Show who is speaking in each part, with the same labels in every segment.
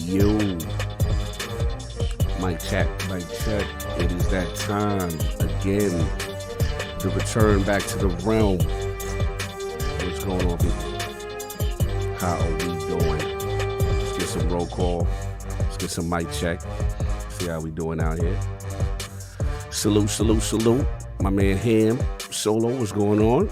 Speaker 1: Yo. Mic check. It is that time again to return back to the realm. What's going on, people? How are we doing? Let's get some roll call. Let's get some mic check. See how we doing out here. Salute. My man Ham Solo, what's going on?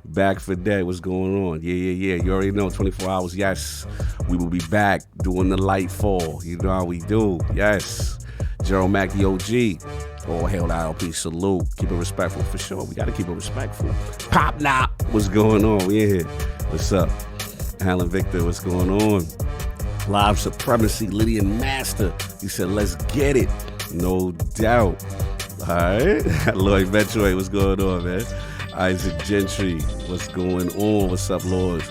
Speaker 1: Back for that, what's going on? Yeah. You already know, 24 hours, yes. We will be back doing the light fall. You know how we do, yes. Gerald Mack, the OG. Oh, hell, ILP, salute. Keep it respectful for sure. We got to keep it respectful. Pop Nop, what's going on? We in here. What's up? Alan Victor, what's going on? Live Supremacy, Lydian Master. He said, let's get it. No doubt. All right. Lloyd Metroid, what's going on, man? Isaac Gentry, what's going on? What's up, Lords?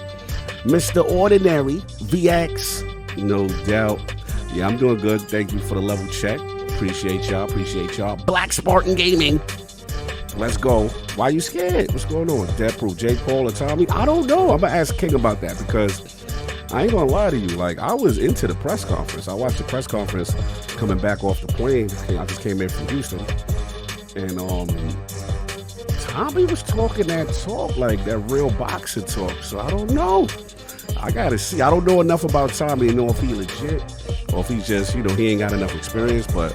Speaker 1: Mr. Ordinary, VX, no doubt. Yeah, I'm doing good. Thank you for the level check. Appreciate y'all. Black Spartan Gaming. Let's go. Why you scared? What's going on? Dead Proof, Jake Paul, or Tommy? I don't know. I'm going to ask King about that because I ain't going to lie to you. Like, I was into the press conference. I watched the press conference coming back off the plane. I just came in from Houston. And Tommy was talking that talk, like that real boxer talk. So I don't know. I got to see. I don't know enough about Tommy to know if he legit or if he just, he ain't got enough experience. But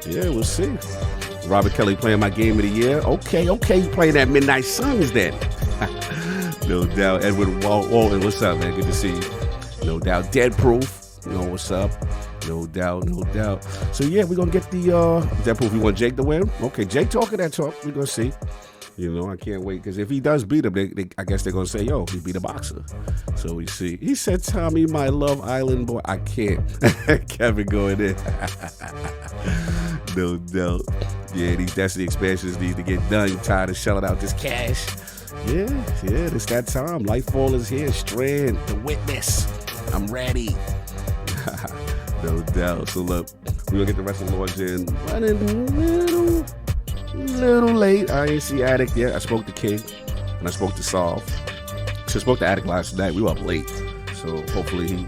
Speaker 1: yeah, we'll see. Robert Kelly playing my game of the year. Okay, you playing that Midnight Suns then. No doubt. Edward Walton, what's up, man? Good to see you. No doubt. Dead Proof, what's up? No doubt. So yeah, we're gonna get the Dead Proof. We want Jake to win. Okay, Jake talking that talk. We're gonna see. I can't wait because if he does beat him, I guess they're gonna say, "Yo, he beat a boxer." So we see. He said, "Tommy, my Love Island boy." I can't. Kevin going in. No doubt. Yeah, these Destiny expansions need to get done. You're tired of shelling out this cash. Yeah, it's that time. Lightfall is here. Strand, The Witness. I'm ready. No doubt. So look, we're gonna get the rest of the Lords in. Running little late. I ain't see Addict yet. I spoke to King and I spoke to Solve. So I spoke to Addict last night. We were up late. So hopefully he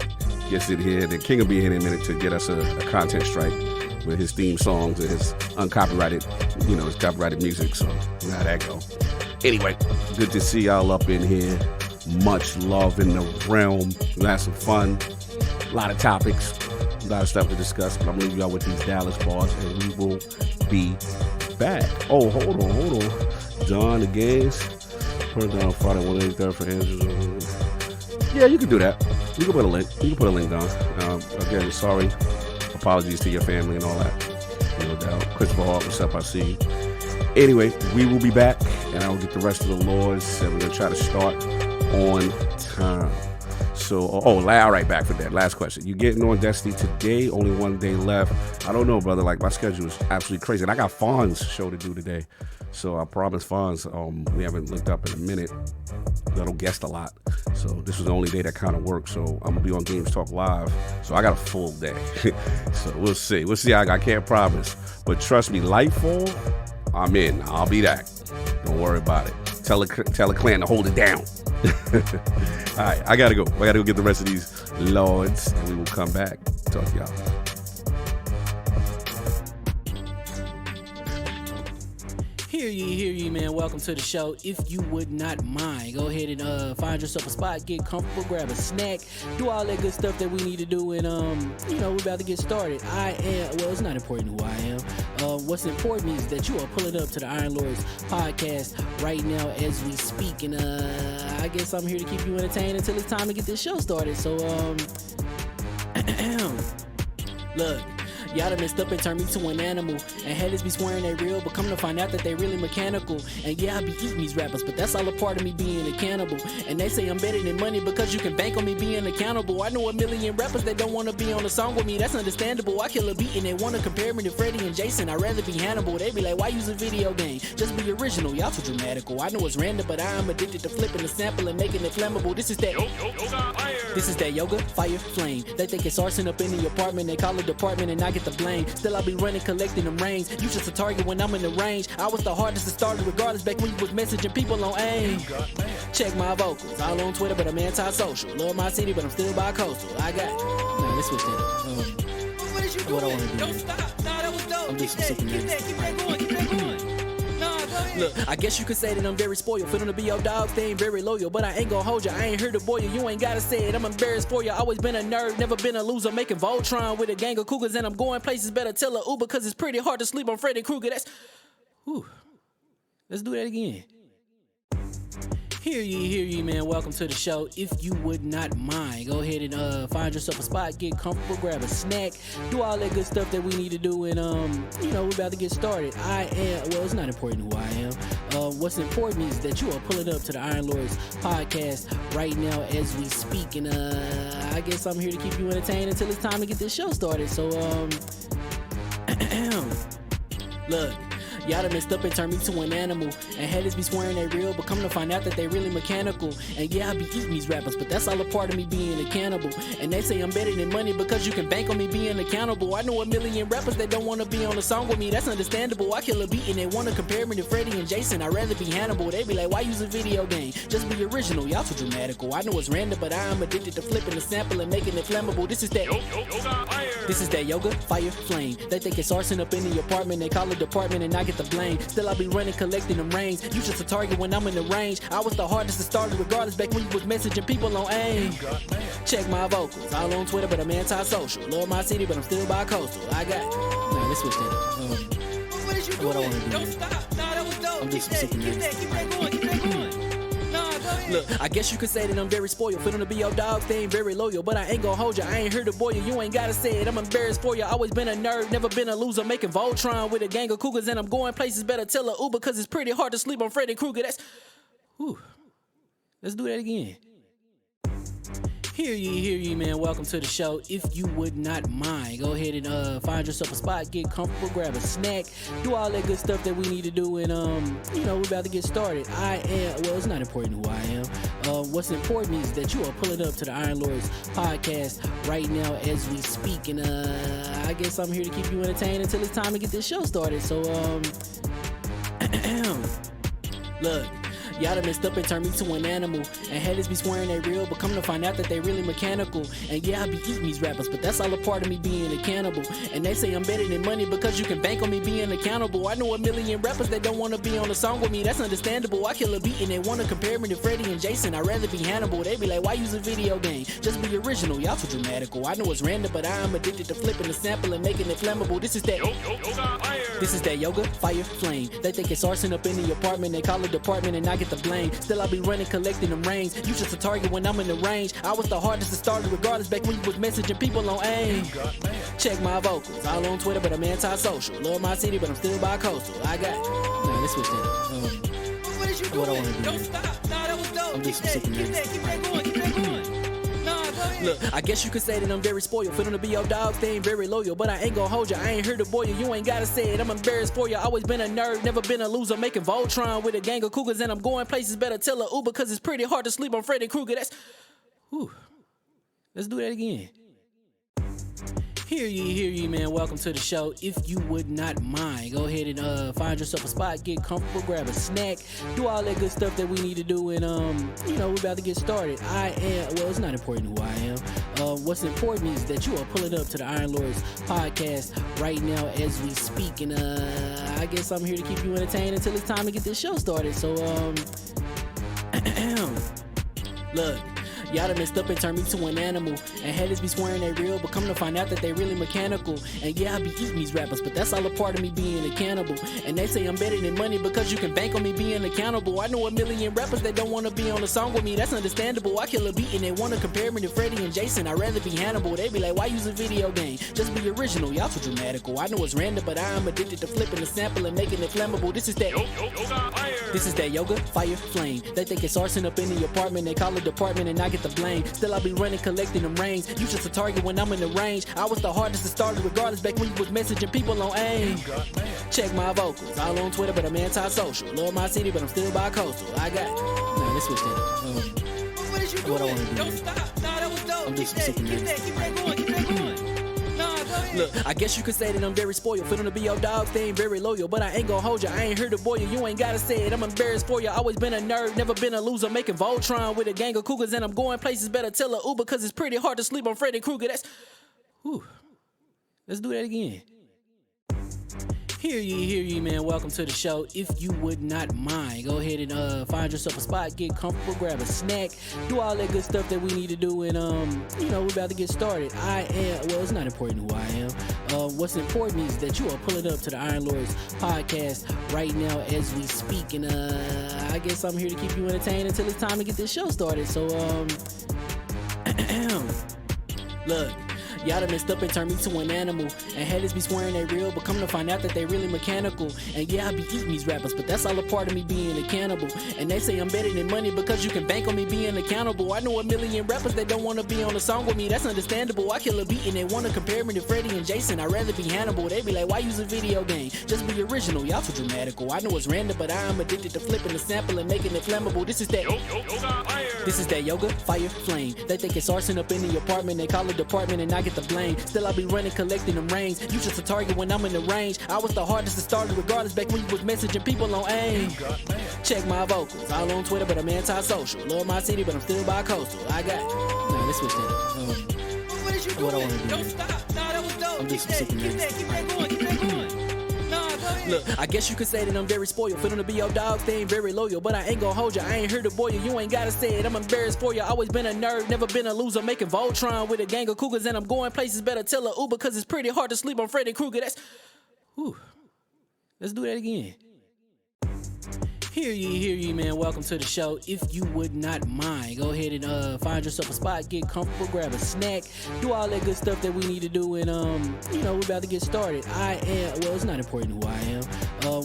Speaker 1: gets it here. Then King will be here in a minute to get us a content strike with his theme songs and his uncopyrighted, his copyrighted music. So you know how that go. Anyway, good to see y'all up in here. Much love in the realm. We had some fun. A lot of topics. A lot of stuff to discuss, but I'm leaving y'all with these Dallas bars, and we will be back. Oh, hold on. Don, the games. Put it down Friday, 183rd for answers. Yeah, you can do that. You can put a link down. Again, sorry. Apologies to your family and all that. No doubt. Christopher Hart, what's up? I see you. Anyway, we will be back, and I will get the rest of the Lords, and we're going to try to start on time. So, all right, back for that. Last question. You getting on Destiny today? Only one day left. I don't know, brother. Like, my schedule is absolutely crazy. And I got Fawn's show to do today. So, I promise Fawn's, we haven't looked up in a minute. I don't guest a lot. So, this was the only day that kind of worked. So, I'm going to be on Games Talk Live. So, I got a full day. So, we'll see. I can't promise. But trust me, Lightfall, I'm in. I'll be back. Don't worry about it. Tell the clan to hold it down. All right, I gotta go. I gotta go get the rest of these Lords, and we will come back. Talk to y'all.
Speaker 2: Hear ye, man. Welcome to the show. If you would not mind, go ahead and find yourself a spot, get comfortable, grab a snack, do all that good stuff that we need to do, and we're about to get started. It's not important who I am. What's important is that you are pulling up to the Iron Lords podcast right now as we speak, and I guess I'm here to keep you entertained until it's time to get this show started. So look. Y'all done messed up and turned me to an animal. And haters be swearing they real, but come to find out that they really mechanical. And yeah, I be eating these rappers, but that's all a part of me being a cannibal. And they say I'm better than money because you can bank on me being accountable. I know a million rappers that don't want to be on a song with me. That's understandable. I kill a beat and they want to compare me to Freddie and Jason. I'd rather be Hannibal. They be like, why use a video game? Just be original. Y'all too dramatical. I know it's random, but I am addicted to flipping the sample and making it flammable. This is that yoga, fire, flame. They think it's arson up in the apartment. They call it department and I get the blame. Still I be running, collecting them rings. You just a target when I'm in the range. I was the hardest to start regardless back when you was messaging people on AIM. Check my vocals. All on Twitter, but I'm anti-social. Love my city, but I'm still bi-coastal. I got... Now let's switch that.
Speaker 3: What is you doing?
Speaker 2: What I wanna do.
Speaker 3: Don't stop. Nah, that was dope.
Speaker 2: I'm
Speaker 3: Keep
Speaker 2: just
Speaker 3: that,
Speaker 2: super
Speaker 3: keep
Speaker 2: nervous.
Speaker 3: that, keep that going, keep that going. Nah, go ahead.
Speaker 2: Look, I guess you could say that I'm very spoiled. For them to be your dogs, they ain't very loyal. But I ain't gonna hold you, I ain't here to boil you. You ain't gotta say it, I'm embarrassed for you. Always been a nerd, never been a loser. Making Voltron with a gang of cougars, and I'm going places. Better tell a Uber, cause it's pretty hard to sleep on Freddy Krueger. That's. Whew. Let's do that again. Hear ye, man. Welcome to the show. If you would not mind, go ahead and find yourself a spot, get comfortable, grab a snack, do all that good stuff that we need to do, and we're about to get started. It's not important who I am. What's important is that you are pulling up to the Iron Lords podcast right now as we speak, and I guess I'm here to keep you entertained until it's time to get this show started. So look. Y'all done messed up and turned me to an animal. And haters be swearing they real, but come to find out that they really mechanical. And yeah, I be eating these rappers, but that's all a part of me being a cannibal. And they say I'm better than money because you can bank on me being accountable. I know a million rappers that don't wanna be on a song with me, that's understandable. I kill a beat and they wanna compare me to Freddy and Jason. I'd rather be Hannibal. They be like, why use a video game? Just be original, y'all too dramatical. I know it's random, but I am addicted to flipping the sample and making it flammable. This is that yoga, fire, flame. They think it's arson up in the apartment, they call it department and I get the blame. Still I be running, collecting them rains. You just a target when I'm in the range. I was the hardest to start regardless back when you was messaging people on AIM. Check my vocals, all on Twitter, but I'm anti-social. Love my city, but I'm still bi-coastal. I got. Nah, let's switch that.
Speaker 3: What is you doing?
Speaker 2: What I wanna do.
Speaker 3: Don't stop. Nah, that was dope.
Speaker 2: I'm
Speaker 3: Keep
Speaker 2: just
Speaker 3: that,
Speaker 2: super
Speaker 3: keep
Speaker 2: nervous.
Speaker 3: that, keep that going, keep that going. Nah, go ahead.
Speaker 2: Look, I guess you could say that I'm very spoiled. For them to be your dogs, they ain't very loyal. But I ain't gonna hold you, I ain't here to boil you. You ain't gotta say it, I'm embarrassed for you. Always been a nerd, never been a loser. Making Voltron with a gang of cougars, and I'm going places. Better tell a Uber, cause it's pretty hard to sleep on Freddy Krueger. That's. Whew. Let's do that again. Hear ye, man. Welcome to the show. If you would not mind, go ahead and find yourself a spot, get comfortable, grab a snack, do all that good stuff that we need to do, and we're about to get started. It's not important who I am. What's important is that you are pulling up to the Iron Lords podcast right now as we speak, and I guess I'm here to keep you entertained until it's time to get this show started. So look. Y'all done messed up and turned me to an animal. And haters be swearing they real, but come to find out that they really mechanical. And yeah, I be eating these rappers, but that's all a part of me being a cannibal. And they say I'm better than money because you can bank on me being accountable. I know a million rappers that don't wanna be on a song with me, that's understandable. I kill a beat and they wanna compare me to Freddy and Jason. I'd rather be Hannibal. They be like, why use a video game? Just be original, y'all too dramatical. I know it's random, but I am addicted to flipping the sample and making it flammable. This is that yoga, fire, flame. They think it's arson up in the apartment, they call it department and I get the blame. Still I be running, collecting them rains. You just a target when I'm in the range. I was the hardest to start regardless back when you was messaging people on AIM. Check my vocals, all on Twitter, but I'm anti-social. Love my city, but I'm still bi-coastal. I got. Nah, let's switch that.
Speaker 3: What is you doing?
Speaker 2: What I wanna do.
Speaker 3: Don't stop. Nah, that was dope.
Speaker 2: I'm
Speaker 3: Keep
Speaker 2: just
Speaker 3: that,
Speaker 2: super
Speaker 3: keep
Speaker 2: nervous.
Speaker 3: that, keep that going, keep that going. Nah, go ahead.
Speaker 2: Look, I guess you could say that I'm very spoiled. For them to be your dogs, they ain't very loyal. But I ain't gonna hold you, I ain't here to boil you. You ain't gotta say it, I'm embarrassed for you. Always been a nerd, never been a loser. Making Voltron with a gang of cougars, and I'm going places. Better tell a Uber, cause it's pretty hard to sleep on Freddy Krueger. That's. Whew. Let's do that again. Hear ye, man. Welcome to the show. If you would not mind, go ahead and find yourself a spot, get comfortable, grab a snack, do all that good stuff that we need to do, and we're about to get started. It's not important who I am. What's important is that you are pulling up to the Iron Lords podcast right now as we speak, and I guess I'm here to keep you entertained until it's time to get this show started. So look. Y'all done messed up and turned me to an animal. And haters be swearing they real, but come to find out that they really mechanical. And yeah, I be eating these rappers, but that's all a part of me being a cannibal. And they say I'm better than money because you can bank on me being accountable. I know a million rappers that don't wanna be on a song with me, that's understandable. I kill a beat and they wanna compare me to Freddy and Jason. I'd rather be Hannibal. They be like, why use a video game? Just be original, y'all too dramatical. I know it's random, but I am addicted to flipping the sample and making it flammable. This is that yoga, fire, flame. They think it's arson up in the apartment, they call it department and I get the blame. Still I be running, collecting them rains. You just a target when I'm in the range. I was the hardest to start regardless back when you was messaging people on AIM. Check my vocals, all on Twitter, but I'm anti-social. Love my city, but I'm still bi-coastal. I got. Nah, let's switch that.
Speaker 3: What is you doing?
Speaker 2: What I wanna do.
Speaker 3: Don't stop. Nah, that was dope.
Speaker 2: I'm
Speaker 3: Keep
Speaker 2: just
Speaker 3: that,
Speaker 2: super
Speaker 3: keep
Speaker 2: nervous.
Speaker 3: that, keep that going, keep that going. Nah, go ahead.
Speaker 2: Look, I guess you could say that I'm very spoiled. For them to be your dogs, they ain't very loyal. But I ain't gonna hold you, I ain't here to boil you. You ain't gotta say it, I'm embarrassed for you. Always been a nerd, never been a loser. Making Voltron with a gang of cougars, and I'm going places. Better tell a Uber, cause it's pretty hard to sleep on Freddy Krueger. That's. Whew. Let's do that again. Hear ye, man. Welcome to the show. If you would not mind, go ahead and find yourself a spot, get comfortable, grab a snack, do all that good stuff that we need to do, and we're about to get started. It's not important who I am. What's important is that you are pulling up to the Iron Lords podcast right now as we speak, and I guess I'm here to keep you entertained until it's time to get this show started. So look. Y'all done messed up and turned me to an animal. And haters be swearing they real, but come to find out that they really mechanical. And yeah, I be eating these rappers, but that's all a part of me being a cannibal. And they say I'm better than money because you can bank on me being accountable. I know a million rappers that don't want to be on a song with me, that's understandable. I kill a beat and they want to compare me to Freddie and Jason. I'd rather be Hannibal. They be like, why use a video game? Just be original, y'all too dramatical. I know it's random, but I am addicted to flipping the sample and making it flammable. This is that yoga, fire, flame. They think it's arson up in the apartment, they call it department and I get the blame. Still I be running, collecting them rings. You just a target when I'm in the range. I was the hardest to start regardless back when you was messaging people on AIM. Check my vocals, all on Twitter but I'm anti-social. Love my city but I'm still bi-coastal. Let's switch that up.
Speaker 3: What is you doing?
Speaker 2: What I wanna do.
Speaker 3: Don't stop. Nah, that was dope.
Speaker 2: I'm
Speaker 3: Keep
Speaker 2: just
Speaker 3: that
Speaker 2: super
Speaker 3: going. Keep that going. Nah, go ahead.
Speaker 2: Look, I guess you could say that I'm very spoiled. For them to be your dogs, they ain't very loyal. But I ain't gonna hold you, I ain't here to boil you. You ain't gotta say it, I'm embarrassed for you. Always been a nerd, never been a loser. Making Voltron with a gang of cougars. And I'm going places, better tell a Uber. Cause it's pretty hard to sleep on Freddy Krueger. Let's do that again. Hear ye, man. Welcome to the show. If you would not mind, go ahead and find yourself a spot, get comfortable, grab a snack, do all that good stuff that we need to do, and we're about to get started. It's not important who I am.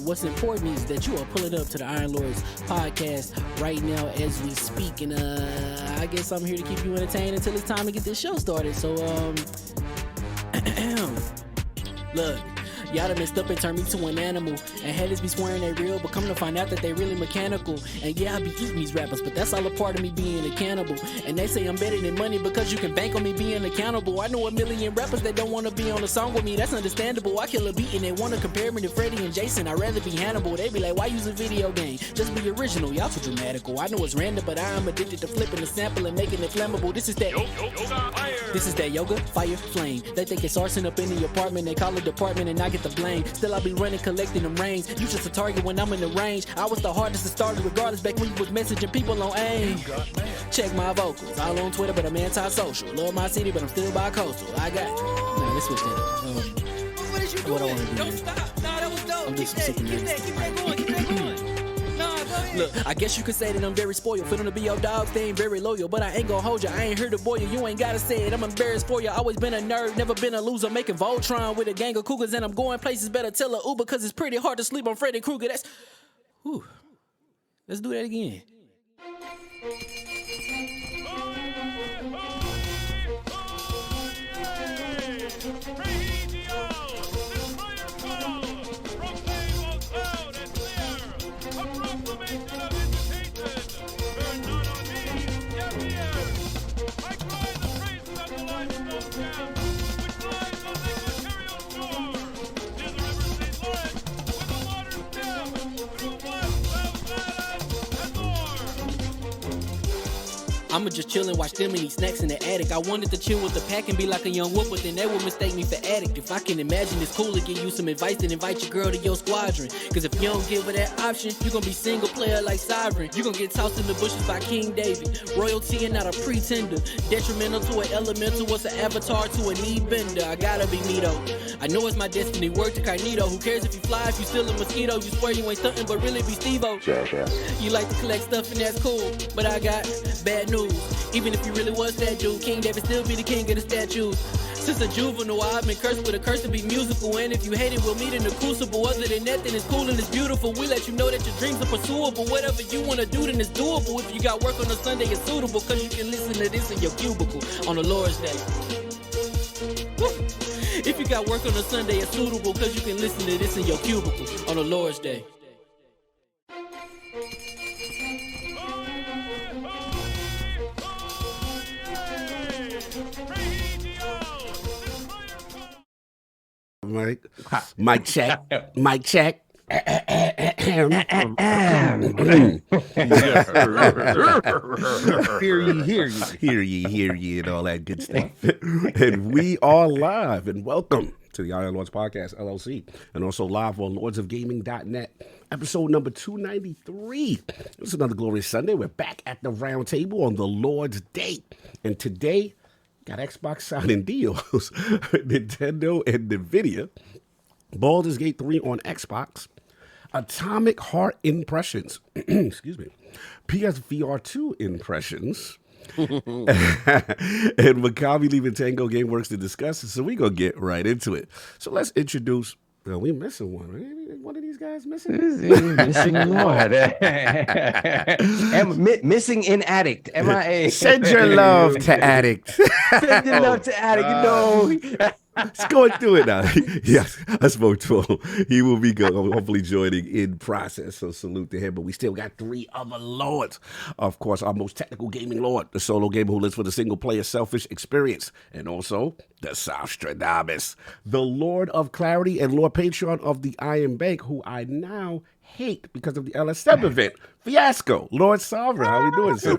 Speaker 2: What's important is that you are pulling up to the Iron Lords podcast right now as we speak, and I guess I'm here to keep you entertained until it's time to get this show started. So look. Y'all done messed up and turned me to an animal. And haters be swearing they real, but come to find out that they really mechanical. And yeah, I be eating these rappers, but that's all a part of me being a cannibal. And they say I'm better than money because you can bank on me being accountable. I know a million rappers that don't want to be on a song with me, that's understandable. I kill a beat and they want to compare me to Freddie and Jason. I'd rather be Hannibal. They be like, why use a video game? Just be original, y'all too dramatical. I know it's random, but I am addicted to flipping the sample and making it flammable. This is that yoga, fire, flame. They think it's arson up in the apartment, they call it department and I get the blame. Still I be running, collecting them rings. You just a target when I'm in the range. I was the hardest to start regardless back when you was messaging people on AIM. Check my vocals, all on Twitter but I'm anti-social. Love my city but I'm still bi-coastal. Let's switch that up.
Speaker 3: What is you doing?
Speaker 2: What I wanna do.
Speaker 3: Don't stop. Nah, that was dope.
Speaker 2: I'm just
Speaker 3: Keep that going. Nah, go ahead.
Speaker 2: Look, I guess you could say that I'm very spoiled. For them to be your dogs, they ain't very loyal. But I ain't gonna hold you, I ain't here to boil you. You ain't gotta say it, I'm embarrassed for you. Always been a nerd, never been a loser. Making Voltron with a gang of cougars. And I'm going places, better tell a Uber. Cause it's pretty hard to sleep on Freddy Krueger. Let's do that again. I'ma just chill and watch them and eat snacks in the attic. I wanted to chill with the pack and be like a young wolf, but then they would mistake me for addict. If I can imagine it's cool to give you some advice, then invite your girl to your squadron. Cause if you don't give her that option, you gon' be single player like Sovereign. You gon' get tossed in the bushes by King David. Royalty and not a pretender. Detrimental to an elemental, what's an avatar to a knee bender? I gotta be me though. I know it's my destiny, word to Cognito. Who cares if you fly, if you still a mosquito? You swear you ain't stuntin', but really be Steve-O. You like to collect stuff and that's cool, but I got bad news. Even if you really was that dude, King David still be the king of the statues. Since a juvenile, I've been cursed with a curse to be musical. And if you hate it, we'll meet in the crucible. Other than that, then it's cool and it's beautiful. We let you know that your dreams are pursuable. Whatever you wanna do, then it's doable. If you got work on a Sunday, it's suitable. Cause you can listen to this in your cubicle on the Lord's Day. Woo. If you got work on a Sunday, it's suitable. Cause you can listen to this in your cubicle on the Lord's Day.
Speaker 1: Mic check. Mic check. Hear ye, and all that good stuff. And we are live, and welcome to the Iron Lords Podcast, LLC, and also live on lordsofgaming.net, episode number 293. It's another glorious Sunday. We're back at the round table on the Lord's Day, and today, got Xbox signing deals, Nintendo and NVIDIA, BaldursGate3 on Xbox, AtomicHeart impressions, excuse me, PSVR2 impressions, and Mikami leaving TangoGameworks to discuss it, so we're going to get right into it. So let's introduce, we missing one, right? One of these guys missing?
Speaker 4: Missing what? Missing in Addict, MIA.
Speaker 1: Send your love to Addict.
Speaker 4: Send your love to Addict, you know.
Speaker 1: Let's go through it now. Yes, I spoke to him. He will be good, hopefully joining in process, so salute to him. But we still got three other lords. Of course, our most technical gaming lord, the solo gamer who lives for the single-player selfish experience, and also the Sostradamus, the Lord of Clarity and Lord Patreon of the Iron Bank, who I now hate because of the LSM event. Fiasco. Lord Sovereign, how we doing, sir?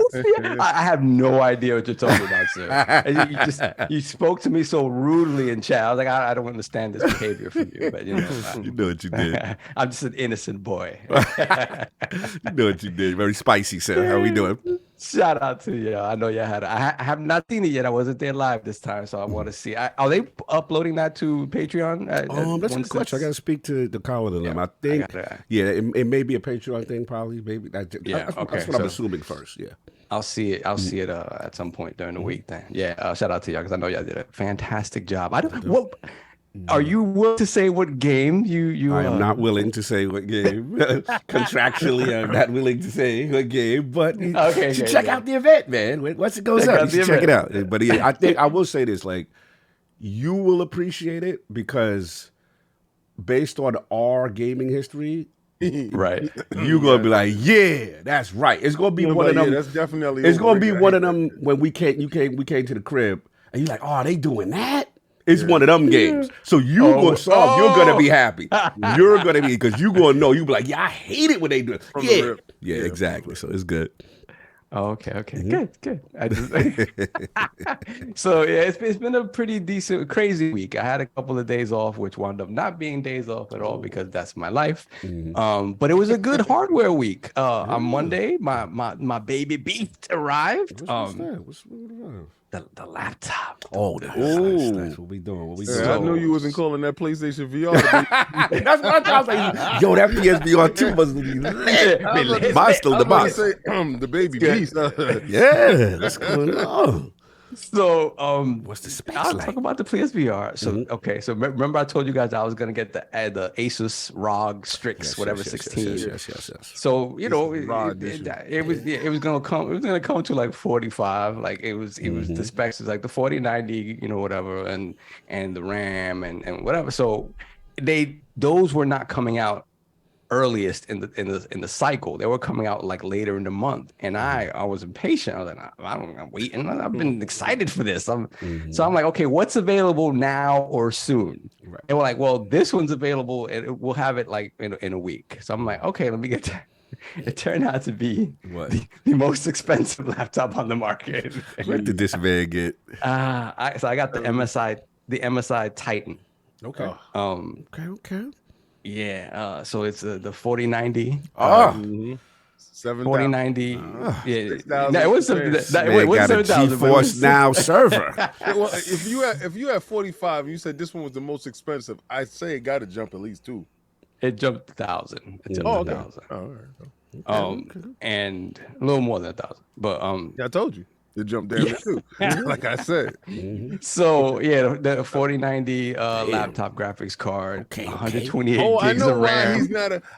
Speaker 4: I have no idea what you're talking about, sir. And you spoke to me so rudely in chat. I was like, I don't understand this behavior from you, but you know
Speaker 1: what you did.
Speaker 4: I'm just an innocent boy.
Speaker 1: You know what you did. Very spicy, sir. How we doing?
Speaker 4: Shout out to you. I know you had. I have not seen it yet. I wasn't there live this time, so I want to see. Are they uploading that to Patreon?
Speaker 1: That's a good question. I got to speak to the Colin and them. I think, it may be a Patreon thing, probably. Maybe that's what I'm assuming first. Yeah,
Speaker 4: I'll see it. I'll see it at some point during the week. Then, shout out to y'all because I know y'all did a fantastic job. Are you willing to say what game you?
Speaker 1: I am not willing to say what game. Contractually, I'm not willing to say what game. But you should check out the event, man. Once it goes up, you should check it out. But I think I will say this: like, you will appreciate it because based on our gaming history,
Speaker 4: right?
Speaker 1: You're gonna be like, yeah, that's right. It's gonna be one of them.
Speaker 5: That's definitely.
Speaker 1: It's gonna be one of them when we came to the crib, and you're like, oh, they doing that. It's one of them games. So you're going to be happy. You're going to be, because you're going to know. You'll be like, yeah, I hate it when they do it. Yeah, exactly. So it's good.
Speaker 4: Oh, okay. Good. So it's been a pretty decent, crazy week. I had a couple of days off, which wound up not being days off at all because that's my life. But it was a good hardware week. On Monday, my baby beast arrived.
Speaker 1: What's that?
Speaker 4: The laptop.
Speaker 1: Oh, that's what we doing.
Speaker 5: I knew you wasn't calling that PlayStation VR.
Speaker 1: That's what I was like. Yo, that PSVR2 must be lit. Mine's still the box.
Speaker 5: The baby beast.
Speaker 1: Yeah, what's going on?
Speaker 4: So,
Speaker 1: what's the specs
Speaker 4: I'll
Speaker 1: like?
Speaker 4: talk about the PSVR. So, okay. So remember I told you guys I was gonna get the Asus ROG Strix, whatever, 16.
Speaker 1: Yes.
Speaker 4: So it was gonna come. It was gonna come to like 45. Like it was the specs was like the 4090, whatever, and the RAM and whatever. So those were not coming out earliest in the cycle. They were coming out like later in the month, and I was impatient. I was like, I'm waiting. I've been excited for this. So I'm like, okay, what's available now or soon? Right. And we're like, well, this one's available, and we'll have it like in a week. So I'm like, okay, let me get that. It turned out to be the most expensive laptop on the market.
Speaker 1: What did this man get?
Speaker 4: So I got the MSI Titan.
Speaker 1: Okay. Okay.
Speaker 4: Yeah, so it's the 4090.
Speaker 5: 4090.
Speaker 4: Yeah, no, it was something. It
Speaker 1: got a GeForce Now server.
Speaker 5: Well, if you had 45, and you said this one was the most expensive, I'd say it got to jump at least two.
Speaker 4: It jumped 1,000. It jumped 1,000.
Speaker 5: All right.
Speaker 4: And a little more than 1,000. But
Speaker 5: I told you. It jumped down too, like I said.
Speaker 4: So yeah, the 4090 laptop graphics card, 128 gigs of RAM.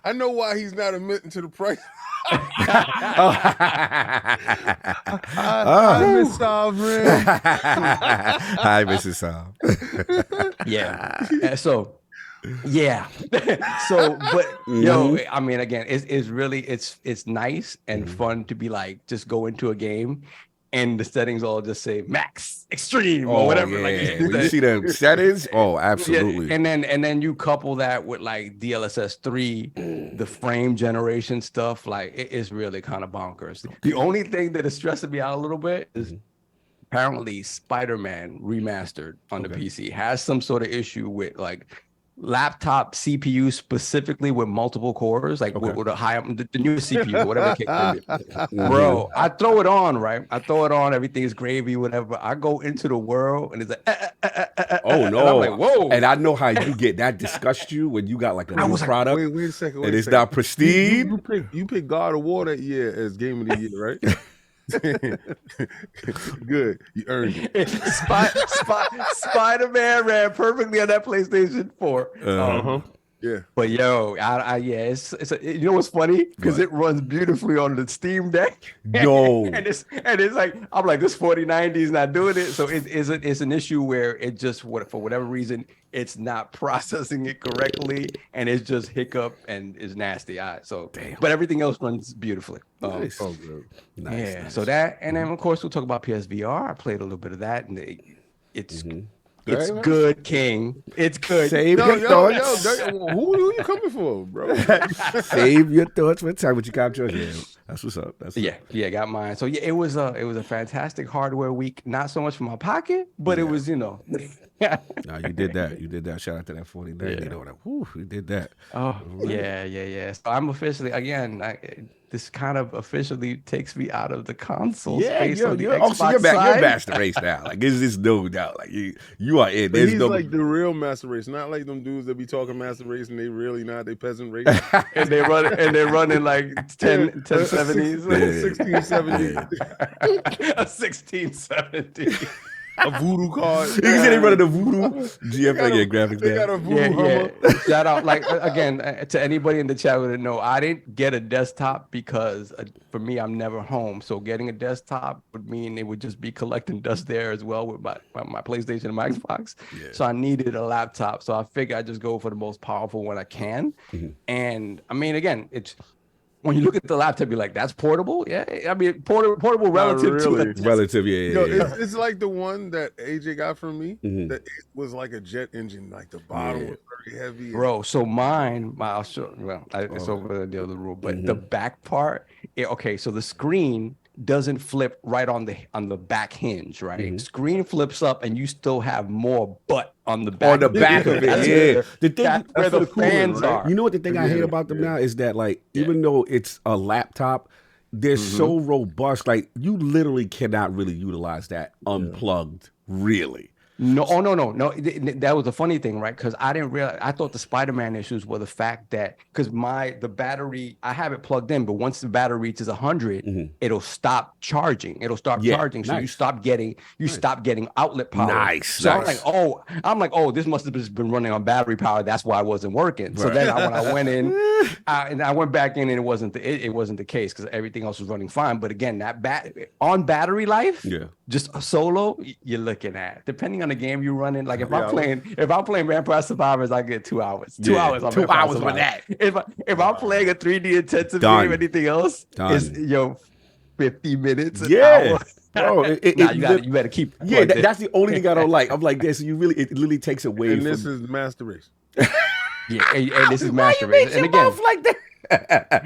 Speaker 5: I know why he's not admitting to the price. Hi, Miss Sovereign.
Speaker 1: Hi, Mrs. Sovereign.
Speaker 4: Yeah. So Yeah. So, but yo, I mean, again, it's really it's nice and fun to be like just go into a game and the settings all just say max, extreme,
Speaker 1: Oh,
Speaker 4: or whatever.
Speaker 1: yeah.
Speaker 4: Like
Speaker 1: When you see the settings, oh, absolutely.
Speaker 4: Yeah, and then you couple that with like DLSS 3, the frame generation stuff, like it is really kind of bonkers. The only thing that is stressing me out a little bit is apparently Spider-Man remastered on the PC has some sort of issue with like laptop CPU specifically with multiple cores, like with a high the newest CPU, whatever the case may be. Bro, I throw it on, right? I throw it on, everything is gravy, whatever. I go into the world and it's like,
Speaker 1: oh no!
Speaker 4: And I'm like, whoa!
Speaker 1: And I know how you get that disgusts you when you got like a new product.
Speaker 5: Wait a second.
Speaker 1: And it's not pristine.
Speaker 5: You pick God of War that year as Game of the Year, right? Good, you earned it.
Speaker 4: Spider-Man ran perfectly on that PlayStation 4.
Speaker 5: Yeah,
Speaker 4: but yo, it's you know what's funny? Because it runs beautifully on the Steam Deck.
Speaker 1: No,
Speaker 4: and it's like I'm like this 4090 is not doing it, so it's an issue where it just for whatever reason it's not processing it correctly, and it's just hiccup and is nasty. But everything else runs beautifully.
Speaker 1: Nice.
Speaker 4: Nice. So that, and then of course we'll talk about PSVR. I played a little bit of that, and it's. It's good, King. It's good.
Speaker 1: Save your thoughts.
Speaker 5: Who are you coming for, bro?
Speaker 1: Save your thoughts for time. What you got, George? Yeah, that's what's up.
Speaker 4: Got mine. So yeah, it was a fantastic hardware week. Not so much for my pocket, but it was,
Speaker 1: No, you did that. You did that. Shout out to that 4090. Whew, you did that.
Speaker 4: Oh, yeah. So I'm officially, again, this kind of officially takes me out of the console space on the Xbox
Speaker 1: so you're back.
Speaker 4: side.
Speaker 1: You're Master Race now. Like, it's no doubt. Like, you are in.
Speaker 5: He's like the real Master Race, not like them dudes that be talking Master Race and they really not. They peasant race.
Speaker 4: and they're running like 1070s.
Speaker 5: 1670.
Speaker 4: A 1670.
Speaker 5: A voodoo card.
Speaker 1: You can say they running the voodoo GFA graphics.
Speaker 5: They got a voodoo Hummer.
Speaker 4: Shout out, like, again, to anybody in the chat who didn't know, I didn't get a desktop because for me, I'm never home. So getting a desktop would mean it would just be collecting dust there as well with my PlayStation and my Xbox. Yeah. So I needed a laptop. So I figured I'd just go for the most powerful one I can. And I mean, again, it's. When you look at the laptop, you're like, "That's portable." Yeah, I mean, portable relative to it.
Speaker 1: Relative, yeah.
Speaker 5: It's like the one that AJ got from me. That it was like a jet engine. Like the bottom was very heavy.
Speaker 4: Bro, so mine, I'll show. Well, it's over the other room, but the back part. So the screen doesn't flip right on the back hinge, right? Screen flips up, and you still have more butt on the back.
Speaker 1: On the back of it,
Speaker 4: The thing, that's where the fans are.
Speaker 1: You know what the thing I hate about them now is that, like, even though it's a laptop, they're so robust. Like, you literally cannot really utilize that unplugged, really.
Speaker 4: No. That was the funny thing, right? Because I didn't realize. I thought the Spider-Man issues were the fact that because the battery, I have it plugged in, but once the battery reaches 100, it'll stop charging. It'll start charging, so you stop getting outlet power.
Speaker 1: Nice.
Speaker 4: So I'm like, this must have just been running on battery power. That's why it wasn't working. So then when I went in, and I went back in, and it wasn't the case because everything else was running fine. But again, that on battery life, just a solo, you're looking at depending on the game you're running. Like if I'm playing Vampire Survivors, I get 2 hours. 2 hours.
Speaker 1: 2 hours with that.
Speaker 4: If I'm playing a 3D intensive game, anything else is 50 minutes. An hour.
Speaker 1: Bro,
Speaker 4: you better keep.
Speaker 1: Yeah, that's the only thing I don't like. I'm like, this. It literally takes away.
Speaker 5: And this is Master Race.
Speaker 4: And this is Master Race. And again,
Speaker 1: like that.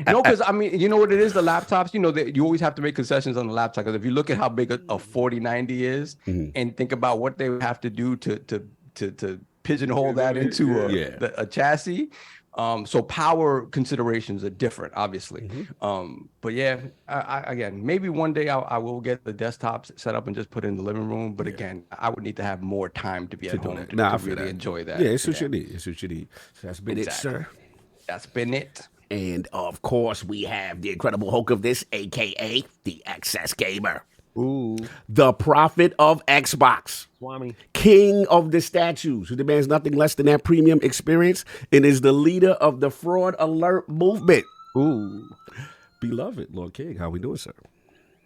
Speaker 4: No, because I mean, you know what it is? The laptops, you always have to make concessions on the laptop. Because if you look at how big a 4090 is, and think about what they would have to do to pigeonhole that into a chassis. So power considerations are different, obviously. But yeah, again, maybe one day I will get the desktops set up and just put it in the living room. But again, I would need to have more time to be at home to really enjoy that.
Speaker 1: Yeah, it's what you need. It's what you need. So that's been it, sir.
Speaker 4: That's been it.
Speaker 1: And of course, we have the Incredible Hulk of this, aka the XS Gamer.
Speaker 5: Ooh.
Speaker 1: The prophet of Xbox.
Speaker 5: Swami.
Speaker 1: King of the statues, who demands nothing less than that premium experience and is the leader of the fraud alert movement.
Speaker 5: Ooh.
Speaker 1: Beloved Lord King, how we doing, sir?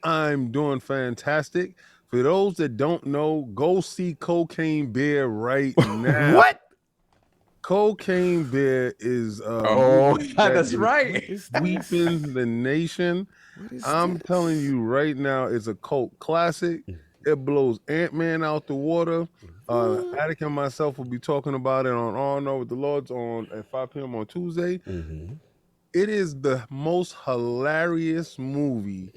Speaker 5: I'm doing fantastic. For those that don't know, go see Cocaine Bear right now.
Speaker 1: What?
Speaker 5: Cocaine Bear is
Speaker 4: that's right.
Speaker 5: Sweeping the nation. I'm telling you right now, it's a cult classic. It blows Ant-Man out the water. Attic and myself will be talking about it on All Know with the Lords at 5 p.m. on Tuesday. It is the most hilarious movie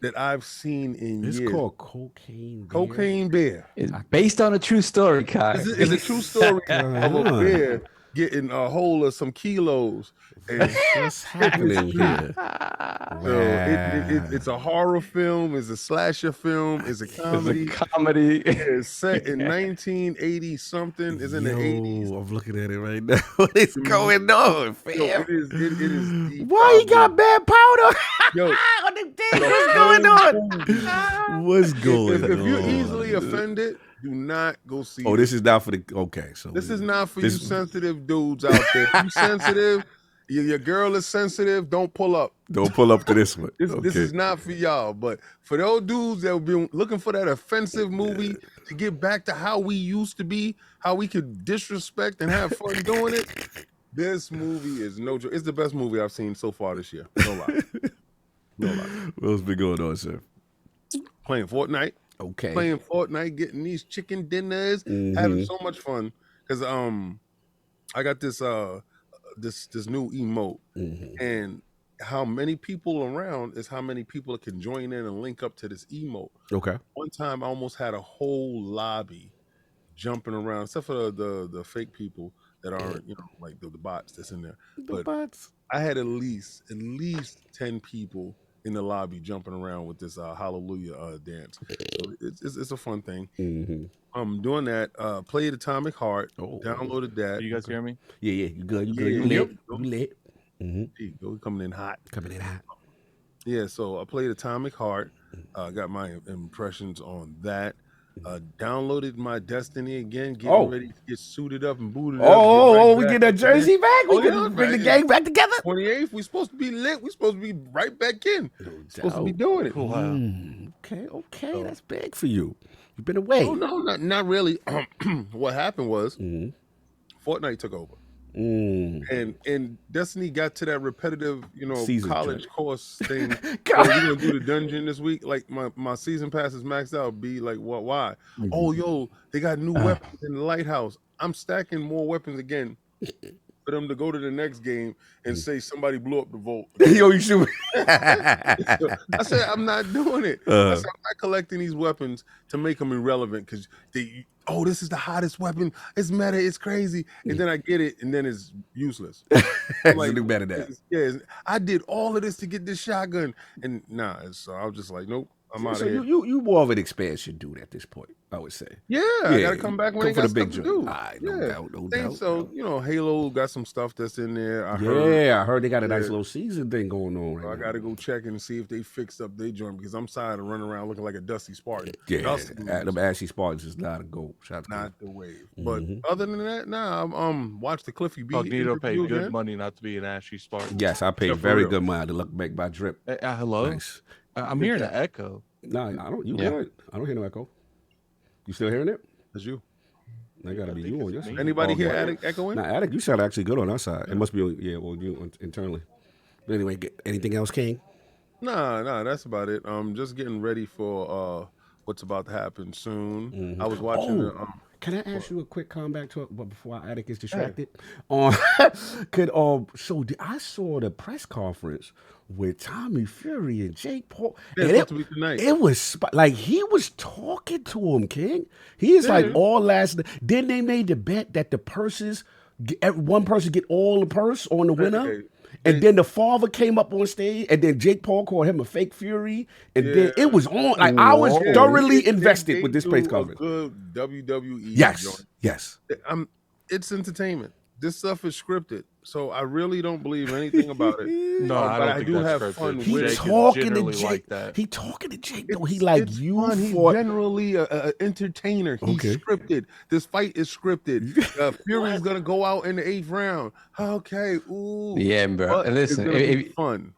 Speaker 5: that I've seen in years.
Speaker 1: It's called Cocaine Bear.
Speaker 5: Cocaine Bear.
Speaker 4: It's based on a true story, Kai.
Speaker 5: It's a true story of a bear getting a hold of some kilos. And
Speaker 1: what's happening here?
Speaker 5: So it's a horror film, it's a slasher film, it's a comedy. It's set in 1980 something. It's in the 80s.
Speaker 1: I'm looking at it right now. What is going on, fam?
Speaker 5: Yo, it is
Speaker 1: why he got bad powder?
Speaker 5: Yo,
Speaker 1: what's going on? What's going on?
Speaker 5: If you're easily offended, do not go see it.
Speaker 1: This is not for the so
Speaker 5: this is not for you sensitive dudes out there. If you sensitive, your girl is sensitive, don't pull up.
Speaker 1: Don't pull up to this one.
Speaker 5: This is not for y'all. But for those dudes that will be looking for that offensive movie to get back to how we used to be, how we could disrespect and have fun doing it, this movie is no joke. It's the best movie I've seen so far this year. No lie. No lie.
Speaker 1: What's been going on, sir?
Speaker 5: Playing Fortnite.
Speaker 1: Okay.
Speaker 5: Playing Fortnite, getting these chicken dinners, having so much fun. Because I got this this new emote, and how many people around is how many people can join in and link up to this emote.
Speaker 1: Okay.
Speaker 5: One time I almost had a whole lobby jumping around, except for the fake people that aren't, like the bots that's in there.
Speaker 1: The bots. I
Speaker 5: had at least 10 people in the lobby jumping around with this hallelujah dance. So it's a fun thing. I'm doing that. Played AtomicHeart. Downloaded that.
Speaker 6: You guys hear me?
Speaker 1: Yeah, you good. You good. You lit.
Speaker 5: Go coming in hot.
Speaker 1: Yeah,
Speaker 5: so I played AtomicHeart. Got my impressions on that. Downloaded my Destiny again. Getting ready to get suited up and booted up.
Speaker 1: We get that jersey back. We can bring the gang back together.
Speaker 5: 28th, we supposed to be lit. We supposed to be right back in. Supposed to be doing it.
Speaker 1: Okay, that's big for you. You've been away.
Speaker 5: Oh no, not really. What happened was Fortnite took over. And Destiny got to that repetitive,
Speaker 1: season
Speaker 5: college course thing. We're gonna do the dungeon this week. Like my season pass is maxed out. Be like, what? Why? Oh, yo, they got new weapons in the lighthouse. I'm stacking more weapons again for them to go to the next game and say somebody blew up the vault.
Speaker 1: Yo, you should.
Speaker 5: I said I'm not doing it. I said, I'm not collecting these weapons to make them irrelevant because this is the hottest weapon. It's meta. It's crazy. And then I get it, and then it's useless.
Speaker 1: It's like, better than that.
Speaker 5: I did all of this to get this shotgun, and so I was just like, nope. I'm out of here.
Speaker 1: You more of an expansion dude at this point, I would say.
Speaker 5: I gotta come back when I got
Speaker 1: the big
Speaker 5: stuff to do.
Speaker 1: No doubt.
Speaker 5: So Halo got some stuff that's in there. I
Speaker 1: heard they got a nice little season thing going on right now.
Speaker 5: I gotta go check and see if they fixed up their joint because I'm tired of running around looking like a dusty Spartan.
Speaker 1: Them ashy Spartans is not a goal.
Speaker 5: Not the wave. But other than that, I'm watch the Cliffy B.
Speaker 6: Cognito paid good money not to be an ashy Spartan.
Speaker 1: Yes, I paid very good money to look back by drip.
Speaker 6: Hello. Nice. I'm hearing an echo.
Speaker 1: No, I don't. Good. I don't hear no echo. You still hearing it?
Speaker 5: That's you.
Speaker 1: That gotta be you on your side.
Speaker 5: Anybody hear Attic echoing?
Speaker 1: Nah, Attic, you sound actually good on our side. It must be you internally. But anyway, anything else, King?
Speaker 5: Nah, that's about it. Just getting ready for what's about to happen soon. I was watching.
Speaker 1: Can I ask you a quick comeback to it before our Attic is distracted? I saw the press conference with Tommy Fury and Jake Paul.
Speaker 5: It's supposed to be tonight.
Speaker 1: It was like he was talking to him, King. He is like all last. Then they made the bet that the purses, one person get all the purse on the winner. And then the father came up on stage, and then Jake Paul called him a fake Fury, and then it was on. Like I was thoroughly invested with this press conference.
Speaker 5: Good WWE.
Speaker 1: Yes.
Speaker 5: It's entertainment. This stuff is scripted, so I really don't believe anything about it.
Speaker 6: No, I do have
Speaker 5: scripted.
Speaker 6: Fun.
Speaker 1: He's talking to Jake. Like that. He talking to Jake though. He like you.
Speaker 5: He's generally an entertainer. He's scripted. This fight is scripted. Fury's gonna go out in the 8th round. Okay. Ooh.
Speaker 4: Yeah, bro.
Speaker 5: But
Speaker 4: listen,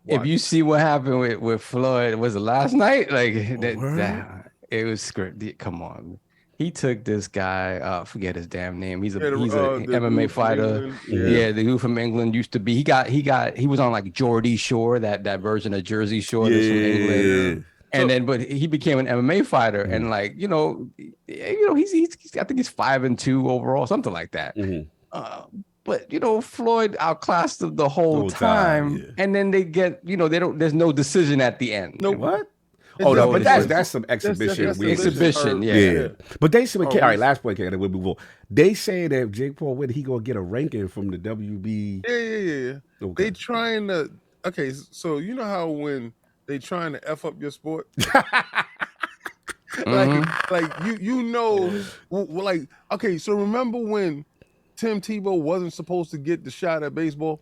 Speaker 4: if you see what happened with Floyd, was it last night? Like that it was scripted. Come on. he took this guy, forget his damn name. He's a
Speaker 5: the
Speaker 4: MMA fighter. Yeah, the dude from England used to be. He was on like Geordie Shore, that version of Jersey Shore that's from England. And then, but he became an MMA fighter, and like he's I think he's 5-2 overall, something like that. But Floyd outclassed him the whole time, and then they get there's no decision at the end.
Speaker 5: No,
Speaker 1: what? Oh no, but that's some exhibition.
Speaker 4: Exhibition, yeah.
Speaker 1: But they say, all right, last point, we'll move on. They say that if Jake Paul win, he gonna get a ranking from the WB.
Speaker 5: Yeah. Okay. They trying to. Okay, so you know how when they trying to F up your sport, okay. So remember when Tim Tebow wasn't supposed to get the shot at baseball?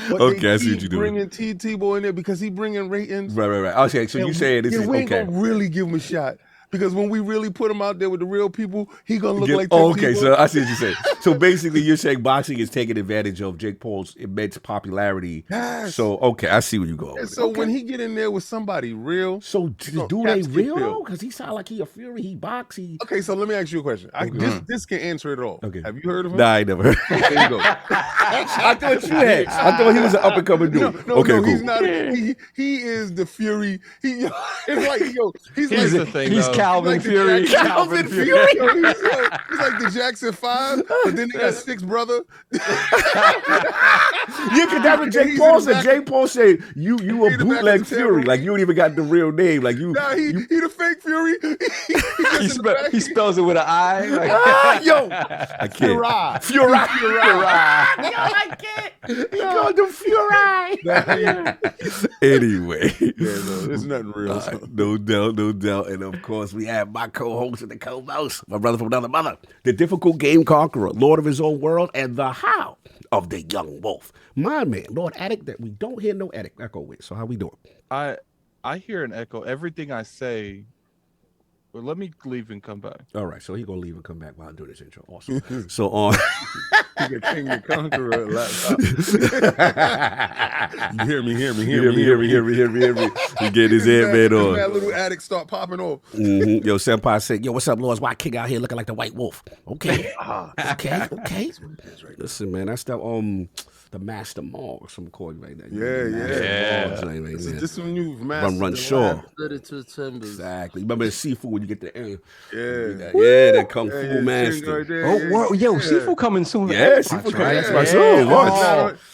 Speaker 1: Okay, I see what you're doing.
Speaker 5: Bringing Tebow in there because he bringing ratings.
Speaker 1: Right. Okay, so you saying this is
Speaker 5: we
Speaker 1: okay?
Speaker 5: ain't gonna really give him a shot. Because when we really put him out there with the real people, he gonna look like Tim Tebow.
Speaker 1: So I see what you're saying. So basically, you're saying boxing is taking advantage of Jake Paul's immense popularity.
Speaker 5: Yes.
Speaker 1: So I see where you go.
Speaker 5: And so when he get in there with somebody real,
Speaker 1: so do they real? Because he sound like he a Fury. He box.
Speaker 5: Okay, so let me ask you a question. This can answer it all.
Speaker 1: Okay.
Speaker 5: Have you heard of him?
Speaker 1: Nah, I never heard.
Speaker 5: There you go.
Speaker 1: I thought you had. I thought he was an up and coming dude.
Speaker 5: No,
Speaker 1: cool.
Speaker 5: He's not. He is the Fury. He's
Speaker 4: Calvin Fury.
Speaker 1: Calvin Fury.
Speaker 5: He's like the Jackson 5, but then he got 6 brother.
Speaker 1: Because that's what Jake Paul said. Jake Paul said, you a bootleg Fury. Like, you don't even got the real name. Like, you.
Speaker 5: Nah, he the fake Fury.
Speaker 4: He spells it with an I. Like,
Speaker 5: yo.
Speaker 1: I can't.
Speaker 5: Fury.
Speaker 1: Yo, I can't. He called him Fury. Anyway.
Speaker 5: There's nothing real.
Speaker 1: No doubt. And of course, we have my co-host and the co-mouse, my brother from another mother, the difficult game conqueror, Lord of his own world, and the how of the young wolf. My man, Lord Attic, that we don't hear no echo with. So how we doing?
Speaker 6: I hear an echo. Everything I say. Well, let me leave and come back.
Speaker 1: All right, so he gonna leave and come back while I'm doing this intro. Awesome. So on.
Speaker 5: King the Conqueror laptop. You hear me. He get his headband on. That little addict start popping off.
Speaker 1: Yo, Senpai said, yo, what's up, Lords? Why King out here looking like the White Wolf? Okay. Okay. Listen, man, that's the Master Mall, some chord right there.
Speaker 5: Yeah. This one you
Speaker 1: Run Shaw.
Speaker 3: 32 Timbers.
Speaker 1: Exactly. Remember the seafood when you get the
Speaker 5: Yeah,
Speaker 1: that Kung Fu master.
Speaker 4: Seafood coming soon.
Speaker 1: Yeah, seafood coming soon.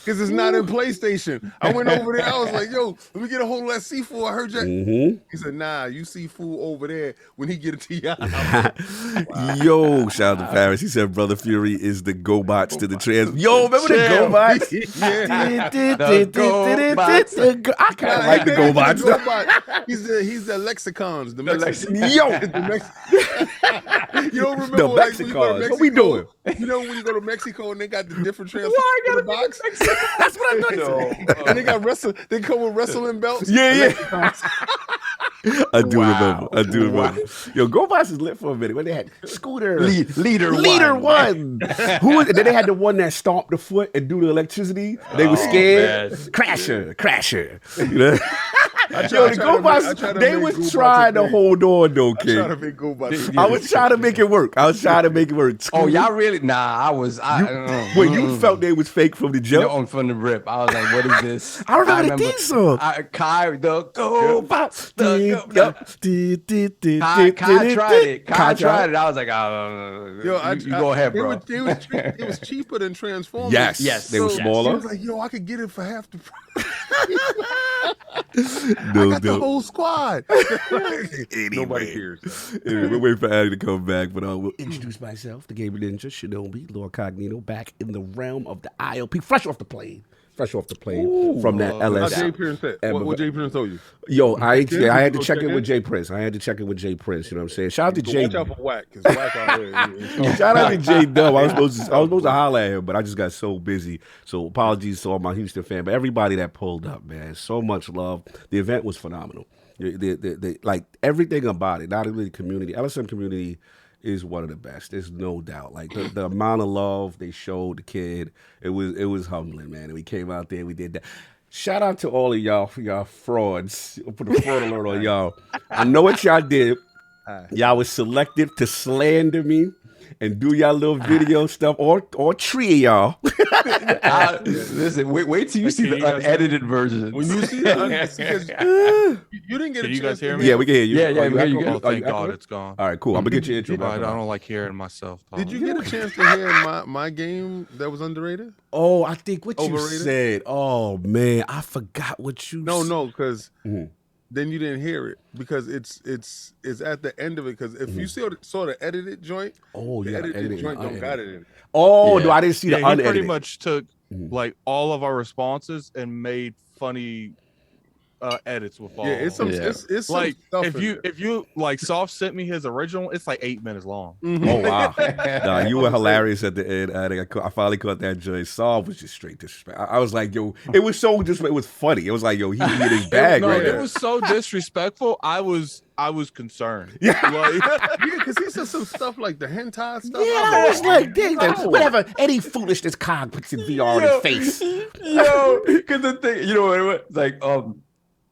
Speaker 5: Because it's not in PlayStation. I went over there. I was like, yo, let me get a hold of that seafood. I heard you. He said, nah, you see food over there when he get it to you.
Speaker 1: Yo, shout out to Paris. He said, Brother Fury is the GoBots to the trans. Yo, remember the GoBots? I kind of like the GoBots.
Speaker 5: He's the lexicons. The you don't remember
Speaker 1: the
Speaker 5: like, when you go to Mexico,
Speaker 1: what we doing?
Speaker 5: You know when you go to Mexico and they got the different translations in the box?
Speaker 1: That's what I thought.
Speaker 5: And they got they come with wrestling belts.
Speaker 1: Yeah. I do remember. Yo, GoBots is lit for a minute. When they had Scooter Leader One. And then they had the one that stomped the foot and do the electricity. They were scared. Crasher. You know? The GoBots, they was trying to hold on though, kid. I was trying to make it work.
Speaker 4: Oh, y'all really? Nah, I was.
Speaker 1: You felt they was fake from the jump?
Speaker 4: From the rip. I was like, what is this?
Speaker 1: I remember the theme song.
Speaker 4: Kai, the GoBots. Kai tried it. I was like, you go ahead, bro.
Speaker 5: It was cheaper than Transformers.
Speaker 1: Yes. They were smaller.
Speaker 5: He was like, yo, I could get it for half the price.
Speaker 1: I
Speaker 5: got the whole squad.
Speaker 1: Nobody cares. Anyway, we're waiting for Addy to come back, but I will introduce myself, the Gamer Ninja, Shinobi, LordCognito, back in the realm of the IOP, fresh off the plane from that LS.
Speaker 5: Jay Prince said. What Jay Prince told you?
Speaker 1: Yo, I had to check in with Jay Prince. You know what I'm saying? Shout out to Jay.
Speaker 5: Watch out for Whack, because Whack out here.
Speaker 1: Shout out to Jay Dub. I was supposed to holler at him, but I just got so busy. So apologies to all my Houston fans, but everybody that pulled up, man. So much love. The event was phenomenal. Like everything about it, not only the community, LSM community is one of the best. There's no doubt. Like the amount of love they showed the kid, it was humbling, man. And we came out there, we did that. Shout out to all of y'all for y'all frauds. I'll put a fraud alert on y'all. I know what y'all did. Y'all was selected to slander me and do y'all little video stuff, or tree y'all.
Speaker 4: Listen, wait till you see the unedited version.
Speaker 5: When you see the you didn't get
Speaker 6: Can
Speaker 5: a
Speaker 6: you
Speaker 5: chance
Speaker 6: guys
Speaker 5: to
Speaker 6: hear me?
Speaker 1: Yeah, we can hear you.
Speaker 4: Yeah,
Speaker 1: Oh,
Speaker 4: we hear you.
Speaker 6: Oh, thank
Speaker 1: echoing?
Speaker 6: God it's gone.
Speaker 1: All right, cool. I'm gonna get your intro.
Speaker 6: I don't like hearing myself talk.
Speaker 5: Did you get a chance to hear my game that was underrated?
Speaker 1: Oh, I think what
Speaker 5: Overrated?
Speaker 1: you said. Oh man, I forgot what you.
Speaker 5: No, because then you didn't hear it because it's at the end of it. Because if you saw the edited joint,
Speaker 1: Oh,
Speaker 5: the
Speaker 1: you gotta edit
Speaker 5: edited
Speaker 1: it
Speaker 5: joint
Speaker 1: and
Speaker 5: don't got
Speaker 1: unedit.
Speaker 5: it in it.
Speaker 1: Oh,
Speaker 4: Yeah.
Speaker 1: no, I didn't see the
Speaker 6: Yeah, he
Speaker 1: unedited.
Speaker 6: pretty much took like all of our responses and made funny edits with all.
Speaker 5: Yeah, it's some it's some
Speaker 6: like
Speaker 5: stuff
Speaker 6: if
Speaker 5: in
Speaker 6: you
Speaker 5: there.
Speaker 6: like Soft sent me his original, it's like 8 minutes long.
Speaker 1: Oh wow, nah, you were hilarious at the end. I finally caught that joint. Saul was just straight disrespect. I was like, yo, it was so just, it was funny. It was like, yo, he in his bag right
Speaker 6: it
Speaker 1: now.
Speaker 6: was so disrespectful. I was concerned.
Speaker 1: Yeah.
Speaker 6: Like,
Speaker 5: Yeah, because he said some stuff like the hentai stuff.
Speaker 1: Yeah, I was like, dang, whatever. Any foolishness Cog puts in VR in his face.
Speaker 4: Yo, because the thing, you know what it was? Like,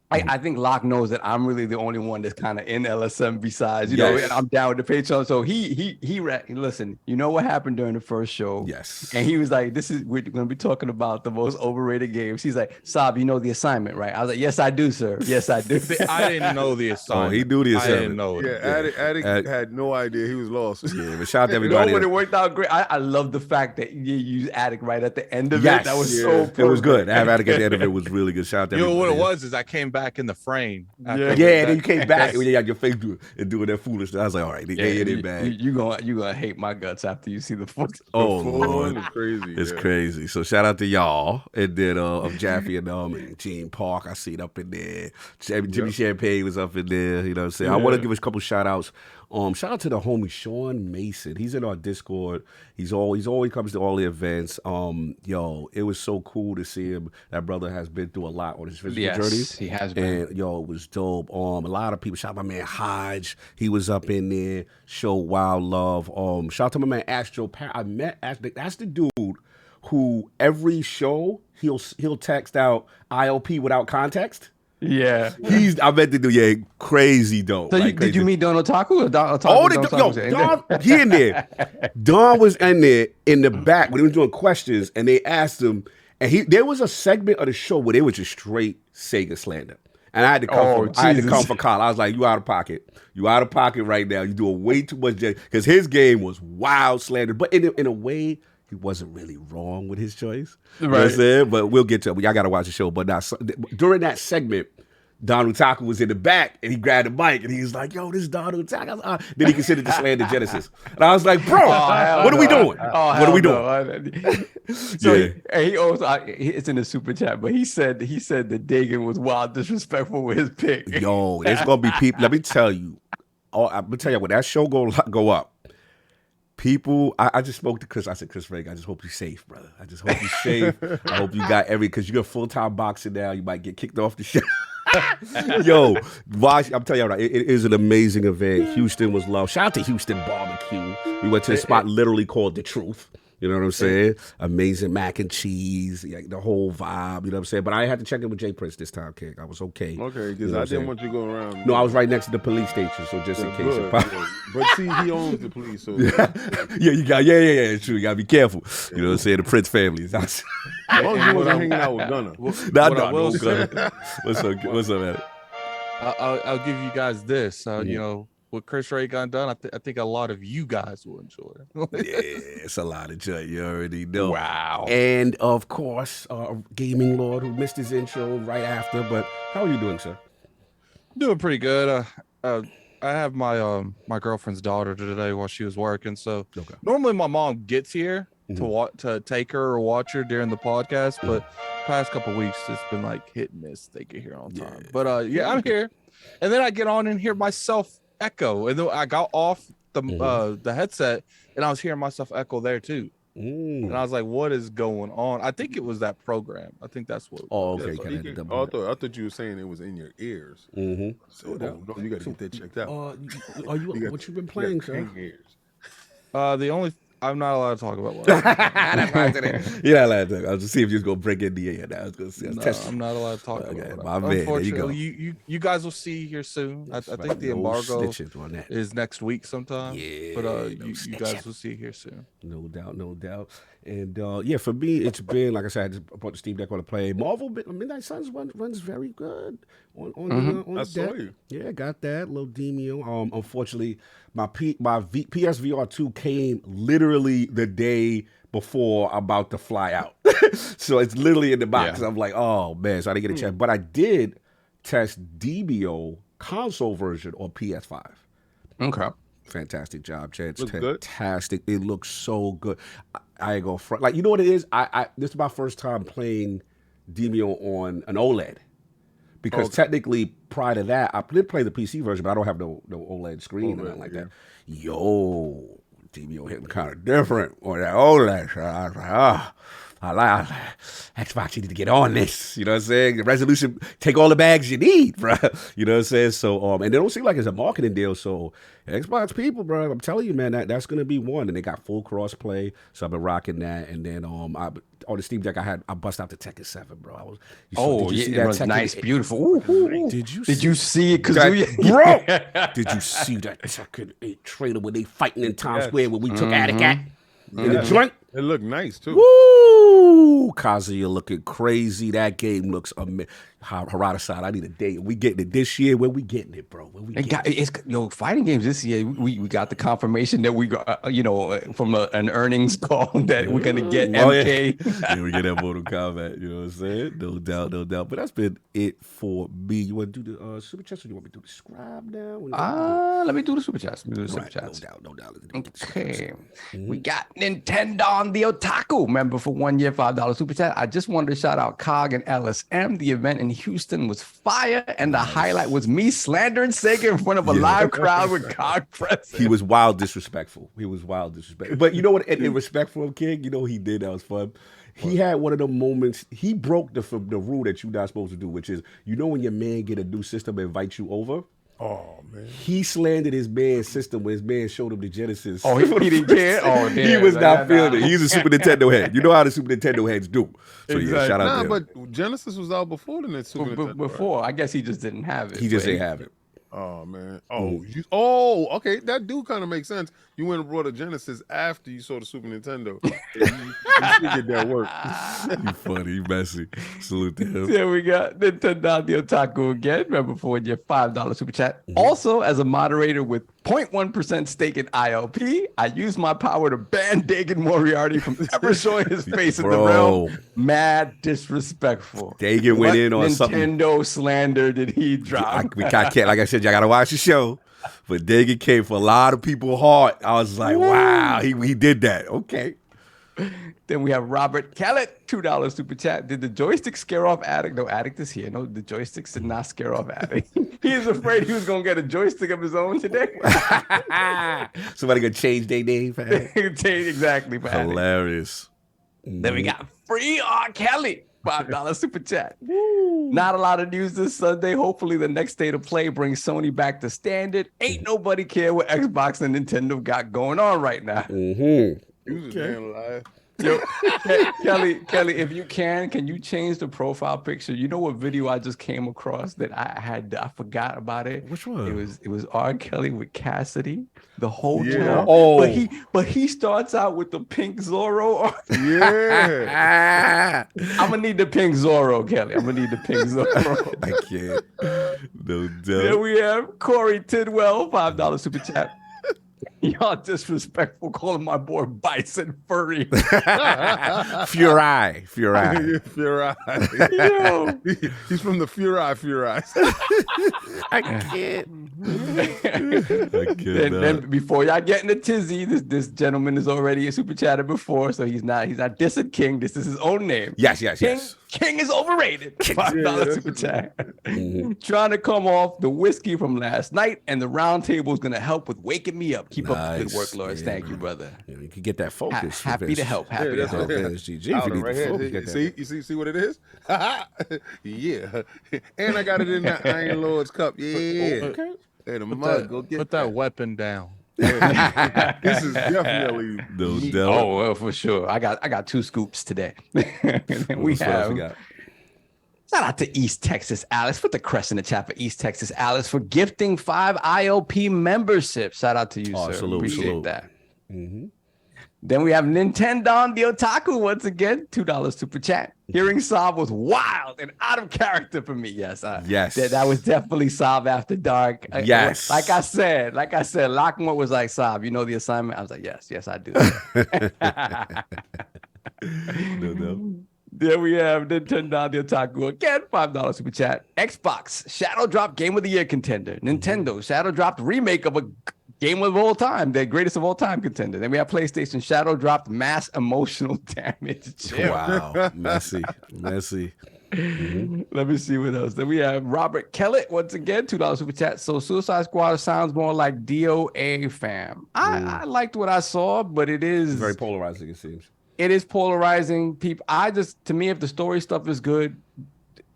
Speaker 4: I think Locke knows that I'm really the only one that's kind of in LSM besides, you know,
Speaker 1: Yes.
Speaker 4: and I'm down with the Patreon. So he listen, you know what happened during the first show?
Speaker 1: Yes.
Speaker 4: And he was like, we're going to be talking about the most overrated games. He's like, Saab, you know the assignment, right? I was like, yes, I do, sir. Yes, I do.
Speaker 6: I didn't know the assignment.
Speaker 1: Oh, he knew the
Speaker 6: I
Speaker 1: assignment.
Speaker 6: didn't know it.
Speaker 5: Yeah, Attic had no idea he was lost.
Speaker 1: Yeah, but shout out to
Speaker 4: No,
Speaker 1: everybody.
Speaker 4: but it worked out great. I love the fact that you used Attic right at the end of
Speaker 1: Yes.
Speaker 4: it. That was
Speaker 5: Yeah.
Speaker 4: so perfect.
Speaker 1: It was good. Have Attic at the end of it was really good. Shout out to
Speaker 6: You know what
Speaker 1: everybody.
Speaker 6: it was is I came back in the frame.
Speaker 1: Yeah, and then you came back when you had your face doing that foolishness. I was like, all right, they gave it back.
Speaker 4: You gonna hate my guts after you see the footage.
Speaker 1: Oh,
Speaker 5: Full
Speaker 1: Lord.
Speaker 5: on is crazy.
Speaker 1: It's
Speaker 5: yeah.
Speaker 1: crazy. So shout out to y'all. And then of Jaffe and Gene Park, I see it up in there. Jimmy Champagne was up in there. You know what I'm saying? I want to give us a couple shout outs. Shout out to the homie Sean Mason. He's in our Discord. He's always comes to all the events. Yo, it was so cool to see him. That brother has been through a lot on his physical journey.
Speaker 4: He has been.
Speaker 1: And yo, it was dope. A lot of people. Shout out my man Hodge. He was up in there. Showed wild love. Shout out to my man Astro. I met that's the dude who every show he'll text out IOP without context.
Speaker 4: Yeah.
Speaker 1: I met the dude, crazy dope.
Speaker 4: So
Speaker 1: like,
Speaker 4: did you meet Don Otaku or Don Otaku?
Speaker 1: Oh,
Speaker 4: Don Otaku?
Speaker 1: Don, he in there. Don was in there in the back when he was doing questions, and they asked him, and there was a segment of the show where they were just straight Sega slander. And I had to come for Kyle. I was like, you out of pocket. You out of pocket right now. You doing way too much. Because his game was wild slander. But in a way, he wasn't really wrong with his choice. You know what I'm saying? But we'll get to it. Y'all got to watch the show. But now, during that segment, Don Utaku was in the back, and he grabbed the mic, and he was like, yo, this is Don Utaku. Then he considered the slander Genesis. And I was like, bro, what are we doing? What are we doing?
Speaker 4: So he also, it's in the super chat, but he said that Dagan was wild disrespectful with his pick.
Speaker 1: Yo, there's gonna be people. Let me tell you. I'm gonna tell you when that show go up. People, I just spoke to Chris. I said, Chris Frank, I just hope you're safe, brother. I just hope you're safe. I hope you got because you're a full-time boxer now. You might get kicked off the show. Yo, watch. I'm telling you, right, it is an amazing event. Houston was loved. Shout out to Houston Barbecue. We went to a spot literally called The Truth. You know what I'm saying? Amazing mac and cheese, the whole vibe. You know what I'm saying? But I had to check in with Jay Prince this time, King. I was okay.
Speaker 5: Okay, because I didn't want you to go around.
Speaker 1: No, I was right next to the police station, so just in case.
Speaker 5: But see, he owns the police, so
Speaker 1: you got it's true. You gotta be careful. You know what I'm saying? The Prince family.
Speaker 5: as long as you wasn't hanging out with Gunner.
Speaker 1: No, Gunner. What's up, man?
Speaker 6: I'll give you guys this. You know, what Chris Ray got done, I think a lot of you guys will enjoy it.
Speaker 1: Yeah, it's a lot of joy. You already know.
Speaker 4: Wow.
Speaker 1: And of course, Gaming Lord, who missed his intro right after. But how are you doing, sir?
Speaker 6: Doing pretty good. I have my my girlfriend's daughter today while she was working. So normally my mom gets here to take her or watch her during the podcast, but past couple weeks it's been like hit and miss. They get here on time. But I'm here, and then I get on and hear myself echo, and then I got off the headset, and I was hearing myself echo there too. And I was like, "What is going on?" I think it was that program. I think that's what.
Speaker 1: Oh, okay.
Speaker 5: I thought you were saying it was in your ears. So no, you got to get that checked out.
Speaker 1: What you been playing, sir?
Speaker 6: The I'm not allowed to talk about what.
Speaker 1: That's why I said it. You're not allowed to talk. I was just see if you're gonna break in the air now. I was gonna see.
Speaker 6: No, I'm not allowed to talk about it.
Speaker 1: My man, there you go.
Speaker 6: You guys will see here soon. I think the
Speaker 1: No
Speaker 6: embargo
Speaker 1: snitching on that.
Speaker 6: is next week sometime.
Speaker 1: Yeah,
Speaker 6: but
Speaker 1: no
Speaker 6: you guys will see here soon.
Speaker 1: No doubt. And yeah, for me, it's been like I said, I just brought the Steam Deck on to play Marvel. Midnight Suns runs very good on the deck.
Speaker 5: You.
Speaker 1: Yeah, got that little Demio. Unfortunately, my PSVR2 came literally the day before I'm about to fly out, so it's literally in the box.
Speaker 4: Yeah.
Speaker 1: I'm like, oh man, so I didn't get a chance. But I did test Demio console version on PS5.
Speaker 4: Okay.
Speaker 1: Fantastic job, Chad.
Speaker 5: Looks
Speaker 1: Fantastic. It looks so good. I ain't gonna front. Like, you know what it is? This is my first time playing Demio on an OLED. Because technically, prior to that, I did play the PC version, but I don't have no OLED screen or nothing like that. Yo, Demio hitting kind of different on that OLED. So I was like, I like Xbox, you need to get on this. You know what I'm saying? The resolution, take all the bags you need, bro. You know what I'm saying? So, and it don't seem like it's a marketing deal. So, Xbox people, bro, I'm telling you, man, that's gonna be one. And they got full crossplay, so I've been rocking that. And then, on the Steam Deck, I bust out the Tekken 7, bro. Did you see that
Speaker 4: it was
Speaker 1: Tekken
Speaker 4: nice,
Speaker 1: 8?
Speaker 4: beautiful. Ooh.
Speaker 1: Did you
Speaker 4: see it,
Speaker 1: bro? Did you see that Tekken 8 trailer when they fighting in Times Square when we took Attic at in the joint?
Speaker 5: It looked nice too.
Speaker 1: Woo! Kazuya looking crazy. That game looks amazing. Harada-san, I need a date. We getting it this year. When we getting it, bro? When we
Speaker 4: fighting games this year. We got the confirmation that we got, from an earnings call that we're gonna get MK.
Speaker 1: Yeah, we get that Mortal Kombat. You know what I'm saying? No doubt. But that's been it for me. You want to do the super chats, or you want me to do the Scribe now?
Speaker 4: Let me do the super chats.
Speaker 1: No doubt.
Speaker 4: Okay. We got Nintendo on the Otaku member for 1 year, $5 super chat. I just wanted to shout out Cog and LSM. The event in Houston was fire, and the highlight was me slandering Sega in front of a live crowd with Cog present.
Speaker 1: He was wild disrespectful. But you know what? In respect for him, King, you know what he did that was fun? He had one of the moments. He broke the rule that you're not supposed to do, which is, when your man get a new system and invite you over.
Speaker 5: Oh man!
Speaker 1: He slandered his man's system when his man showed him the Genesis.
Speaker 4: Oh, he didn't care. Oh, damn.
Speaker 1: He was not feeling it. He's a Super Nintendo head. You know how the Super Nintendo heads do. So yeah, shout out to him.
Speaker 5: But Genesis was out before the Super Nintendo.
Speaker 4: Before, right? I guess he just didn't have it.
Speaker 1: He just didn't have it.
Speaker 5: Oh man! Okay, that do kind of make sense. You went and brought a Genesis after you saw the Super Nintendo. you should get that work.
Speaker 1: You funny, you messy. Salute to him.
Speaker 4: Yeah, we got Nintendo the Otaku again. Remember for your $5 super chat. Also, as a moderator with 0.1% stake in ILP, I use my power to ban Dagon Moriarty from ever showing his face in the realm. Mad disrespectful.
Speaker 1: Dagon went in on
Speaker 4: Nintendo
Speaker 1: something.
Speaker 4: Nintendo slander did he drop?
Speaker 1: We can't, like I said, y'all gotta watch the show. But Dagon came for a lot of people hard. I was like, wow, he did that. Okay.
Speaker 4: Then we have Robert Kellett, $2 super chat. Did the joystick scare off Addict? No, Addict is here. No, the joysticks did not scare off Addict. He is afraid he was going to get a joystick of his own today.
Speaker 1: Somebody gonna change their name for Addict.
Speaker 4: Exactly. For
Speaker 1: Hilarious.
Speaker 4: Then we got Free R. Kelly, $5 super chat. Not a lot of news this Sunday. Hopefully the next day to play brings Sony back to standard. Ain't nobody care what Xbox and Nintendo got going on right now.
Speaker 5: You was a damn liar.
Speaker 4: Yo, Kelly, if you can you change the profile picture? You know what video I just came across that I forgot about it.
Speaker 1: Which one?
Speaker 4: It was R. Kelly with Cassidy the whole time.
Speaker 5: Yeah.
Speaker 1: Oh,
Speaker 4: but he starts out with the pink Zorro.
Speaker 5: Yeah.
Speaker 4: I'm gonna need the pink Zorro, Kelly. I'm gonna need the pink Zorro.
Speaker 1: I can't. No doubt.
Speaker 4: Then we have Corey Tidwell, $5 super chat. Y'all disrespectful calling my boy Bison Furry.
Speaker 1: Fury.
Speaker 5: Fury.
Speaker 4: Yo.
Speaker 5: He's from the Fury.
Speaker 1: I can't.
Speaker 4: Then before y'all get in the tizzy, this gentleman is already a super chatter before, so he's not dissing King. This is his own name.
Speaker 1: Yes.
Speaker 4: King is overrated. $5 super chat. Trying to come off the whiskey from last night, and the round table is gonna help with waking me up. Keep up the good work, Lord. Thank you, brother.
Speaker 1: You can get that focus.
Speaker 4: Happy to help. Happy to help.
Speaker 1: GG, if you need
Speaker 5: right
Speaker 1: the
Speaker 5: here.
Speaker 1: focus,
Speaker 5: See what it is? Yeah. And I got it in that Iron Lord's cup. Yeah.
Speaker 1: Okay.
Speaker 5: Hey, the mug, go get
Speaker 6: Put that weapon down.
Speaker 5: This is definitely
Speaker 1: No
Speaker 5: meat.
Speaker 1: doubt.
Speaker 4: Oh, well, for sure. I got 2 scoops today. And we
Speaker 1: What else
Speaker 4: have.
Speaker 1: got?
Speaker 4: Shout out to East Texas Alice. Put the crest in the chat for East Texas Alice for gifting 5 IOP memberships. Shout out to you,
Speaker 1: Oh,
Speaker 4: sir.
Speaker 1: salute,
Speaker 4: Appreciate
Speaker 1: salute.
Speaker 4: that.
Speaker 1: Mm-hmm.
Speaker 4: Then we have Nintendo the Otaku once again, $2 super chat. Hearing Saab was wild and out of character for me. Yes,
Speaker 1: Yes.
Speaker 4: that was definitely Saab after dark.
Speaker 1: Yes.
Speaker 4: Like I said, Lockmore was like, Saab, you know the assignment? I was like, yes, I do.
Speaker 1: No doubt.
Speaker 4: There we have Nintendo the Otaku again, $5 super chat. Xbox Shadow Drop Game of the Year contender. Nintendo Shadow Dropped remake of a game of all time, the greatest of all time contender. Then we have PlayStation Shadow Dropped Mass Emotional Damage. Chill.
Speaker 1: Wow. Messy. Mm-hmm.
Speaker 4: Let me see what else. Then we have Robert Kellett once again, $2 super chat. So Suicide Squad sounds more like DOA fam. I liked what I saw, but it is
Speaker 1: Very polarizing, it seems.
Speaker 4: It is polarizing. People, to me, if the story stuff is good,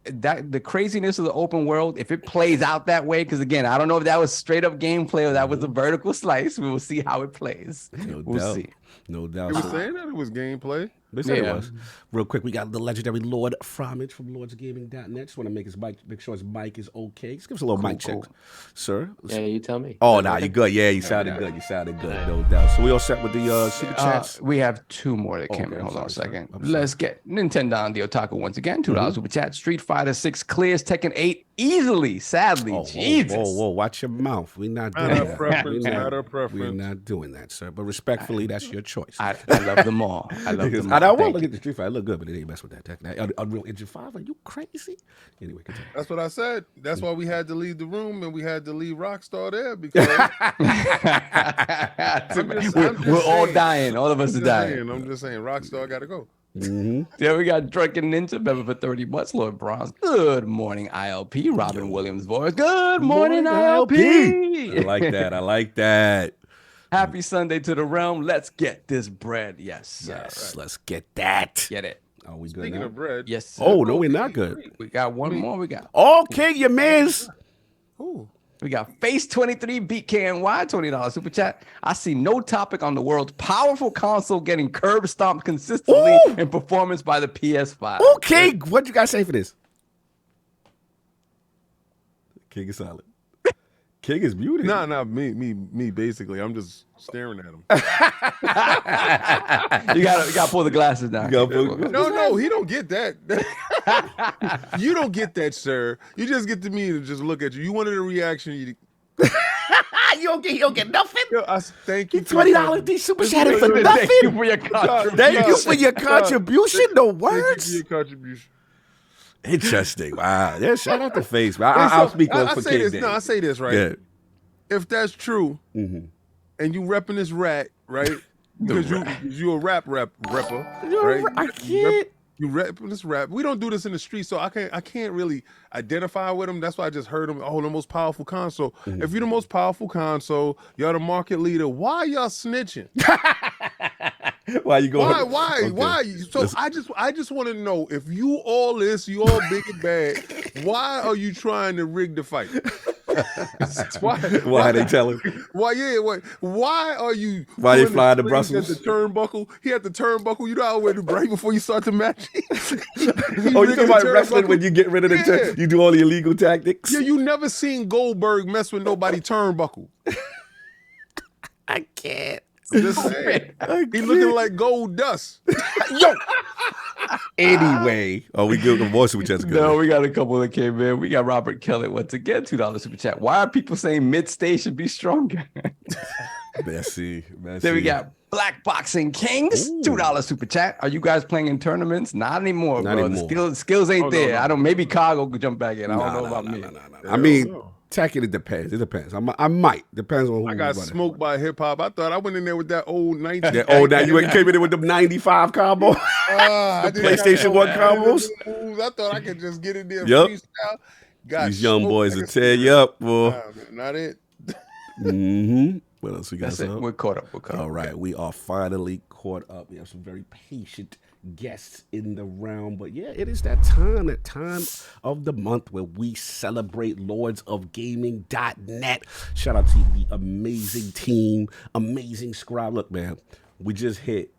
Speaker 4: that the craziness of the open world, if it plays out that way, because again, I don't know if that was straight up gameplay or that was a vertical slice. We will see how it plays. We'll see.
Speaker 1: No doubt.
Speaker 5: You were saying that it was gameplay.
Speaker 1: They said
Speaker 4: Yeah.
Speaker 1: it was. Real quick, we got the legendary Lord Fromage from LordsGaming.net. Just want to make sure his mic is okay. Just give us a little mic check, sir.
Speaker 7: Yeah, you tell me.
Speaker 1: Oh, nah, you good. Yeah, you sounded good. You sounded good, no doubt. So we all set with the super chats?
Speaker 4: We have 2 more that came in. Hold on a second. Let's get Nintendo on the Otaku once again. $2 super chat. Street Fighter 6 clears Tekken 8 easily. Sadly, Jesus.
Speaker 1: Whoa, watch your mouth. We're not doing
Speaker 5: Not a
Speaker 1: that.
Speaker 5: preference,
Speaker 1: We're
Speaker 5: not a preference.
Speaker 1: We're not doing that, sir. But respectfully, that's your choice.
Speaker 4: I love them all. I love them all.
Speaker 1: I won't
Speaker 4: Thank
Speaker 1: look
Speaker 4: you.
Speaker 1: at the Street Fighter. I look good, but it ain't mess with that. That Unreal Engine 5. Are you crazy? Anyway, continue.
Speaker 5: That's what I said. That's why we had to leave the room and we had to leave Rockstar there because
Speaker 4: We're all dying. All of us are dying.
Speaker 5: I'm just saying, Rockstar got to go.
Speaker 4: Yeah, we got Drunken Ninja member for 30 months. Lord Bronze. Good morning, ILP. Robin Williams voice. Good morning, ILP.
Speaker 1: I like that.
Speaker 4: Happy Sunday to the realm. Let's get this bread. Yes, sir.
Speaker 1: Yes, let's get that.
Speaker 4: Get it.
Speaker 1: Are we good
Speaker 5: Speaking
Speaker 1: now?
Speaker 5: of bread,
Speaker 4: Yes, sir.
Speaker 1: Oh, no, we're not good.
Speaker 4: We got one more. We got
Speaker 1: Okay, you miss.
Speaker 4: We got Face 23 Beat KNY, $20 super chat. I see no topic on the world's powerful console getting curb stomped consistently
Speaker 1: Ooh.
Speaker 4: in performance by the PS5.
Speaker 1: Okay, what you guys say for this? King is solid. King is muted.
Speaker 5: Nah, me. Basically, I'm just staring at him.
Speaker 4: You gotta pull the glasses down.
Speaker 5: No, he don't get that. You don't get that, sir. You just get to me to just look at you. You wanted a reaction. You
Speaker 1: don't get nothing.
Speaker 5: Thank you.
Speaker 1: $20 D super chatted for
Speaker 4: Thank
Speaker 1: nothing.
Speaker 4: you for your contribution.
Speaker 1: Thank you for your contribution. No
Speaker 5: Thank you for
Speaker 1: words.
Speaker 5: your contribution.
Speaker 1: Interesting. Wow. Yeah, shout out to Face. I'll speak on for
Speaker 5: say
Speaker 1: King
Speaker 5: this.
Speaker 1: Day.
Speaker 5: No, I say this right.
Speaker 1: Yeah.
Speaker 5: If that's true, and you repping this rat, right? Because you a rapper, right?
Speaker 1: I can't.
Speaker 5: You rap this rap. We don't do this in the street, so I can't really identify with them. That's why I just heard them. Oh, the most powerful console. If you're the most powerful console, you're the market leader. Why y'all snitching?
Speaker 1: Why you going?
Speaker 5: Why? So I just want to know, if you all this, you all big and bad, why are you trying to rig the fight?
Speaker 1: Why they telling?
Speaker 5: Why? Yeah. Why are you?
Speaker 1: Why they
Speaker 5: doing
Speaker 1: flying to
Speaker 5: the
Speaker 1: Brussels?
Speaker 5: At the turnbuckle. He had the turnbuckle. You know how to right before you start the match.
Speaker 1: Oh, you talking about wrestling when you get rid of the you do all the illegal tactics?
Speaker 5: Yeah, you never seen Goldberg mess with nobody turnbuckle.
Speaker 1: I can't.
Speaker 5: Just saying. He looking like gold dust.
Speaker 1: Yo. Anyway, we good with voice super chat's good.
Speaker 4: No, we got a couple that came in. We got Robert Kelly once again, $2 super chat. Why are people saying mid-stage should be stronger?
Speaker 1: Messy.
Speaker 4: Then we got Black Boxing Kings, $2 super chat. Are you guys playing in tournaments? Not anymore, bro. The skills ain't there.
Speaker 5: no.
Speaker 4: I don't. Maybe Cargo could jump back in. I don't know about me.
Speaker 1: I mean, Tekken, it depends. It depends. I might. Depends on who.
Speaker 5: I got smoked by hip hop. I thought I went in there with that old 19.
Speaker 1: That old that you came in there with the 95 combo. PlayStation 1 combos.
Speaker 5: I thought I could just get in there.
Speaker 1: Yep.
Speaker 5: Freestyle. Got
Speaker 1: These young
Speaker 5: smoked
Speaker 1: boys
Speaker 5: like
Speaker 1: will
Speaker 5: a
Speaker 1: tear you up, boy.
Speaker 5: Not it.
Speaker 1: What else we got?
Speaker 4: That's it. We're caught up.
Speaker 1: All right, we are finally caught caught up. We have some very patient guests in the realm. But yeah, it is that time of the month where we celebrate LordsOfGaming.net. Shout out to the amazing team, amazing Scribe. Look, man, we just hit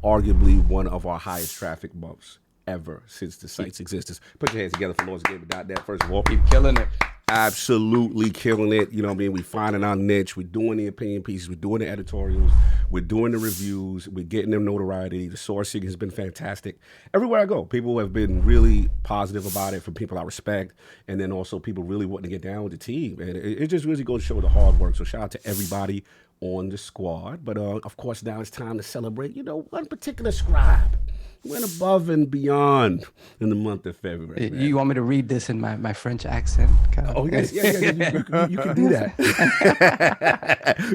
Speaker 1: arguably one of our highest traffic months ever since the site's existence. Put your hands together for LordsOfGaming.net, first of all.
Speaker 4: Keep killing it.
Speaker 1: Absolutely killing it. You know what I mean? We're finding our niche. We're doing the opinion pieces. We're doing the editorials. We're doing the reviews. We're getting them notoriety. The sourcing has been fantastic. Everywhere I go, people have been really positive about it, from people I respect, and then also people really wanting to get down with the team. And it just really goes to show the hard work. So shout out to everybody on the squad. But of course, now it's time to celebrate, one particular Scribe. Went above and beyond in the month of February. Man.
Speaker 4: You want me to read this in my French accent?
Speaker 1: Oh, yes. Yeah. You can do that.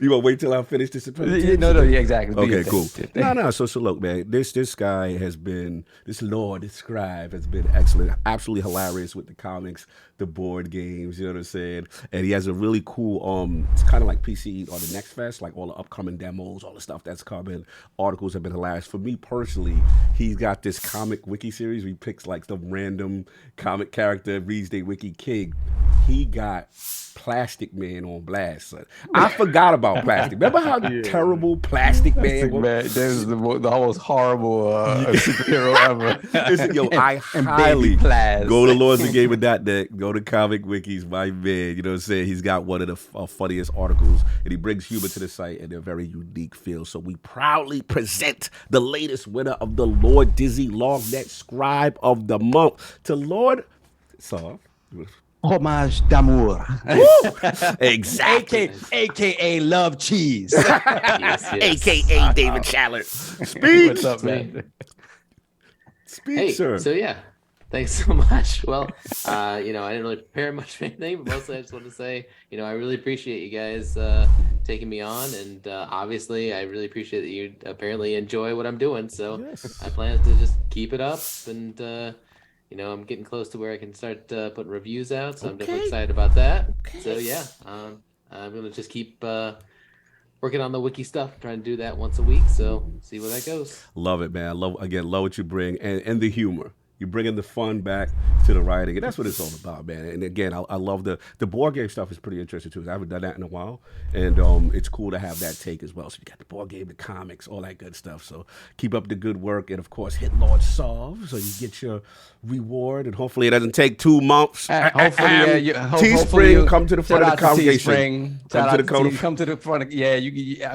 Speaker 1: You want to wait till I finish this?
Speaker 4: No, yeah, exactly.
Speaker 1: Okay, cool. No. So look, man, this guy has been, this Scribe has been excellent, absolutely hilarious with the comics, the board games, you know what I'm saying? And he has a really cool, it's kind of like PC or the Next Fest, like all the upcoming demos, all the stuff that's coming. Articles have been hilarious. For me personally, he's got this comic wiki series where he picks like some random comic character, reads their wiki king. He got Plastic Man on blast, son. I forgot about Plastic. Remember how terrible Plastic Man was?
Speaker 4: Man, this is the most horrible superhero ever.
Speaker 1: Listen, I highly go to LordsOfGaming.net, go to Comic Wikis, my man. You know what I'm saying? He's got one of the funniest articles, and he brings humor to the site in a very unique feel. So we proudly present the latest winner of the Lord Dizzy LOGNET Scribe of the Month to Lord Soft.
Speaker 4: Homage d'amour.
Speaker 1: Exactly.
Speaker 4: AKA Love Cheese.
Speaker 7: Yes.
Speaker 1: AKA David Chandler. Speak.
Speaker 4: What's up, man?
Speaker 1: Speak, sir.
Speaker 7: So yeah, thanks so much. Well, I didn't really prepare much for anything, but mostly I just want to say, I really appreciate you guys taking me on, and obviously I really appreciate that you apparently enjoy what I'm doing. So
Speaker 1: Yes.
Speaker 7: I plan to just keep it up, and I'm getting close to where I can start putting reviews out, so I'm definitely excited about that. So yeah, I'm gonna just keep working on the wiki stuff, trying to do that once a week. So see where that goes.
Speaker 1: Love it, man. Love what you bring, and the humor. You're bringing the fun back to the writing, and that's what it's all about, man. And again, I love the board game stuff is pretty interesting too. I haven't done that in a while, and it's cool to have that take as well. So you got the board game, the comics, all that good stuff. So keep up the good work, and of course, hit Lord Solve so you get your reward, and hopefully it doesn't take 2 months.
Speaker 4: Hopefully,
Speaker 1: Teespring, come to the front of the congregation.
Speaker 4: Come to the front.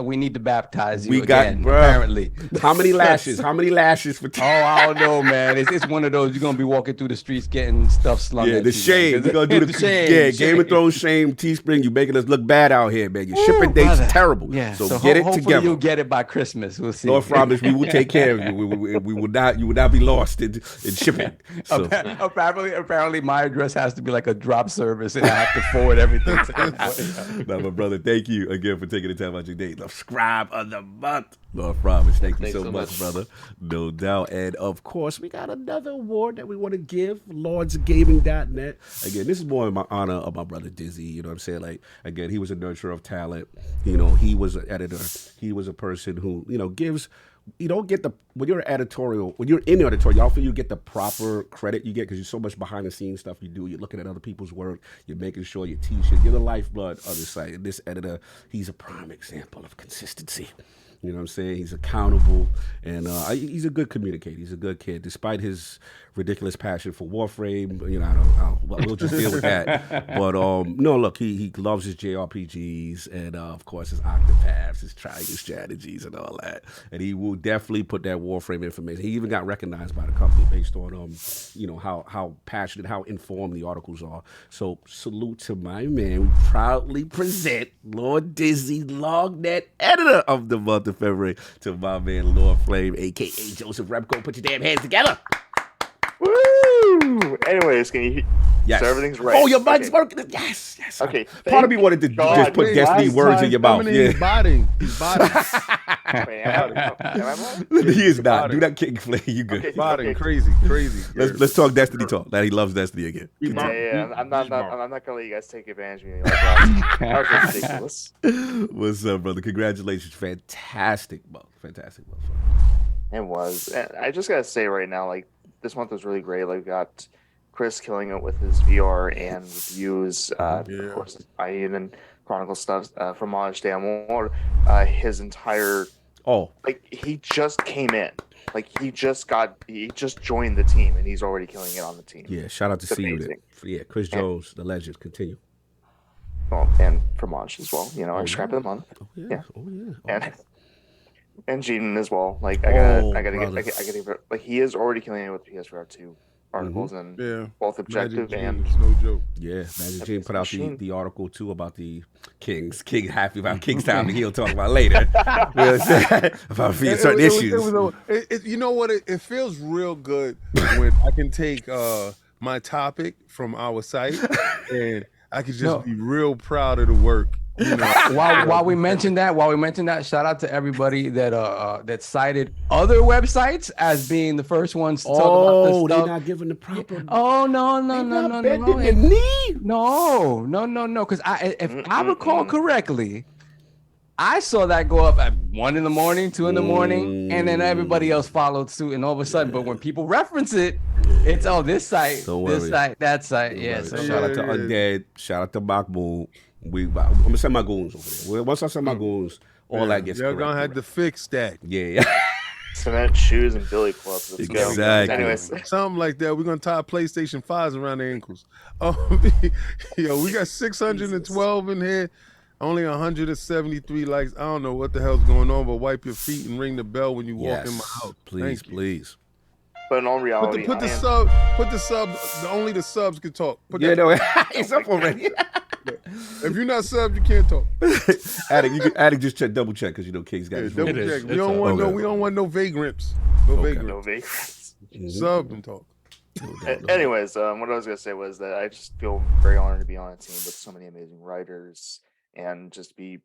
Speaker 4: We need to baptize you.
Speaker 1: Bro,
Speaker 4: apparently.
Speaker 1: How many lashes? How many lashes for?
Speaker 4: I don't know, man. It's one of those. You're gonna be walking through the streets getting stuff slung.
Speaker 1: Yeah,
Speaker 4: at
Speaker 1: the
Speaker 4: you,
Speaker 1: shame. You're gonna do the
Speaker 4: shame.
Speaker 1: Game of Thrones shame. Teespring, you making us look bad out here, man. Your shipping date's terrible.
Speaker 4: Yeah,
Speaker 1: so get it
Speaker 4: hopefully
Speaker 1: together.
Speaker 4: You'll get it by Christmas. We'll see.
Speaker 1: Lord promise, we will take care of you. We will not. You will not be lost in shipping. So.
Speaker 4: Apparently, my address has to be like a drop service, and I have to forward everything to everybody.
Speaker 1: Now, my brother, thank you again for taking the time out your day. The Scribe of the Month. Lord promise, thank you so much, brother. No doubt. And of course, we got another award that we want to give LordsGaming.net. Again, this is more in my honor of my brother Dizzy. You know what I'm saying? Like, again, he was a nurturer of talent. He was an editor. He was a person who, gives. You don't get when you're in the editorial, you often you get the proper credit you get because you're so much behind the scenes stuff you do. You're looking at other people's work. You're making sure your t-shirt. You're the lifeblood of the site. And this editor, he's a prime example of consistency. You know what I'm saying? He's accountable, and he's a good communicator. He's a good kid, despite his ridiculous passion for Warframe. We'll just deal with that. But no, look, he loves his JRPGs, and of course his Octopaths, his Triangle strategies, and all that. And he will definitely put that Warframe information. He even got recognized by the company based on how passionate, how informed the articles are. So salute to my man. We proudly present Lord Dizzy LOGNET, editor of the month of February, to my man Lord Flame, aka Joseph Remco. Put your damn hands together.
Speaker 8: Woo! Anyways, can you so everything's right?
Speaker 1: Oh, your mic's working. Yes.
Speaker 8: Okay.
Speaker 1: Part of me wanted to just put Destiny words in your mouth.
Speaker 5: He's biting.
Speaker 8: Wait, am I modding?
Speaker 1: He is not. Do that King Flay. You good?
Speaker 8: Okay.
Speaker 5: Modding, crazy.
Speaker 1: Let's talk Destiny talk. That he loves Destiny again.
Speaker 8: Yeah. I'm not gonna let you guys take advantage of me like that. That was ridiculous.
Speaker 1: What's up, brother? Congratulations. Fantastic, bro. Fantastic, bro.
Speaker 8: It was. And I just gotta say right now, like this month was really great. Like we got Chris killing it with his VR and reviews. Of course, I even Chronicle stuff from Honest Damn War. His entire like he just came in. Like he just joined the team and he's already killing it on the team.
Speaker 1: Yeah, shout out to see you. Yeah, Chris Jones, the legend. Continue.
Speaker 8: Well, and Fromage as well. You know, our scrap of the month. And Jean as well. Like I gotta get like he is already killing it with PSVR2 articles and both objective
Speaker 5: Magic
Speaker 8: and
Speaker 5: Jeans, no joke.
Speaker 1: Yeah, Magic Jean put out the article too about the Kings. King happy about Kingstown that he'll talk about later. You know what I'm saying? About certain issues.
Speaker 5: You know what? It feels real good when I can take my topic from our site and I can just be real proud of the work. You know,
Speaker 4: while we mentioned that, shout out to everybody that that cited other websites as being the first ones to talk about this stuff.
Speaker 1: They're not giving the proper.
Speaker 4: Oh no. Because if I recall correctly, I saw that go up at 1 a.m, 2 a.m, and then everybody else followed suit, and all of a sudden, but when people reference it, it's this site, this site, that site. So
Speaker 1: shout out to Undead. Shout out to Bakboom. I'm gonna send my goons over there. Once I send my goons, all that gets corrected.
Speaker 5: You're gonna have to fix that.
Speaker 1: Yeah.
Speaker 8: Cement shoes and billy clubs. Let's go.
Speaker 1: Exactly.
Speaker 8: Anyways,
Speaker 5: something like that. We're gonna tie PlayStation 5s around the ankles. We got 612 in here. Only 173 likes. I don't know what the hell's going on, but wipe your feet and ring the bell when you walk in my house.
Speaker 1: Please.
Speaker 8: But in all reality,
Speaker 5: put the sub. Only the subs can talk.
Speaker 1: It's up already.
Speaker 5: If you're not subbed, you can't talk.
Speaker 1: Addict, just double check because King's got his
Speaker 5: double check. We don't want no vagrants. No vagrants. Sub and talk.
Speaker 8: Anyways, what I was gonna say was that I just feel very honored to be on a team with so many amazing writers, and just to be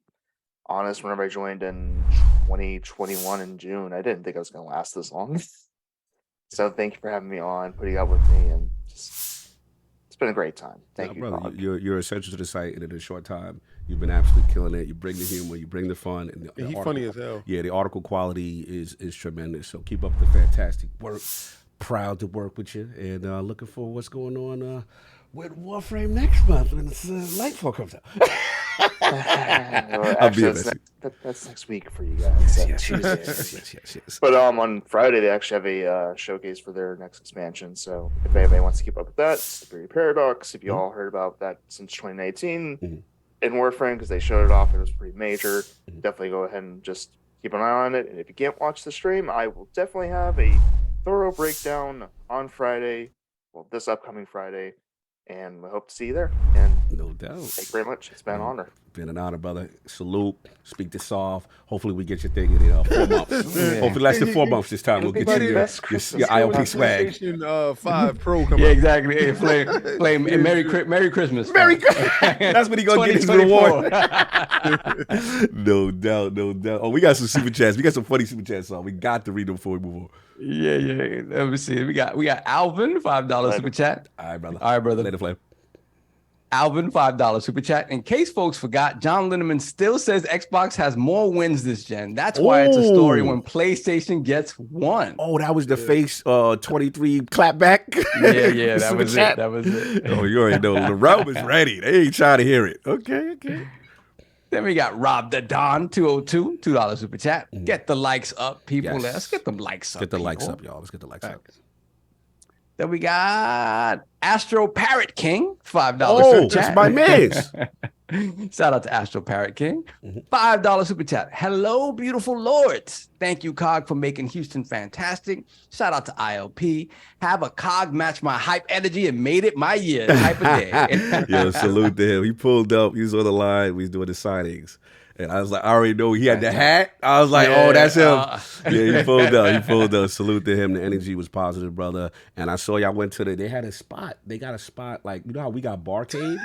Speaker 8: honest, whenever I joined in 2021 in June, I didn't think I was gonna last this long. So thank you for having me on, putting up with me, and it's been a great time. Thank you,
Speaker 1: brother. You're essential to the site, and in a short time, you've been absolutely killing it. You bring the humor, you bring the fun, and
Speaker 5: he's funny as hell.
Speaker 1: Yeah, the article quality is tremendous. So keep up the fantastic work. Proud to work with you, and looking for what's going on with Warframe next month when Lightfall comes out.
Speaker 8: Actually, that's next week for you guys. Yes. But on Friday they actually have a showcase for their next expansion. So if anybody wants to keep up with that, Superior Paradox. If you all heard about that since 2019 in Warframe, because they showed it off, it was pretty major. Definitely go ahead and just keep an eye on it. And if you can't watch the stream, I will definitely have a thorough breakdown on Friday. Well, this upcoming Friday. And we hope to see you there. And
Speaker 1: no doubt.
Speaker 8: Thank you very much. It's been an honor.
Speaker 1: Been an honor, brother. Salute. Speak to Soft. Hopefully we get your thing in 4 months. Hopefully less than 4 months this time. We'll get you your IOP swag.
Speaker 5: PlayStation 5 Pro come out.
Speaker 4: Exactly. Hey, Flame. And Merry Christmas.
Speaker 1: Merry Christmas. That's what he gonna get his reward. No doubt. Oh, we got some super chats. We got some funny super chats on. We got to read them before we move on.
Speaker 4: Yeah. Let me see. We got Alvin, $5 super chat.
Speaker 1: All right, brother. Later, Flame.
Speaker 4: Alvin, $5 super chat. In case folks forgot, John Linneman still says Xbox has more wins this gen. That's why it's a story when PlayStation gets one.
Speaker 1: Oh, that was the face 23 clapback.
Speaker 4: Yeah, that was it.
Speaker 1: Oh, you already know. The realm is ready. They ain't trying to hear it. Okay.
Speaker 4: Then we got Rob the Don, 202, $2 super chat. Get the likes up, people. Yes. Let's get them likes up.
Speaker 1: Get the likes up, y'all. Let's get the likes up.
Speaker 4: Then we got Astro Parrot King, $5 super chat.
Speaker 1: That's my man.
Speaker 4: Shout out to Astro Parrot King. $5 super chat. Hello, beautiful lords. Thank you, COG, for making Houston fantastic. Shout out to ILP. Have a COG match my hype energy and made it my year. Hype a day.
Speaker 1: Yo, salute to him. He pulled up. He was on the line. We was doing the signings. And I was like, I already know he had the hat. I was like, oh, that's him. Yeah, he pulled up. Salute to him. The energy was positive, brother. And I saw y'all went to they had a spot. They got a spot like, you know how we got Barcade?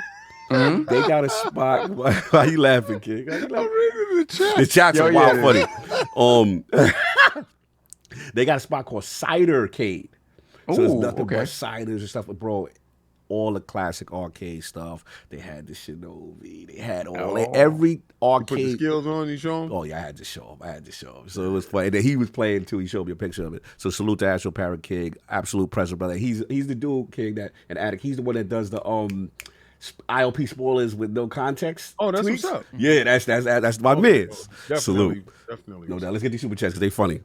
Speaker 1: They got a spot. Why you laughing, kid?
Speaker 5: I'm reading the chat.
Speaker 1: The chat's wild funny. They got a spot called Cidercade. So it's nothing but ciders and stuff, bro. All the classic arcade stuff. They had the Shinobi. They had every arcade.
Speaker 5: You put the skills on. You show him.
Speaker 1: Oh yeah, I had to show him. So it was funny. And then he was playing too. He showed me a picture of it. So salute to Astro Parrot King, absolute pleasure, brother. He's the dude, King, that and Attic. He's the one that does the ILP spoilers with no context.
Speaker 5: Oh, that's
Speaker 1: tweets.
Speaker 5: what's up.
Speaker 1: Yeah, that's my man. Salute.
Speaker 5: Definitely.
Speaker 1: No doubt. Let's get these super chats because they funny.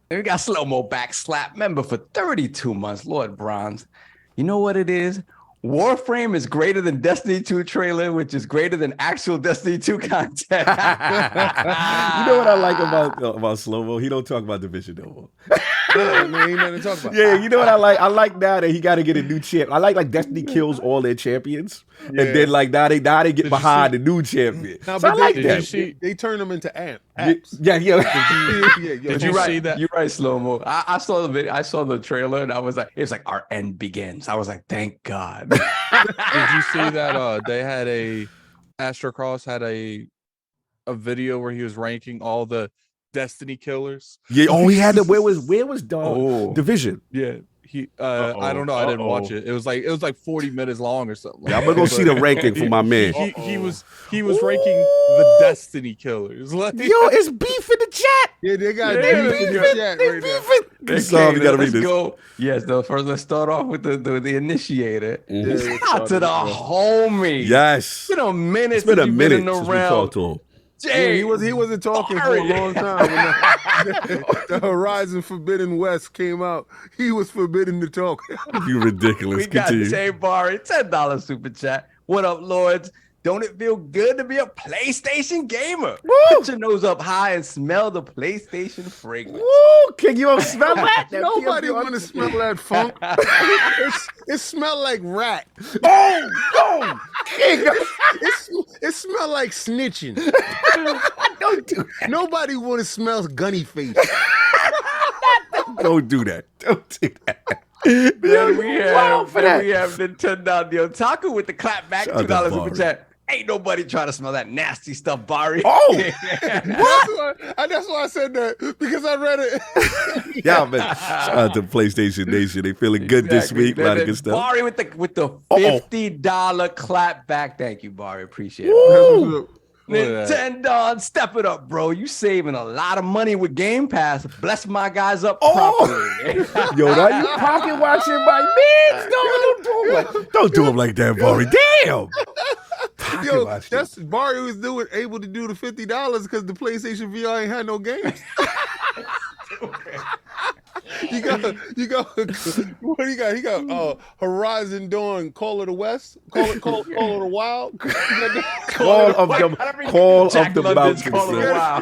Speaker 4: And we got Slow Mo Backslap member for 32 months, Lord Bronze. You know what it is? Warframe is greater than Destiny 2 trailer, which is greater than actual Destiny 2 content.
Speaker 1: You know what I like about Slow Mo? He don't talk about Division no more.
Speaker 5: Ain't nothing to talk about.
Speaker 1: Yeah, you know what I like? I like now that he got to get a new champ. I like Destiny kills all their champions, and then like now they get behind the new champion.
Speaker 5: No,
Speaker 1: so I like that.
Speaker 5: They turn them into apps.
Speaker 1: Yeah.
Speaker 6: Did you see that?
Speaker 4: You're right, Slow Mo. I saw the video. I saw the trailer, and I was like, it's like our end begins. I was like, thank God.
Speaker 6: Did you see that? They had Astro Cross had a video where he was ranking all the Destiny killers.
Speaker 1: Yeah. Oh, he had to. Where was Division?
Speaker 6: Yeah. I don't know. I didn't watch it. It was like 40 minutes long or something.
Speaker 1: Yeah, I'm gonna go see the ranking for my man.
Speaker 6: He was ranking the Destiny killers.
Speaker 1: Yo, it's beef in the chat.
Speaker 5: Yeah, they got beef in the chat right now.
Speaker 1: So we gotta read this.
Speaker 4: Go. Yes, let's start off with the initiator. Shout out to the homie.
Speaker 1: Yes.
Speaker 4: It's been a minute.
Speaker 1: It's been a minute
Speaker 4: since
Speaker 1: we talked to him.
Speaker 5: Yeah, he wasn't talking for a long time. When the Horizon Forbidden West came out, he was forbidden to talk.
Speaker 1: You ridiculous.
Speaker 4: We got Jay Barry, $10 super chat. What up, Lords? Don't it feel good to be a PlayStation gamer?
Speaker 1: Woo!
Speaker 4: Put your nose up high and smell the PlayStation fragrance.
Speaker 1: Woo! Can you don't smell that?
Speaker 5: Nobody want to smell that funk. It smelled like rat.
Speaker 1: Oh, King.
Speaker 5: It smelled like snitching.
Speaker 1: Don't do that.
Speaker 5: Nobody want to smell gunny face.
Speaker 1: Don't do that. Don't do that.
Speaker 4: Then we have Nintendo the Otaku with the clap back, $2 super chat. Ain't nobody trying to smell that nasty stuff, Barry.
Speaker 1: Oh,
Speaker 5: that's why I said that, because I read it.
Speaker 1: Yeah, man. Shout out to PlayStation Nation. They feeling good this week. A lot of good stuff.
Speaker 4: Barry with the $50 clap back. Thank you, Barry. Appreciate it. Nintendo, step it up, bro. You saving a lot of money with Game Pass. Bless my guys up properly.
Speaker 1: Yo, now you pocket watching my man. Don't do him like that, Barry. Damn.
Speaker 5: Yo, that's Barry was able to do the $50 because the PlayStation VR ain't had no games. You got what do you got? He got Horizon Dawn, Call of the West, Call of the Wild,
Speaker 1: Call of the Mountain, sir.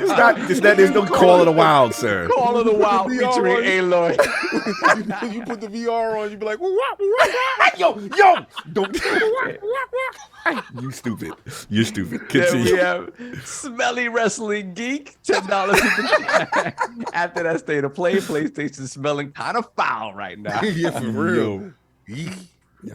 Speaker 1: It's not. There's no Call of the Wild, sir.
Speaker 4: Call of the Wild featuring Aloy.
Speaker 5: You put the VR on, you be like,
Speaker 1: yo, don't. You stupid. You're stupid. Continue.
Speaker 4: Then we have Smelly Wrestling Geek, $10. After that state of play, PlayStation smelling kind of foul right now.
Speaker 5: Yeah, for real.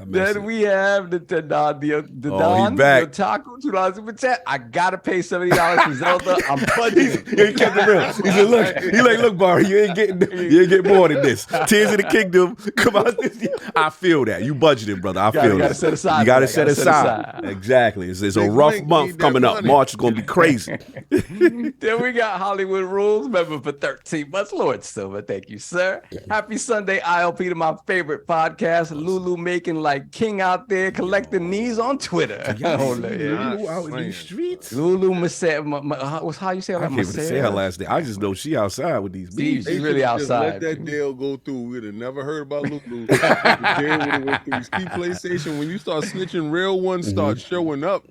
Speaker 4: Then we have Nintendo, the Don, the Otaku, $2 super chat. I gotta pay $70 for Zelda. I'm budgeting.
Speaker 1: He kept it real. He said, look, Barry, you ain't getting more than this. Tears of the Kingdom come out this year. I feel that. You budgeted, brother. I feel that.
Speaker 4: Set aside
Speaker 1: you gotta set aside. Exactly. It's a rough month coming up. March is gonna be crazy.
Speaker 4: Then we got Hollywood Rules member for 13 months. Lord Silver, thank you, sir. Happy Sunday, ILP, to my favorite podcast. Lulu making like king out there collecting knees on Twitter.
Speaker 1: Lulu out in these streets.
Speaker 4: Lulu Masay, what's how you say that?
Speaker 1: I can't even say her last name. I just know she outside with these bees.
Speaker 4: She's really outside.
Speaker 5: Let that deal go through. We'd have never heard about Lulu. The deal would have went through. You see PlayStation, when you start snitching, real ones start showing up.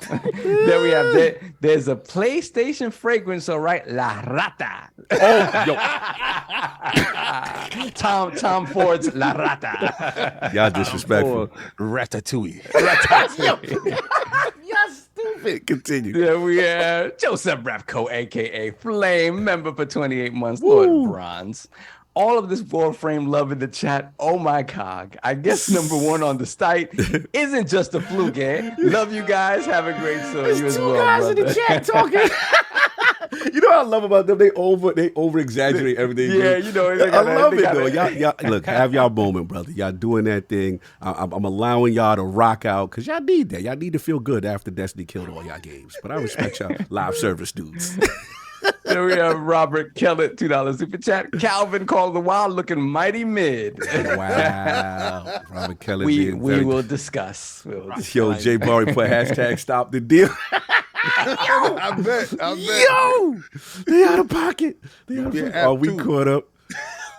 Speaker 4: Then we have there's a PlayStation fragrance, all right? La Rata.
Speaker 1: Oh, yo.
Speaker 4: Tom Ford's La Rata.
Speaker 1: Y'all disrespectful.
Speaker 5: Ratatouille.
Speaker 1: Y'all stupid. Continue.
Speaker 4: Then we have Joseph Rapco, a.k.a. Flame, member for 28 months, Lord Bronze. all of this Warframe love in the chat. Oh my God. I guess number one on the site isn't just a fluke. Love you guys. Have a great show. You as well,
Speaker 1: guys
Speaker 4: brother.
Speaker 1: in the chat talking. You know what I love about them? They over exaggerate everything.
Speaker 4: Yeah, you know.
Speaker 1: I love it though. Y'all, look, have y'all moment, brother. Y'all doing that thing. I'm allowing y'all to rock out because y'all need that. Y'all need to feel good after Destiny killed all y'all games. But I respect y'all live service dudes.
Speaker 4: Then we have Robert Kellett, $2 super chat. Calvin called the wild looking mighty mid.
Speaker 1: Wow, Robert Kellett.
Speaker 4: We will discuss.
Speaker 1: Yo, Jay Barry put hashtag stop the deal.
Speaker 5: I bet.
Speaker 1: Yo, they out of pocket. Are we caught up?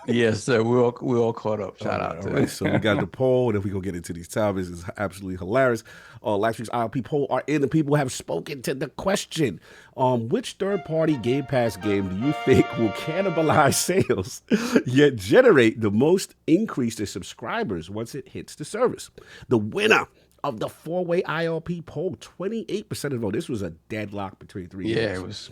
Speaker 4: Yes, sir. We all caught up. Shout out to
Speaker 1: all right. So we got the poll, and if we go get into these topics, it's absolutely hilarious. Last week's ILP poll are in, and people have spoken to the question: which third-party Game Pass game do you think will cannibalize sales, yet generate the most increase in subscribers once it hits the service? The winner of the four-way ILP poll, 28% of the vote. This was a deadlock between three games.
Speaker 4: Yeah, it was.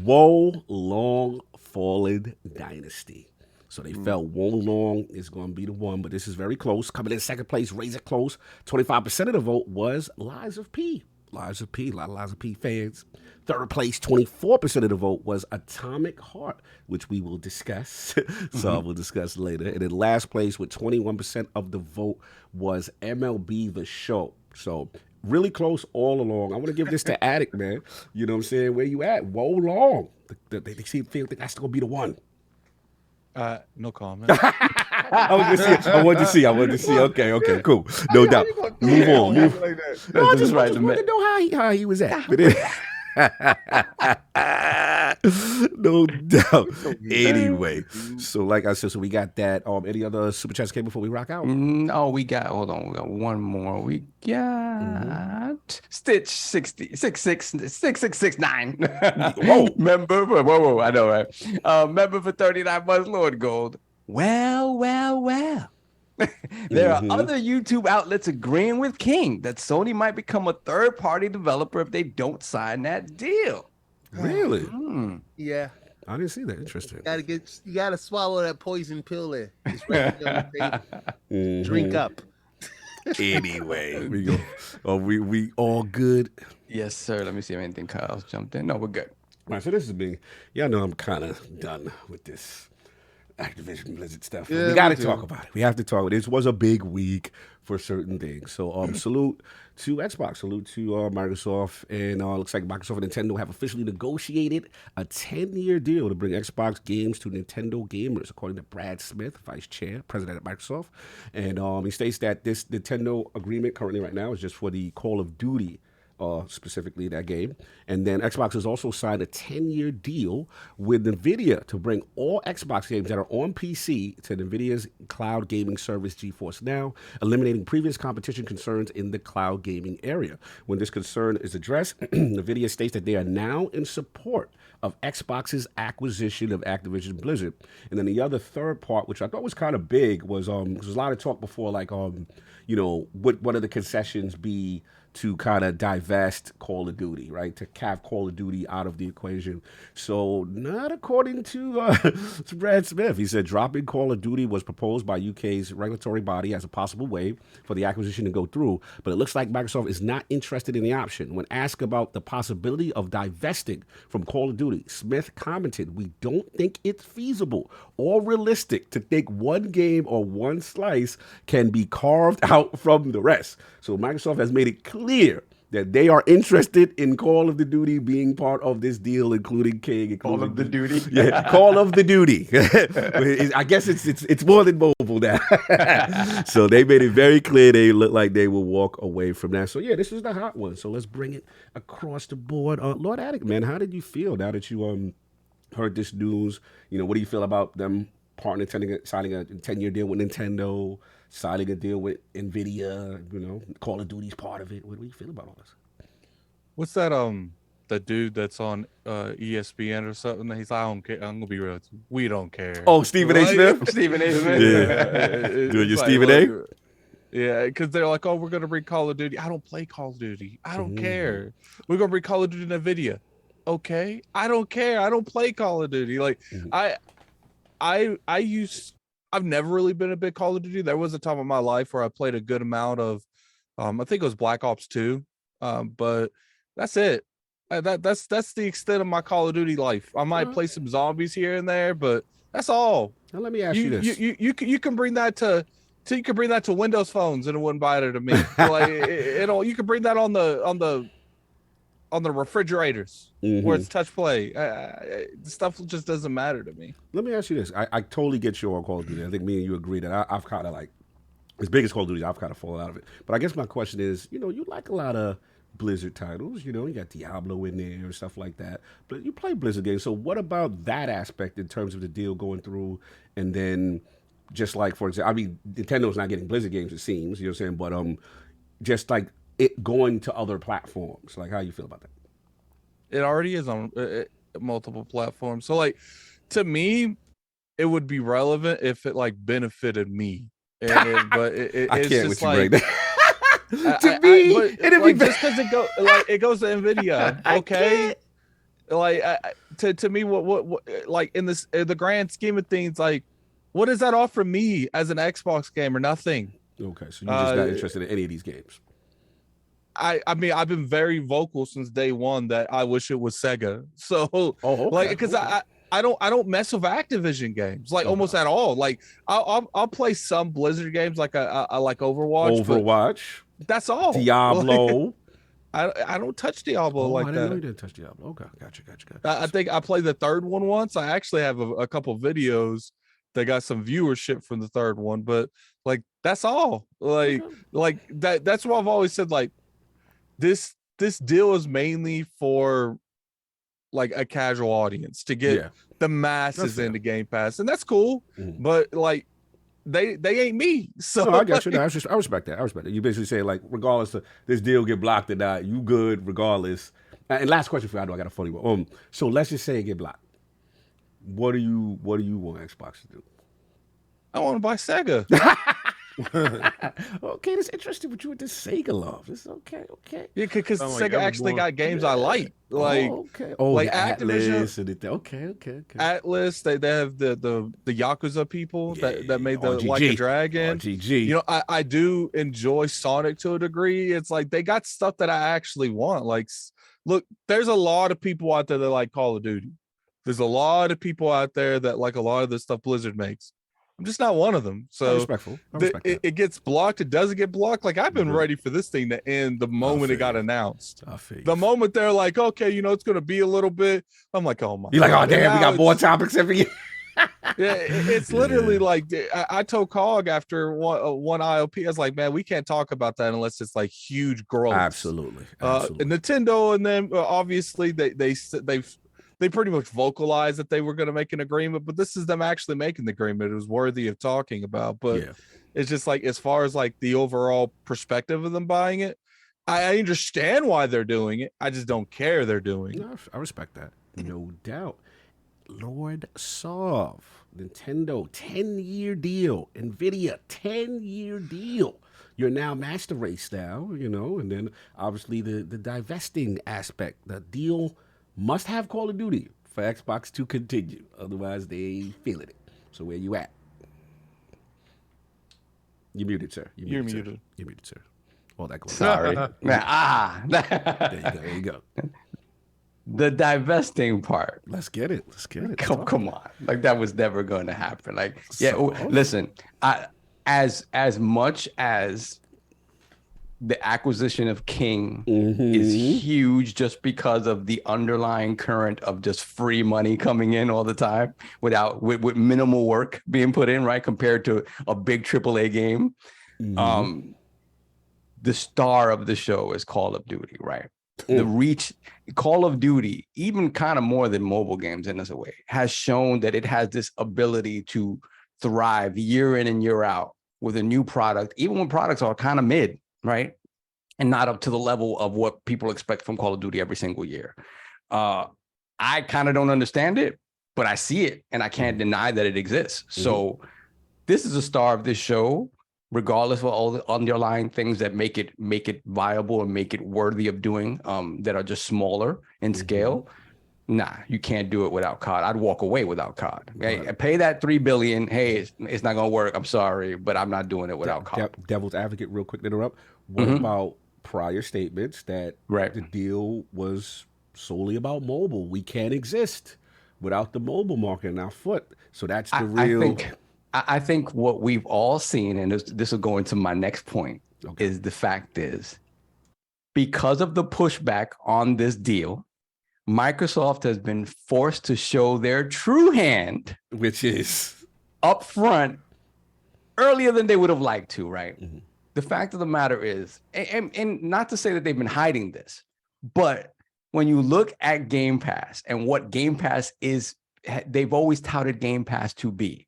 Speaker 1: Wo Long Fallen Dynasty. So they felt Wo Long is going to be the one, but this is very close. Coming in second place, razor close. 25% of the vote was Lies of P. Lies of P, a lot of Lies of P fans. Third place, 24% of the vote was AtomicHeart, which we will discuss. So we'll discuss later. And in last place with 21% of the vote was MLB The Show. So really close all along. I want to give this to Addict, man. You know what I'm saying? Where you at? Wo Long. They feel that that's going to be the one.
Speaker 6: No comment.
Speaker 1: I wanted to see. Okay, cool. No doubt. Move on. No, I just wanted to know how he was at. No doubt. Anyway, so like I said, so we got that. Any other super chats came before we rock out?
Speaker 4: No, we got one more. We got Stitch 6669.
Speaker 1: Whoa.
Speaker 4: Member, whoa, I know, right? Member for 39 months, Lord Gold. Well. There are other YouTube outlets agreeing with King that Sony might become a third-party developer if they don't sign that deal.
Speaker 1: Really?
Speaker 9: Yeah.
Speaker 1: I didn't see that. Interesting.
Speaker 9: You gotta swallow that poison pill there. It's right there on the table. Drink up.
Speaker 1: Anyway, we go. We all good?
Speaker 4: Yes, sir. Let me see if anything Kyle's jumped in. No, we're good.
Speaker 1: All right, so this is me. Y'all know I'm kind of done with this Activision Blizzard stuff.
Speaker 5: Yeah,
Speaker 1: we got to talk about it. We have to talk about it. This was a big week for certain things. So salute to Xbox, salute to Microsoft, and looks like Microsoft and Nintendo have officially negotiated a 10-year deal to bring Xbox games to Nintendo gamers, according to Brad Smith, Vice Chair, President at Microsoft. And he states that this Nintendo agreement currently right now is just for the Call of Duty, specifically that game. And then Xbox has also signed a 10-year deal with NVIDIA to bring all Xbox games that are on PC to NVIDIA's cloud gaming service GeForce Now, eliminating previous competition concerns in the cloud gaming area. When this concern is addressed, NVIDIA states that they are now in support of Xbox's acquisition of Activision Blizzard. And then the other third part, which I thought was kind of big, was there was a lot of talk before, like, what are the concessions be to kind of divest Call of Duty, right? To have Call of Duty out of the equation. So not according to Brad Smith. He said dropping Call of Duty was proposed by UK's regulatory body as a possible way for the acquisition to go through, but it looks like Microsoft is not interested in the option. When asked about the possibility of divesting from Call of Duty, Smith commented, "We don't think it's feasible or realistic to think one game or one slice can be carved out from the rest." So Microsoft has made it clear that they are interested in Call of Duty being part of this deal, including King.
Speaker 4: Call of the Duty?
Speaker 1: Yeah, Call of the Duty. I guess it's more than mobile now. So they made it very clear they look like they will walk away from that. So yeah, this is the hot one. So let's bring it across the board. Lord Attic, man, how did you feel now that you heard this news? What do you feel about them signing a 10-year deal with Nintendo, signing a deal with NVIDIA, Call of Duty's part of it? What do you feel about all this?
Speaker 6: What's that, the dude that's on ESPN or something? He's like, I don't care. I'm going to be real. We don't care.
Speaker 1: Oh, Stephen A. Smith?
Speaker 4: Stephen A. Smith.
Speaker 1: Yeah. Doing your Stephen A.?
Speaker 6: Yeah, because they're like, oh, we're going to bring Call of Duty. I don't play Call of Duty. I don't care. We're going to bring Call of Duty to NVIDIA. Okay. I don't care. I don't play Call of Duty. Like, I've never really been a big Call of Duty. There was a time in my life where I played a good amount of, I think it was Black Ops 2, but that's it. That's the extent of my Call of Duty life. I might play some zombies here and there, but that's all.
Speaker 1: Now let me ask you this:
Speaker 6: you can bring that to Windows phones and it wouldn't bother to me. Like you can bring that on the refrigerators where it's touch play. The stuff just doesn't matter to me.
Speaker 1: Let me ask you this: I totally get you on Call of Duty. I think me and you agree that I've kind of like, as big as Call of Duty, I've kind of fallen out of it. But I guess my question is, you like a lot of Blizzard titles. You got Diablo in there and stuff like that. But you play Blizzard games. So what about that aspect in terms of the deal going through, and then just like, for example, I mean, Nintendo's not getting Blizzard games, it seems. You know what I'm saying? But just like it going to other platforms. Like, how you feel about that?
Speaker 6: It already is on multiple platforms. So like, to me, it would be relevant if it like benefited me. But
Speaker 1: I
Speaker 6: it's
Speaker 1: can't
Speaker 6: just
Speaker 1: with you
Speaker 6: like
Speaker 1: right now. To me, it'd be
Speaker 6: just because it goes to NVIDIA. Okay, like to me, what like in the grand scheme of things, like what does that offer me as an Xbox gamer? Nothing.
Speaker 1: Okay, so you just not interested in any of these games.
Speaker 6: I mean, I've been very vocal since day one that I wish it was Sega. So, like, because I don't mess with Activision games like almost at all. Like, I'll play some Blizzard games, like I like Overwatch.
Speaker 1: Overwatch.
Speaker 6: That's all.
Speaker 1: Diablo.
Speaker 6: I don't touch Diablo like
Speaker 1: I
Speaker 6: that.
Speaker 1: didn't know you didn't touch Diablo. Okay, gotcha.
Speaker 6: I think I played the third one once. I actually have a couple videos that got some viewership from the third one, but like that's all. Like that. That's what I've always said. Like this deal is mainly for like a casual audience to get the masses into Game Pass, and that's cool. But like they ain't me. So
Speaker 1: no, I got you. No, I respect that. You basically say like, regardless of this deal get blocked or not, you good regardless. And last question for you, I know I got a funny one. So let's just say it get blocked. What do you want Xbox to do?
Speaker 6: I want to buy Sega.
Speaker 1: Okay, that's interesting. What you with this Sega love? This is okay.
Speaker 6: Yeah, because Sega actually got games I like. Like
Speaker 1: like
Speaker 6: Activision.
Speaker 1: Okay.
Speaker 6: Atlas. They have the Yakuza people that made the Like a Dragon.
Speaker 1: GG.
Speaker 6: I do enjoy Sonic to a degree. It's like they got stuff that I actually want. Like, look, there's a lot of people out there that like Call of Duty. There's a lot of people out there that like a lot of the stuff Blizzard makes. I'm just not one of them. So
Speaker 1: respectful.
Speaker 6: It gets blocked. It doesn't get blocked. Like I've been ready for this thing to end the moment it got announced. The moment they're like, okay, it's going to be a little bit. I'm like, oh my.
Speaker 1: You're like, oh damn, we got more topics every year.
Speaker 6: Yeah, it's literally like I told Cog after one IOP, I was like, man, we can't talk about that unless it's like huge growth.
Speaker 1: Absolutely.
Speaker 6: And Nintendo and them obviously they pretty much vocalized that they were going to make an agreement, but this is them actually making the agreement. It was worthy of talking about, but it's just like, as far as like the overall perspective of them buying it, I understand why they're doing it. I just don't care they're doing it.
Speaker 1: No, I respect that. No doubt. Lord Sov, Nintendo, 10-year deal. NVIDIA, 10-year deal. You're now Master Race now, and then obviously the divesting aspect. The deal must have Call of Duty for Xbox to continue. Otherwise, they feeling it. So where you at? You're muted, sir.
Speaker 6: You're muted.
Speaker 1: You're muted, sir. All that goes.
Speaker 4: Sorry.
Speaker 1: There you go.
Speaker 4: The divesting part.
Speaker 1: Let's get it.
Speaker 4: Come on. Like that was never going to happen. Like, listen, as much as the acquisition of King is huge just because of the underlying current of just free money coming in all the time with minimal work being put in, right? Compared to a big AAA game. The star of the show is Call of Duty, right? The reach, Call of Duty, even kind of more than mobile games in a way, has shown that it has this ability to thrive year in and year out with a new product, even when products are kind of mid, right? And not up to the level of what people expect from Call of Duty every single year. I kind of don't understand it, but I see it and I can't deny that it exists. So this is a star of this show, regardless of all the underlying things that make it viable and make it worthy of doing, that are just smaller in scale. Nah, you can't do it without COD. I'd walk away without COD. Hey, pay that $3 billion. Hey, it's not gonna work. I'm sorry, but I'm not doing it without COD.
Speaker 1: Devil's advocate, real quick to interrupt. What about prior statements that the deal was solely about mobile? We can't exist without the mobile market in our foot. So that's the real.
Speaker 4: I think what we've all seen, and this will go into my next point, is the fact is because of the pushback on this deal, Microsoft has been forced to show their true hand,
Speaker 1: which is
Speaker 4: up front earlier than they would have liked to, right? The fact of the matter is, and not to say that they've been hiding this, but when you look at Game Pass and what Game Pass is, they've always touted Game Pass to be.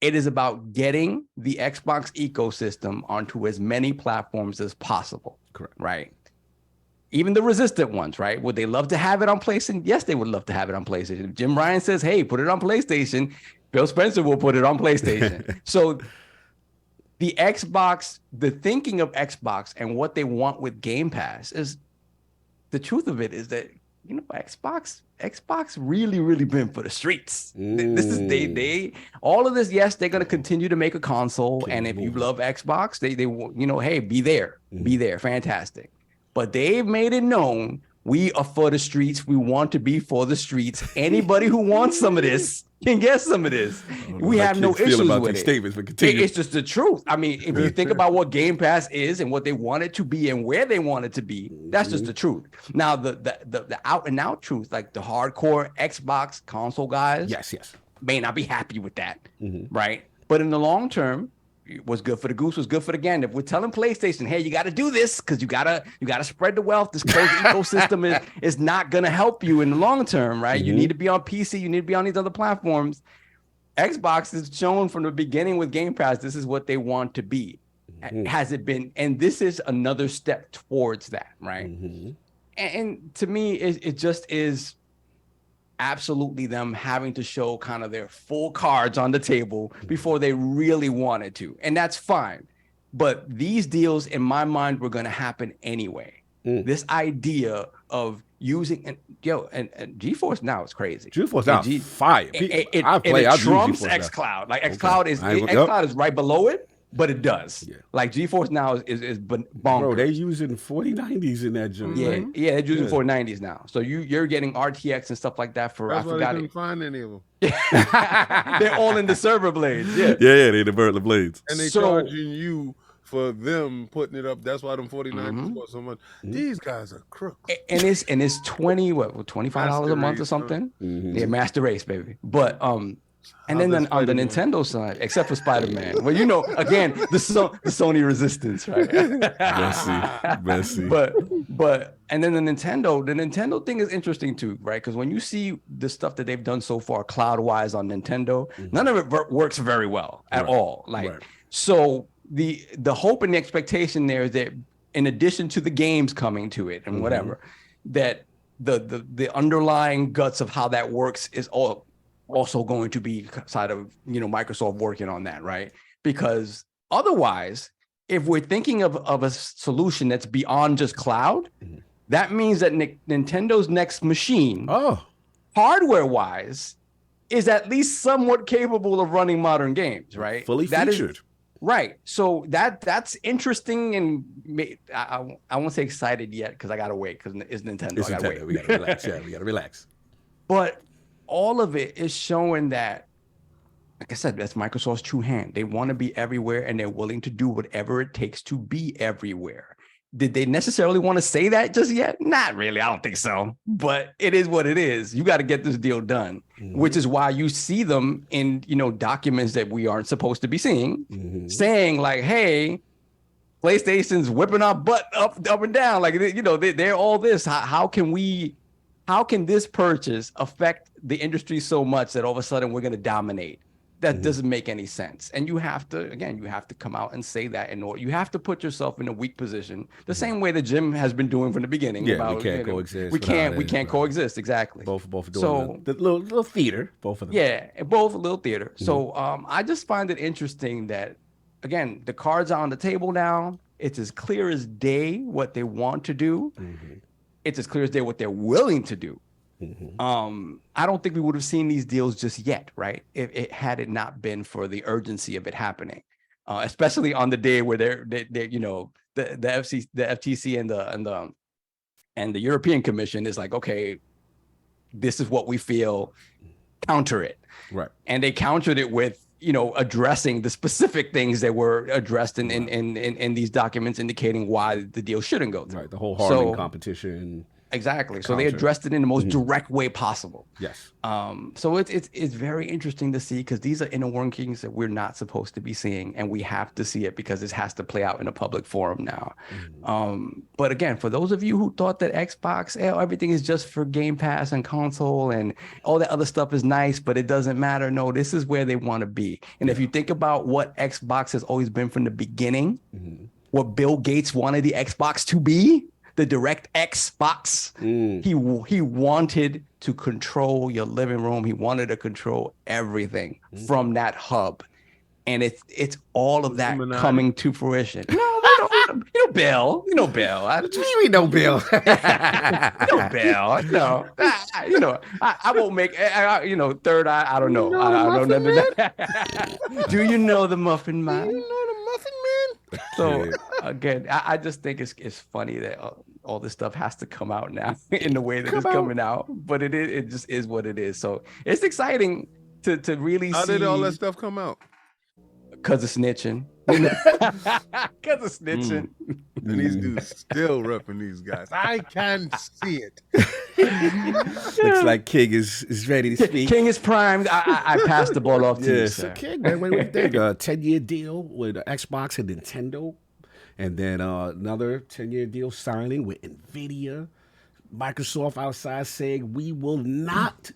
Speaker 4: It is about getting the Xbox ecosystem onto as many platforms as possible.
Speaker 1: Correct.
Speaker 4: Right? Even the resistant ones, right? Would they love to have it on PlayStation? Yes, they would love to have it on PlayStation. If Jim Ryan says, hey, put it on PlayStation, Phil Spencer will put it on PlayStation. So the Xbox, the thinking of Xbox and what they want with Game Pass is, the truth of it is that, you know, Xbox really been for the streets. This is they all of this. Yes, they're going to continue to make a console. And if you love Xbox, they you know, hey, be there, fantastic. But they've made it known we are for the streets. We want to be for the streets. Anybody who wants some of this can get some of this. We have no issues with it.
Speaker 1: Statements, but continue.
Speaker 4: It's just the truth. I mean, if you think about what Game Pass is and what they want it to be and where they want it to be, that's just the truth. Now, the out and out truth, like the hardcore Xbox console guys,
Speaker 1: yes,
Speaker 4: may not be happy with that, right? But in the long term, what's good for the goose was good for the gander. If we're telling PlayStation, hey, you got to do this because you gotta spread the wealth. This closed ecosystem is not gonna help you in the long term, right? You need to be on PC. You need to be on these other platforms. Xbox is shown from the beginning with Game Pass. This is what they want to be. Has it been? And this is another step towards that, right? And to me, it just is absolutely them having to show kind of their full cards on the table before they really wanted to. And that's fine. But these deals, in my mind, were going to happen anyway. This idea of using, and GeForce Now is crazy.
Speaker 1: GeForce Now is fire.
Speaker 4: It trumps xCloud. Like xCloud is right below it, but it does. Like GeForce Now is bonkers.
Speaker 1: Bro, they're using 4090s in that joint.
Speaker 4: Yeah, they're using 4090s now. So you're getting RTX and stuff like that for.
Speaker 5: That's
Speaker 4: I forgot.
Speaker 5: They couldn't find any of them.
Speaker 4: They're all in the server blades. Yeah,
Speaker 1: they're the Bertler blades.
Speaker 5: And they charging you for them putting it up. That's why them 4090s cost so much. These guys are crooks.
Speaker 4: And it's $25 a month or something. Yeah, Master Race, baby. But and then on the Nintendo side, except for Spider-Man, well, you know, again, the Sony resistance, right?
Speaker 1: Messy.
Speaker 4: But and then the Nintendo thing is interesting too, right? Because when you see the stuff that they've done so far, cloud-wise on Nintendo, none of it works very well at all. So the hope and the expectation there is that in addition to the games coming to it and whatever, that the underlying guts of how that works is also going to be side of, you know, Microsoft working on that, right? Because otherwise, if we're thinking of a solution that's beyond just cloud, that means that Nintendo's next machine, hardware-wise, is at least somewhat capable of running modern games, right?
Speaker 1: Fully featured.
Speaker 4: Right. So that's interesting, and I won't say excited yet because I gotta wait because it's Nintendo.
Speaker 1: I gotta wait. We gotta relax. We gotta relax.
Speaker 4: But all of it is showing that, like I said, that's Microsoft's true hand. They want to be everywhere, and they're willing to do whatever it takes to be everywhere. Did they necessarily want to say that just yet? Not really. I don't think so. But it is what it is. You got to get this deal done, which is why you see them in, you know, documents that we aren't supposed to be seeing, saying like, "Hey, PlayStation's whipping our butt up and down." Like, you know, they're all this. How can this purchase affect the industry so much that all of a sudden we're going to dominate? That doesn't make any sense. And you have to come out and say that, and you have to put yourself in a weak position, the same way that Jim has been doing from the beginning.
Speaker 1: Yeah, we can't coexist.
Speaker 4: We can't coexist. Exactly.
Speaker 1: Both doing the little theater. Both of them.
Speaker 4: Yeah, both a little theater. So I just find it interesting that, again, the cards are on the table now. It's as clear as day what they want to do. It's as clear as day what they're willing to do. I don't think we would have seen these deals just yet, right? If it had it not been for the urgency of it happening, especially on the day where they're you know, the FTC and the European Commission is like, okay, this is what we feel, counter it.
Speaker 1: Right.
Speaker 4: And they countered it with, you know, addressing the specific things that were addressed in these documents indicating why the deal shouldn't go through.
Speaker 1: Right. The whole harming competition.
Speaker 4: Exactly. So they addressed it in the most direct way possible.
Speaker 1: Yes.
Speaker 4: So it's very interesting to see, because these are inner workings that we're not supposed to be seeing, and we have to see it because this has to play out in a public forum now. But again, for those of you who thought that Xbox, everything is just for Game Pass and console and all that other stuff is nice, but it doesn't matter. No, this is where they want to be. And if you think about what Xbox has always been from the beginning, what Bill Gates wanted the Xbox to be, the direct Xbox, he wanted to control your living room. He wanted to control everything from that hub. And it's all of that coming to fruition. No, you know Bill. You know Bill.
Speaker 1: We know Bill.
Speaker 4: You know Bill. No. You know, I won't make, you know, third eye, I don't know. I don't know. Do you know the Muffin Man?
Speaker 9: You know the Muffin Man?
Speaker 4: So again, I just think it's funny that all this stuff has to come out now in the way that it's coming out, but it just is what it is. So it's exciting to really see.
Speaker 5: How did all that stuff come out?
Speaker 4: Because of snitching. Because of snitching.
Speaker 5: And these dudes still repping these guys. I can see it.
Speaker 1: Looks like King is ready to speak.
Speaker 4: King is primed. I passed the ball off to you, sir.
Speaker 1: So King, what do you think? A 10-year deal with Xbox and Nintendo, and then another 10-year deal signing with NVIDIA. Microsoft outside saying we will not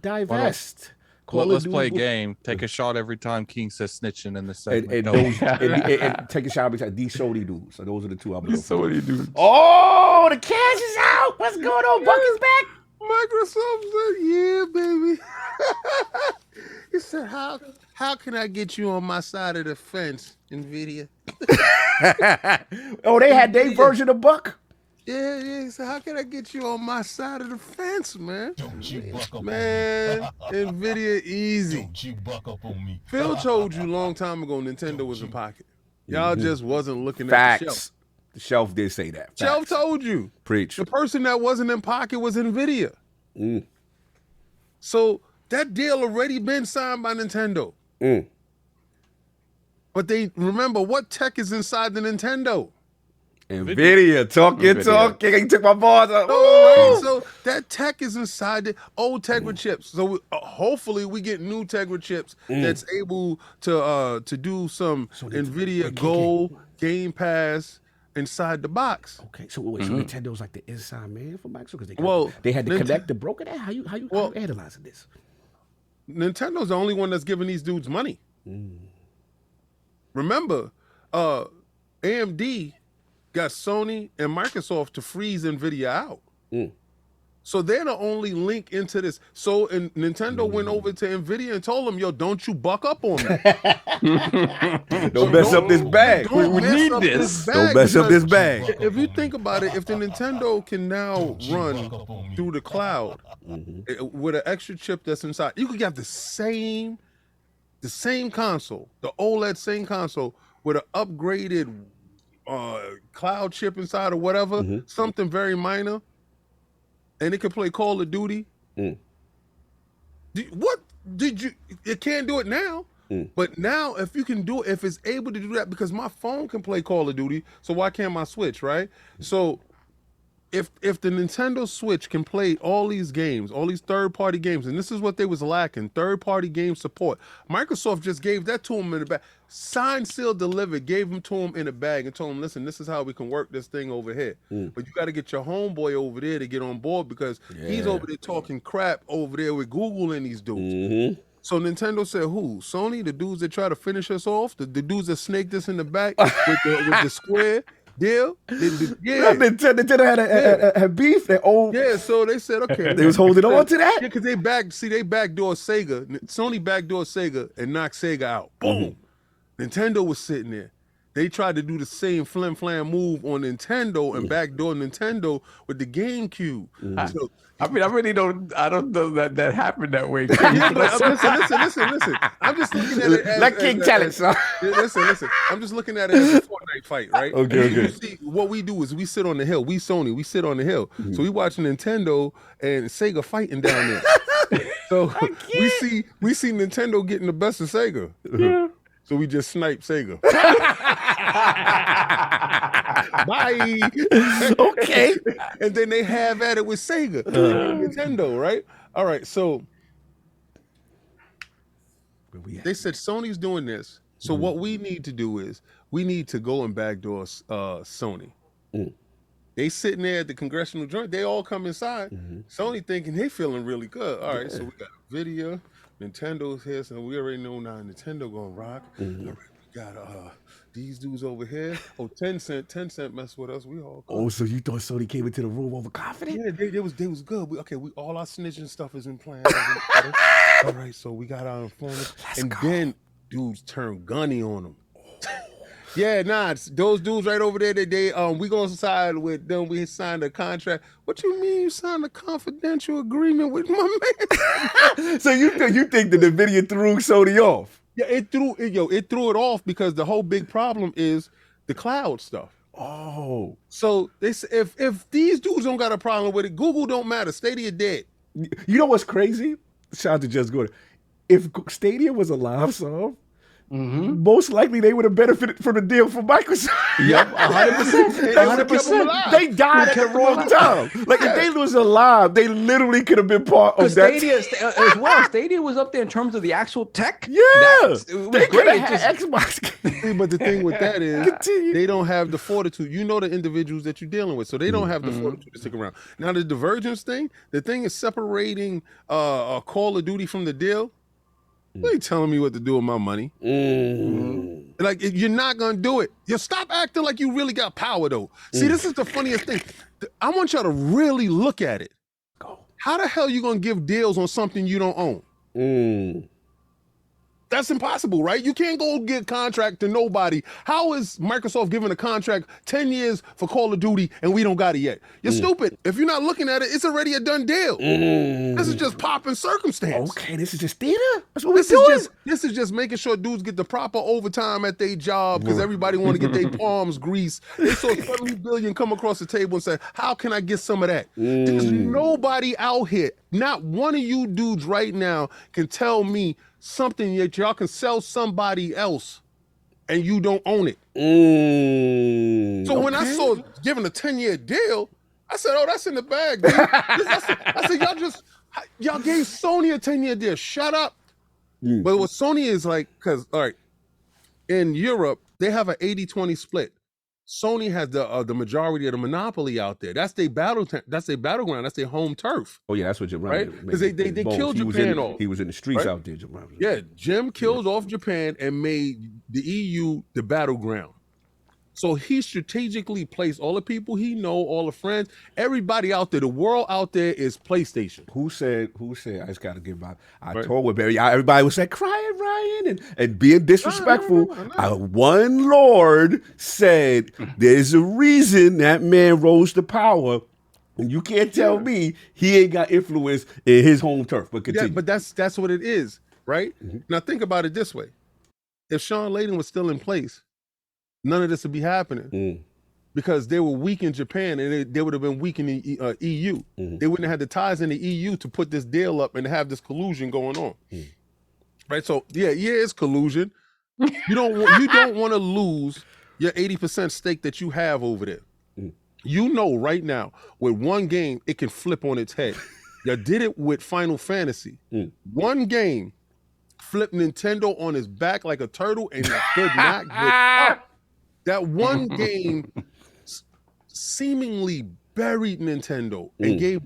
Speaker 1: divest.
Speaker 6: Let's play a game. Take a shot every time King says snitching in the segment.
Speaker 1: And take a shot every time. These Sony dudes. So those are the two I'm looking for.
Speaker 4: Sony dudes.
Speaker 1: Oh, the cash is out. What's going on? Buck is back.
Speaker 5: Microsoft said, yeah, baby. He said, how can I get you on my side of the fence, NVIDIA?
Speaker 1: Oh, they had their version of Buck?
Speaker 5: Yeah. So how can I get you on my side of the fence, man? Man, NVIDIA easy. Don't you buck up on me. Phil told you a long time ago Nintendo was in pocket. Y'all just wasn't looking at the shelf.
Speaker 1: The shelf did say that. Facts.
Speaker 5: Shelf told you.
Speaker 1: Preach.
Speaker 5: The person that wasn't in pocket was NVIDIA. So that deal already been signed by Nintendo. But they remember what tech is inside the Nintendo.
Speaker 1: NVIDIA, talking. He took my balls out.
Speaker 5: Right, so that tech is inside the old Tegra chips. So hopefully we get new Tegra chips that's able to do some NVIDIA Gold Game Pass inside the box.
Speaker 1: Okay, so wait, so Nintendo's like the inside man for Microsoft because they had to connect the broker. How you analyzing this?
Speaker 5: Nintendo's the only one that's giving these dudes money. Remember, AMD got Sony and Microsoft to freeze NVIDIA out. So they're the only link into this. So Nintendo went over to NVIDIA and told them, yo, don't you buck up on me.
Speaker 1: Don't mess up this bag.
Speaker 5: We
Speaker 1: need this. Don't mess up this bag.
Speaker 5: If you think about it, if the Nintendo can now run through the cloud with an extra chip that's inside, you could get the same console, the OLED same console with an upgraded cloud chip inside or whatever, something very minor, and it can play Call of Duty. You can't do it now, but now if you can do it, if it's able to do that, because my phone can play Call of Duty, so why can't my Switch, right? So if the Nintendo Switch can play all these games, all these third-party games, and this is what they was lacking, third-party game support. Microsoft just gave that to them in the bag. Signed, sealed, delivered, gave them to them in a bag and told them, listen, this is how we can work this thing over here. But you got to get your homeboy over there to get on board because he's over there talking crap over there with Google and these dudes. So Nintendo said, who? Sony, the dudes that try to finish us off? The dudes that snaked us in the back with the square? Deal?
Speaker 1: Nintendo had beef.
Speaker 5: So they said, okay.
Speaker 1: They was holding on to that?
Speaker 5: Yeah, because they backdoor Sega. Sony backdoor Sega and knocked Sega out. Boom. Nintendo was sitting there. they tried to do the same flim flam move on Nintendo and backdoor Nintendo with the GameCube. So,
Speaker 4: I don't know that happened that way.
Speaker 5: yeah, but listen. I'm just looking at it as
Speaker 1: Let King tell it, son.
Speaker 5: Listen. I'm just looking at it as a Fortnite fight, right?
Speaker 1: Okay.
Speaker 5: You see, what we do is we sit on the hill. We Sony, we sit on the hill. So we watch Nintendo and Sega fighting down there. So we see Nintendo getting the best of Sega. Yeah. So we just snipe Sega. Bye.
Speaker 1: Okay.
Speaker 5: And then they have at it with Sega, Nintendo, right? All right. So they said Sony's doing this. So what we need to do is we need to go and backdoor Sony. They sitting there at the congressional joint. They all come inside. Sony thinking they feeling really good. All right. So we got video. Nintendo's here, so we already know now Nintendo gonna rock. All right, we got these dudes over here. Oh, Tencent mess with us. We all good.
Speaker 1: Oh, so you thought Sony came into the room overconfident?
Speaker 5: Yeah, they was good. We all our snitching stuff is in plan. All right, so we got our informants, then dudes turn gunny on them. Yeah, it's those dudes right over there. We gonna side with them. We signed a contract. What you mean you signed a confidential agreement with my man?
Speaker 1: So you think that NVIDIA threw Sony off?
Speaker 5: Yeah, it threw it off because the whole big problem is the cloud stuff.
Speaker 1: Oh,
Speaker 5: so if these dudes don't got a problem with it, Google don't matter. Stadia dead.
Speaker 1: You know what's crazy? Shout out to Just Gordon. If Stadia was a live song, most likely they would have benefited from the deal from Microsoft.
Speaker 4: Yep, 100%. 100%.
Speaker 1: They died at the wrong time. Like if they was alive, they literally could have been part of that.
Speaker 4: Stadia as well. Stadia was up there in terms of the actual tech.
Speaker 1: Yeah, they could have had Xbox.
Speaker 5: But the thing with that is they don't have the fortitude. You know the individuals that you're dealing with, so they don't have the fortitude to stick around. Now the divergence thing, the thing is separating Call of Duty from the deal. You ain't telling me what to do with my money. Like, you're not going to do it. You stop acting like you really got power, though. See, this is the funniest thing. I want y'all to really look at it. How the hell you going to give deals on something you don't own? That's impossible, right? You can't go get a contract to nobody. How is Microsoft giving a contract 10 years for Call of Duty and we don't got it yet? You're stupid. If you're not looking at it, it's already a done deal. This is just popping circumstance.
Speaker 1: Okay, this is just theater? That's what we're doing?
Speaker 5: This is just making sure dudes get the proper overtime at their job because everybody want to get their palms greased. They saw $70 billion come across the table and say, how can I get some of that? There's nobody out here. Not one of you dudes right now can tell me something that y'all can sell somebody else and you don't own it. So when I saw giving a 10-year deal, I said, oh, that's in the bag, dude. I said, y'all gave Sony a 10-year deal. Shut up. But what Sony is like, because, all right, in Europe, they have an 80-20 split. Sony has the majority of the monopoly out there. That's their battleground. That's their home turf.
Speaker 1: Oh yeah, that's what Jim.
Speaker 5: Right? Because they killed Japan off.
Speaker 1: He was in the streets out there. Jim.
Speaker 5: Yeah, Jim killed off Japan and made the EU the battleground. So he strategically placed all the people he know, all the friends, everybody out there. The world out there is PlayStation.
Speaker 1: Who said? I just got to give my. I told with Barry. Everybody was like crying, Ryan, and being disrespectful. One Lord said, "There's a reason that man rose to power." And you can't tell me he ain't got influence in his home turf. But continue.
Speaker 5: Yeah, but that's what it is, right? Now think about it this way: if Sean Layden was still in place, none of this would be happening because they were weak in Japan and they would have been weak in the EU. They wouldn't have had the ties in the EU to put this deal up and have this collusion going on. Right? So yeah, it's collusion. You don't want to lose your 80% stake that you have over there. You know right now, with one game, it can flip on its head. You did it with Final Fantasy. One game flipped Nintendo on his back like a turtle and it could not get up. That one game seemingly buried Nintendo and gave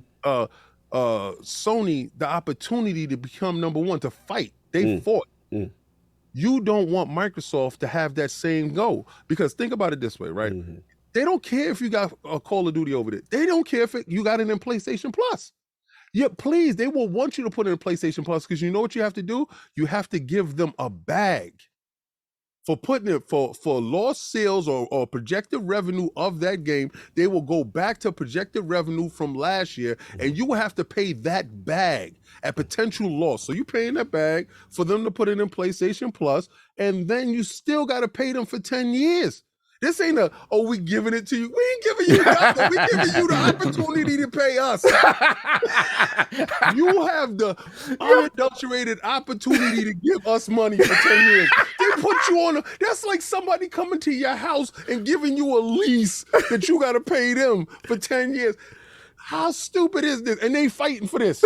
Speaker 5: Sony the opportunity to become number one, to fight. They fought. You don't want Microsoft to have that same goal because think about it this way, right? They don't care if you got a Call of Duty over there. They don't care if you got it in PlayStation Plus. Yeah, please, they will want you to put it in PlayStation Plus because you know what you have to do? You have to give them a bag for putting it for lost sales or projected revenue of that game. They will go back to projected revenue from last year, and you will have to pay that bag at potential loss. So you're paying that bag for them to put it in PlayStation Plus, and then you still got to pay them for 10 years. This ain't we giving it to you. We ain't giving you nothing. We giving you the opportunity to pay us. You have the unadulterated opportunity to give us money for 10 years. They put you on that's like somebody coming to your house and giving you a lease that you got to pay them for 10 years. How stupid is this? And they fighting for this.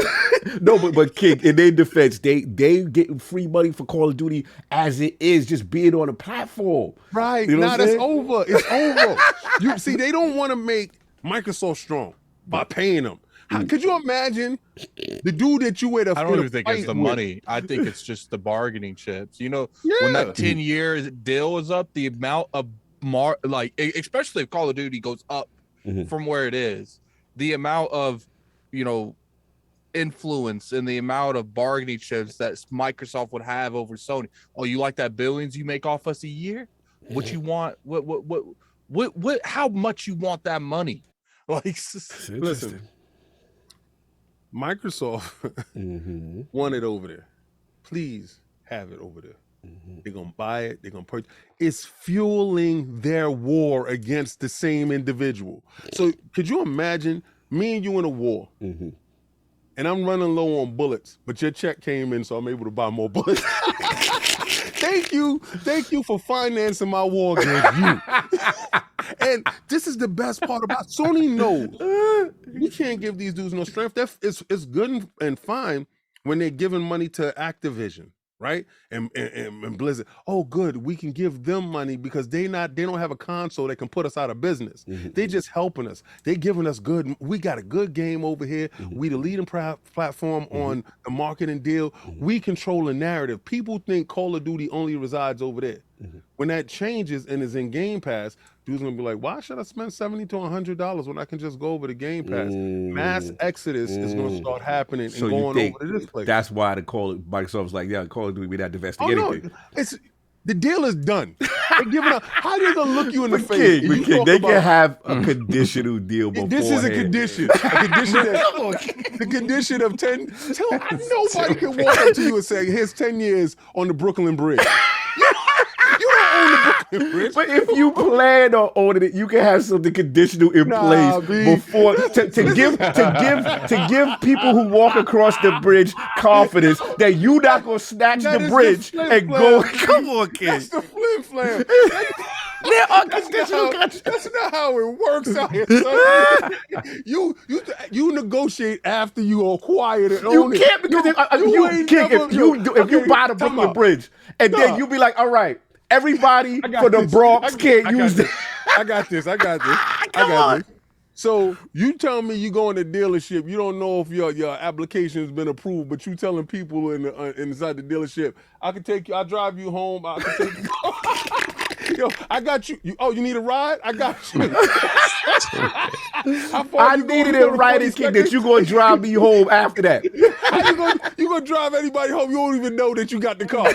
Speaker 1: No, but King, in their defense, they getting free money for Call of Duty as it is, just being on a platform.
Speaker 5: Right.
Speaker 1: You know
Speaker 5: now that's over. It's over. You see, they don't want to make Microsoft strong by paying them. Could you imagine the dude that you would have?
Speaker 6: I don't even think it's the money. I think it's just the bargaining chips. You know, when that 10-year deal is up, the amount of especially if Call of Duty goes up from where it is, the amount of, influence and the amount of bargaining chips that Microsoft would have over Sony. Oh, you like that billions you make off us a year? What you want? What? How much you want that money? Like,
Speaker 5: listen, Microsoft want it over there. Please have it over there. They're gonna buy it. They're gonna purchase. It's fueling their war against the same individual. So could you imagine me and you in a war, and I'm running low on bullets, but your check came in, so I'm able to buy more bullets. Thank you for financing my war against you. And this is the best part about Sony knows we can't give these dudes no strength. It's good and fine when they're giving money to Activision. Right? And Blizzard, oh good, we can give them money because they don't have a console that can put us out of business. They just helping us. They giving us good, we got a good game over here. We the leading platform on the marketing deal. We control the narrative. People think Call of Duty only resides over there. When that changes and is in Game Pass, dude's gonna be like, why should I spend $70 to $100 when I can just go over to Game Pass? Mass exodus is gonna start happening and going over to this place.
Speaker 1: That's why Microsoft's like, yeah, Call of Duty, we're not divesting anything.
Speaker 5: No, the deal is done. They're giving up. How they gonna look you in the face?
Speaker 1: King, they can have a conditional deal beforehand.
Speaker 5: This is a condition. The condition of 10. Nobody can walk up to you and say, here's 10 years on the Brooklyn Bridge. You don't own the Brooklyn Bridge.
Speaker 1: But if you plan on owning it, you can have something conditional in place before to give people who walk across the bridge confidence that you're not gonna snatch the bridge and go. Come on, kid.
Speaker 5: That's the flim flam.
Speaker 1: They're unconditional.
Speaker 5: That's not how it works out here, son. You negotiate after you acquire it.
Speaker 1: You can't because if you buy the Brooklyn Bridge and then you be like, all right, everybody for the Bronx can't use it.
Speaker 5: I got this. I got this. So you tell me you go in the dealership, you don't know if your application has been approved, but you telling people inside the dealership, I'll drive you home. I can take you. Yo, I got you. You need a ride? I got you.
Speaker 1: I needed it right in King that you gonna drive me home after that.
Speaker 5: You gonna drive anybody home? You don't even know that you got the car.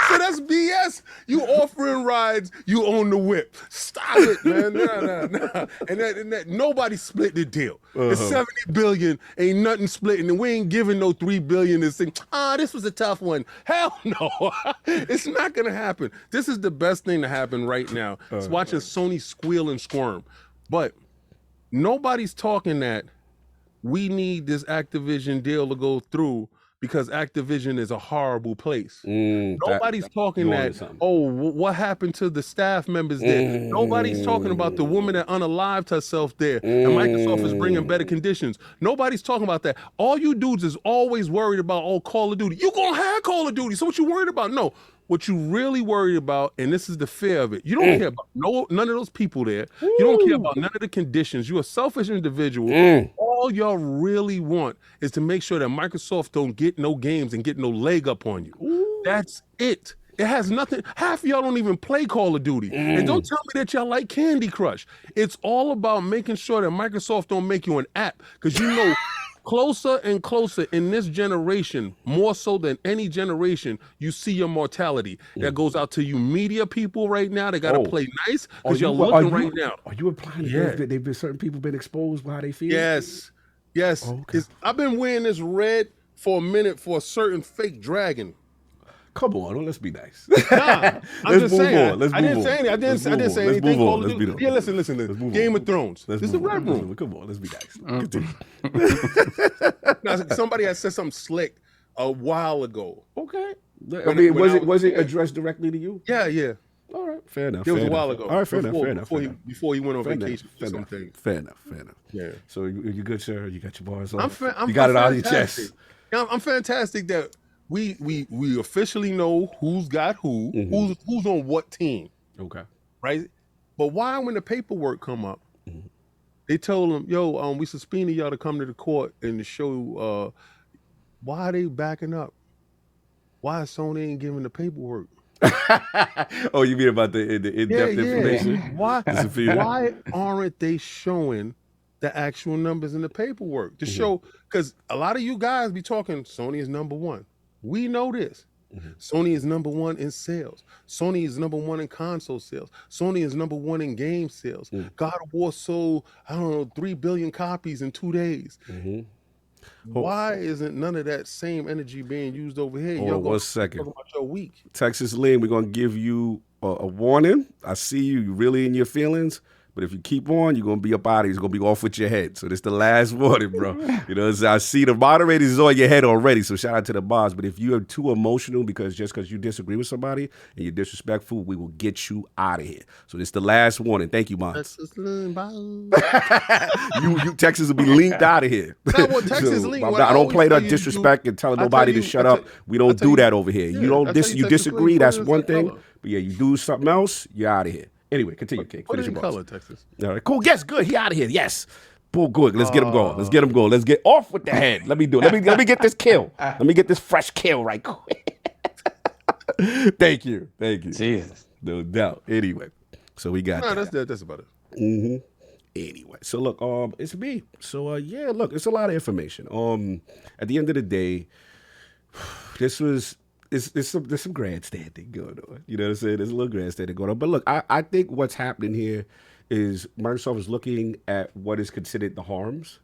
Speaker 5: So that's BS. You offering rides, you own the whip. Stop it, man. Nah. And that nobody split the deal. It's $70 billion, ain't nothing splitting, and we ain't giving no $3 billion this thing. This was a tough one. Hell no. It's not gonna happen. This is the best thing to happen right now. It's watching Sony squeal and squirm. But nobody's talking that we need this Activision deal to go through because Activision is a horrible place. Nobody's talking that, what happened to the staff members there? Nobody's talking about the woman that unalived herself there, and Microsoft is bringing better conditions. Nobody's talking about that. All you dudes is always worried about, Call of Duty. You gonna have Call of Duty, so what you worried about? No. What you really worried about, and this is the fear of it, you don't care about none of those people there. You don't care about none of the conditions. You're a selfish individual. All y'all really want is to make sure that Microsoft don't get no games and get no leg up on you. That's it. It has nothing. Half of y'all don't even play Call of Duty. And don't tell me that y'all like Candy Crush. It's all about making sure that Microsoft don't make you an app, because you know closer and closer in this generation, more so than any generation, you see your mortality. That goes out to you media people right now. They got to play nice because you're looking right now.
Speaker 1: Are you implying that they've been certain people been exposed by how they feel?
Speaker 5: Yes. Okay. I've been wearing this red for a minute for a certain fake dragon.
Speaker 1: Come on, let's be nice.
Speaker 5: Nah, I'm just saying.
Speaker 1: Let's move on.
Speaker 5: I didn't say anything. I didn't say anything.
Speaker 1: Let's be on.
Speaker 5: Yeah, listen. Game of Thrones. This is the Red Room.
Speaker 1: Come on, let's be nice. Continue.
Speaker 5: Now, somebody had said something slick a while ago.
Speaker 1: Okay. I mean, was it addressed directly to you?
Speaker 5: Yeah.
Speaker 1: All right, fair enough.
Speaker 5: It was a while ago.
Speaker 1: All right, fair enough.
Speaker 5: Before he went on vacation or something.
Speaker 1: Fair enough.
Speaker 5: Yeah.
Speaker 1: So you good, sir? You got your bars on?
Speaker 5: I'm
Speaker 1: you got it out of your
Speaker 5: fantastic.
Speaker 1: chest.
Speaker 5: I'm fantastic that we officially know who's got who, who's on what team.
Speaker 1: Okay.
Speaker 5: Right? But why when the paperwork come up, they told them, yo, we subpoenaed y'all to come to the court and to show why are they backing up? Why Sony ain't giving the paperwork?
Speaker 1: Oh, you mean about the in-depth information?
Speaker 5: Why aren't they showing the actual numbers in the paperwork to show? Because a lot of you guys be talking Sony is number one. We know this. Sony is number one in sales. Sony is number one in console sales. Sony is number one in game sales. God of War sold, 3 billion copies in 2 days. Why isn't none of that same energy being used over here?
Speaker 1: Hold on 1 second.
Speaker 5: Talk about your week.
Speaker 1: Texas Lynn, we're going to give you a warning. I see you really in your feelings. But if you keep on, you're going to be up out of here. It's going to be off with your head. So this the last warning, bro. You know, I see the moderators is on your head already. So shout out to the boss. But if you're too emotional because you disagree with somebody and you're disrespectful, we will get you out of here. So this the last warning. Thank you, Mons. Texas will be linked out of here.
Speaker 5: I
Speaker 1: don't play that disrespect and telling nobody to shut up. We don't do that over here. You disagree, that's one thing. But yeah, you do something else, you're out of here. Anyway, continue, Kate.
Speaker 5: Put it in color, Texas.
Speaker 1: All right, cool. Yes, good. He out of here. Yes. Pull good. Let's get him going. Let's get off with the head. Let me do it. Let me get this kill. Let me get this fresh kill right quick. Thank you.
Speaker 4: Jesus.
Speaker 1: No doubt. Anyway, so we got
Speaker 5: that's about it.
Speaker 1: Anyway, so look, it's me. So look, it's a lot of information. At the end of the day, there's some grandstanding going on. You know what I'm saying? There's a little grandstanding going on. But look, I think what's happening here is Microsoft is looking at what is considered the harms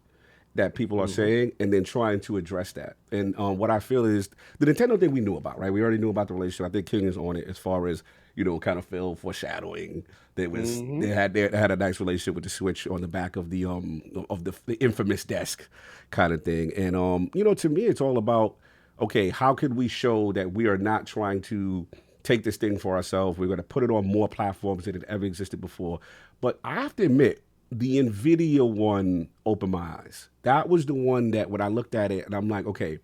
Speaker 1: that people are saying and then trying to address that. And what I feel is the Nintendo thing we knew about, right? We already knew about the relationship. I think King is on it as far as, kind of foreshadowing. They had a nice relationship with the Switch on the back of the infamous desk kind of thing. And to me, it's all about, okay, how could we show that we are not trying to take this thing for ourselves? We're going to put it on more platforms than it ever existed before. But I have to admit, the NVIDIA one opened my eyes. That was the one that when I looked at it and I'm like, okay,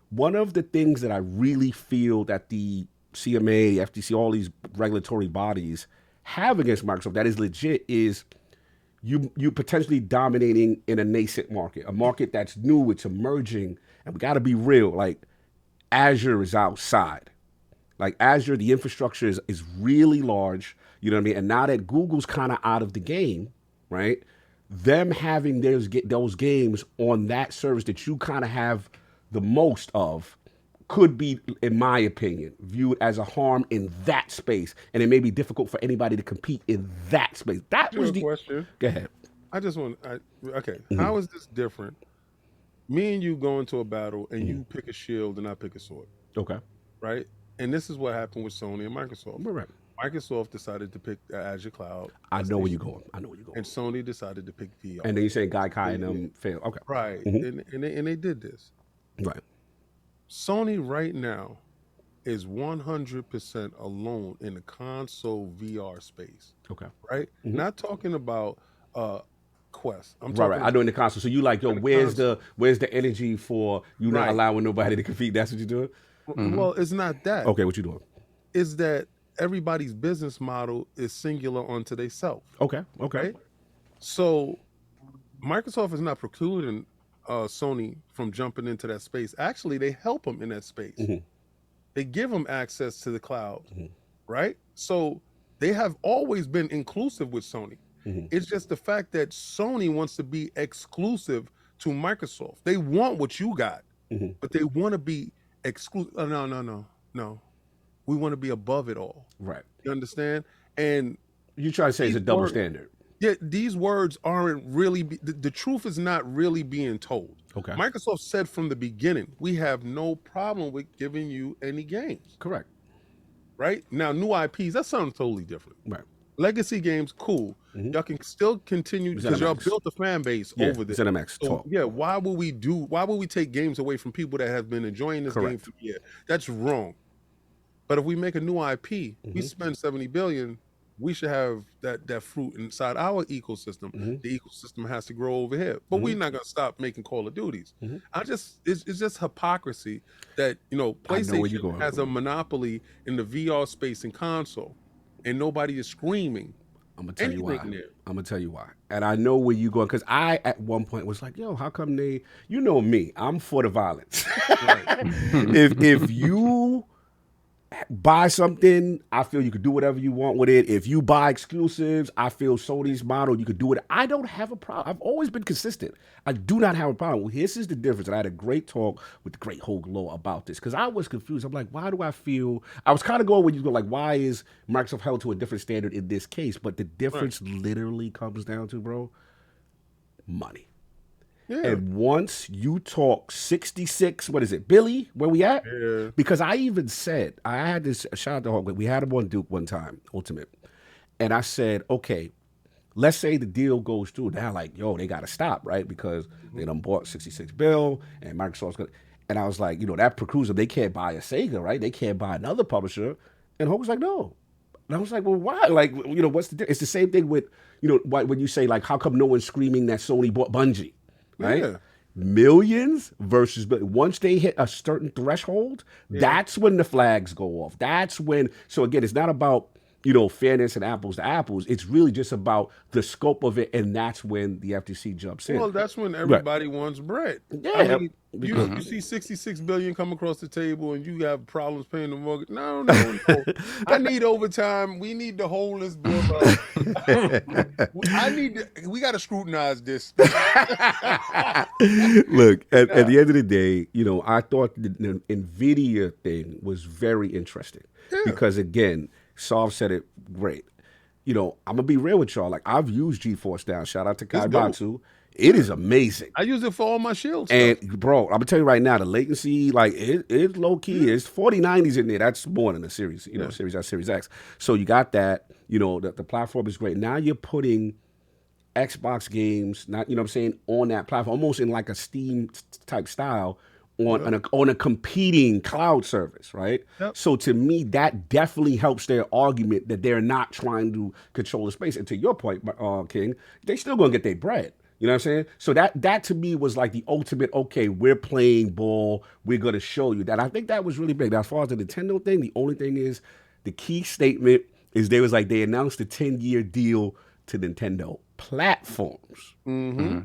Speaker 1: one of the things that I really feel that the CMA, the FTC, all these regulatory bodies have against Microsoft that is legit is you potentially dominating in a nascent market, a market that's new, it's emerging. And we got to be real, like Azure is outside. Like Azure, the infrastructure is really large, you know what I mean? And now that Google's kind of out of the game, right? Them having those games on that service that you kind of have the most of could be, in my opinion, viewed as a harm in that space. And it may be difficult for anybody to compete in that space. That was the
Speaker 5: question.
Speaker 1: Go ahead.
Speaker 5: I just want, how is this different? Me and you go into a battle and you pick a shield and I pick a sword.
Speaker 1: Okay.
Speaker 5: Right? And this is what happened with Sony and Microsoft.
Speaker 1: Right.
Speaker 5: Microsoft decided to pick Azure Cloud.
Speaker 1: I know where you're going.
Speaker 5: And Sony decided to pick VR.
Speaker 1: And then you say Gaikai and them failed. Okay.
Speaker 5: Right. And they did this.
Speaker 1: Right.
Speaker 5: Sony right now is 100% alone in the console VR space.
Speaker 1: Okay.
Speaker 5: Right? Not talking about Quest. I'm
Speaker 1: talking right. I know in the console. So you like, yo, where's the energy for you not allowing nobody to compete? That's what you're doing?
Speaker 5: Well, it's not that.
Speaker 1: Okay, what you doing?
Speaker 5: It's that everybody's business model is singular onto themselves.
Speaker 1: Okay.
Speaker 5: Right? So Microsoft is not precluding Sony from jumping into that space. Actually, they help them in that space. They give them access to the cloud, right? So they have always been inclusive with Sony. It's just the fact that Sony wants to be exclusive to Microsoft. They want what you got,
Speaker 1: Mhm.
Speaker 5: but they want to be exclusive. No. We want to be above it all.
Speaker 1: Right.
Speaker 5: You understand? And
Speaker 1: You try to say it's a double standard.
Speaker 5: Yeah, these words aren't really, the truth is not really being told.
Speaker 1: Okay.
Speaker 5: Microsoft said from the beginning, we have no problem with giving you any games.
Speaker 1: Correct.
Speaker 5: Right? Now, new IPs, that sounds totally different.
Speaker 1: Right.
Speaker 5: Legacy games, cool. Y'all can still continue because y'all built a fan base over this.
Speaker 1: ZeniMax talk.
Speaker 5: Yeah, why would we take games away from people that have been enjoying this game for years? That's wrong. But if we make a new IP, we spend $70 billion, we should have that fruit inside our ecosystem. The ecosystem has to grow over here. But we're not gonna stop making Call of Duties. It's just hypocrisy that PlayStation has a monopoly in the VR space and console, and nobody is screaming.
Speaker 1: I'm gonna tell you why. I'm gonna tell you why. And I know where you going, because I at one point was like, yo, how come they, you know me, I'm for the violence. If you buy something, I feel you could do whatever you want with it. If you buy exclusives, I feel Sony's model, you could do it. I don't have a problem. I've always been consistent. I do not have a problem. Well, this is the difference. And I had a great talk with the great Hogue Law about this, because I was confused. I'm like, why do I feel, I was kind of going when you go like, why is Microsoft held to a different standard in this case? But the difference literally comes down to, bro, money. Yeah. And once you talk 66, what is it, Billy, where we at?
Speaker 5: Yeah.
Speaker 1: Because I even said, I had this, shout out to Hogue, we had him on Duke one time, Ultimate. And I said, okay, let's say the deal goes through. Now, like, yo, they got to stop, right? Because they done bought 66 bill and Microsoft's going to, and I was like, that precludes them. They can't buy a Sega, right? They can't buy another publisher. And Hogue was like, no. And I was like, well, why? Like, what's the difference? It's the same thing with, when you say, like, how come no one's screaming that Sony bought Bungie? Right? Yeah. Millions versus, but once they hit a certain threshold, that's when the flags go off. That's when, so again, it's not about, fairness and apples to apples. It's really just about the scope of it, and that's when the FTC jumps in.
Speaker 5: Well, that's when everybody wants bread. Yeah. I mean, you see 66 billion come across the table and you have problems paying the mortgage. No. I need overtime. We need to hold this bill up. We got to scrutinize this.
Speaker 1: Look, at the end of the day, I thought the NVIDIA thing was very interesting because, again, Solve said it great. I'm going to be real with y'all. Like, I've used GeForce Now. Shout out to Kaibatsu. It is amazing.
Speaker 5: I use it for all my shields.
Speaker 1: And, bro, I'm going to tell you right now, the latency, like, it's low-key. It's 4090s in there. That's more than a Series, Series S, Series X. So you got that. The platform is great. Now you're putting Xbox games, on that platform, almost in like a Steam-type style, on a competing cloud service, right? Yep. So to me, that definitely helps their argument that they're not trying to control the space. And to your point, King, they still gonna get their bread. You know what I'm saying? So that to me was like the ultimate, okay, we're playing ball, we're gonna show you that. I think that was really big. Now, as far as the Nintendo thing, the only thing is, the key statement is they announced a 10-year deal to Nintendo platforms. Mm-hmm.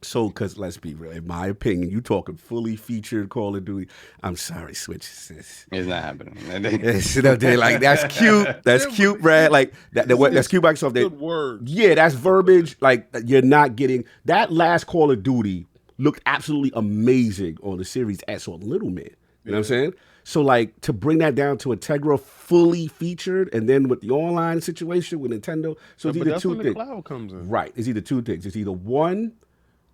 Speaker 1: So, because let's be real, in my opinion, you talking fully featured Call of Duty. I'm sorry, Switch.
Speaker 4: It's not happening.
Speaker 1: They're like, that's cute. That's cute, Brad. Like that's cute. Microsoft.
Speaker 5: Good word.
Speaker 1: Yeah, that's verbiage. Like, you're not getting that last Call of Duty looked absolutely amazing on the Series S or Little Man. You know what I'm saying? So, like, to bring that down to Integra fully featured, and then with the online situation with Nintendo, so it's either two things.
Speaker 5: The cloud comes in.
Speaker 1: Right. It's either two things. It's either one,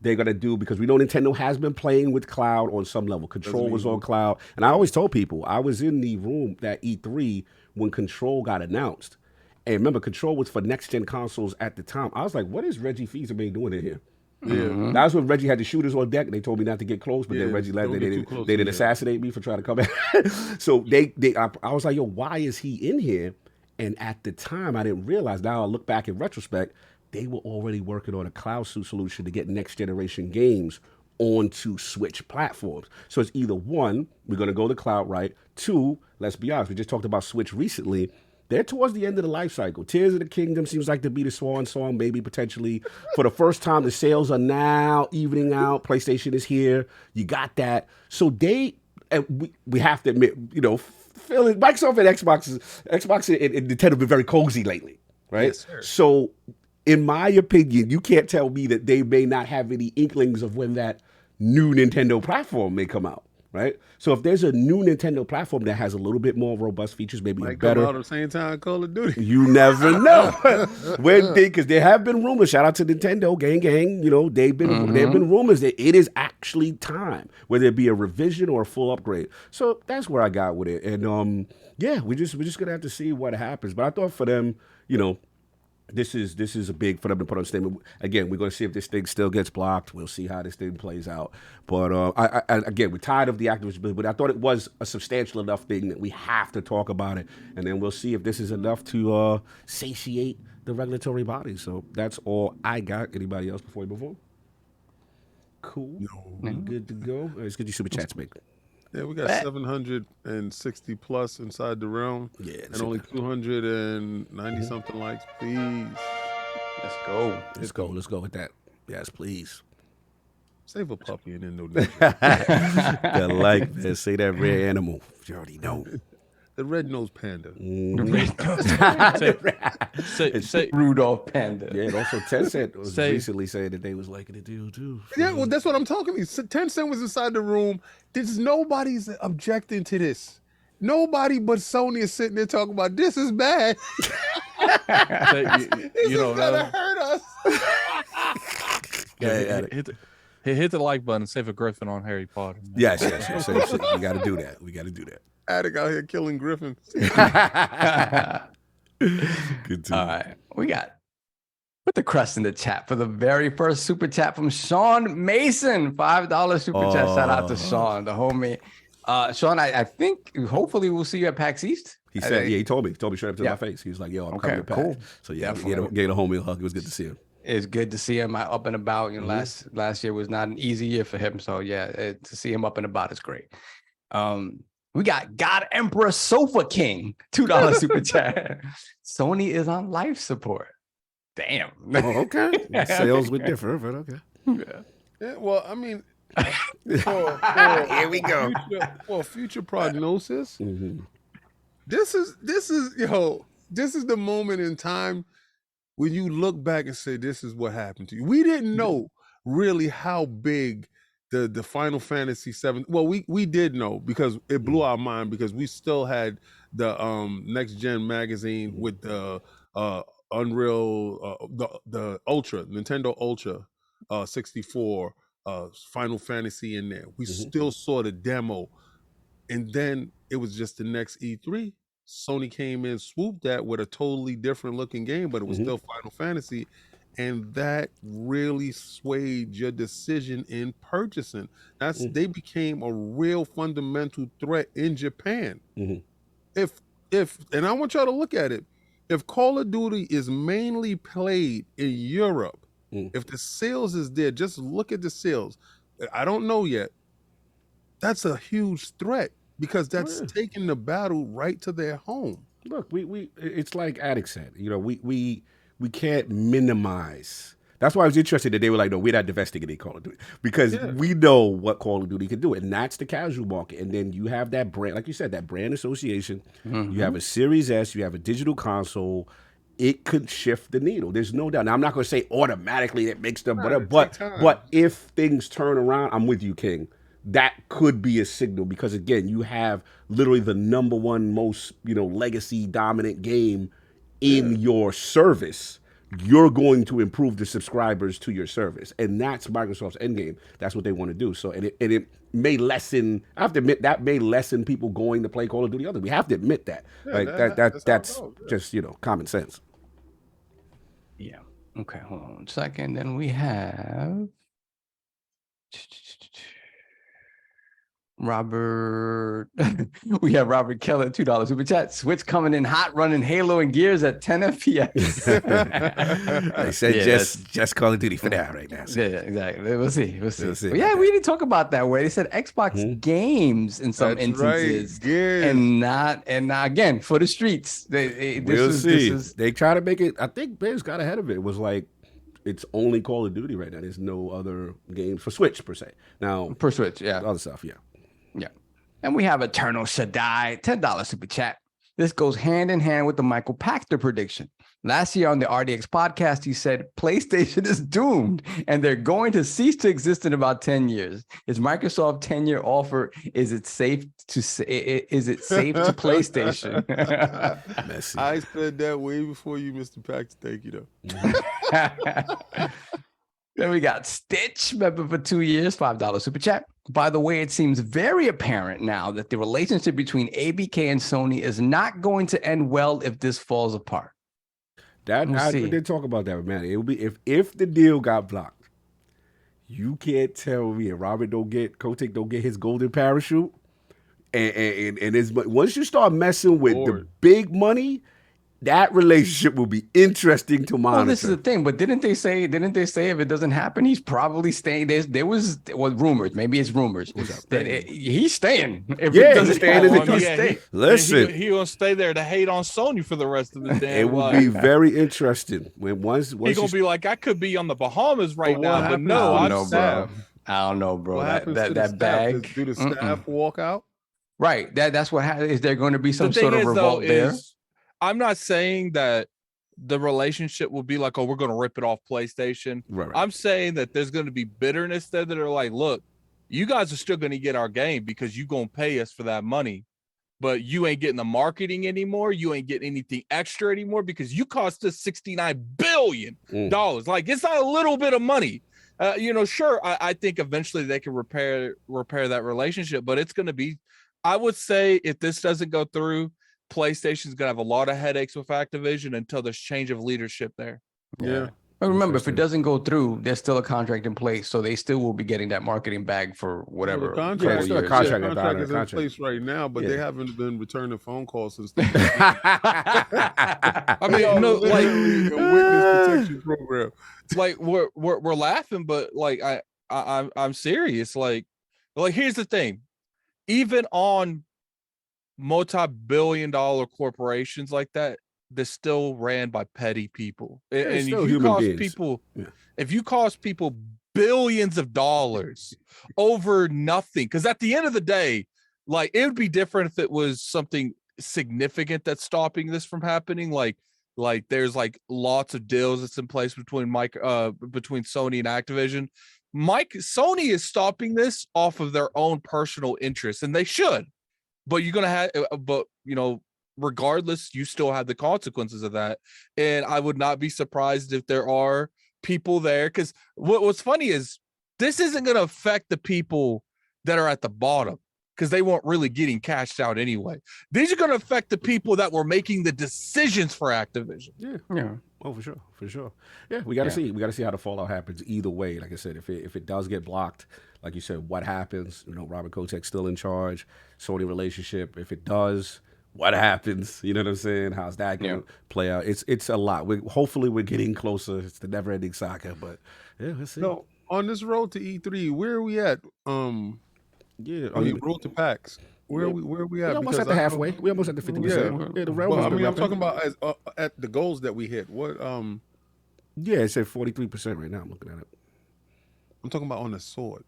Speaker 1: they're going to do, because we know Nintendo has been playing with cloud on some level. Control was on cloud. And I always told people, I was in the room at E3 when Control got announced. And remember, Control was for next-gen consoles at the time. I was like, what is Reggie Fils-Aimé doing in here? Yeah. That was when Reggie had the shooters on deck, and they told me not to get close, but then Reggie left. They didn't assassinate me for trying to come back. So I was like, yo, why is he in here? And at the time, I didn't realize. Now I look back in retrospect, they were already working on a cloud solution to get next generation games onto Switch platforms. So it's either one, we're going to go to cloud, right? Two, let's be honest, we just talked about Switch recently. They're towards the end of the life cycle. Tears of the Kingdom seems like to be the swan song, maybe potentially. For the first time, the sales are now evening out. PlayStation is here. You got that. So we have to admit, Microsoft and Xbox and Nintendo have been very cozy lately, right? Yes, sir. So in my opinion, you can't tell me that they may not have any inklings of when that new Nintendo platform may come out, right? So if there's a new Nintendo platform that has a little bit more robust features, maybe
Speaker 5: Might
Speaker 1: better.
Speaker 5: come out at the same time Call of Duty.
Speaker 1: You never know. Because there have been rumors. Shout out to Nintendo, gang. You know, there have been rumors that it is actually time, whether it be a revision or a full upgrade. So that's where I got with it. And yeah, we're just gonna have to see what happens. But I thought for them, you know, this is a big for them to put on a statement. Again, we're going to see if this thing still gets blocked. We'll see how this thing plays out. But again, we're tired of the Activision, but I thought it was a substantial enough thing that we have to talk about it. And then we'll see if this is enough to satiate the regulatory body. So that's all I got. Anybody else before we move on? Cool. No. Good to go. All right, let's get you super chats, mate.
Speaker 5: Yeah, we got 760 plus inside the realm.
Speaker 1: Yeah,
Speaker 5: and only 290 something likes. Please,
Speaker 1: let's go with that. Yes, please.
Speaker 5: Save a puppy in Indonesia.
Speaker 1: The like, man. Say that rare animal. You already know.
Speaker 5: The red-nosed panda.
Speaker 4: Say Rudolph Panda.
Speaker 1: Yeah, and also Tencent was recently saying that they was liking the deal too.
Speaker 5: Yeah, well, that's what I'm talking about. Tencent was inside the room. There's nobody's objecting to this. Nobody but Sony is sitting there talking about this is bad.
Speaker 6: you don't know.
Speaker 5: Hurt us.
Speaker 6: Hit the like button and save a griffin on Harry Potter. Man.
Speaker 1: Yes. We got to do that. We got to do that.
Speaker 5: Attic out here killing griffins.
Speaker 1: Good too.
Speaker 4: All right, we got put the crust in the chat for the very first super chat from Sean Mason, $5 super chat. Shout out to Sean, the homie. Sean, I think hopefully we'll see you at PAX East.
Speaker 1: He said, he told me straight up to my face. He was like, "Yo, I'm coming to PAX."
Speaker 4: Cool.
Speaker 1: So yeah, gave a homie a hug. It was good to see him.
Speaker 4: It's good to see him up and about. You know, last year was not an easy year for him. So yeah, to see him up and about is great. We got God Emperor Sofa King, $2 super chat. Sony is on life support. Damn.
Speaker 1: Oh, okay. Sales would differ, but okay.
Speaker 5: Yeah, well, I mean,
Speaker 1: here we go.
Speaker 5: Future prognosis. This is the moment in time when you look back and say, this is what happened to you. We didn't know really how big the Final Fantasy VII. Well, we did know because it blew our mind because we still had the Next Gen magazine with the Unreal the Ultra Nintendo Ultra 64 Final Fantasy in there. We still saw the demo, and then it was just the next E3. Sony came in, swooped that with a totally different looking game, but it was still Final Fantasy. And that really swayed your decision in purchasing. They became a real fundamental threat in Japan. If and I want y'all to look at it. If Call of Duty is mainly played in Europe, if the sales is there, just look at the sales. I don't know yet. That's a huge threat because that's taking the battle right to their home.
Speaker 1: Look, we it's like Attic said. You know, we can't minimize. That's why I was interested that they were like, no, we're not divesting any Call of Duty because we know what Call of Duty can do, and that's the casual market. And then you have that brand, like you said, that brand association. You have a Series S, you have a digital console. It could shift the needle. There's no doubt. Now, I'm not going to say automatically it makes them, but if things turn around, I'm with you, King. That could be a signal because again, you have literally the number one most legacy dominant game in your service. You're going to improve the subscribers to your service, and that's Microsoft's endgame. That's what they want to do. So, and it may lessen. I have to admit that may lessen people going to play Call of Duty. Other, we have to admit that. That's just common sense.
Speaker 4: Yeah. Okay. Hold on 1 second. Then we have Robert. We have Robert Keller, $2 super chat. Switch coming in hot, running Halo and Gears at 10 FPS.
Speaker 1: I said just Call of Duty for now, right now.
Speaker 4: So. Yeah, exactly. We'll see. But yeah, we didn't talk about that way. They said Xbox games in some instances, and not again for the streets.
Speaker 1: We'll see. They try to make it. I think Bears got ahead of it. It was like, it's only Call of Duty right now. There's no other games for Switch per se. Now
Speaker 4: per Switch, yeah.
Speaker 1: Other stuff, yeah.
Speaker 4: Yeah. And we have Eternal Shaddai, $10 super chat. This goes hand in hand with the Michael Pachter prediction. Last year on the RDX podcast, he said PlayStation is doomed and they're going to cease to exist in about 10 years. Is Microsoft 10-year offer? Is it safe to PlayStation?
Speaker 5: I said that way before you, Mr. Pachter. Thank you, though.
Speaker 4: Then we got Stitch, member for 2 years, $5 super chat. By the way, it seems very apparent now that the relationship between ABK and Sony is not going to end well if this falls apart.
Speaker 1: We did talk about that, man. It would be if the deal got blocked. You can't tell me if Robert Kotick don't get his golden parachute, and once you start messing with the big money, that relationship will be interesting to monitor.
Speaker 4: Well, this is the thing, but didn't they say if it doesn't happen, he's probably staying? There was rumors, maybe it's rumors that he's staying.
Speaker 1: He's staying. Listen,
Speaker 6: he gonna stay there to hate on Sony for the rest of the day.
Speaker 1: It will be very interesting when once
Speaker 6: he gonna be like, I could be on the Bahamas right now, but no,
Speaker 4: I don't know, bro. That bag.
Speaker 5: Do the staff walk out?
Speaker 4: Right. That's what happens. Is there going to be some sort of revolt there?
Speaker 6: I'm not saying that the relationship will be like, oh, we're going to rip it off PlayStation.
Speaker 1: Right.
Speaker 6: I'm saying that there's going to be bitterness there that are like, look, you guys are still going to get our game because you're going to pay us for that money, but you ain't getting the marketing anymore. You ain't getting anything extra anymore because you cost us $69 billion. Like, it's not a little bit of money. Sure, I think eventually they can repair that relationship, but it's going to be, I would say if this doesn't go through, PlayStation's gonna have a lot of headaches with Activision until there's change of leadership there.
Speaker 5: Yeah.
Speaker 4: But remember, if it doesn't go through, there's still a contract in place, so they still will be getting that marketing bag for whatever.
Speaker 5: The contract is in place right now, but they haven't been returning phone calls since. I
Speaker 6: mean,
Speaker 5: a witness protection program.
Speaker 6: Like we're laughing, but like I'm serious. Like here's the thing, even on multi-billion-dollar corporations like that, they're still ran by petty people. And if you cost people billions of dollars over nothing, because at the end of the day, like, it would be different if it was something significant that's stopping this from happening. Like there's like lots of deals that's in place between Sony and Activision. Sony is stopping this off of their own personal interests, and they should. But you're gonna have, regardless, you still have the consequences of that. And I would not be surprised if there are people there, because what's funny is this isn't gonna affect the people that are at the bottom, because they weren't really getting cashed out anyway. These are gonna affect the people that were making the decisions for Activision.
Speaker 1: Yeah. Oh, for sure. Yeah, we gotta see. We gotta see how the fallout happens. Either way, like I said, if it does get blocked, like you said, what happens? Robert Kotick's still in charge. Sony relationship, if it does, what happens? You know what I'm saying? How's that going to play out? It's a lot. Hopefully we're getting closer. It's the never-ending saga, but let's see.
Speaker 5: No, on this road to E3, where are we at? Road to PAX. Where are we at?
Speaker 1: We're almost at the halfway. We're almost at the 50%.
Speaker 5: I'm talking about at the goals that we hit. What?
Speaker 1: Yeah, it's at 43% right now. I'm looking at it.
Speaker 5: I'm talking about on the sword.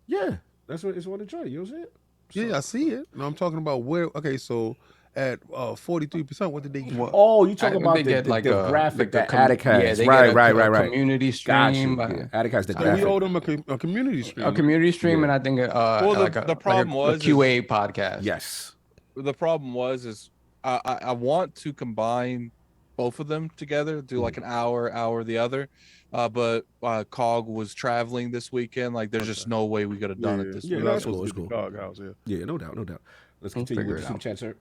Speaker 1: Yeah, that's what it's on the tray. You don't see it?
Speaker 5: Yeah, I see it. No, I'm talking about where. Okay, so at 43%, what did they get?
Speaker 1: Oh, you talking about the graphic that Attic has?
Speaker 4: Yeah,
Speaker 1: right.
Speaker 4: Community stream.
Speaker 1: Attic has the
Speaker 5: so
Speaker 1: graphic.
Speaker 5: we owe them a community stream.
Speaker 4: A community stream, and I think
Speaker 6: the problem was
Speaker 4: a QA podcast.
Speaker 1: Yes.
Speaker 6: The problem was I want to combine both of them together, do like an hour the other. But Cog was traveling this weekend. Like, there's just no way we could have done it this week.
Speaker 1: That's cool.
Speaker 5: Cog house,
Speaker 1: yeah, no doubt. Let's continue with the chat, sir.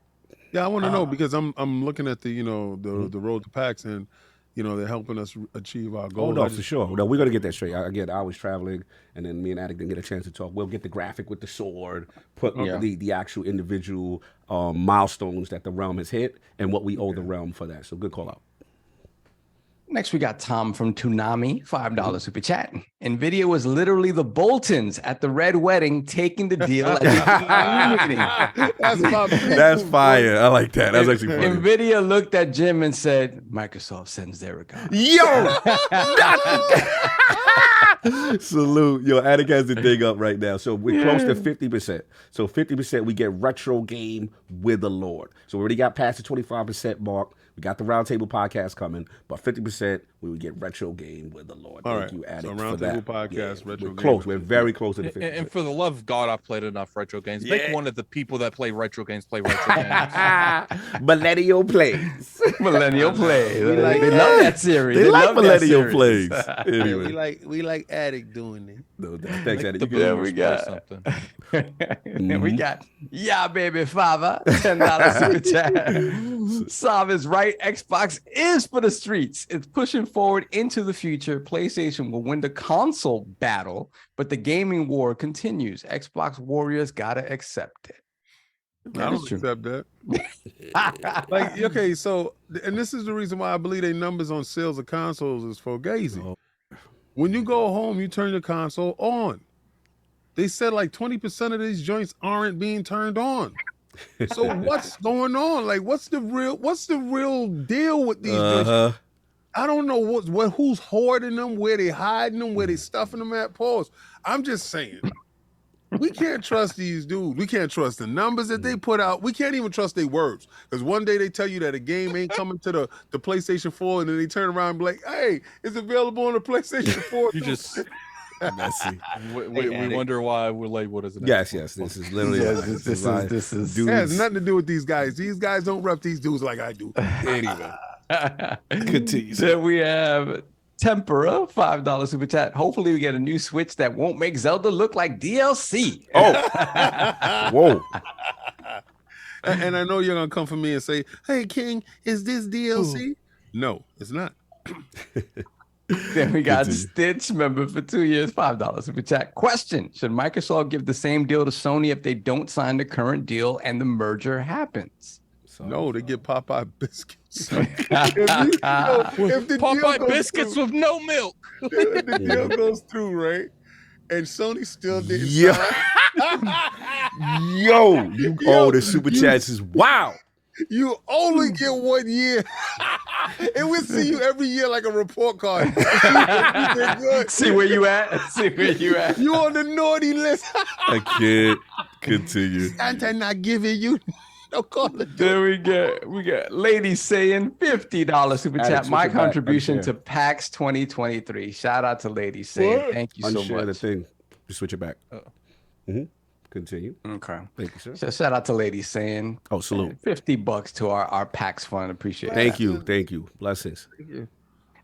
Speaker 5: Yeah, I want to know, because I'm looking at the the road to PAX, and they're helping us achieve our goal.
Speaker 1: Oh no, for sure. No, we're gonna get that straight. Again, I was traveling, and then me and Attic didn't get a chance to talk. We'll get the graphic with the sword, put the actual individual milestones that the realm has hit, and what we owe the realm for that. So good call out.
Speaker 4: Next, we got Tom from Toonami, $5 super chat. NVIDIA was literally the Boltons at the Red Wedding taking the deal at the meeting.
Speaker 1: That's fire. I like that. That's actually funny.
Speaker 4: NVIDIA looked at Jim and said, Microsoft sends their regards.
Speaker 1: Yo! Salute. Yo, Attic has the thing up right now. So we're close to 50%. So 50% we get retro game with the Lord. So we already got past the 25% mark. We got the Roundtable podcast coming, but 50% we would get retro game with the Lord.
Speaker 5: All
Speaker 1: Thank you, Attic,
Speaker 5: so
Speaker 1: for that.
Speaker 5: podcast, retro
Speaker 1: we're
Speaker 5: game.
Speaker 1: close. We're very close to the 50%.
Speaker 6: And for the love of God, I've played enough retro games. Make one of the people that play retro games play retro games.
Speaker 1: Millennial plays.
Speaker 4: Millennial plays. They
Speaker 9: love
Speaker 4: that series.
Speaker 1: They like
Speaker 4: love that
Speaker 1: millennial
Speaker 4: series.
Speaker 1: plays.
Speaker 9: Yeah,
Speaker 1: Anyway.
Speaker 9: we like Attic doing it.
Speaker 1: No, thanks, Attic. You
Speaker 4: Then
Speaker 1: can
Speaker 4: we got
Speaker 6: something.
Speaker 4: Then we got baby father, $10 super chat. Sav is right. Xbox is for the streets. It's pushing forward into the future. PlayStation will win the console battle, but the gaming war continues. Xbox warriors gotta accept it.
Speaker 5: I don't accept that. Like, okay, so, and this is the reason why I believe they numbers on sales of consoles is fugazi. When you go home, you turn your console on. They said like 20% of these joints aren't being turned on. So what's going on? Like, what's the real deal with these joints? I don't know who's hoarding them, where they hiding them, where they stuffing them at. Pause. I'm just saying. We can't trust these dudes. We can't trust the numbers that they put out. We can't even trust their words. Because one day they tell you that a game ain't coming to the PlayStation 4, and then they turn around and be like, hey, it's available on the PStation 4.
Speaker 6: You just messy. We wonder why we're labeled as an
Speaker 1: Yes. This is literally
Speaker 4: this is
Speaker 1: dudes.
Speaker 5: It has nothing to do with these guys. These guys don't rep these dudes like I do.
Speaker 1: Anyway. Continue.
Speaker 4: So we have Tempera, $5 super chat. Hopefully we get a new Switch that won't make Zelda look like DLC.
Speaker 1: Oh, whoa.
Speaker 5: And I know you're going to come for me and say, hey, King, is this DLC? Ooh. No, it's not.
Speaker 4: Then we got Stitch, member for 2 years, $5 super chat. Question: should Microsoft give the same deal to Sony if they don't sign the current deal and the merger happens?
Speaker 5: No, they get Popeye biscuits.
Speaker 6: Popeye biscuits with no milk.
Speaker 5: If the deal goes through, right? And Sony still didn't
Speaker 1: Yo, the super chats is wow.
Speaker 5: You only get 1 year. And we see you every year like a report card.
Speaker 4: See where you at.
Speaker 5: You on the naughty list.
Speaker 1: I can't continue.
Speaker 5: Santa not giving you no call it.
Speaker 4: Then we got Lady saying $50 super chat. My contribution to PAX 2023. Shout out to Lady saying. Thank you so much.
Speaker 1: The thing. Just switch it back. Continue.
Speaker 4: Okay.
Speaker 1: Thank you, sir.
Speaker 4: So shout out to Lady saying.
Speaker 1: Oh, salute.
Speaker 4: $50 to our PAX fund. Appreciate it.
Speaker 1: Thank you. Blessings.
Speaker 5: Thank you.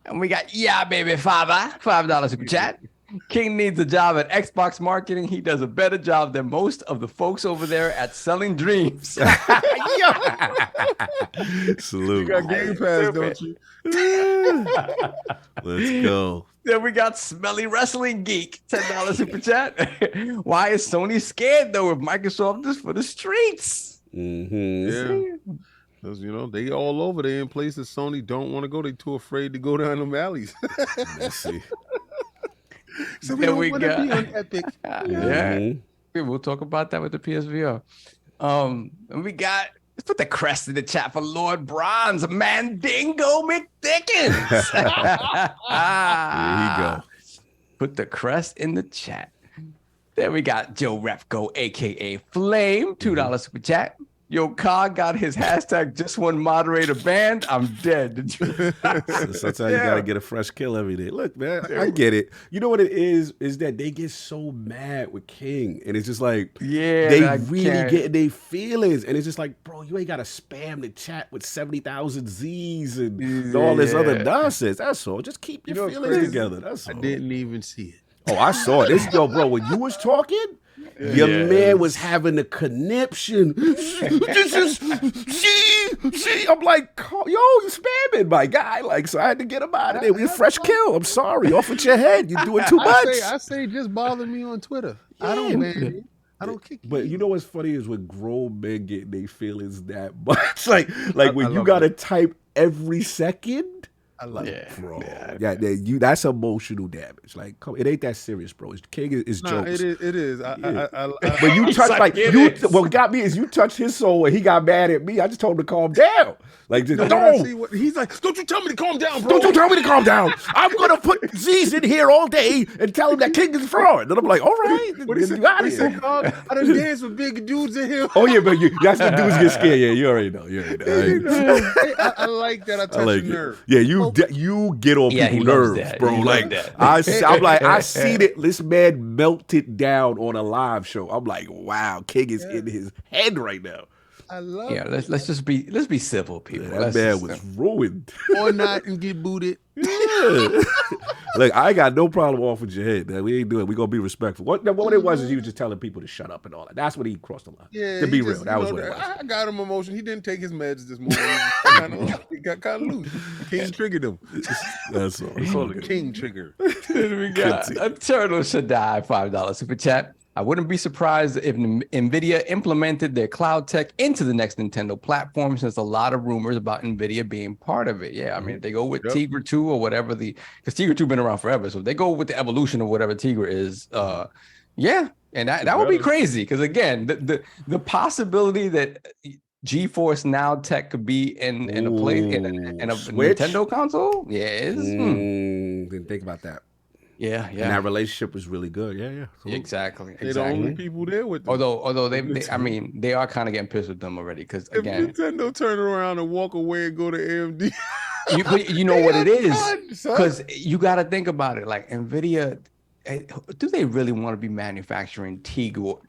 Speaker 4: And we got baby father, $5 super chat. King needs a job at Xbox marketing. He does a better job than most of the folks over there at selling dreams.
Speaker 1: Salute.
Speaker 5: You got Game Pass, don't you?
Speaker 1: Let's go.
Speaker 4: Then we got Smelly Wrestling Geek, $10 super chat. Why is Sony scared though if Microsoft is for the streets?
Speaker 1: Mm-hmm.
Speaker 5: Yeah. Because, they all over there in places Sony don't want to go. They too afraid to go down them alleys.
Speaker 1: Let's see.
Speaker 5: So we don't want to be on Epic.
Speaker 4: Yeah. We'll talk about that with the PSVR. And we got, let's put the crest in the chat for Lord Bronze, Mandingo McDickens.
Speaker 1: There you go.
Speaker 4: Put the crest in the chat. Then we got Joe Repko, a.k.a. Flame, $2 super chat. Yo, Cog got his hashtag just one moderator banned. I'm dead.
Speaker 1: Sometimes you gotta get a fresh kill every day. Look, man, I get it. You know what it is that they get so mad with King, and it's just like, they really get their feelings, and it's just like, bro, you ain't gotta spam the chat with 70,000 Z's and all this other nonsense. That's all. Just keep your feelings together. That's all.
Speaker 5: I didn't even see it.
Speaker 1: Oh, I saw it. Bro, when you was talking. Your man was having a conniption. This is see. I'm like, yo, you spamming my guy. Like, so I had to get him out of there. We a fresh kill. I'm sorry. Off with your head. You're doing too much.
Speaker 5: I say just bother me on Twitter. I don't kick you.
Speaker 1: But you know what's funny is when grown men get their feelings that much. like when you gotta type every second.
Speaker 9: I love
Speaker 1: like,
Speaker 9: it,
Speaker 1: bro. Yeah, that's emotional damage. Like, come, it ain't that serious, bro. King is
Speaker 5: Nah,
Speaker 1: jokes.
Speaker 5: it is.
Speaker 1: But you touch like you. What got me is you touched his soul and he got mad at me. I just told him to calm down. Like, just don't.
Speaker 5: He's like, don't you tell me to calm down, bro.
Speaker 1: Don't you tell me to calm down. I'm gonna put Z's in here all day and tell him that King is a fraud. And I'm like, all right,
Speaker 5: what he said,
Speaker 1: got it.
Speaker 5: I done dance with big dudes in here.
Speaker 1: Oh yeah, but that's the dudes get scared. Yeah, you already know.
Speaker 5: I like that. I touch
Speaker 1: like
Speaker 5: your nerve.
Speaker 1: Yeah, you get on people's nerves, bro. Like I'm like, I seen it. This man melted down on a live show. I'm like, wow, King is in his head right now.
Speaker 9: I love
Speaker 4: it. Let's be civil, people.
Speaker 1: That man was ruined.
Speaker 9: Or not and get booted.
Speaker 1: Yeah. Like, I ain't got no problem off with your head. Man. We ain't doing it. We gonna be respectful. What it was is you just telling people to shut up and all that. That's what he crossed the line.
Speaker 5: Yeah,
Speaker 1: to be real, that was what it was.
Speaker 5: I got him emotion. He didn't take his meds this morning. He got kind of loose. King triggered him.
Speaker 1: That's all.
Speaker 5: It's called a King trigger.
Speaker 4: We got Eternal Shaddai, $5 super chat. I wouldn't be surprised if NVIDIA implemented their cloud tech into the next Nintendo platform, since a lot of rumors about NVIDIA being part of it. Yeah, I mean, if they go with Tegra 2 or whatever because Tegra 2 been around forever. So if they go with the evolution of whatever Tegra is, yeah, and that would be crazy. Because again, the possibility that GeForce Now tech could be in a Nintendo console,
Speaker 1: Didn't think about that.
Speaker 4: Yeah.
Speaker 1: And that relationship was really good. Yeah.
Speaker 4: Exactly.
Speaker 5: They're the only people there with them.
Speaker 4: Although they are kind of getting pissed with them already. Because again,
Speaker 5: if Nintendo turn around and walk away and go to AMD,
Speaker 4: you know what it is? Because you got to think about it. Like NVIDIA, do they really want to be manufacturing Tegra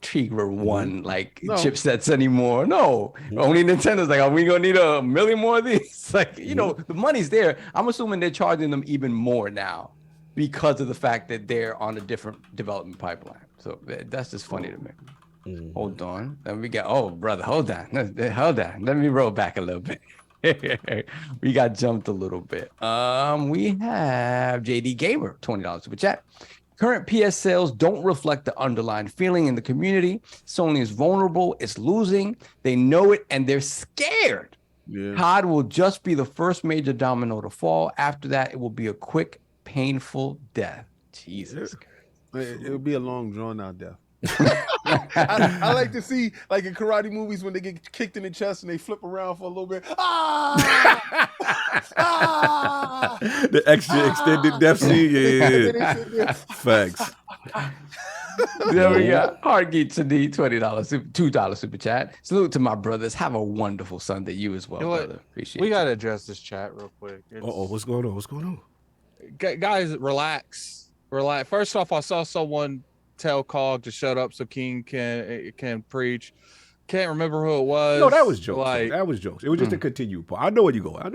Speaker 4: 1 chipsets anymore? No. Only Nintendo's like, are we gonna need a million more of these? Like, the money's there. I'm assuming they're charging them even more now, because of the fact that they're on a different development pipeline. So that's just funny to me. Hold on. Then we got, brother, hold on. Let me roll back a little bit. We got jumped a little bit. We have JD Gamer, $20 super chat. Current PS sales don't reflect the underlying feeling in the community. Sony is vulnerable, it's losing. They know it, and they're scared.
Speaker 5: Yeah.
Speaker 4: COD will just be the first major domino to fall. After that, it will be a quick, painful death. Jesus.
Speaker 5: It would be a long, drawn out death. I like to see, like in karate movies, when they get kicked in the chest and they flip around for a little bit.
Speaker 1: The extra extended death scene. Yeah. Facts.
Speaker 4: There we go. Hard Geek Today, $2 super chat. Salute to my brothers. Have a wonderful Sunday. You as well, brother. Appreciate it.
Speaker 6: We got to address this chat real quick.
Speaker 1: What's going on?
Speaker 6: Guys, relax. First off, I saw someone tell Cog to shut up so King can preach. Can't remember who it was.
Speaker 1: No, that was jokes. That was jokes. It was just a continued part. I know where you go.
Speaker 6: I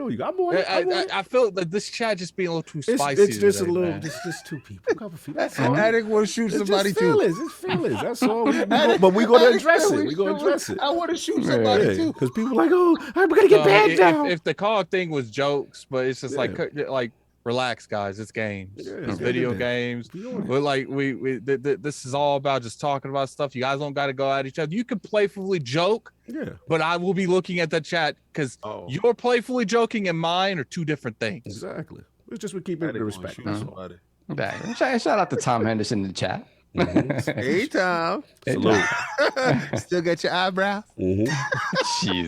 Speaker 6: feel that this chat just being a little too spicy.
Speaker 1: It's just today, a little. It's just two people. That's all.
Speaker 5: Addict want to shoot somebody too.
Speaker 1: It's feelings. That's all. But we're gonna address it.
Speaker 5: I want to shoot somebody too.
Speaker 1: Because people are like, I'm gonna get bagged down.
Speaker 6: If the Cog thing was jokes, but it's just like relax, guys. It's games. It's video games. We're like this is all about just talking about stuff. You guys don't got to go at each other. You can playfully joke.
Speaker 1: Yeah.
Speaker 6: But I will be looking at the chat because your playfully joking and mine are two different things.
Speaker 1: Exactly. It's just we keep it in respect.
Speaker 4: Shout out to Tom Henderson in the chat.
Speaker 5: Hey, Tom.
Speaker 1: Salute.
Speaker 9: Still got your eyebrows?
Speaker 4: Jeez.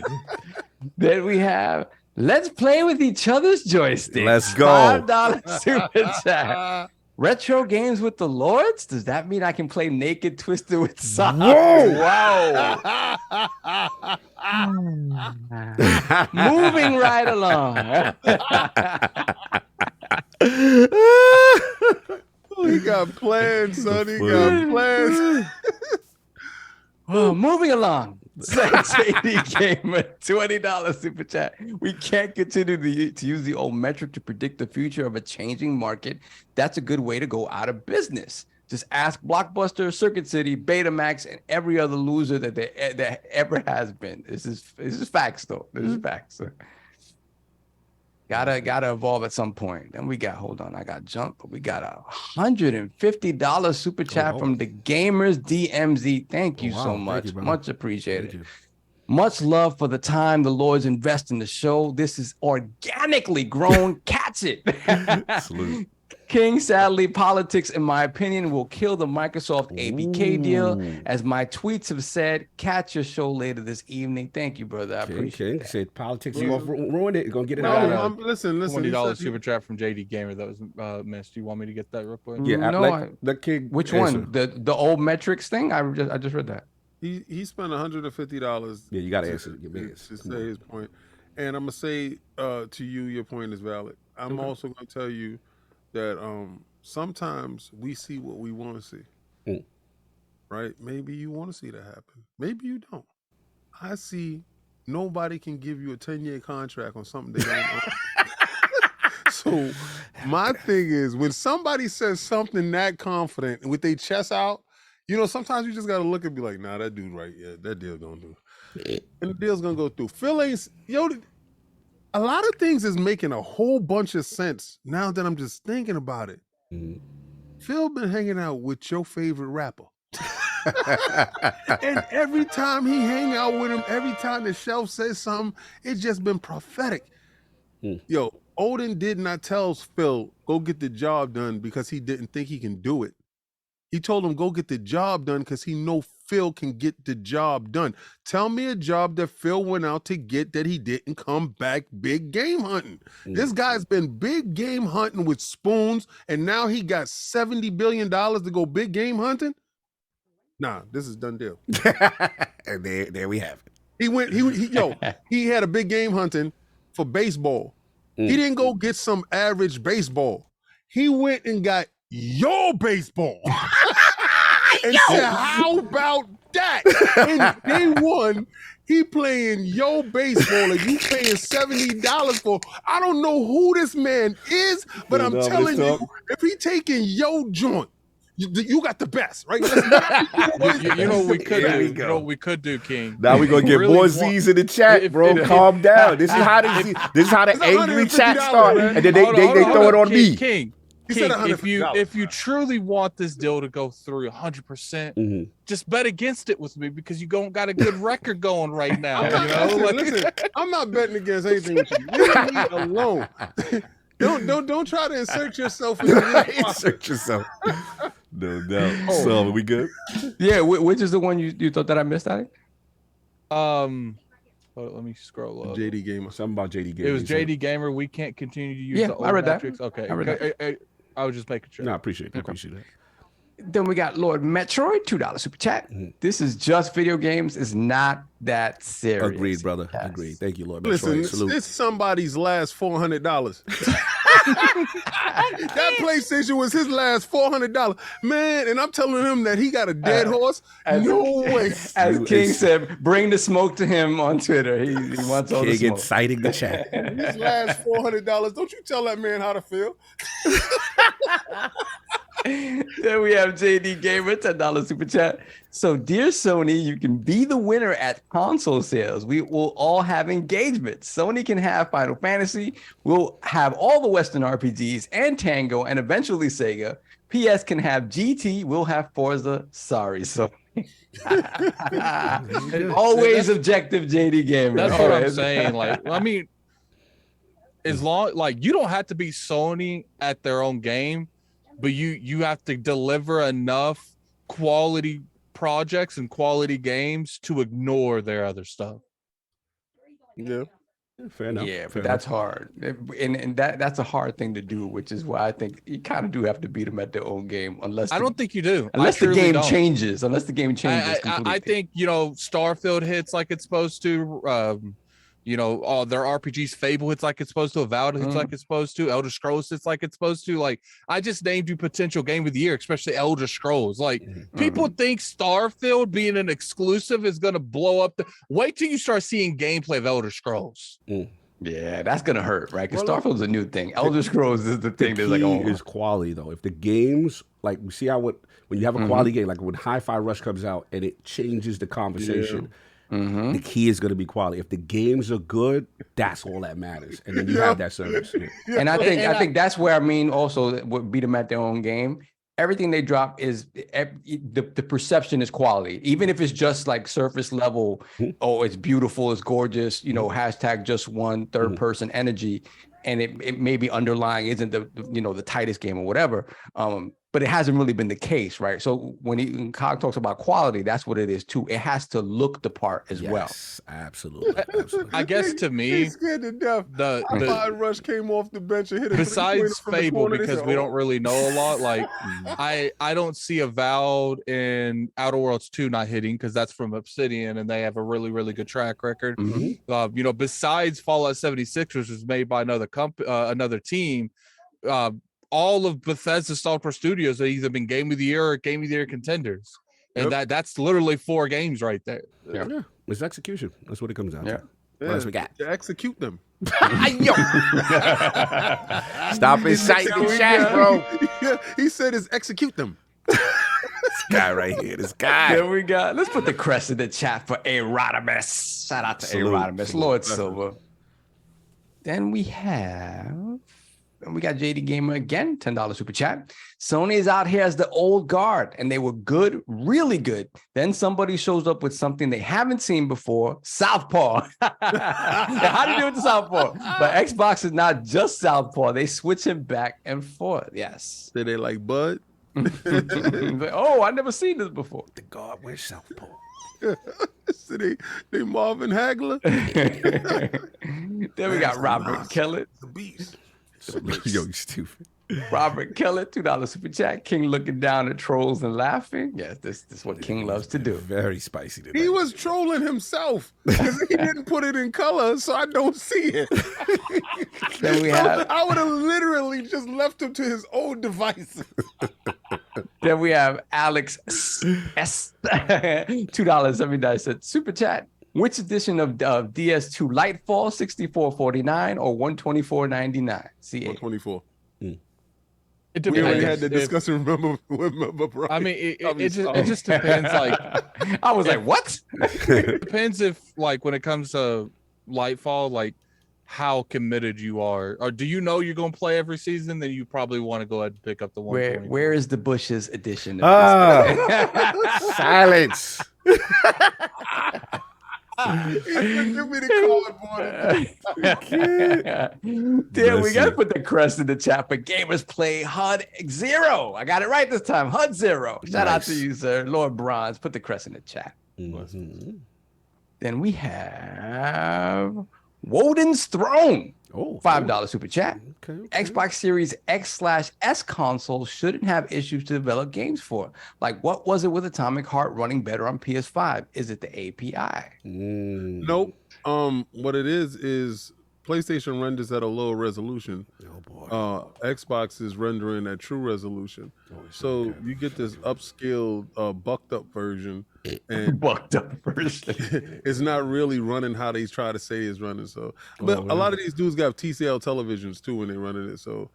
Speaker 4: Then we have Let's Play with Each Other's Joysticks.
Speaker 1: Let's go.
Speaker 4: $5 super chat. Retro games with the Lords? Does that mean I can play Naked Twister with Sonic?
Speaker 1: Whoa!
Speaker 4: Wow. Moving right along.
Speaker 5: He got plans, son. He got plans.
Speaker 4: Well, moving along. JD Gamer, $20 super chat. We can't continue to use the old metric to predict the future of a changing market. That's a good way to go out of business. Just ask Blockbuster, Circuit City, Betamax, and every other loser that ever has been. This is facts, though. This is facts. Gotta evolve at some point. Then we got, hold on, I got jumped, but we got a $150 super chat from the Gamers DMZ. Thank you so much. Thank you, much appreciated. Much love for the time the Lords invest in the show. This is organically grown cat watch it.
Speaker 1: Salute.
Speaker 4: King, sadly, politics, in my opinion, will kill the Microsoft ABK deal. As my tweets have said, catch your show later this evening. Thank you, brother. I appreciate it.
Speaker 1: Said politics is going to ruin it. Going to get it
Speaker 5: No,
Speaker 1: out.
Speaker 5: listen.
Speaker 6: $20 super chat from JD Gamer that was missed. Do you want me to get that real quick?
Speaker 1: Yeah,
Speaker 4: No,
Speaker 1: the King.
Speaker 4: Which one? The old metrics thing? I just read that.
Speaker 5: He spent $150.
Speaker 1: Yeah, you got to answer
Speaker 5: to say his point. And I'm gonna say to you, your point is valid. I'm also gonna tell you that sometimes we see what we want to see. Right? Maybe you want to see that happen. Maybe you don't. I see nobody can give you a 10-year contract on something they don't own. So my thing is, when somebody says something that confident with their chest out, you know, sometimes you just got to look and be like, nah, that dude right. Yeah, that deal gonna do. And the deal's gonna go through. Phil ain't, a lot of things is making a whole bunch of sense now that I'm just thinking about it. Phil been hanging out with your favorite rapper. And every time he hang out with him, every time the shelf says something, it's just been prophetic. Yo, Odin did not tell Phil, go get the job done because he didn't think he can do it. He told him, go get the job done because he know Phil can get the job done. Tell me a job that Phil went out to get that he didn't come back big game hunting. This guy's been big game hunting with spoons, and now he got $70 billion to go big game hunting? Nah, this is done deal.
Speaker 1: And there we have it.
Speaker 5: He had a big game hunting for baseball. He didn't go get some average baseball. He went and got your baseball. And said, how about that? And day one, he playing your baseball and you paying $70 for. I don't know who this man is, but I'm telling you, if he taking your joint, you got the best, right?
Speaker 6: You know what we could do? You know what we could do, King?
Speaker 1: Now we're gonna get more Z's in the chat, bro. Calm down. This is how the angry chat start, and then they throw it on me.
Speaker 6: King, if you truly want this deal to go through 100%, just bet against it with me because you got a good record going right now. You know?
Speaker 5: Listen, I'm not betting against anything with you. Leave me alone. Don't try to insert yourself.
Speaker 1: Insert yourself. No doubt. So are we good?
Speaker 4: Yeah. Which is the one you thought that I missed, Alex?
Speaker 6: Let me scroll up.
Speaker 5: JD Gamer.
Speaker 1: Something about JD Gamer.
Speaker 6: It was JD Gamer. We can't continue to use the old
Speaker 4: I read
Speaker 6: metrics.
Speaker 4: that.
Speaker 6: Okay.
Speaker 4: I read that.
Speaker 6: I was just making sure.
Speaker 1: No, I appreciate that.
Speaker 4: Then we got Lord Metroid, $2 super chat. This is just video games. It's not that serious.
Speaker 1: Agreed, brother.
Speaker 4: Yes.
Speaker 1: Agreed. Thank you, Lord.
Speaker 5: Listen,
Speaker 1: Salute.
Speaker 5: it's somebody's last $400. That PlayStation was his last $400, man. And I'm telling him that he got a dead horse. No way.
Speaker 4: As King said, bring the smoke to him on Twitter. He wants all the
Speaker 1: King
Speaker 4: smoke.
Speaker 1: inciting the chat.
Speaker 5: His last $400. Don't you tell that man how to feel.
Speaker 4: Then we have JD Gamer, $10 super chat. So, dear Sony, you can be the winner at console sales. We will all have engagements. Sony can have Final Fantasy. We'll have all the Western RPGs and Tango, and eventually Sega. PS can have GT. We'll have Forza. Sorry, Sony. Always objective, JD Gamer.
Speaker 6: That's what I'm saying. Like, I mean, as long you don't have to be Sony at their own game, but you have to deliver enough quality projects and quality games to ignore their other stuff.
Speaker 5: Yeah.
Speaker 1: Fair enough.
Speaker 4: Yeah, but that's hard. And that's a hard thing to do, which is why I think you kind of do have to beat them at their own game. Unless
Speaker 6: I don't think you do.
Speaker 4: Unless the game changes. Unless the game changes.
Speaker 6: I think, Starfield hits like it's supposed to. All their RPGs, Fable hits like it's supposed to, Avowed hits like it's supposed to, Elder Scrolls hits like it's supposed to. Like, I just named you potential game of the year, especially Elder Scrolls. Like, people think Starfield being an exclusive is going to blow up. Wait till you start seeing gameplay of Elder Scrolls.
Speaker 4: Yeah, that's going to hurt, right? Because Starfield's a new thing. Elder Scrolls is the thing that's like,
Speaker 1: is quality, though. If the games, like, we see how when you have a quality game, like when Hi-Fi Rush comes out and it changes the conversation. Yeah. The key is going to be quality. If the games are good, that's all that matters, and then you have that service. Yeah.
Speaker 4: And I think that's where also would beat them at their own game. Everything they drop is the perception is quality, even if it's just like surface level. Oh, it's beautiful, it's gorgeous. Hashtag just one third person energy. it maybe underlying isn't the tightest game or whatever. But it hasn't really been the case, right? So when Cog talks about quality, that's what it is too. It has to look the part as well.
Speaker 1: Yes, absolutely.
Speaker 6: I guess to me,
Speaker 5: He's scared to death.
Speaker 6: the
Speaker 5: Rush came off the bench and hit a
Speaker 6: besides
Speaker 5: from the
Speaker 6: Fable,
Speaker 5: corner. They
Speaker 6: because
Speaker 5: said,
Speaker 6: we don't really know a lot. Like I don't see Avowed in Outer Worlds 2 not hitting, because that's from Obsidian and they have a really, really good track record. Besides Fallout 76, which was made by another team, all of Bethesda's software studios have either been Game of the Year or Game of the Year contenders. And that's literally 4 games right there.
Speaker 1: Yeah. It's execution. That's what it comes down to.
Speaker 5: Yeah,
Speaker 1: What else we got?
Speaker 5: to execute them.
Speaker 1: Yo. Stop inciting the chat, bro.
Speaker 5: Yeah, he said is execute them.
Speaker 1: This guy right here. This guy.
Speaker 4: There we go. Let's put the crest in the chat for Erodimus. Shout out to Erodimus, Lord Silver. Then we got JD Gamer again, $10 super chat. Sony is out here as the old guard, and they were good, really good. Then somebody shows up with something they haven't seen before, Southpaw. How do you do with the Southpaw? But Xbox is not just Southpaw. They switch it back and forth. Yes.
Speaker 5: Say they like Bud.
Speaker 4: Oh, I never seen this before.
Speaker 1: The guard wears Southpaw.
Speaker 5: So they Marvin Hagler.
Speaker 4: Then we got Robert Kellett.
Speaker 5: The beast.
Speaker 1: Yo, you stupid.
Speaker 4: Robert Kellett, $2 super chat. King looking down at trolls and laughing. Yes, this is what King loves to do.
Speaker 1: Very spicy today.
Speaker 5: He was trolling himself because he didn't put it in color, so I don't see it.
Speaker 4: Then we have.
Speaker 5: I would have literally just left him to his own devices.
Speaker 4: Then we have Alex S. $2.79 super chat. Which edition of DS2 Lightfall, 6449 or 124.99? See,
Speaker 5: 124.
Speaker 6: It
Speaker 5: We
Speaker 6: depends.
Speaker 5: already had the discussion. Remember, Brian?
Speaker 6: I mean, it just depends. Like,
Speaker 4: I was like, what?
Speaker 6: It depends if, like, when it comes to Lightfall, like, how committed you are. Or do you know you're going to play every season? Then you probably want to go ahead and pick up the one.
Speaker 4: Where is the Bush's edition? Of
Speaker 1: Silence.
Speaker 5: Give me the cardboard.
Speaker 4: Damn, we gotta put the crest in the chat for Gamers Play HUD Zero. I got it right this time. HUD Zero. Shout out to you, sir. Lord Bronze. Put the crest in the chat. Then we have Woden's Throne. $5 super chat. Okay. Xbox Series X/S console shouldn't have issues to develop games for. Like, what was it with AtomicHeart running better on PS5? Is it the API?
Speaker 5: Nope. What it is PlayStation renders at a lower resolution.
Speaker 1: Oh boy.
Speaker 5: Xbox is rendering at true resolution. So you get this upscaled, bucked up version, and
Speaker 4: bucked up version.
Speaker 5: It's not really running how they try to say it's running. So, but a lot of these dudes got TCL televisions too when they're running it. So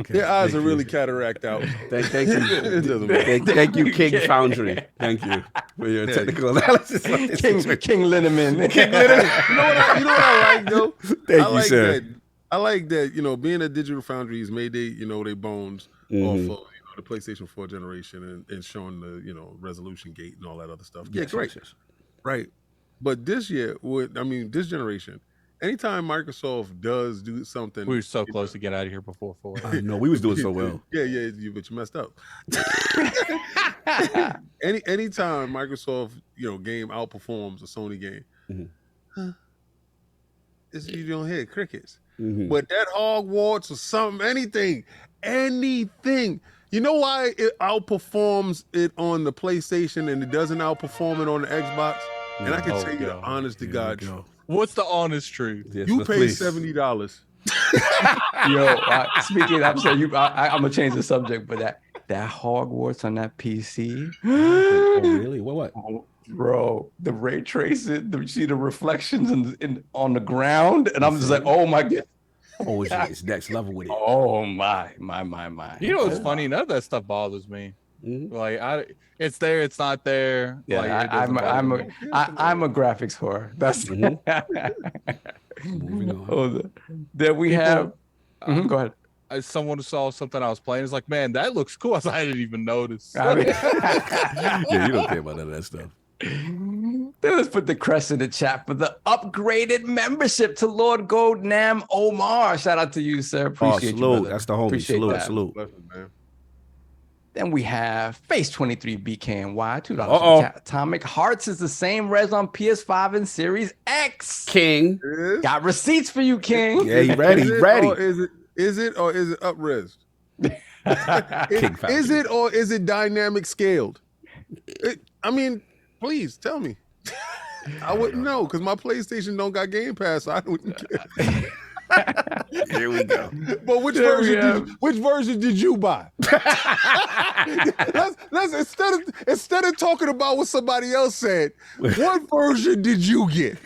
Speaker 5: their eyes are really cataract out.
Speaker 1: Thank you. Thank you, King Foundry. Thank you for your technical analysis.
Speaker 4: King Linneman.
Speaker 5: King Linneman. You know what I like though?
Speaker 1: Thank you, sir.
Speaker 5: I like that, being a Digital Foundry has made they bones off of the PlayStation 4 generation and showing the, resolution gate and all that other stuff. Yeah, great. Yes. Right. But this year, this generation, anytime Microsoft does do something.
Speaker 6: We were so close to get out of here before 4.
Speaker 1: I know, we was doing so well.
Speaker 5: Yeah, but you messed up. Anytime Microsoft, game outperforms a Sony game, you don't hear crickets. But that Hogwarts or something, anything. You know why it outperforms it on the PlayStation and it doesn't outperform it on the Xbox? And I can tell you the honest to God truth.
Speaker 6: What's the honest truth?
Speaker 5: Yes, you paid $70.
Speaker 4: Yo, speaking, I'm saying I'm gonna change the subject, but that Hogwarts on that PC.
Speaker 1: Oh, really? What?
Speaker 4: Bro, the ray tracing, you see the reflections on the ground, and I'm just like, oh my god.
Speaker 1: Oh, it's next level with it.
Speaker 4: Oh my.
Speaker 6: You know what's funny? None of that stuff bothers me. Like it's there, it's not there.
Speaker 4: Yeah, like, I'm a graphics whore. That's
Speaker 1: moving on.
Speaker 4: Then we have. Go ahead.
Speaker 6: Someone saw something I was playing. It's like, man, that looks cool. I didn't even notice.
Speaker 1: Yeah, you don't care about none of that stuff.
Speaker 4: Then Let's put the crest in the chat for the upgraded membership to Lord Gold Nam Omar. Shout out to you, sir. Appreciate you,
Speaker 1: salute.
Speaker 4: brother.
Speaker 1: That's the homie.
Speaker 4: Appreciate
Speaker 1: Salute,
Speaker 4: that.
Speaker 1: salute.
Speaker 4: Then we have Face 23 BKNY, $2. Atomic Hearts is the same res on PS5 and Series X.
Speaker 1: King.
Speaker 4: Got receipts for you, King.
Speaker 1: Yeah, he ready.
Speaker 5: Is it
Speaker 1: Ready.
Speaker 5: or is it up res?
Speaker 1: King
Speaker 5: Is it or is it dynamic scaled? I mean, please tell me. I wouldn't know because my PlayStation don't got Game Pass, so I wouldn't care.
Speaker 1: Here we go.
Speaker 5: But which version did you buy? let's instead of talking about what somebody else said, what version did you get?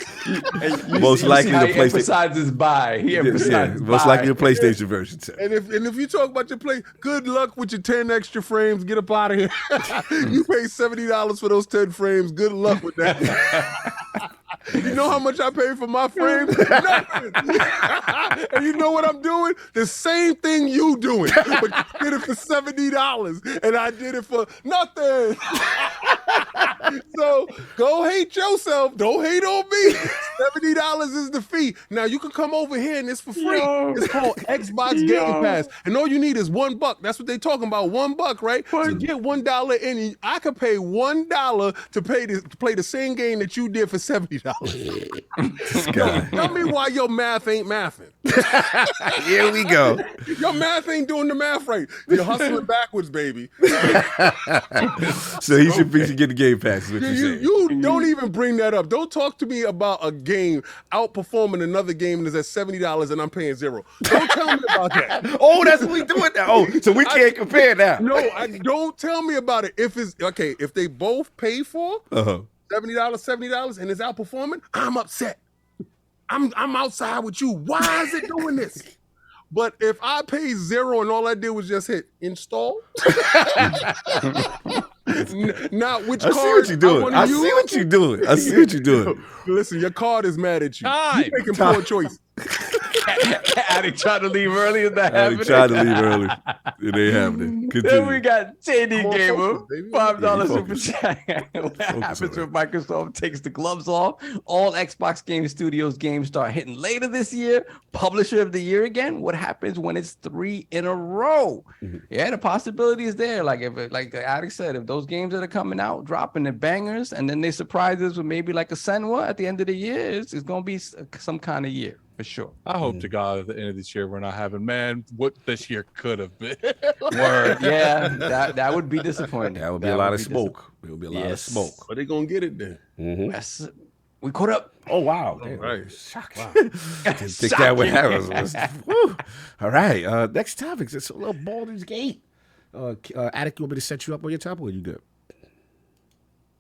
Speaker 1: Most likely the
Speaker 4: He
Speaker 1: PlayStation.
Speaker 4: emphasizes buy. He emphasizes
Speaker 1: Most
Speaker 4: buy.
Speaker 1: likely the PlayStation version. Sir.
Speaker 5: And if you talk about your play, good luck with your 10 extra frames. Get up out of here. You pay $70 for those 10 frames. Good luck with that. You know how much I pay for my frames? Nothing. And you know what I'm doing? The same thing you doing. But you did it for $70 and I did it for nothing. So go hate yourself. Don't hate on me. $70 is the fee. Now you can come over here and it's for free. It's called Xbox Game Pass. And all you need is $1. That's what they talking about. $1, right? So get $1 in. I could pay $1 to play the same game that you did for $70. Tell me why your math ain't mathing.
Speaker 1: Here we go.
Speaker 5: Your math ain't doing the math right. You're hustling backwards, baby.
Speaker 1: So he should get the Game Pass. Is what
Speaker 5: You don't even bring that up. Don't talk to me about a game outperforming another game that's at $70 and I'm paying $0. Don't tell me about that.
Speaker 1: Oh, that's what we doing now. Oh, so we can't compare now.
Speaker 5: No, don't tell me about it. If it's okay, if they both pay for $70 and it's outperforming, I'm upset. I'm outside with you. Why is it doing this? But if I pay $0 and all I did was just hit install, not which
Speaker 1: I
Speaker 5: card
Speaker 1: see what you're doing. I see what you're doing. I see what you're doing.
Speaker 5: Listen, your card is mad at you.
Speaker 6: Time.
Speaker 5: You're making poor choice.
Speaker 4: Addict tried to leave early. Is that
Speaker 1: I
Speaker 4: happening?
Speaker 1: tried to leave early. It ain't happening. Continue.
Speaker 4: Then we got JD
Speaker 5: Come on,
Speaker 4: Gamer,
Speaker 5: focus, baby.
Speaker 4: $5 super
Speaker 1: focus.
Speaker 4: chat. What happens
Speaker 1: on
Speaker 4: when Microsoft takes the gloves off? All Xbox Game Studios games start hitting later this year. Publisher of the year again. What happens when it's 3 in a row? Yeah, the possibility is there. Like the Addict said, if those games that are coming out, dropping the bangers, and then they surprise us with maybe like a Senwa at the end of the year, it's going to be some kind of year. For sure.
Speaker 6: I hope to God at the end of this year we're not having, man, what this year could have been.
Speaker 4: Word. Yeah, that would be disappointing.
Speaker 1: That would be a lot of smoke. It would be a lot of smoke.
Speaker 5: But they gonna get it then.
Speaker 4: Yes. We caught up.
Speaker 1: Oh, wow.
Speaker 5: All right.
Speaker 1: Shocking. Didn't think that would happen. Woo. All right. Next topic. It's a little Baldur's Gate. Attic, you want me to set you up on your topic or are you good?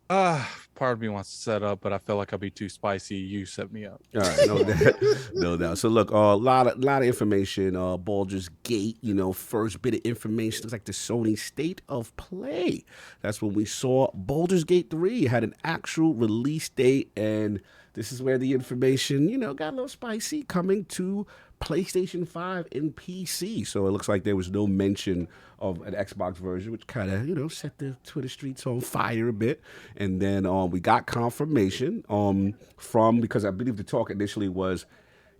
Speaker 6: Part of me wants to set up, but I feel like I'll be too spicy. You set me up.
Speaker 1: All right, no doubt. So look, a lot of information. Baldur's Gate, first bit of information looks like the Sony State of Play. That's when we saw Baldur's Gate 3 had an actual release date, and this is where the information, got a little spicy, coming to PlayStation 5 and PC. So it looks like there was no mention of an Xbox version, which kind of, set the Twitter streets on fire a bit. And then we got confirmation from, because I believe the talk initially was,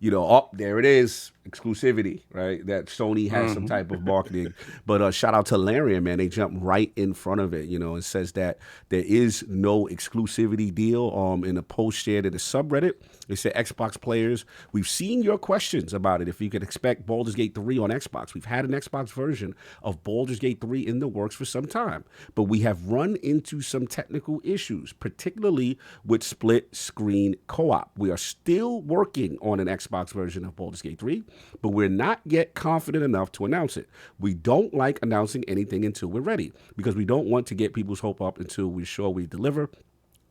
Speaker 1: there it is, exclusivity, right? That Sony has some type of marketing. But shout out to Larian, man. They jumped right in front of it, and says that there is no exclusivity deal in a post shared in the subreddit. They said, Xbox players, we've seen your questions about it. If you could expect Baldur's Gate 3 on Xbox. We've had an Xbox version of Baldur's Gate 3 in the works for some time, but we have run into some technical issues, particularly with split screen co-op. We are still working on an Xbox version of Baldur's Gate 3, but we're not yet confident enough to announce it. We don't like announcing anything until we're ready because we don't want to get people's hope up until we're sure we deliver.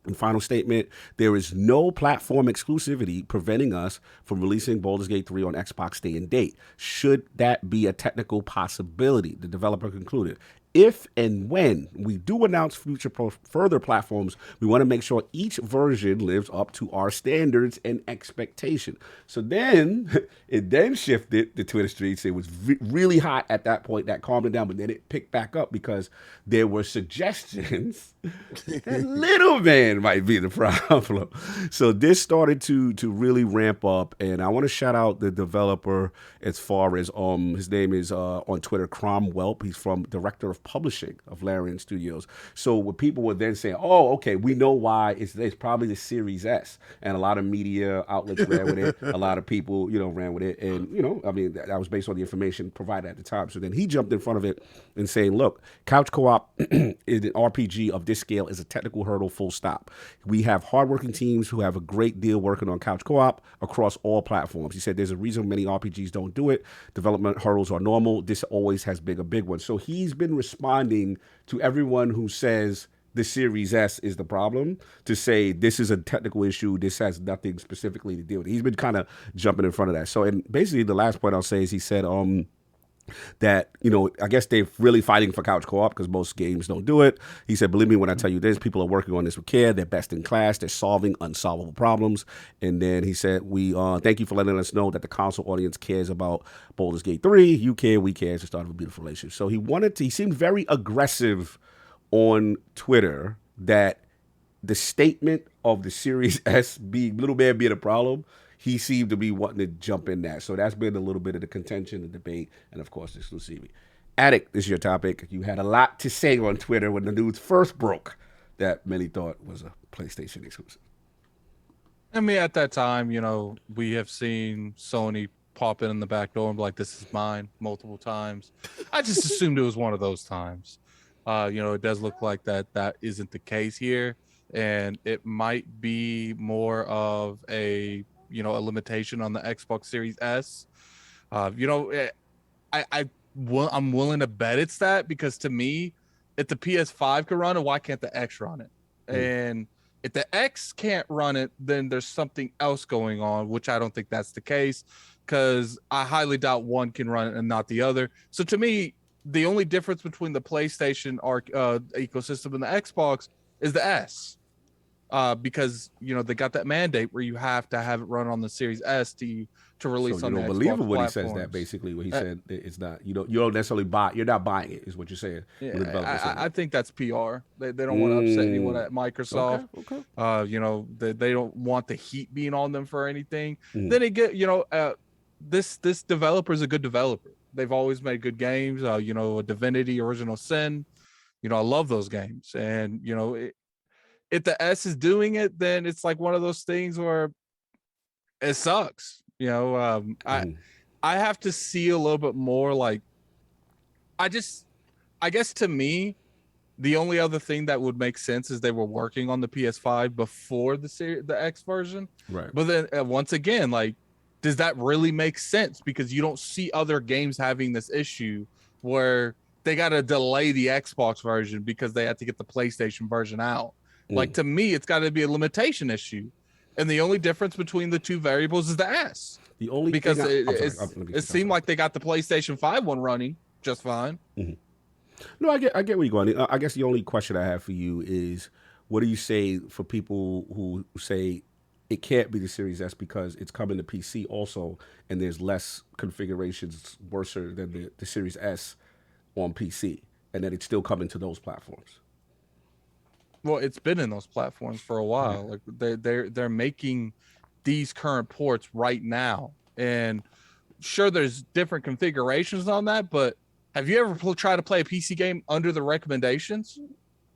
Speaker 1: And final statement, there is no platform exclusivity preventing us from releasing Baldur's Gate 3 on Xbox day and date. Should that be a technical possibility, the developer concluded. if and when we do announce further platforms, we want to make sure each version lives up to our standards and expectation. So then it then shifted the Twitter streets. It was really hot at that point. That calmed it down, but then it picked back up because there were suggestions that little man might be the problem. So this started to really ramp up, and I want to shout out the developer as far as his name is on Twitter, Cromwell. He's from director of publishing of Larian Studios. So what people were then saying, oh, okay, we know why it's probably the Series S, and a lot of media outlets ran with it. A lot of people, ran with it, and I mean that was based on the information provided at the time. So then he jumped in front of it and saying, look, couch co-op is an RPG of this scale is a technical hurdle, full stop. We have hardworking teams who have a great deal working on couch co-op across all platforms. He said there's a reason many RPGs don't do it. Development hurdles are normal. This always has been a big one. So he's been responding to everyone who says the Series S is the problem to say this is a technical issue. This has nothing specifically to do with it. He's been kind of jumping in front of that. So, and basically the last point I'll say is he said, that, I guess they're really fighting for couch co-op because most games don't do it. He said, believe me when I tell you this, people are working on this with care. They're best in class. They're solving unsolvable problems. And then he said, we thank you for letting us know that the console audience cares about Baldur's Gate 3. You care, we care. It's the start of a beautiful relationship. So he seemed very aggressive on Twitter that the statement of the Series S being little man being a problem, he seemed to be wanting to jump in that. So that's been a little bit of the contention, the debate, and of course, exclusivity. Attic, this is your topic. You had a lot to say on Twitter when the news first broke that many thought was a PlayStation exclusive.
Speaker 6: I mean, at that time, we have seen Sony pop in the back door and be like, this is mine, multiple times. I just assumed it was one of those times. It does look like that isn't the case here. And it might be more of a limitation on the Xbox Series S. I'm willing to bet it's that, because to me, if the PS5 can run it, why can't the X run it? And if the X can't run it, then there's something else going on, which I don't think that's the case, because I highly doubt one can run it and not the other. So to me, the only difference between the PlayStation ecosystem and the Xbox is the S. Because they got that mandate where you have to have it run on the Series S to release on the Xbox
Speaker 1: believe it when he says
Speaker 6: platforms.
Speaker 1: that, basically what he said, it's not, you don't necessarily buy, you're not buying it is what you're saying.
Speaker 6: Yeah, I think that's PR. They don't want to upset anyone at Microsoft.
Speaker 1: Okay.
Speaker 6: They don't want the heat being on them for anything. Then they get this developer is a good developer. They've always made good games. Divinity, Original Sin. I love those games, and if the S is doing it, then it's like one of those things where it sucks. I have to see a little bit more. Like, I guess to me, the only other thing that would make sense is they were working on the PS5 before the X version.
Speaker 1: Right.
Speaker 6: But then once again, like, does that really make sense? Because you don't see other games having this issue where they got to delay the Xbox version because they had to get the PlayStation version out. Like, to me, it's got to be a limitation issue. And the only difference between the two variables is the S.
Speaker 1: The only
Speaker 6: because
Speaker 1: thing
Speaker 6: it seemed like they got the PlayStation 5 one running just fine.
Speaker 1: Mm-hmm. No, I get where you're going. I guess the only question I have for you is, what do you say for people who say it can't be the Series S because it's coming to PC also, and there's less configurations worse than the Series S on PC, and that it's still coming to those platforms?
Speaker 6: Well, it's been in those platforms for a while. Like they're making these current ports right now, and sure, there's different configurations on that. But have you ever tried to play a PC game under the recommendations?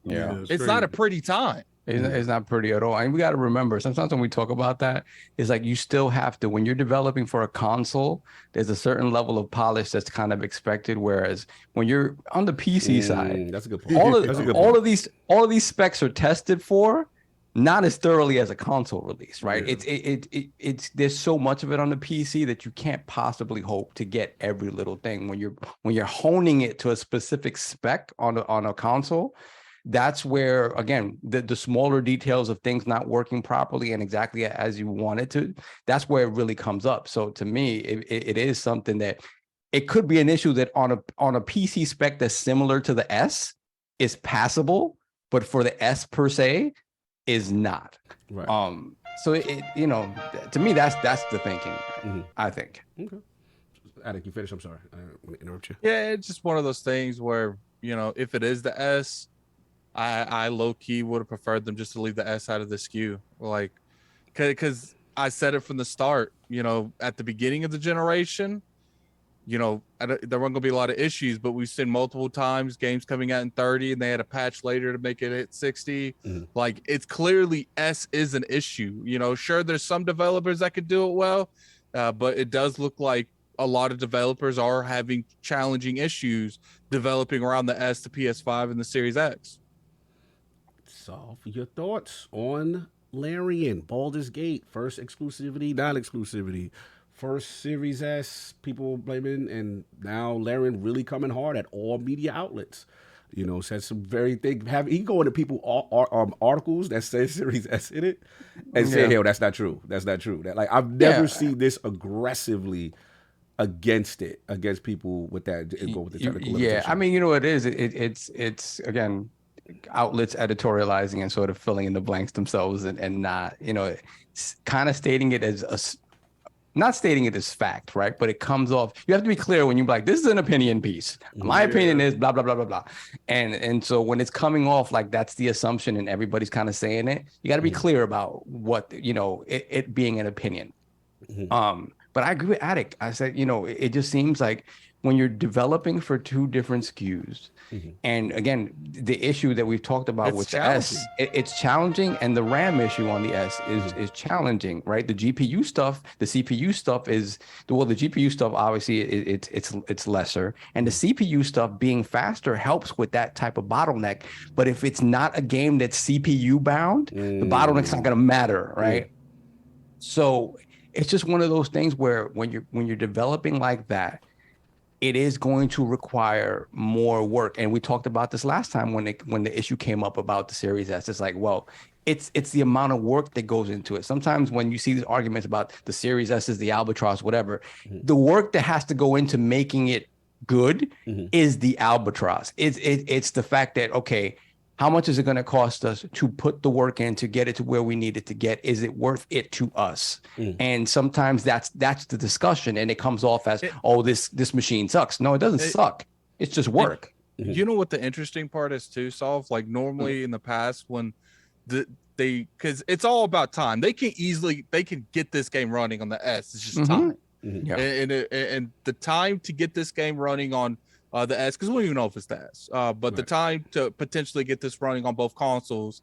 Speaker 4: Yeah,
Speaker 6: it's not a pretty time.
Speaker 4: It's not pretty at all. And we got to remember, sometimes when we talk about that, it's like you still have to, when you're developing for a console, there's a certain level of polish that's kind of expected. Whereas when you're on the PC side,
Speaker 1: that's a good point.
Speaker 4: All of these specs are tested for, not as thoroughly as a console release, right? Yeah. It's there's so much of it on the PC that you can't possibly hope to get every little thing. When you're honing it to a specific spec on a console, that's where, again, the smaller details of things not working properly and exactly as you want it to, that's where it really comes up. So to me, it is something that it could be an issue that on a PC spec that's similar to the S is passable, but for the S per se is not.
Speaker 1: Right.
Speaker 4: So it to me that's the thinking. I think.
Speaker 1: Okay. Attic, you finish? I'm sorry, I want to interrupt you.
Speaker 6: Yeah, it's just one of those things where, if it is the S, I low key would have preferred them just to leave the S out of the SKU, like, because I said it from the start. At the beginning of the generation, there weren't going to be a lot of issues, but we've seen multiple times games coming out in 30 and they had a patch later to make it at 60. Like, it's clearly S is an issue. Sure, there's some developers that could do it well, but it does look like a lot of developers are having challenging issues developing around the S, the PS5, and the Series X.
Speaker 1: So, your thoughts on Larian, Baldur's Gate, first exclusivity, non-exclusivity, first Series S, people blaming, and now Larian really coming hard at all media outlets. Said some very thing. He going to people articles that say Series S in it, and say, "Hell, that's not true. That's not true." That I've never seen this aggressively against people with that. Go with the technical limitation.
Speaker 4: I mean, it is. It's again, outlets editorializing and sort of filling in the blanks themselves, and not kind of stating it as not stating it as fact, right? But it comes off. You have to be clear when you're like, this is an opinion piece. My opinion is blah blah blah blah blah, and so when it's coming off like that's the assumption and everybody's kind of saying it, you got to be clear about what it being an opinion. But I agree with Attic. I said, it just seems like when you're developing for two different SKUs, and again, the issue that we've talked about with the S, it's challenging, and the RAM issue on the S is challenging, right? The GPU stuff, the CPU stuff the GPU stuff obviously it's lesser, and the CPU stuff being faster helps with that type of bottleneck. But if it's not a game that's CPU bound, the bottleneck's not going to matter, right? So it's just one of those things where when you're developing like that, it is going to require more work. And we talked about this last time when the issue came up about the Series S. It's like, well, it's the amount of work that goes into it. Sometimes when you see these arguments about the Series S is the albatross, whatever, the work that has to go into making it good is the albatross. It's the fact that, okay, how much is it going to cost us to put the work in to get it to where we need it to get? Is it worth it to us? And sometimes that's the discussion, and it comes off as, this machine sucks. No, it doesn't suck. It's just work.
Speaker 6: You know what the interesting part is too, Solve? Like normally in the past when because it's all about time. They can get this game running on the S. It's just time. And the time to get this game running on the S, because we don't even know if it's the S, but the time to potentially get this running on both consoles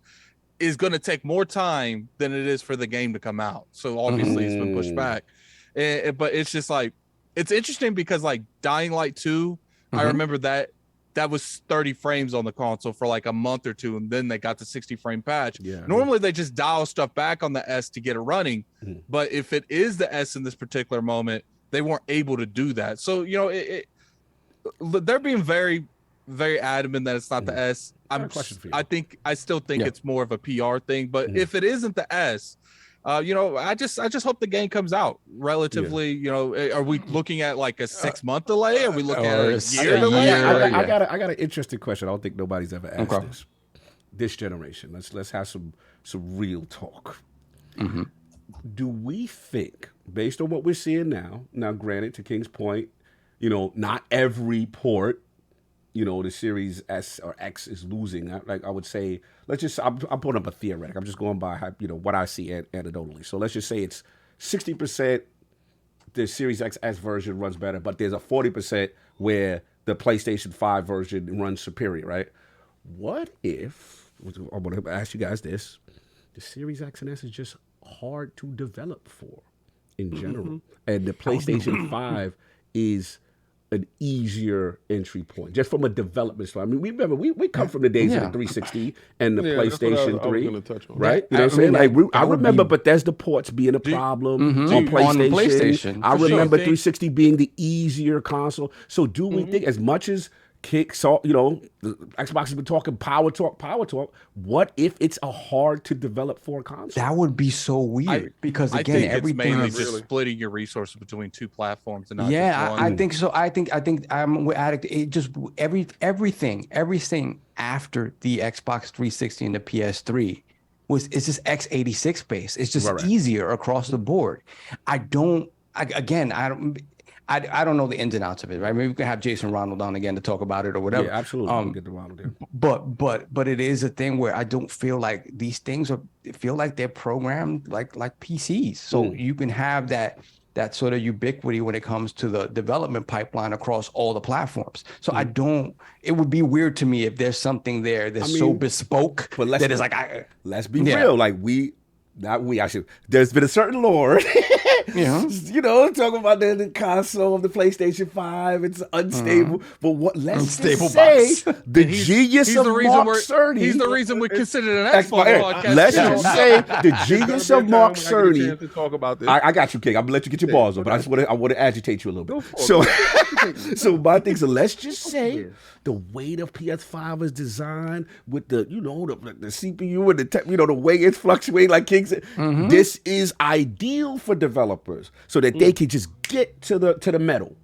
Speaker 6: is going to take more time than it is for the game to come out. So obviously it's been pushed back. But it's just like, it's interesting because like Dying Light 2, I remember that was 30 frames on the console for like a month or two, and then they got the 60 frame patch. Normally they just dial stuff back on the S to get it running. But if it is the S in this particular moment, they weren't able to do that. So, they're being very, very adamant that it's not the S. I still think it's more of a PR thing. But if it isn't the S, I just hope the game comes out relatively. Are we looking at like a 6-month delay? Are we looking at a year delay?
Speaker 1: I got an interesting question. I don't think nobody's ever asked this generation. Let's have some real talk. Do we think, based on what we're seeing now, granted, to King's point, not every port, the Series S or X is losing. I would say, I'm putting up a theoretic. I'm just going by, what I see anecdotally. So let's just say it's 60% the Series XS version runs better, but there's a 40% where the PlayStation 5 version runs superior, right? What if, I want to ask you guys this, the Series X and S is just hard to develop for in general, and the PlayStation 5 is an easier entry point, just from a development style. I mean, we come from the days of the 360 and the PlayStation 3, right? You know what I'm saying? Like I remember Bethesda ports being a problem on PlayStation. I remember 360 being the easier console. So do we think, as much as Kick, so the Xbox has been talking power talk. What if it's a hard to develop for a console?
Speaker 4: That would be so weird because
Speaker 6: I
Speaker 4: again,
Speaker 6: think
Speaker 4: everything
Speaker 6: it's mainly
Speaker 4: is
Speaker 6: just splitting your resources between two platforms and not
Speaker 4: yeah,
Speaker 6: just one.
Speaker 4: I think so. I think I'm with Addict. It just everything after the Xbox 360 and the PS3 it's just x86 based. It's just easier across the board. I don't know the ins and outs of it, right? Maybe we can have Jason Ronald on again to talk about it or whatever.
Speaker 1: Yeah, absolutely. We'll get the Ronald in.
Speaker 4: But it is a thing where I don't feel like these things feel like they're programmed like PCs. So you can have that sort of ubiquity when it comes to the development pipeline across all the platforms. So it would be weird to me if there's something there that's so bespoke that is like,
Speaker 1: let's be real. Like there's been a certain lore, talking about the console of the PlayStation 5. It's unstable, but let's just say the genius of Mark Cerny.
Speaker 6: He's the reason we consider an Xbox podcast.
Speaker 1: Let's just say the genius of Mark Cerny.
Speaker 5: To talk about this.
Speaker 1: I got you, King. I'm gonna let you get your balls up, but I want to agitate you a little bit. So my thing. So let's just say the way the PS5 is designed with the the CPU and the way it's fluctuating, like King said, this is ideal for developers so that they can just get to the metal,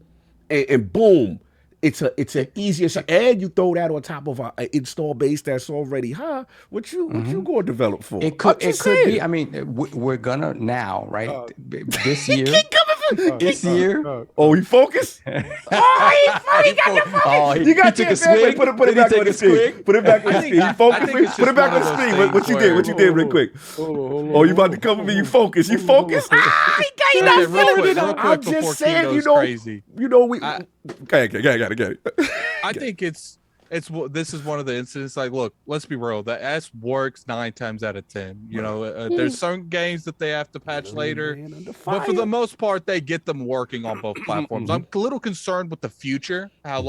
Speaker 1: and boom, it's an easier shot. And you throw that on top of an install base that's already high. What you going to develop for?
Speaker 4: It could be. I mean, we're gonna now, right? This year. This year.
Speaker 1: Oh, he focused? He got the focus. You got to take a swing. Put it back on the screen. Put it back on the screen. He focused. Put it back on the screen. What you did real quick. Oh, you about to come with me? You focus. You focus? He not feeling it. I'm just saying, we. Okay, got it.
Speaker 6: I think this is one of the incidents. Like, look, let's be real. The S works 9 times out of 10. There's certain games that they have to patch later, but for the most part, they get them working on both platforms. I'm a little concerned with the future, how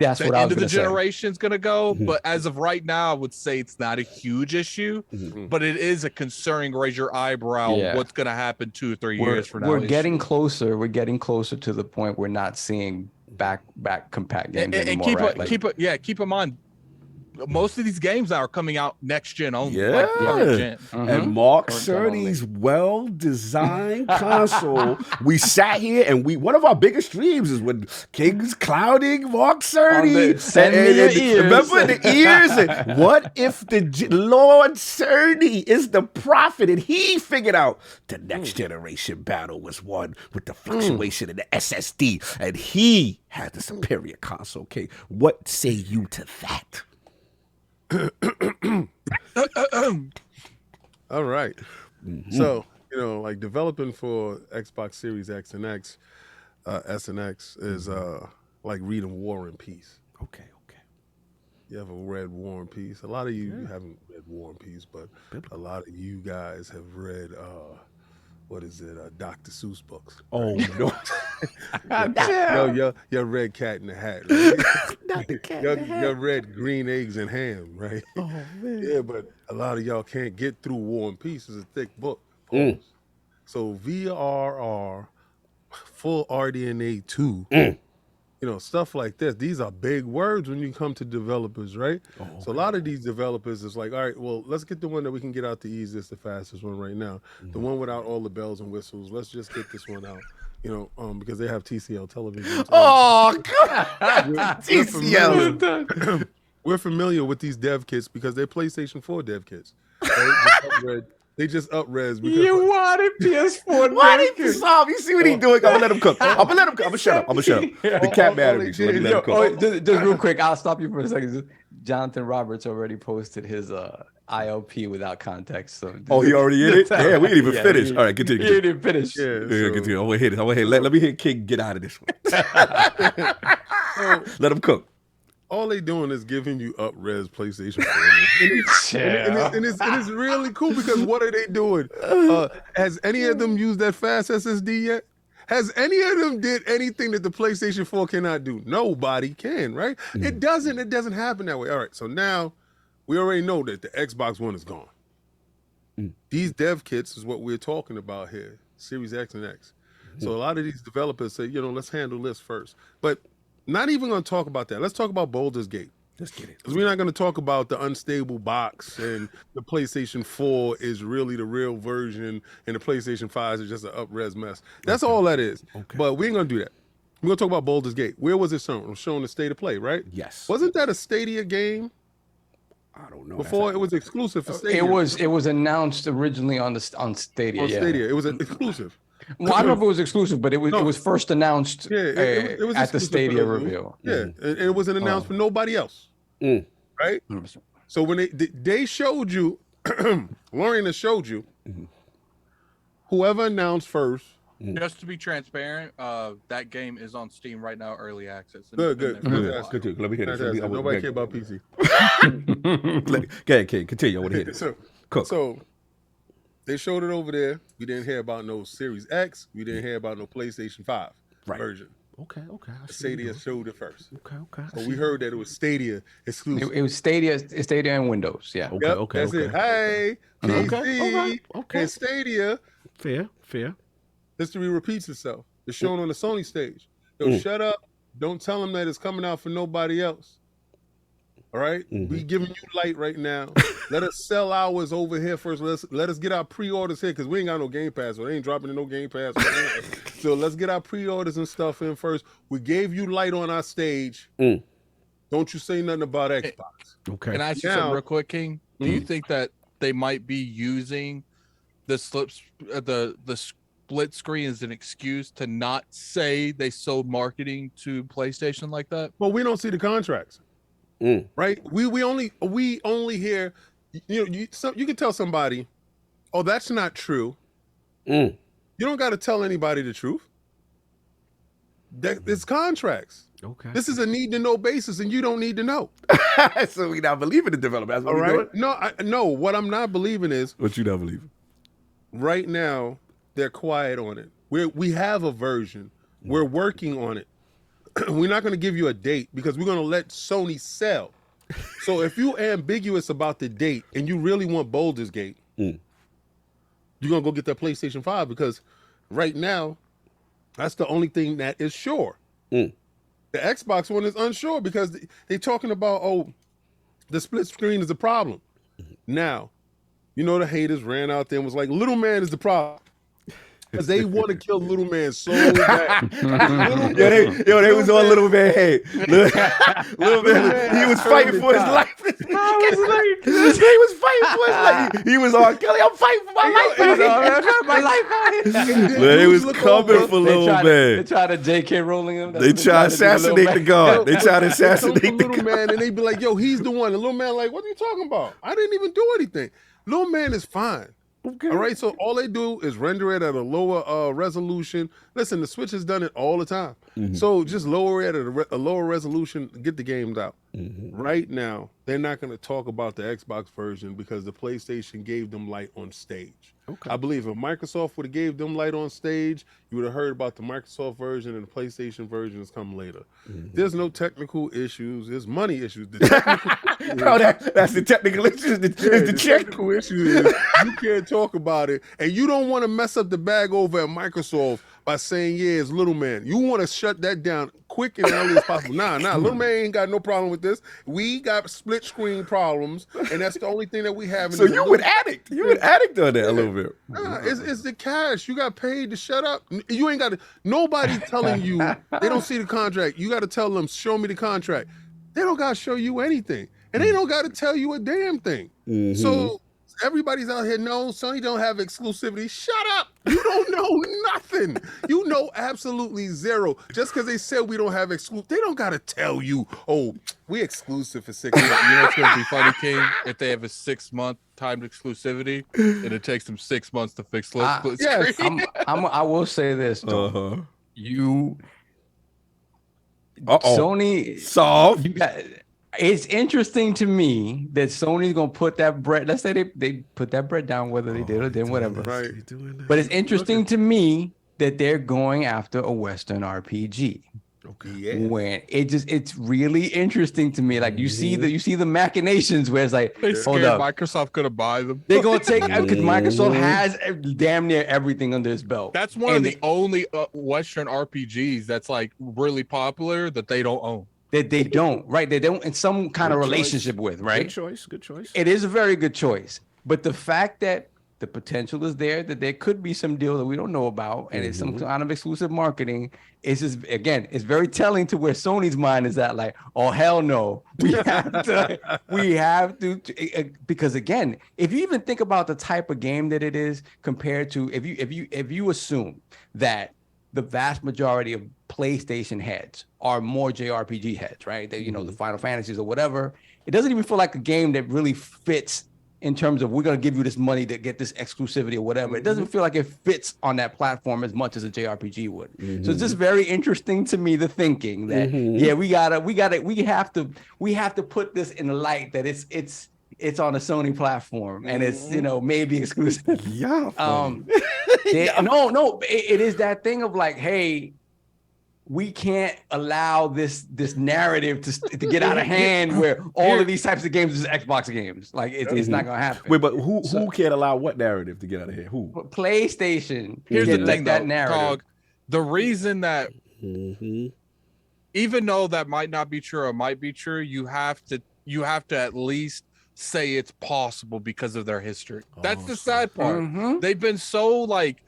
Speaker 4: that's
Speaker 6: the
Speaker 4: what
Speaker 6: end of the generation is going to go. But as of right now, I would say it's not a huge issue, but it is a concerning, raise your eyebrow. What's going to happen 2 or 3 years from now?
Speaker 4: We're getting closer. We're getting closer to the point we're not seeing back compact games anymore,
Speaker 6: keep in mind, most of these games now are coming out next gen only.
Speaker 1: Gen. And Mark Cerny's well-designed console. We sat here and one of our biggest streams is when King's clouding Mark Cerny.
Speaker 4: Send me your ears.
Speaker 1: Remember the ears? And what if the Lord Cerny is the prophet and he figured out the next generation battle was won with the fluctuation in the SSD and he had the superior console? King, what say you to that?
Speaker 5: All right. So, like developing for Xbox Series X and X, S and X is like reading War and Peace.
Speaker 1: Okay.
Speaker 5: You ever read War and Peace? A lot of you haven't read War and Peace, but a lot of you guys have read Dr. Seuss books.
Speaker 1: Oh
Speaker 5: no. Your Red Cat in the Hat. Right? Not the cat. Your Red Green Eggs and Ham, right?
Speaker 1: Oh man.
Speaker 5: Yeah, but a lot of y'all can't get through War and Peace. It's a thick book. So VRR, full RDNA 2. Stuff like this. These are big words when you come to developers, right? So a lot of these developers is like, all right, well, let's get the one that we can get out the easiest, the fastest one right now. The one without all the bells and whistles. Let's just get this one out. Because they have TCL television.
Speaker 1: Oh, God. TCL.
Speaker 5: We're familiar with these dev kits because they're PlayStation 4 dev kits. Right? They just up-res.
Speaker 4: You wanted PS4
Speaker 1: dev kits. You see what he's doing? I'm going to let him cook. I'm going to shut up. The cat mad at me, so let me let him cook.
Speaker 4: Just real quick, I'll stop you for a second. Jonathan Roberts already posted his ILP without context. So
Speaker 1: he already in it? Yeah, we didn't even finish. All right, continue.
Speaker 4: He didn't even finish.
Speaker 1: Continue. I'm going to hit it. Let me hit King get out of this one. Let him cook.
Speaker 5: All they doing is giving you up-res PlayStation 4. and it's really cool because what are they doing? Has any of them used that fast SSD yet? Has any of them did anything that the PlayStation 4 cannot do? Nobody can, right? It doesn't happen that way. All right, so now we already know that the Xbox One is gone. These dev kits is what we're talking about here, Series X and X. So a lot of these developers say, let's handle this first. But not even going to talk about that. Let's talk about Baldur's Gate.
Speaker 1: Let's get it.
Speaker 5: Because we're not going to talk about the unstable box and the PlayStation 4 is really the real version and the PlayStation 5 is just an up-res mess. That's all that is.
Speaker 1: Okay.
Speaker 5: But we ain't going to do that. We're going to talk about Baldur's Gate. Where was it shown? It was shown the State of Play, right?
Speaker 1: Yes.
Speaker 5: Wasn't that a Stadia game?
Speaker 1: I don't know.
Speaker 5: Before it was exclusive for Stadia.
Speaker 4: It was announced originally on Stadia.
Speaker 5: On Stadia. It was an exclusive.
Speaker 4: Well, I don't know if it was exclusive, but it was first announced
Speaker 5: it was
Speaker 4: at the Stadia reveal.
Speaker 5: Yeah, and it wasn't announced for nobody else. Right?
Speaker 4: 100%.
Speaker 5: So when they showed you, Lorena showed you, whoever announced first.
Speaker 6: Just to be transparent, that game is on Steam right now, early access.
Speaker 5: Good.
Speaker 1: Let me hear this.
Speaker 5: Nobody care about PC.
Speaker 1: Okay, continue. I want to hear this.
Speaker 5: So they showed it over there. We didn't hear about no Series X. We didn't hear about no PlayStation 5 version.
Speaker 1: Okay.
Speaker 5: Stadia showed it first.
Speaker 1: Okay.
Speaker 5: So we heard that it was Stadia exclusive.
Speaker 4: It was Stadia and Windows. Yeah.
Speaker 1: Okay.
Speaker 5: That's it. Hey, PC
Speaker 1: Okay.
Speaker 5: and Stadia.
Speaker 1: Fair.
Speaker 5: History repeats itself. It's shown on the Sony stage. Yo, shut up. Don't tell them that it's coming out for nobody else. All right? We giving you light right now. Let us sell ours over here first. Let us get our pre-orders here because we ain't got no Game Pass. So they ain't dropping in no Game Pass. So let's get our pre-orders and stuff in first. We gave you light on our stage. Don't you say nothing about Xbox.
Speaker 1: Okay.
Speaker 6: Can I ask you something real quick, King? Do you think that they might be using the split screen as an excuse to not say they sold marketing to PlayStation like that?
Speaker 5: Well, we don't see the contracts. Right? We only hear, you can tell somebody, oh, that's not true. You don't got to tell anybody the truth. It's contracts.
Speaker 1: Okay.
Speaker 5: This is a need to know basis, and you don't need to know.
Speaker 1: So we not believing the development. That's what
Speaker 5: all
Speaker 1: we
Speaker 5: right?
Speaker 1: doing?
Speaker 5: No. What I'm not believing is
Speaker 1: what you not believing.
Speaker 5: Right now, they're quiet on it. We have a version. We're working on it. We're not going to give you a date because we're going to let Sony sell. So if you're ambiguous about the date and you really want Baldur's Gate, you're going to go get that PlayStation 5 because right now, that's the only thing that is sure. The Xbox one is unsure because they're talking about, the split screen is a problem. Now, the haters ran out there and was like, little man is the problem. Because they want to kill little man so bad.
Speaker 1: They was on little man head. Little man, he was fighting for his life. He was fighting for his life. He was on Kelly. I'm fighting for my life. They was coming for little man.
Speaker 4: They tried to JK rolling him.
Speaker 1: They tried to assassinate the god. They tried to assassinate the
Speaker 5: little man, and they be like, "Yo, he's the one." The little man, like, "What are you talking about? I didn't even do anything." Little man is fine. Okay. All right, so all they do is render it at a lower resolution. Listen, the Switch has done it all the time. So just lower it at a lower resolution, get the games out. Right now, they're not going to talk about the Xbox version because the PlayStation gave them light on stage. Okay. I believe if Microsoft would have gave them light on stage, you would have heard about the Microsoft version and the PlayStation version is coming later. There's no technical issues. There's money issues. The
Speaker 1: that's the technical issues. The
Speaker 5: technical issue is you can't talk about it, and you don't want to mess up the bag over at Microsoft by saying, yeah, it's little man. You want to shut that down quick and early as possible. Nah, little man ain't got no problem with this. We got split screen problems, and that's the only thing that we have.
Speaker 1: So you would addict. You would addict on that a little bit.
Speaker 5: Nah, it's the cash. You got paid to shut up. You ain't got to. Nobody telling you they don't see the contract. You got to tell them, show me the contract. They don't got to show you anything, and they don't got to tell you a damn thing. So everybody's out here, no, Sony don't have exclusivity. Shut up. You don't know nothing. You know absolutely zero. Just because they said we don't have exclusive, they don't got to tell you, oh, we exclusive for 6 months.
Speaker 6: You know what's going to be funny, King? If they have a 6-month timed exclusivity, and it takes them 6 months to fix split screen.
Speaker 4: I will say this, though. Sony
Speaker 1: solve.
Speaker 4: It's interesting to me that Sony's gonna put that bread. Let's say they put that bread down, whether they did or didn't, whatever.
Speaker 5: Right.
Speaker 4: But it's interesting to me that they're going after a Western RPG.
Speaker 5: Okay. Yeah.
Speaker 4: When it's really interesting to me. Like you see the machinations where it's like,
Speaker 6: They
Speaker 4: hold
Speaker 6: scared
Speaker 4: up,
Speaker 6: Microsoft couldn't buy them.
Speaker 4: they're gonna take because Microsoft has damn near everything under its belt.
Speaker 6: That's one of the only Western RPGs that's like really popular that they don't own.
Speaker 4: That they don't, right? They don't in some kind of relationship with, right?
Speaker 1: Good choice.
Speaker 4: It is a very good choice. But the fact that the potential is there, that there could be some deal that we don't know about, and it's some kind of exclusive marketing, is just, again, it's very telling to where Sony's mind is at. Like, oh hell no, we have to, because again, if you even think about the type of game that it is compared to, if you assume that the vast majority of PlayStation heads are more JRPG heads, right? They, the Final Fantasies or whatever. It doesn't even feel like a game that really fits in terms of we're going to give you this money to get this exclusivity or whatever. It doesn't feel like it fits on that platform as much as a JRPG would. So it's just very interesting to me, the thinking that we have to put this in the light that it's on a Sony platform and it's maybe exclusive.
Speaker 1: Yeah.
Speaker 4: It is that thing of like, hey, we can't allow this narrative to get out of hand where all of these types of games is Xbox games. Like it's not gonna happen.
Speaker 1: Wait, but who can't allow what narrative to get out of hand? Who?
Speaker 4: PlayStation.
Speaker 6: Here's the thing,
Speaker 4: that
Speaker 6: though,
Speaker 4: narrative.
Speaker 6: Cog, the reason that even though that might not be true or might be true, you have to at least say it's possible because of their history. That's the sad part. They've been so like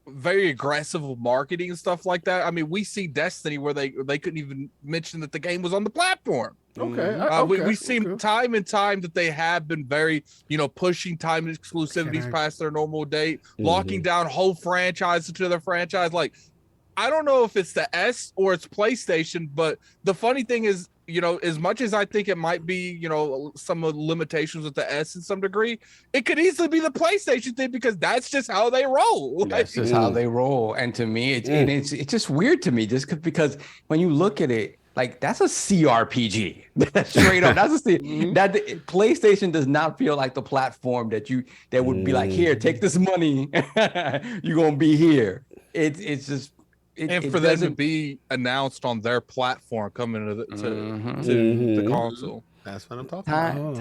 Speaker 6: very aggressive with marketing and stuff like that. I mean, we see Destiny where they couldn't even mention that the game was on the platform. We've seen time and time that they have been very, pushing time exclusivities past their normal date, locking down whole franchises to their franchise. Like, I don't know if it's the S or it's PlayStation, but the funny thing is, as much as I think it might be, some of the limitations with the S in some degree, it could easily be the PlayStation thing because that's just how they roll.
Speaker 4: That's just how they roll. And to me, it's just weird to me just because when you look at it, like that's a CRPG. That's straight up. That's that PlayStation does not feel like the platform that would be like, here, take this money. You're gonna be here. It's just.
Speaker 6: And for them to be announced on their platform coming to the console.
Speaker 5: That's what I'm talking about.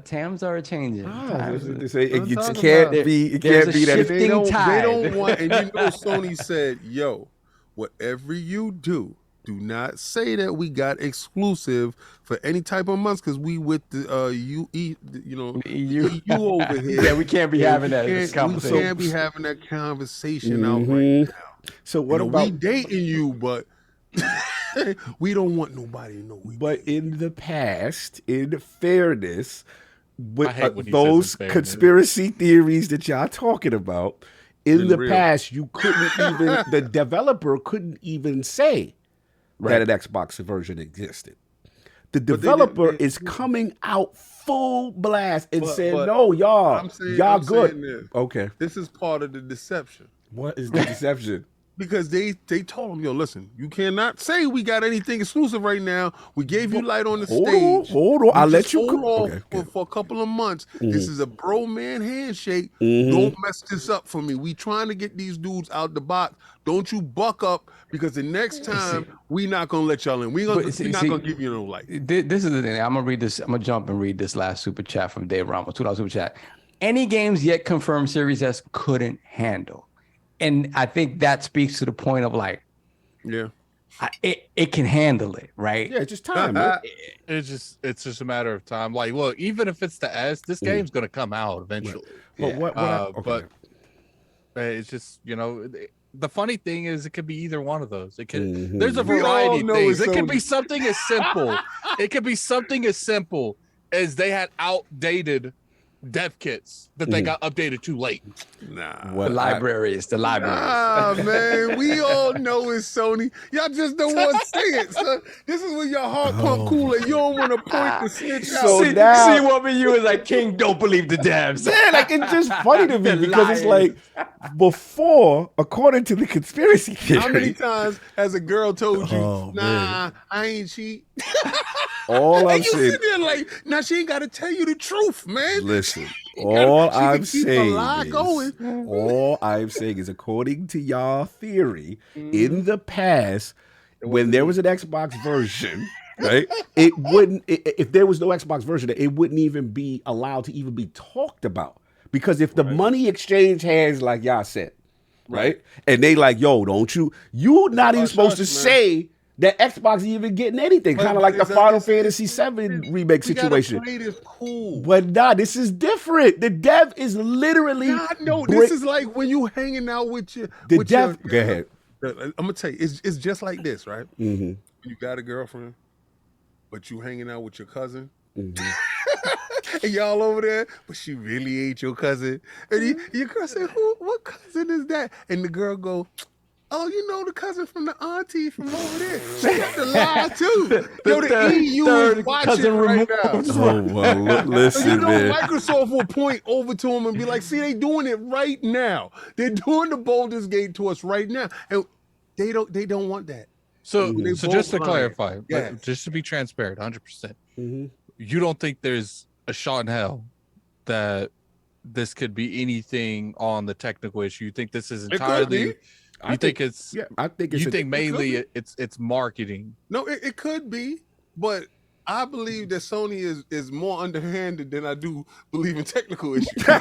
Speaker 4: Times are changing.
Speaker 1: It can't be that.
Speaker 5: They don't want, and Sony said, yo, whatever you do not say that we got exclusive for any type of months because we with the EU over here.
Speaker 4: Yeah, we can't be having that conversation.
Speaker 5: We can't be having that conversation out right now.
Speaker 1: So what about
Speaker 5: we dating you, but we don't want nobody to know.
Speaker 1: But in the past, in fairness, with those conspiracy theories that y'all talking about, in the past, you couldn't even the developer couldn't even say that an Xbox version existed. The developer is coming out full blast and saying, "No, y'all good." Okay,
Speaker 5: this is part of the deception.
Speaker 1: What is the deception?
Speaker 5: Because they told him, yo, listen, you cannot say we got anything exclusive right now. We gave you light on the stage.
Speaker 1: Hold on. I'll let you
Speaker 5: hold off for a couple of months. This is a bro man handshake. Don't mess this up for me. We trying to get these dudes out the box. Don't you buck up because the next time we not gonna let y'all in. We not gonna give you no light.
Speaker 4: This is the thing. I'm gonna read this. I'm gonna jump and read this last super chat from Dave Ramos, $2 super chat. Any games yet confirmed Series S couldn't handle. And I think that speaks to the point of like, it can handle it, right?
Speaker 1: Yeah, it's just time.
Speaker 6: It's just a matter of time. Like, look, even if it's the S, this game's gonna come out eventually. But it's just the funny thing is it could be either one of those. It could. There's a variety of things. It could be something as simple. It could be something as simple as they had outdated dev kits that they got updated too late.
Speaker 4: The libraries.
Speaker 5: Ah, man, we all know it's Sony. Y'all just don't want to say it. So this is when your heart pump cooler. You don't want to point the snitch out.
Speaker 1: So now,
Speaker 4: see what you is like, King don't believe the devs.
Speaker 1: Yeah, like it's just funny to me because it's like before, according to the conspiracy theory.
Speaker 5: How many times has a girl told you, man. I ain't cheat?
Speaker 1: All I'm saying,
Speaker 5: sit there like, now she ain't got to tell you the truth, man.
Speaker 1: Listen, all I'm saying is, according to y'all theory, in the past, when there was an Xbox version, right? It wouldn't. If there was no Xbox version, it wouldn't even be allowed to even be talked about. Because if the money exchange hands, like y'all said, right? And they like, yo, don't you're not even supposed to say that Xbox even getting anything. Kind of like the Final Fantasy VII remake situation.
Speaker 5: Cool.
Speaker 1: But nah, this is different. The dev is literally.
Speaker 5: No, this is like when you hanging out with your.
Speaker 1: Go ahead.
Speaker 5: I'm gonna tell you, it's just like this, right? Mm-hmm. You got a girlfriend, but you hanging out with your cousin. Mm-hmm. And y'all over there, but she really ain't your cousin. And your girl say, what cousin is that? And the girl go, oh, you know the cousin from the auntie from over there. She got to lie too. The EU is watching right now.
Speaker 1: Oh, well, listen, man.
Speaker 5: Microsoft will point over to them and be like, see, they doing it right now. They're doing the Baldur's Gate to us right now. And they don't want that.
Speaker 6: So just to clarify, just to be transparent, 100%, you don't think there's a shot in hell that this could be anything on the technical issue? You think this is entirely... I think it's mainly it's marketing.
Speaker 5: No, it could be, but I believe that Sony is more underhanded than I do believe in technical issues.
Speaker 4: So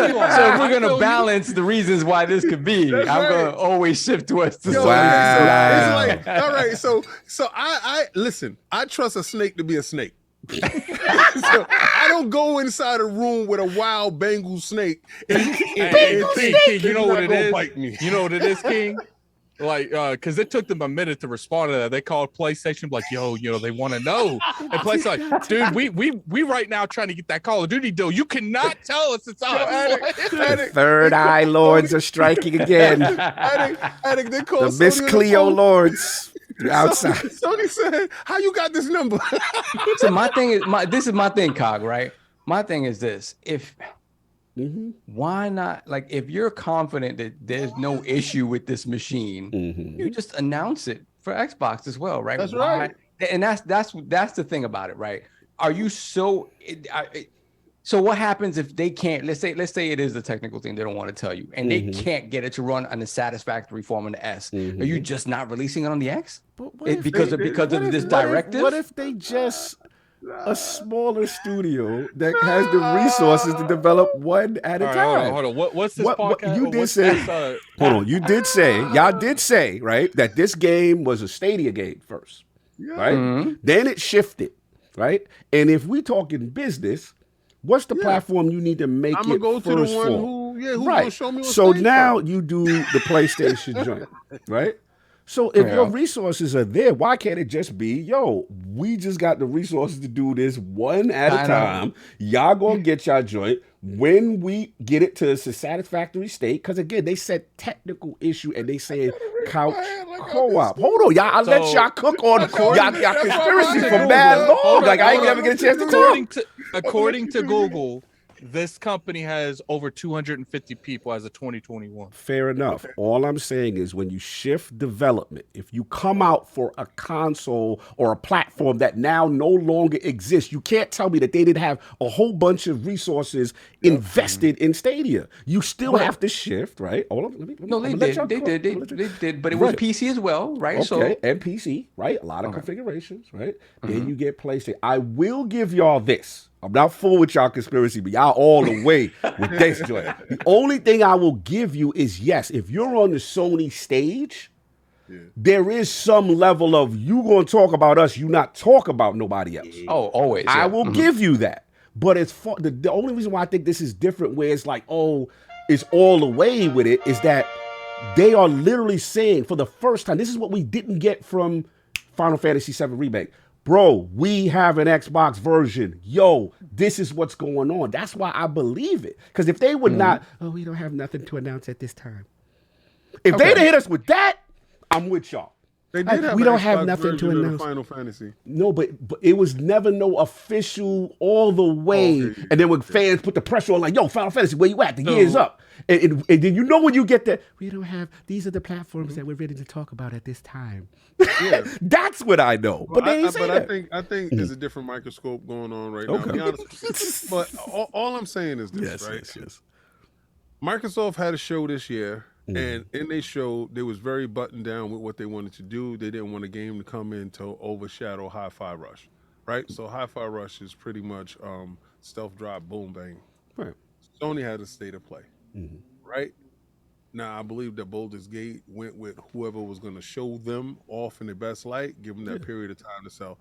Speaker 4: if we're gonna balance the reasons why this could be, I'm gonna always shift towards the Sony.
Speaker 1: Wow.
Speaker 5: It's like, all right, so I listen. I trust a snake to be a snake. So I don't go inside a room with a wild Bengal snake.
Speaker 6: King, you know what it is? Bite me. You know what it is, King? Like, because it took them a minute to respond to that. They called PlayStation, like, yo, they want to know. And PlayStation, like, dude, we right now trying to get that Call of Duty deal. You cannot tell us it's us.
Speaker 1: Third Eye Lords are striking again. The Miss Cleo Lords. Outside.
Speaker 5: Sony said, how you got this number?
Speaker 4: So my thing is, this is my thing, Cog, right? My thing is this. Why not, like, if you're confident that there's no issue with this machine, you just announce it for Xbox as well, right?
Speaker 5: That's right.
Speaker 4: And that's the thing about it, right? Are you so what happens if they can't, let's say it is the technical thing they don't want to tell you, and they can't get it to run on a satisfactory form on the S. Are you just not releasing it on the X? Because of this directive?
Speaker 1: What if they just a smaller studio that has the resources to develop one at a time?
Speaker 6: Hold on. What's this podcast?
Speaker 1: You did say, hold on. You did say, y'all did say, right, that this game was a Stadia game first, right? Then it shifted, right? And if we talking business, what's the platform you need to make it
Speaker 5: go
Speaker 1: first
Speaker 5: to the one
Speaker 1: for?
Speaker 5: who's gonna show me
Speaker 1: So now you do the PlayStation joint, right? So if your resources are there, why can't it just be, yo, we just got the resources to do this one at a time. Y'all gonna get y'all joint. When we get it to a satisfactory state, because again, they said technical issue and they said couch co-op. Hold on, y'all. I'll let y'all cook on y'all conspiracy for mad long. Like I ain't never get a chance to talk.
Speaker 6: According to Google, this company has over 250 people as of 2021.
Speaker 1: Fair enough. All I'm saying is when you shift development, if you come out for a console or a platform that now no longer exists, you can't tell me that they didn't have a whole bunch of resources invested in Stadia. You still have to shift, right? Hold on,
Speaker 4: they did, but it was PC as well, right?
Speaker 1: Okay,
Speaker 4: so
Speaker 1: and PC, right? A lot of configurations, right? Then you get PlayStation. I will give y'all this. I'm not full with y'all conspiracy, but y'all all the way with this joint. The only thing I will give you is, yes, if you're on the Sony stage, there is some level of you going to talk about us, you not talk about nobody else.
Speaker 4: Oh, always.
Speaker 1: I will give you that. But it's the only reason why I think this is different, where it's like, oh, it's all the way with it, is that they are literally saying for the first time, this is what we didn't get from Final Fantasy VII Remake. Bro, we have an Xbox version. Yo, this is what's going on. That's why I believe it. Because if they would not, we don't have nothing to announce at this time. If they'd hit us with that, I'm with y'all.
Speaker 5: They did have
Speaker 1: we don't have nothing to announce.
Speaker 5: Final Fantasy.
Speaker 1: No, but it was never no official all the way. And then when fans put the pressure on, like, yo, Final Fantasy, where you at? The year's up. And then you know when you get that, we don't have, these are the platforms that we're ready to talk about at this time. Yeah. That's what I know. But they didn't say that.
Speaker 5: I think there's a different microscope going on right now. To be honest. But all I'm saying is this, right?
Speaker 1: Yes.
Speaker 5: Microsoft had a show this year And in their show, they was very buttoned down with what they wanted to do. They didn't want a game to come in to overshadow Hi-Fi Rush, right? So Hi-Fi Rush is pretty much stealth drop, boom, bang.
Speaker 1: Right.
Speaker 5: Sony had a state of play, right? Now, I believe that Baldur's Gate went with whoever was going to show them off in the best light, give them that period of time to sell.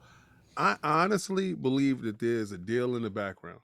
Speaker 5: I honestly believe that there's a deal in the background,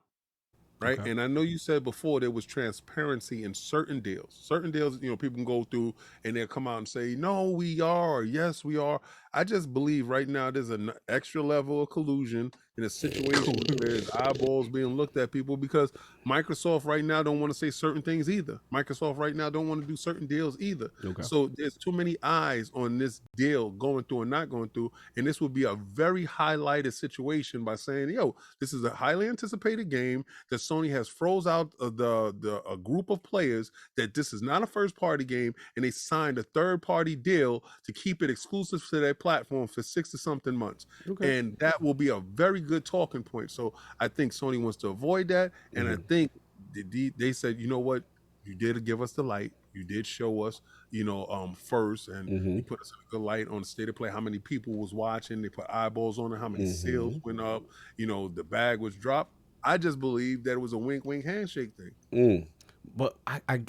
Speaker 5: right?
Speaker 1: Okay.
Speaker 5: And I know you said before there was transparency in certain deals. Certain deals, people can go through and they'll come out and say, no, we are, or yes, we are. I just believe right now there's an extra level of collusion in a situation where there's eyeballs being looked at people, because Microsoft right now don't want to say certain things either. Microsoft right now don't want to do certain deals either.
Speaker 1: Okay.
Speaker 5: So there's too many eyes on this deal going through and not going through. And this would be a very highlighted situation by saying, yo, this is a highly anticipated game that Sony has froze out a group of players, that this is not a first party game, and they signed a third party deal to keep it exclusive to their platform for 6 to something months.
Speaker 1: Okay.
Speaker 5: And that will be a very good talking point. So I think Sony wants to avoid that. And I think they said, you know what, you did give us the light. You did show us, first, and you put us a good light on the state of play, how many people was watching. They put eyeballs on it, how many sales went up, the bag was dropped. I just believe that it was a wink, wink handshake thing.
Speaker 1: But I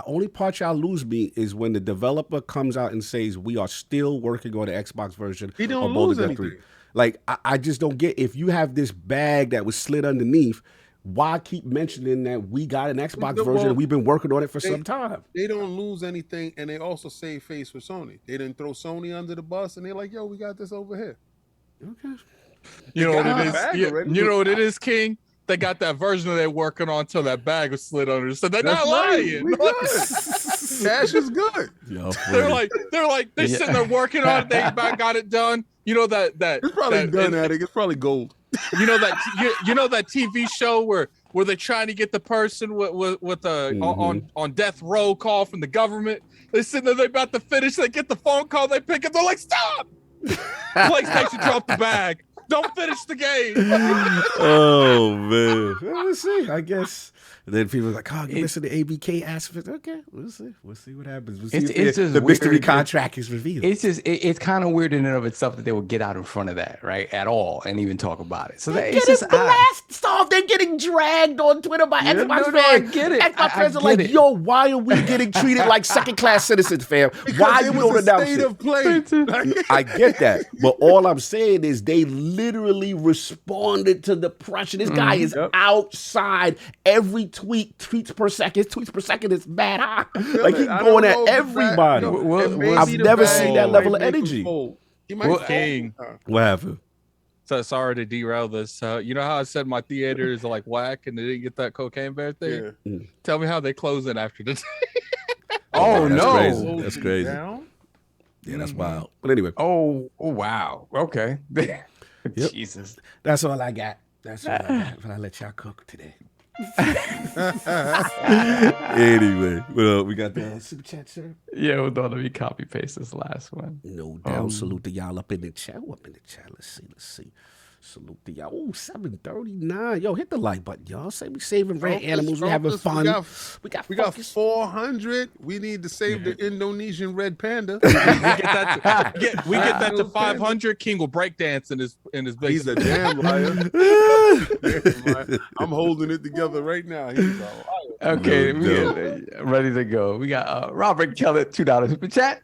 Speaker 1: only part y'all lose me is when the developer comes out and says we are still working on the Xbox version
Speaker 5: He don't
Speaker 1: of
Speaker 5: lose
Speaker 1: Baldur's Gate 3. Like, I just don't get, if you have this bag that was slid underneath, why keep mentioning that we got an Xbox version and we've been working on it for some time?
Speaker 5: They don't lose anything, and they also save face for Sony. They didn't throw Sony under the bus, and they're like, yo, we got this over here.
Speaker 1: Okay.
Speaker 6: You know what it is? You know what it is, King? They got that version they're working on until that bag was slid under. So they're not lying.
Speaker 5: Cash is good.
Speaker 1: Yo,
Speaker 6: they're sitting there working on it. They about got it done. You know that
Speaker 5: it's probably done at it. It's probably gold.
Speaker 6: You know that that TV show where they're trying to get the person with on death row call from the government. They're sitting there, they're about to finish. They get the phone call. They pick it. They're like, stop! PlayStation dropped the bag. Don't finish the game.
Speaker 1: Oh man, let's see. I guess. And then people are like, "Oh, you listen to ABK aspect." Okay, we'll see. We'll see what happens. We'll see if the mystery contract is revealed.
Speaker 4: It's kind of weird in and of itself that they would get out in front of that, right, at all, and even talk about it. So
Speaker 1: it's just blast off. They're getting dragged on Twitter by Xbox fans.
Speaker 4: I get it.
Speaker 1: Xbox fans are like, "Yo, why are we getting treated like second-class citizens, fam? Why you don't announce it?"
Speaker 5: Of play.
Speaker 1: I get that, but all I'm saying is they literally responded to the pressure. This guy is outside every tweets per second is bad high. Like he's going at everybody. I've never seen that level of energy.
Speaker 6: King.
Speaker 1: What happened?
Speaker 6: So sorry to derail this. You know how I said my theater is like whack and they didn't get that Cocaine Bear thing? Yeah. Tell me how they close it after this.
Speaker 1: Oh no,
Speaker 5: crazy.
Speaker 1: That's crazy.
Speaker 5: Down?
Speaker 1: Yeah, that's wild. But anyway.
Speaker 4: Oh wow. Okay.
Speaker 1: Yep.
Speaker 4: Jesus.
Speaker 1: That's all I got. That's all I got. But I let y'all cook today. Anyway, well, we got the super chat, sir.
Speaker 4: Yeah, hold on, let me copy paste this last one.
Speaker 1: No doubt. Salute to y'all up in the chat. Let's see. Salute to y'all. Oh, 739. Yo, hit the like button, y'all. Say we saving red animals. We having fun.
Speaker 5: We got 400. We need to save the Indonesian red panda.
Speaker 6: We get that to 500. King will break dance in his basement.
Speaker 5: He's a damn liar. I'm holding it together right now. He's a liar.
Speaker 4: Okay, ready to go. We got Robert Keller, $2 super chat.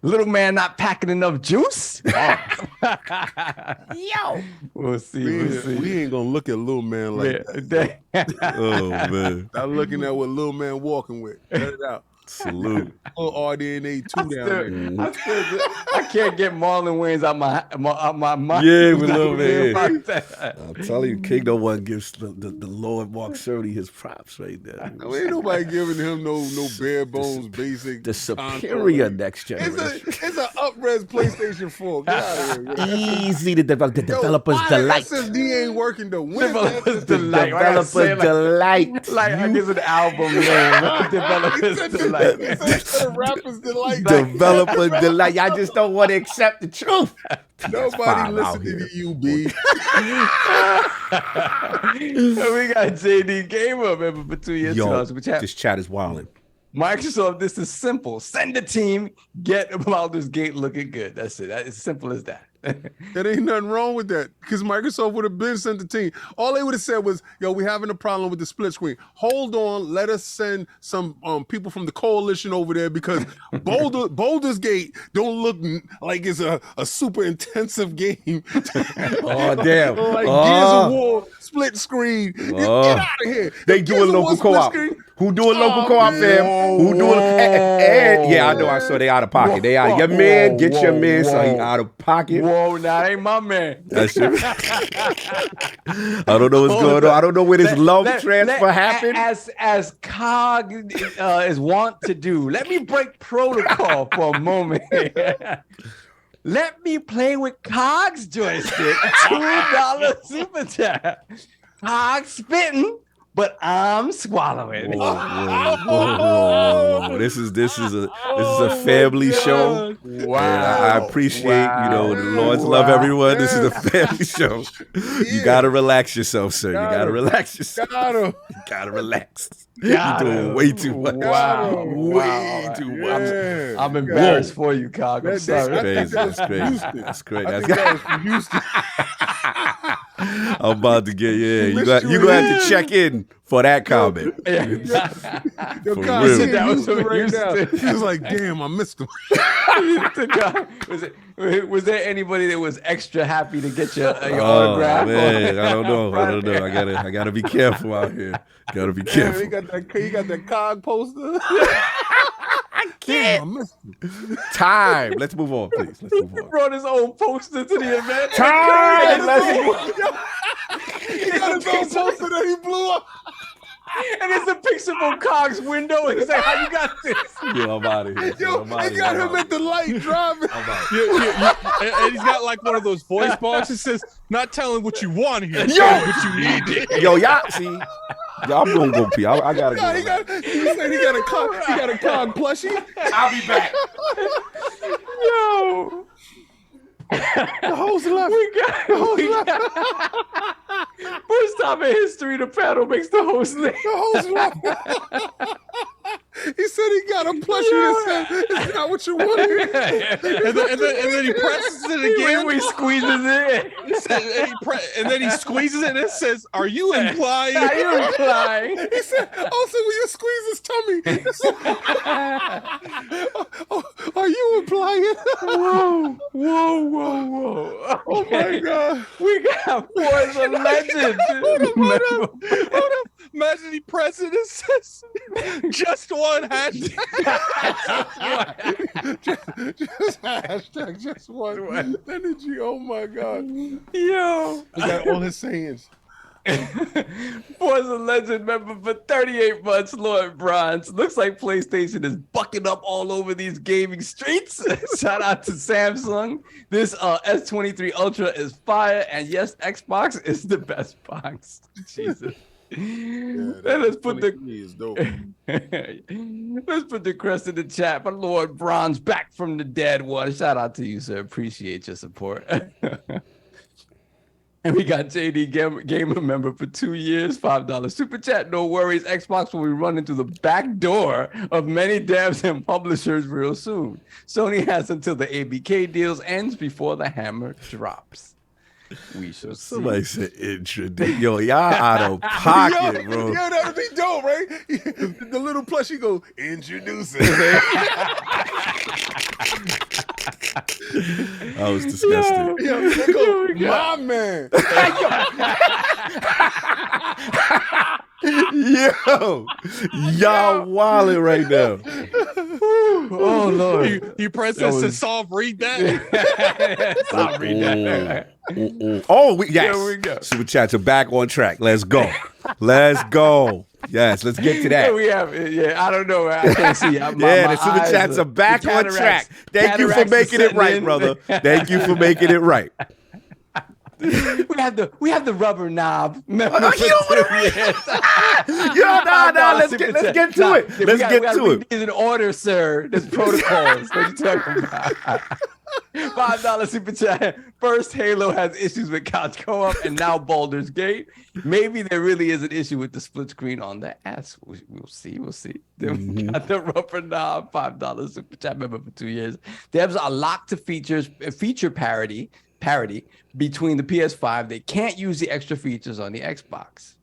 Speaker 4: Little man not packing enough juice. Yo, we'll see.
Speaker 5: We ain't gonna look at little man like that.
Speaker 1: Oh man,
Speaker 5: not looking at what little man walking with. Cut it out.
Speaker 1: Salute.
Speaker 5: RDNA 2 down there.
Speaker 4: I can't get Marlon Wayans out my mind.
Speaker 1: Yeah, with little man. I'm telling you, King no one gives the Lord Mark Cerny his props right there.
Speaker 5: No, ain't nobody giving him no bare bones basic.
Speaker 1: The superior next generation.
Speaker 5: It's an up-res PlayStation 4. Get out of here.
Speaker 1: Easy to develop. The developer's delight.
Speaker 5: SSD ain't working though.
Speaker 4: Developer's delight.
Speaker 1: Developer's delight.
Speaker 4: Like I guess an album name. Developer's delight.
Speaker 5: Rapper's delight.
Speaker 1: Developer delight. Y'all just don't want to accept the truth.
Speaker 5: Nobody listening to you, B.
Speaker 4: We got JD Gamer member for 2 years.
Speaker 1: Yo, this chat is wilding.
Speaker 4: Microsoft, this is simple. Send a team, get Baldur's Gate looking good. That's it. That's as simple as that.
Speaker 5: There ain't nothing wrong with that because Microsoft would have been sent the team. All they would have said was, yo, we're having a problem with the split screen. Hold on, let us send some people from the coalition over there because Baldur's Gate don't look like it's a super intensive game.
Speaker 1: Oh, damn.
Speaker 5: Like Gears of War, split screen. Get out of here.
Speaker 1: They doing local co-op. Who doing local co-op, fam? Who doing? Yeah, I know. I saw they out of pocket. They out. Your man, get your man. So he out of pocket.
Speaker 4: Whoa, that ain't my man.
Speaker 1: That shit. I don't know what's going on. I don't know where this love transfer happened.
Speaker 4: As COG is wont to do. Let me break protocol for a moment. Let me play with COG's joystick. $2 super chat. COG spitting, but I'm swallowing.
Speaker 1: Whoa. This is a family show.
Speaker 4: Wow.
Speaker 1: And I appreciate, the Lord's love everyone. This is a family show. You gotta relax yourself, sir. You gotta relax yourself. You gotta relax. You're doing way too much.
Speaker 4: Wow.
Speaker 1: Way too much.
Speaker 4: I'm embarrassed for you, COG. I'm sorry.
Speaker 1: That's crazy. That's crazy.
Speaker 5: I think that was from Houston.
Speaker 1: I'm about to get you're gonna have to check in for that comment.
Speaker 5: Yo,
Speaker 1: For
Speaker 5: God,
Speaker 1: real.
Speaker 5: that was
Speaker 4: from
Speaker 5: right now.
Speaker 4: Houston.
Speaker 5: He was like, damn, I missed him.
Speaker 4: Was there anybody that was extra happy to get your autograph?
Speaker 1: Man, I don't know. I gotta be careful out here. Gotta be careful.
Speaker 5: You got that COG poster.
Speaker 1: I can't.
Speaker 5: Damn, I missed him.
Speaker 1: Time. Let's move on, please. Let's move
Speaker 4: He
Speaker 1: on.
Speaker 4: brought his own poster to the event.
Speaker 1: Time. Let's move on.
Speaker 5: He got his own poster that he blew up.
Speaker 4: And it's a picture from COG's window. And he's like, how you got this?
Speaker 1: Yo, I'm out of here.
Speaker 5: Yo, they got him at the light driving.
Speaker 6: And he's got like one of those voice boxes that says, not telling what you want here,
Speaker 1: Yo!
Speaker 6: telling what you need.
Speaker 1: Yo, y'all see. Yo, I'm gonna go pee. I gotta go.
Speaker 5: He said he got a COG plushie.
Speaker 1: I'll be back.
Speaker 4: Yo.
Speaker 5: The host left.
Speaker 4: We got first time in history the panel makes the host leave.
Speaker 5: The host left. He said he got a plushie that said, it's not what you wanted.
Speaker 6: And then he presses it again.
Speaker 4: He squeezes it.
Speaker 6: And then he squeezes it and it says, are you implying?
Speaker 4: Are you implying?
Speaker 5: He said, also will you squeeze his tummy? Are you implying?
Speaker 4: Whoa.
Speaker 5: Oh my God.
Speaker 4: We got Forza Legend.
Speaker 6: Hold up. Imagine he presses it and says, just one hashtag.
Speaker 5: just one energy. Oh my God.
Speaker 4: Yo.
Speaker 5: He got all his sayings.
Speaker 4: Forza Legend member for 38 months, Lord Bronze. Looks like PlayStation is bucking up all over these gaming streets. Shout out to Samsung. This S23 Ultra is fire, and yes, Xbox is the best box. Jesus. Let's put the crest in the chat. But Lord Bronze back from the dead one. Shout out to you, sir. Appreciate your support. And we got JD Gamer member for 2 years, $5 super chat. No worries, Xbox will be running through the back door of many devs and publishers real soon. Sony has until the ABK deals ends before the hammer drops. We shall see.
Speaker 1: Somebody said introduce. Yo, y'all out of pocket, bro.
Speaker 5: Yo, that'd be dope, right? The little plushie goes, introduce it.
Speaker 1: That was disgusting.
Speaker 5: Yo, they go, my man.
Speaker 1: Yo, y'all wildin' right now.
Speaker 4: Oh Lord!
Speaker 6: You press this to solve. Read that.
Speaker 4: Stop reading that.
Speaker 1: Oh, yes.
Speaker 4: There we go.
Speaker 1: Super chats are back on track. Let's go. Let's go. Yes, let's get to that.
Speaker 4: We have, I don't know. I can't see.
Speaker 1: The super chats are back on track. Thank you for making it right, brother. Thank you for making it right.
Speaker 4: We have the rubber knob.
Speaker 1: Let's get to it. Let's get to it.
Speaker 4: These in order, sir. There's protocols. What are you talking about? $5 super chat. First, Halo has issues with couch co-op, and now Baldur's Gate. Maybe there really is an issue with the split screen on the ass. We'll see. Then we got the rubber knob, $5 super chat member for 2 years. Devs are locked to feature parity between the PS5. They can't use the extra features on the Xbox.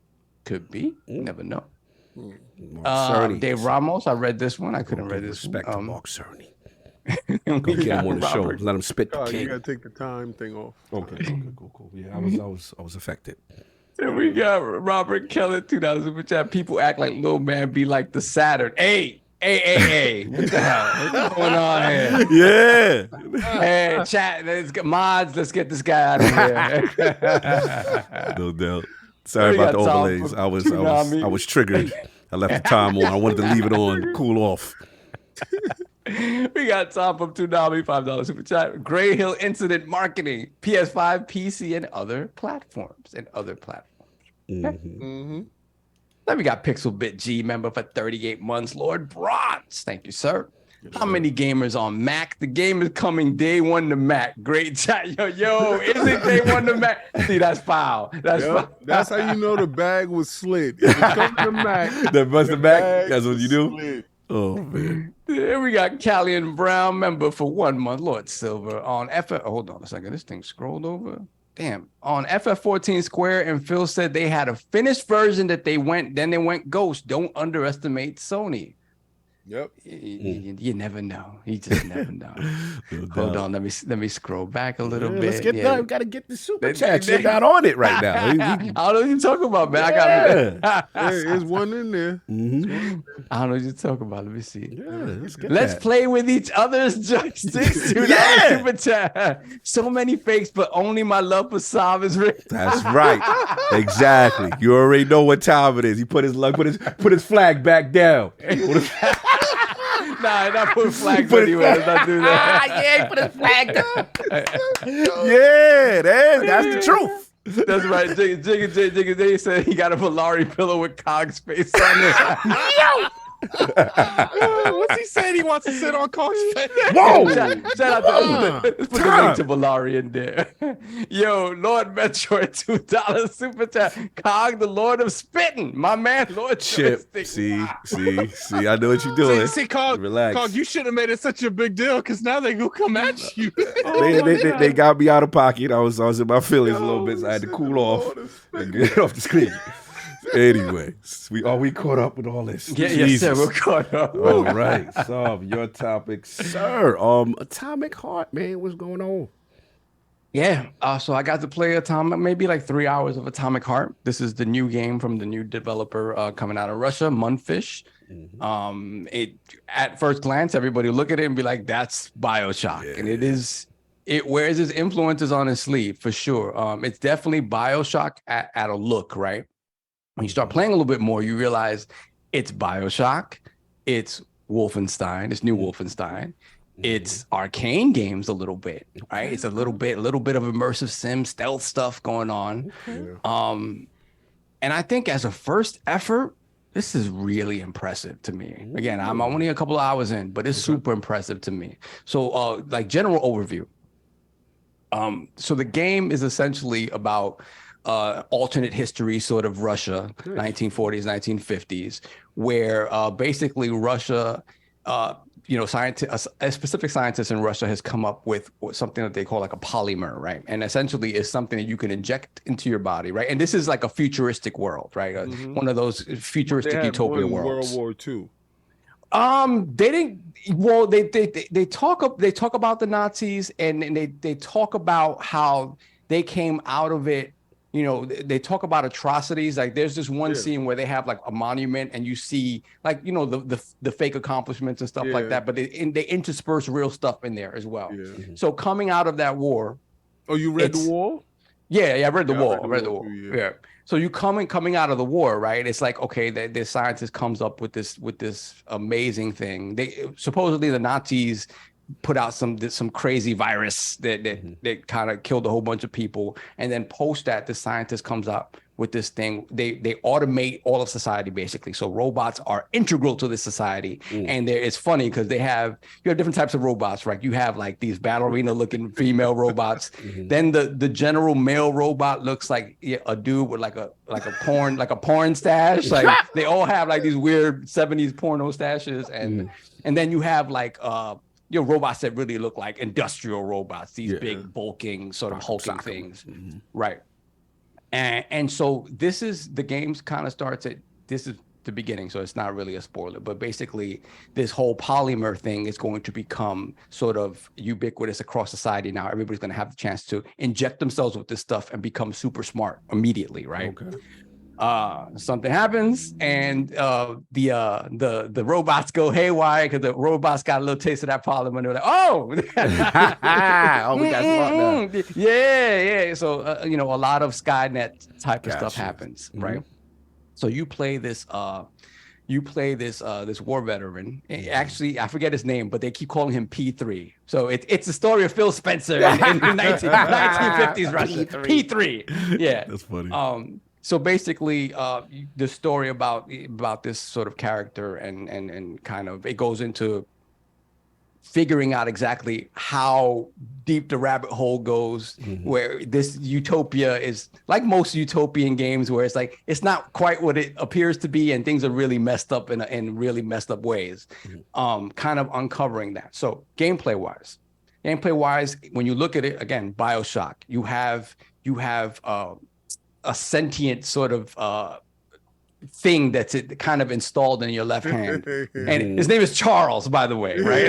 Speaker 4: Could be. Never know. Dave Ramos, I read this one. I couldn't read this
Speaker 1: respect
Speaker 4: one.
Speaker 1: to Mark Cerny. Go get him on the show. Let him spit the
Speaker 5: You
Speaker 1: king.
Speaker 5: gotta take the time thing off.
Speaker 1: Okay, cool. Yeah, I was affected.
Speaker 4: And we got Robert Keller, $2 super chat. People act like Lil Man be like the Saturn. Hey. What the hell? What's going on here?
Speaker 1: Yeah.
Speaker 4: Hey, chat. Let's get mods. Let's get this guy out of here.
Speaker 1: No doubt. Sorry about the overlays. I was triggered. I left the time on. I wanted to leave it on to cool off.
Speaker 4: We got Tom from $2, $5 super chat. Gray Hill Incident Marketing, PS5, PC, and other platforms.
Speaker 1: Mm-hmm.
Speaker 4: Then we got Pixel Bit G member for 38 months. Lord Bronze, thank you, sir. How many gamers on Mac? The game is coming day one to Mac. Great chat. Yo, is it day one to Mac? See, that's foul. Foul.
Speaker 5: That's how you know the bag was slid. If it comes to Mac,
Speaker 1: that bust the back. That's what you do.
Speaker 5: Slid.
Speaker 1: Oh man.
Speaker 4: Then we got Callian Brown member for 1 month. Lord Silver on FF. Hold on a second. This thing scrolled over. Damn. On FF14 Square, and Phil said they had a finished version that they went ghost. Don't underestimate Sony.
Speaker 5: Yep.
Speaker 4: You never know. You just never know. Hold on, let me scroll back a little bit.
Speaker 1: Let's get done. We gotta get the super chat. You're not on it right now.
Speaker 4: I don't know what you're talking about, man. I got
Speaker 5: There's one in there.
Speaker 1: Mm-hmm.
Speaker 4: I don't know what you're talking about. Let me see.
Speaker 1: Yeah,
Speaker 4: Let's play with each other's joysticks. Super chat. So many fakes, but only my love for Sav is real.
Speaker 1: That's right. Exactly. You already know what time it is. He put his flag back down.
Speaker 4: Nah, not put flags anywhere. Let's not do that.
Speaker 1: Yeah, he put his flag down. Yeah, that's the truth.
Speaker 4: That's right. Jigga said he got a Valari pillow with Cog's face on it.
Speaker 6: What's he saying? He wants to sit on Cog's face.
Speaker 1: Whoa!
Speaker 4: Shout out to let's put the link to Valari in there. Yo, Lord Metroid, $2 super chat. Cog, the Lord of Spitting, my man, Lord
Speaker 1: Chip. See, I know what you're doing.
Speaker 6: See, Cog,
Speaker 1: relax.
Speaker 6: Cog, you shouldn't have made it such a big deal because now they go come at you.
Speaker 1: They got me out of pocket. I was in my feelings a little bit, so I had to cool off and get off the screen. Anyway, we caught up with all this?
Speaker 4: Yes, sir. We're caught up.
Speaker 1: All right, solve your topic, sir. AtomicHeart, man, what's going on?
Speaker 4: Yeah, so I got to play maybe like 3 hours of AtomicHeart. This is the new game from the new developer coming out of Russia, Munfish. Mm-hmm. It at first glance, everybody look at it and be like, "That's BioShock," and it wears its influences on its sleeve for sure. It's definitely BioShock at a look, right? When you start playing a little bit more, you realize it's BioShock, it's Wolfenstein, it's new Wolfenstein, it's arcane games a little bit, right? It's a little bit of immersive sim stealth stuff going on. And I think as a first effort, this is really impressive to me. Again, I'm only a couple of hours in, but it's super impressive to me. So like general overview. So the game is essentially about alternate history sort of Russia, 1940s, 1950s, where basically Russia, a specific scientist in Russia has come up with something that they call like a polymer, right? And essentially is something that you can inject into your body, right? And this is like a futuristic world, right? One of those futuristic utopia worlds.
Speaker 5: World War II.
Speaker 4: They talk about the Nazis and they talk about how they came out of it. You know, they talk about atrocities. Like there's this one scene where they have like a monument and you see like, you know, the fake accomplishments and stuff like that, but they intersperse real stuff in there as well. So coming out of that war.
Speaker 5: Oh, you read The Wall?
Speaker 4: Yeah, I read The Wall. I read The Wall. Yeah. So you coming out of the war, right? It's like, okay, the scientist comes up with this amazing thing. Supposedly the Nazis put out some crazy virus that kind of killed a whole bunch of people. And then post that, the scientist comes up with this thing. They automate all of society basically. So robots are integral to this society. And it's funny because you have different types of robots, right? You have like these ballerina looking female robots. Then the general male robot looks like a dude with like a porn stash. Like they all have like these weird 70s porno stashes. And then you have like robots that really look like industrial robots, these big bulking sort of hulking things. Right. And so the games kind of starts at, this is the beginning, so it's not really a spoiler, but basically this whole polymer thing is going to become sort of ubiquitous across society now. Everybody's going to have the chance to inject themselves with this stuff and become super smart immediately, right? Something happens and the robots go haywire because the robots got a little taste of that polymer and they're like, oh, we got smart now. Yeah. So a lot of Skynet type of stuff happens, right? So you play this war veteran. Actually, I forget his name, but they keep calling him P3. So it's the story of Phil Spencer in 1950s Russia. P3. Yeah,
Speaker 1: that's funny.
Speaker 4: So basically, the story about this sort of character and kind of it goes into figuring out exactly how deep the rabbit hole goes, where this utopia is like most utopian games, where it's like it's not quite what it appears to be, and things are really messed up in really messed up ways. Kind of uncovering that. So gameplay wise, when you look at it again, BioShock, you have a sentient sort of thing that's kind of installed in your left hand, and his name is Charles, by the way, right?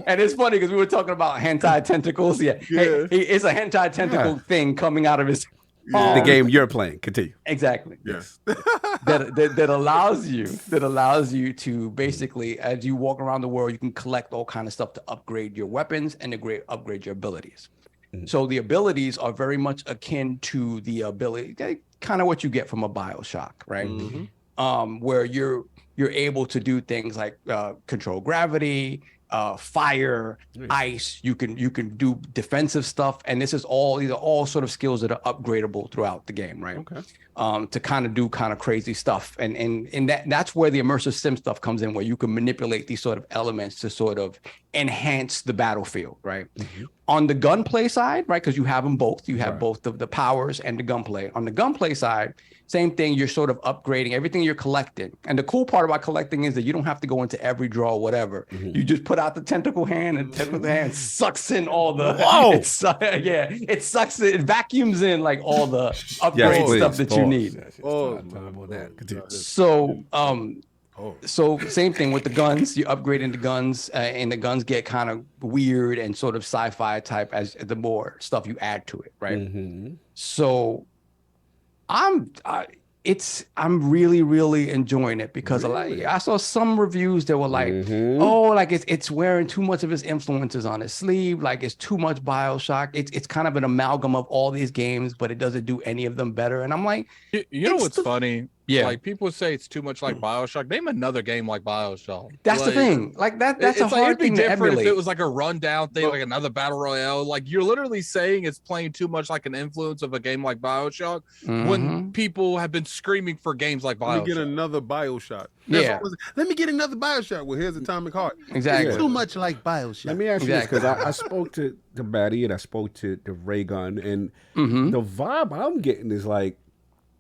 Speaker 4: And it's funny because we were talking about hentai tentacles. It's a hentai tentacle thing coming out of his
Speaker 1: the game you're playing. Continue.
Speaker 4: Exactly. Yes. that allows you to basically, as you walk around the world, you can collect all kind of stuff to upgrade your weapons and upgrade your abilities. So the abilities are very much akin to the ability, kind of what you get from a BioShock, right? Where you're able to do things like control gravity, fire, ice. You can do defensive stuff, and these are all sort of skills that are upgradable throughout the game, right? To kind of do kind of crazy stuff, and that's where the immersive sim stuff comes in, where you can manipulate these sort of elements to sort of enhance the battlefield, right? On the gunplay side, right, because you have them both, you have both the powers and the gunplay. On the gunplay side, same thing, you're sort of upgrading everything you're collecting. And the cool part about collecting is that you don't have to go into every drawer or whatever. You just put out the tentacle hand, and the tentacle hand sucks in all the it sucks it vacuums in like all the upgrade stuff that you need. So same thing with the guns. You upgrade into guns, and the guns get kind of weird and sort of sci-fi type as the more stuff you add to it, right? So I'm really, really enjoying it because I saw some reviews that were like, it's wearing too much of his influences on his sleeve. Like it's too much BioShock. It's kind of an amalgam of all these games, but it doesn't do any of them better. And I'm like,
Speaker 6: you know what's funny? Yeah, like people say it's too much like BioShock. Name another game like BioShock.
Speaker 4: That's the thing. Like that's a hard thing to emulate.
Speaker 6: If it was like a rundown thing, like another battle royale. Like you're literally saying it's playing too much like an influence of a game like BioShock when people have been screaming for games like BioShock.
Speaker 5: Let me get another BioShock. Let me get another BioShock. Well, here's AtomicHeart.
Speaker 4: Exactly.
Speaker 9: It's too much like BioShock.
Speaker 1: Let me ask you this, because I spoke to Batty and I spoke to Ray Gun, and the vibe I'm getting is like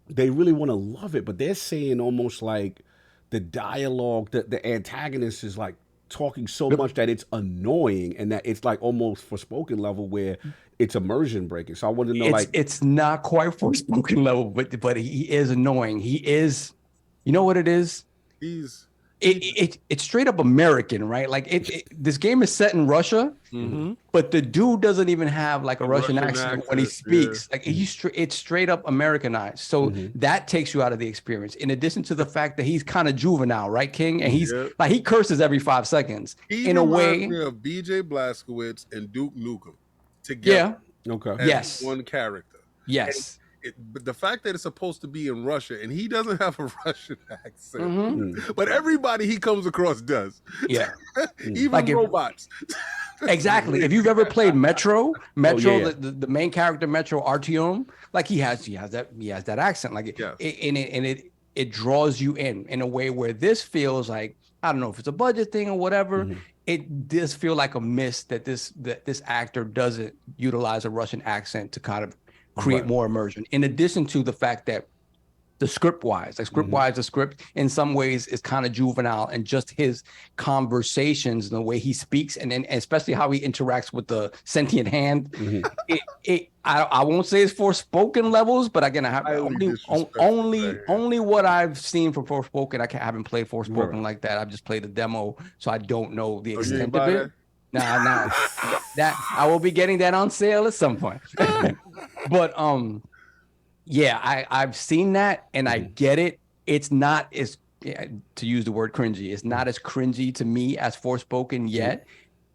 Speaker 1: they really want to love it, but they're saying almost like the dialogue, the antagonist is like talking so much that it's annoying, and that it's like almost Forspoken level where it's immersion breaking. So I want to know,
Speaker 4: it's not quite Forspoken level, but he is annoying. He is, you know what it is? It's straight up American, right? Like this game is set in Russia, but the dude doesn't even have like a Russian accent when he speaks. Like it's straight up Americanized. So that takes you out of the experience. In addition to the fact that he's kind of juvenile, right, King? And he's like he curses every 5 seconds.
Speaker 5: In a way, of BJ Blazkowicz and Duke Nukem together.
Speaker 1: Okay.
Speaker 5: As one character.
Speaker 4: Yes.
Speaker 5: but the fact that it's supposed to be in Russia and he doesn't have a Russian accent,
Speaker 4: Mm-hmm.
Speaker 5: but everybody he comes across does.
Speaker 4: Yeah.
Speaker 5: Even
Speaker 4: Like
Speaker 5: robots.
Speaker 4: Exactly. If you've ever played Metro,
Speaker 1: yeah.
Speaker 4: the main character Metro Artyom, like he has that accent, like it draws you in a way where this feels like, I don't know if it's a budget thing or whatever. It does feel like a miss that this actor doesn't utilize a Russian accent to kind of create more immersion. In addition to the fact that the script-wise, the script in some ways is kind of juvenile, and just his conversations and the way he speaks, and then especially how he interacts with the sentient hand. I won't say it's Forspoken levels, but again, I have only what I've seen for Forspoken. I haven't played Forspoken like that. I've just played the demo, so I don't know the extent of it. Nah, that I will be getting that on sale at some point. But yeah, I've seen that and I get it. It's not as, to use the word cringy, it's not as cringy to me as Forspoken yet.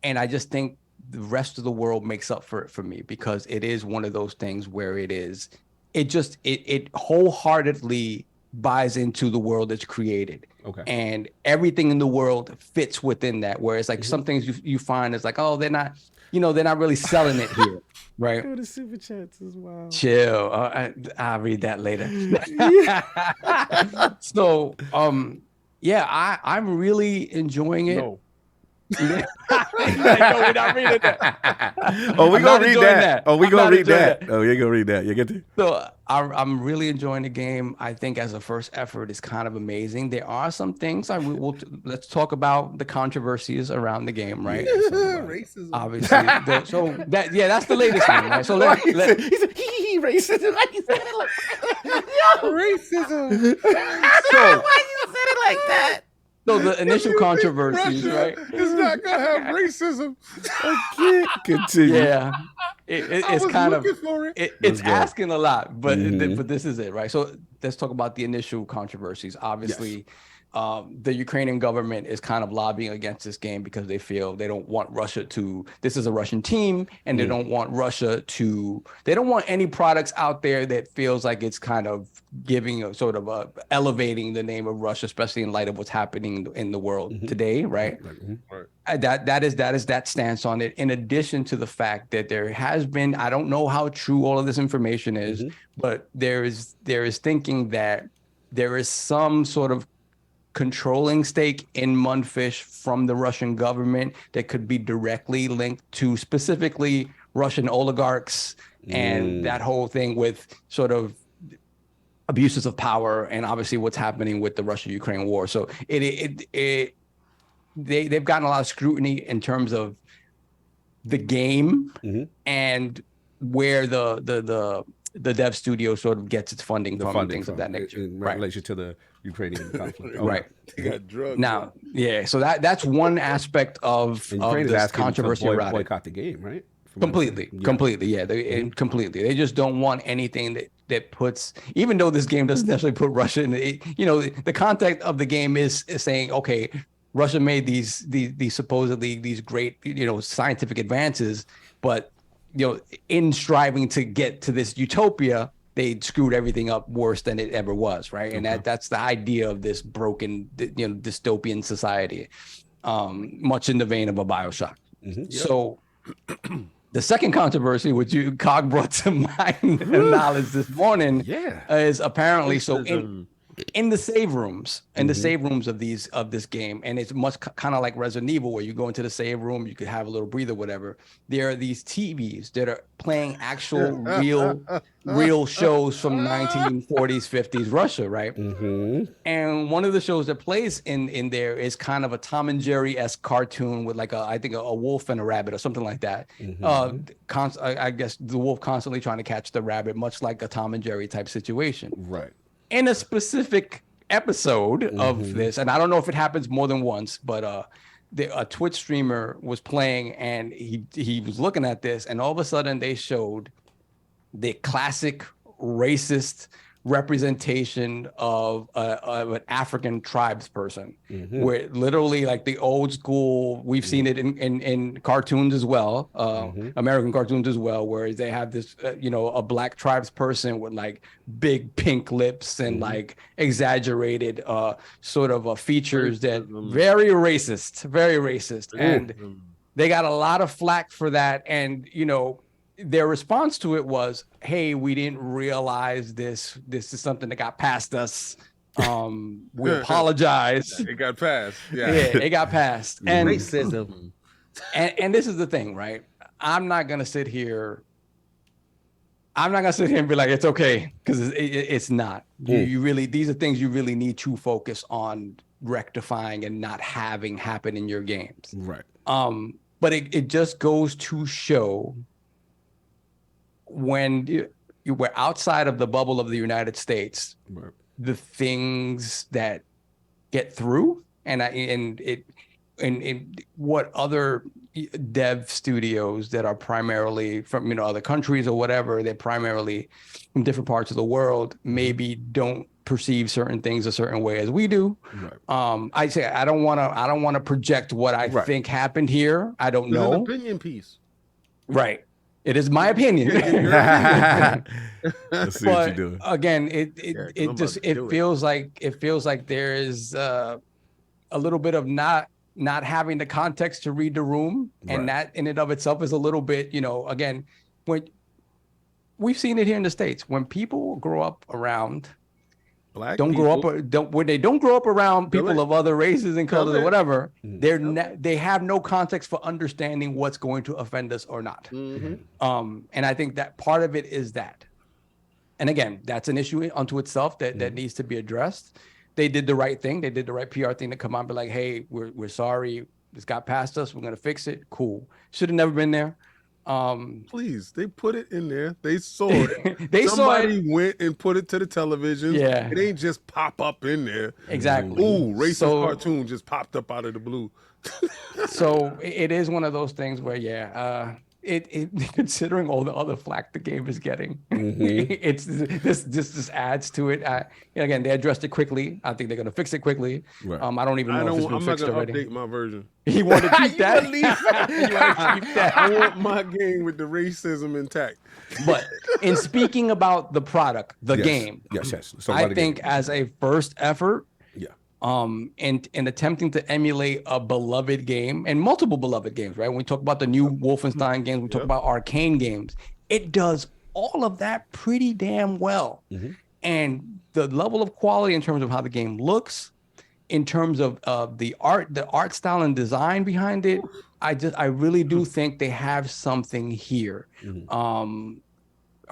Speaker 4: And I just think the rest of the world makes up for it for me, because it is one of those things where it wholeheartedly buys into the world it's created. Okay. And everything in the world fits within that. Whereas like some things you find is like, oh, they're not really selling it here. Right.
Speaker 1: Go to super chats as well.
Speaker 4: Chill. I'll read that later. So, yeah, I'm really enjoying it.
Speaker 5: No.
Speaker 4: No, we're not reading that.
Speaker 1: Oh, we're gonna read that. Oh, we're gonna read that.
Speaker 4: that.
Speaker 1: Oh, you're gonna read that. You get to.
Speaker 4: So I'm really enjoying the game. I think as a first effort, it's kind of amazing. There are some things let's talk about the controversies around the game, right?
Speaker 9: Racism.
Speaker 4: Obviously. That's the latest one, right? So
Speaker 1: he said racism. Why you said it like that?
Speaker 9: Racism.
Speaker 4: So
Speaker 1: why you said it like that?
Speaker 4: So the initial controversies, right?
Speaker 5: It's not gonna have racism.
Speaker 1: Okay, continue.
Speaker 4: Yeah, it's kind of it's
Speaker 1: go.
Speaker 4: asking a lot, but this is it, right? So let's talk about the initial controversies. Obviously, the Ukrainian government is kind of lobbying against this game because they feel they don't want Russia to. This is a Russian team, and they don't want Russia to. They don't want any products out there that feels like it's kind of giving a sort of elevating the name of Russia, especially in light of what's happening in the world today, right? That is that stance on it. In addition to the fact that there has been, I don't know how true all of this information is, but there is thinking that there is some sort of controlling stake in Mundfish from the Russian government that could be directly linked to specifically Russian oligarchs and that whole thing with sort of abuses of power, and obviously what's happening with the Russia-Ukraine war. So they've gotten a lot of scrutiny in terms of the game and where the dev studio sort of gets its funding from, things of that nature,
Speaker 1: in relation to the Ukrainian conflict.
Speaker 4: Right.
Speaker 5: They got drugs.
Speaker 4: Now, yeah. So that's one aspect of this controversy around it.
Speaker 1: Boycott the game, right?
Speaker 4: Completely. Yeah, completely. They just don't want anything that puts, even though this game doesn't necessarily put Russia in it, the context of the game is saying, okay, Russia made these supposedly these great, scientific advances, but in striving to get to this utopia, they screwed everything up worse than it ever was, right? And that's the idea of this broken, dystopian society, much in the vein of a BioShock. So the second controversy, which Cog brought to my knowledge this morning, is apparently in the save rooms, of this game, and it's much kind of like Resident Evil, where you go into the save room, you could have a little breather, whatever. There are these TVs that are playing actual real shows from 1940s, 50s Russia, right? And one of the shows that plays in there is kind of a Tom and Jerry-esque cartoon with like I think a wolf and a rabbit or something like that. I guess the wolf constantly trying to catch the rabbit, much like a Tom and Jerry type situation.
Speaker 1: Right.
Speaker 4: In a specific episode of this, and I don't know if it happens more than once, but a Twitch streamer was playing, and he was looking at this, and all of a sudden they showed the classic racist representation of an African tribes person, where literally like the old school, we've seen it in cartoons as well, American cartoons as well, where they have this, a black tribes person with like big pink lips and like exaggerated sort of features that very racist. And they got a lot of flack for that. And, their response to it was, hey, we didn't realize this is something that got past us. We apologize.
Speaker 5: It got passed. Yeah,
Speaker 4: it got passed. And
Speaker 9: racism.
Speaker 4: And this is the thing, right? I'm not gonna sit here and be like, it's okay, because it's not. You really, these are things you really need to focus on rectifying and not having happen in your games.
Speaker 1: Right.
Speaker 4: But it just goes to show, when you were outside of the bubble of the United States, right, the things that get through, and what other dev studios that are primarily from other countries or whatever, they're primarily from different parts of the world, maybe don't perceive certain things a certain way as we do. Right. I say I don't want to project what I think happened here. I don't know.
Speaker 5: An opinion piece.
Speaker 4: Right. It is my opinion.
Speaker 1: Let's see what you're doing.
Speaker 4: Again, it feels like there is a little bit of not having the context to read the room, and that in and of itself is a little bit, again, when we've seen it here in the States, when people grow up around when they don't grow up around people of other races and colors or whatever, they have no context for understanding what's going to offend us or not. And I think that part of it is that. And again, that's an issue unto itself that needs to be addressed. They did the right thing. They did the right PR thing to come out and be like, hey, we're sorry. This got past us. We're going to fix it. Cool. Should have never been there.
Speaker 5: Please, they put it in there. They saw it. Somebody went and put it to the television. Yeah, it ain't just pop up in there.
Speaker 4: Exactly.
Speaker 5: Ooh, racist cartoon just popped up out of the blue.
Speaker 4: So it is one of those things where, it considering all the other flack the game is getting, it's this adds to it. Again, they addressed it quickly. I think they're gonna fix it quickly. Right. I don't even know if it's been fixed already.
Speaker 5: I'm not gonna update my version.
Speaker 4: You want to keep that? You want to keep that?
Speaker 5: I want my game with the racism intact.
Speaker 4: But in speaking about the product, the game,
Speaker 1: yes.
Speaker 4: I think as a first effort, and attempting to emulate a beloved game and multiple beloved games, right? When we talk about the new Wolfenstein games, we talk about arcane games, it does all of that pretty damn well. And the level of quality in terms of how the game looks, in terms of the art style and design behind it, I really do think they have something here.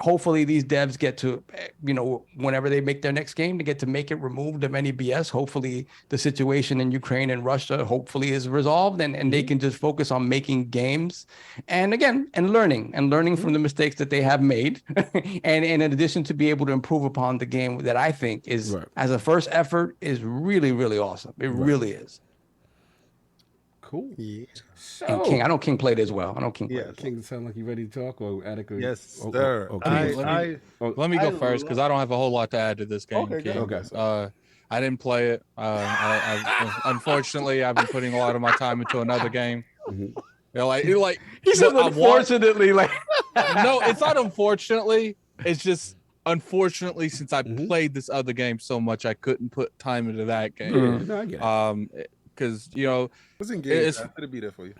Speaker 4: Hopefully these devs get to, whenever they make their next game, to get to make it removed of any BS. Hopefully the situation in Ukraine and Russia hopefully is resolved, and they can just focus on making games and learning from the mistakes that they have made. And in addition, to be able to improve upon the game that I think is, as a first effort, is really, really awesome. It really is.
Speaker 1: Cool.
Speaker 5: Yeah.
Speaker 4: And King, I know King played as well.
Speaker 1: King sound like you ready to talk, or Attica?
Speaker 5: Yes, sir.
Speaker 6: Okay. Let me go first, because I don't have a whole lot to add to this game. Okay. I didn't play it. Unfortunately, I've been putting a lot of my time into another game.
Speaker 4: He said unfortunately,
Speaker 6: no, it's not unfortunately. It's just unfortunately, since I played this other game so much, I couldn't put time into that game.
Speaker 1: No, I get it.
Speaker 6: Because
Speaker 5: it's engaged. I'm gonna be there for you.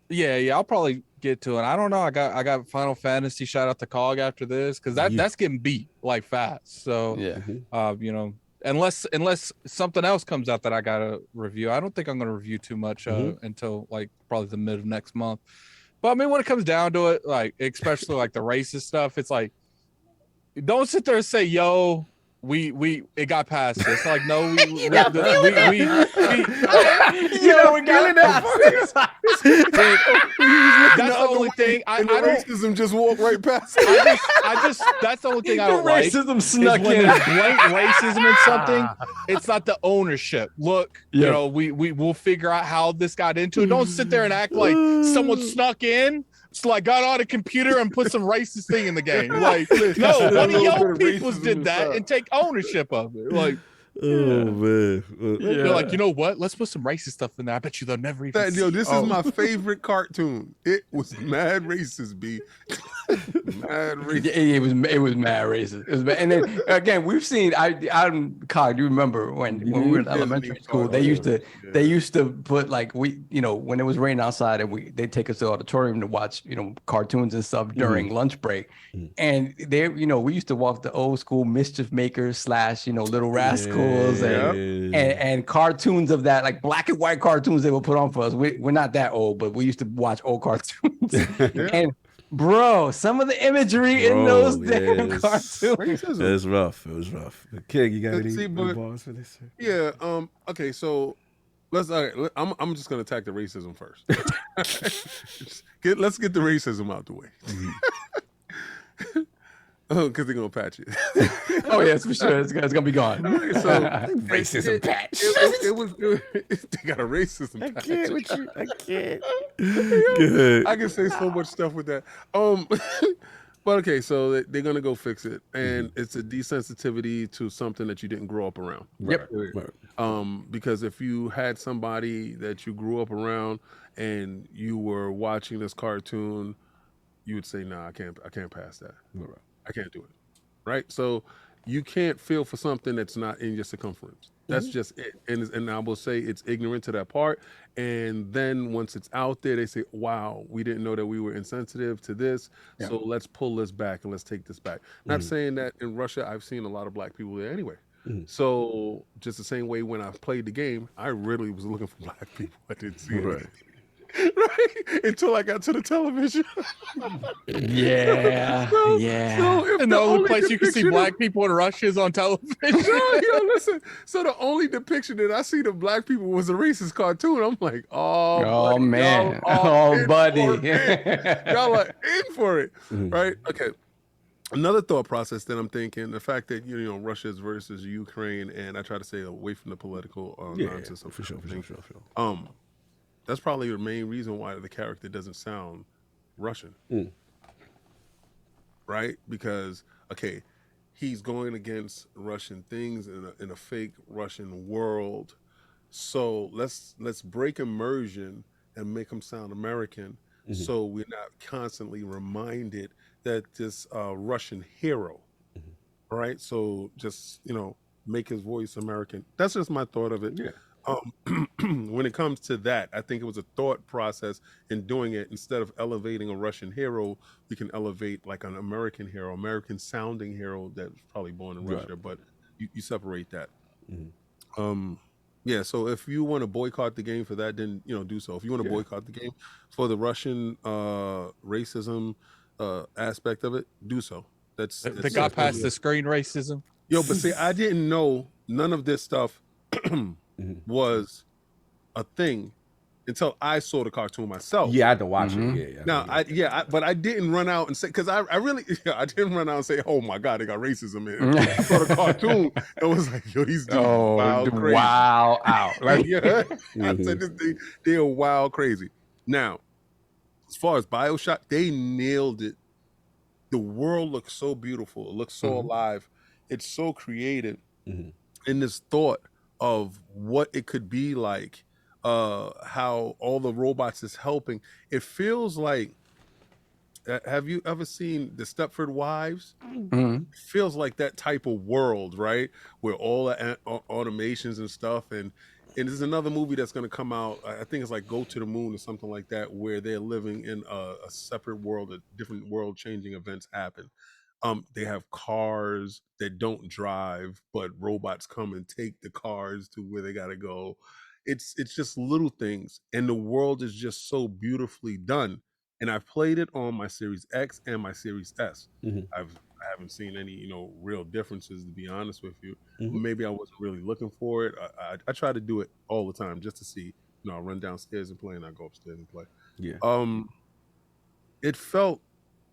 Speaker 6: Yeah, I'll probably get to it. I don't know. I got Final Fantasy. Shout out to COG after this, because that's getting beat like fast. So unless something else comes out that I gotta review, I don't think I'm gonna review too much until like probably the mid of next month. But I mean, when it comes down to it, like especially like the racist stuff, it's like, don't sit there and say, yo, it got past this. Like, no, we got it past. That's the only thing. I don't.
Speaker 5: Racism just walked right past.
Speaker 6: I just that's the only thing I don't like.
Speaker 4: Racism snuck in.
Speaker 6: Blank racism in something. It's not the ownership. Look, we'll figure out how this got into it. Don't sit there and act like someone snuck in. So I got on a computer and put some racist thing in the game. Like, no, one of your peoples did that and take ownership of it. Like,
Speaker 1: oh man,
Speaker 6: they're like, you know what? Let's put some racist stuff in there. I bet you they'll never even see.
Speaker 5: This is my favorite cartoon. It was mad racist, B. Mad racist.
Speaker 4: It was mad racist. It was and then again, we've seen. Carl, you remember when we were in elementary school? They used to put like when it was raining outside and they'd take us to the auditorium to watch cartoons and stuff during lunch break, and we used to watch the old school Mischief Makers / Little Rascals. And cartoons of that, like black and white cartoons they would put on for us. We're not that old, but we used to watch old cartoons. And bro, some of the imagery in those damn cartoons.
Speaker 1: It was rough. It was rough. King, you got any balls for this?
Speaker 5: Yeah. Okay. So I'm just gonna attack the racism first. Let's get the racism out the way. Oh, because they're gonna patch it.
Speaker 4: Oh yes, for sure. It's gonna be gone.
Speaker 5: So
Speaker 1: racism patch.
Speaker 5: It was. They got a racism patch.
Speaker 1: I can't with you. I can't.
Speaker 5: I can say so much stuff with that. But okay, so they're gonna go fix it, and it's a desensitivity to something that you didn't grow up around.
Speaker 4: Yep.
Speaker 5: Because if you had somebody that you grew up around and you were watching this cartoon, you would say, "Nah, I can't pass that. I can't do it." Right? So you can't feel for something that's not in your circumference. That's just it. And I will say it's ignorant to that part. And then once it's out there, they say, wow, we didn't know that we were insensitive to this. Yeah. So let's pull this back and let's take this back. Not saying that in Russia, I've seen a lot of black people there anyway. So just the same way when I played the game, I really was looking for black people. I didn't see it. Right until I got to the television.
Speaker 4: Yeah.
Speaker 5: So
Speaker 6: and the only place you can see black people in Russia is on television.
Speaker 5: Listen. So the only depiction that I see of black people was a racist cartoon. I'm like, oh
Speaker 4: man, buddy,
Speaker 5: y'all are in for it, right? Okay. Another thought process that I'm thinking, the fact that Russia's versus Ukraine, and I try to stay away from the political nonsense.
Speaker 1: For sure.
Speaker 5: That's probably the main reason why the character doesn't sound Russian. Right? Because, okay, he's going against Russian things in a fake Russian world. So let's break immersion and make him sound American so we're not constantly reminded that this Russian hero, right? So just, make his voice American. That's just my thought of it.
Speaker 1: Yeah.
Speaker 5: When it comes to that, I think it was a thought process in doing it. Instead of elevating a Russian hero, we can elevate like an American hero, American sounding hero that was probably born in Russia, but you separate that. Yeah, so if you want to boycott the game for that, then do so. If you want to boycott the game for the Russian racism aspect of it, do so.
Speaker 6: They got past the screen racism.
Speaker 5: But see, I didn't know none of this stuff was a thing until I saw the cartoon myself.
Speaker 1: Yeah, I had to watch it.
Speaker 5: But I didn't run out and say, because I didn't run out and say, oh my God, they got racism in it. I saw the cartoon and was like, yo, these dudes wild crazy.
Speaker 4: Wow out. Like,
Speaker 5: I said, they're wild crazy. Now, as far as BioShock, they nailed it. The world looks so beautiful. It looks so alive. It's so creative in this thought of what it could be like, how all the robots is helping. It feels like, have you ever seen the Stepford Wives? It feels like that type of world, right? Where all the automations and stuff. And there's another movie that's going to come out. I think it's like Go to the Moon or something like that, where they're living in a separate world, a different world changing events happen. They have cars that don't drive, but robots come and take the cars to where they gotta go. It's just little things, and the world is just so beautifully done. And I've played it on my Series X and my Series S. I haven't seen any real differences, to be honest with you. Maybe I wasn't really looking for it. I try to do it all the time just to see. I'll run downstairs and play, and I go upstairs and play. It felt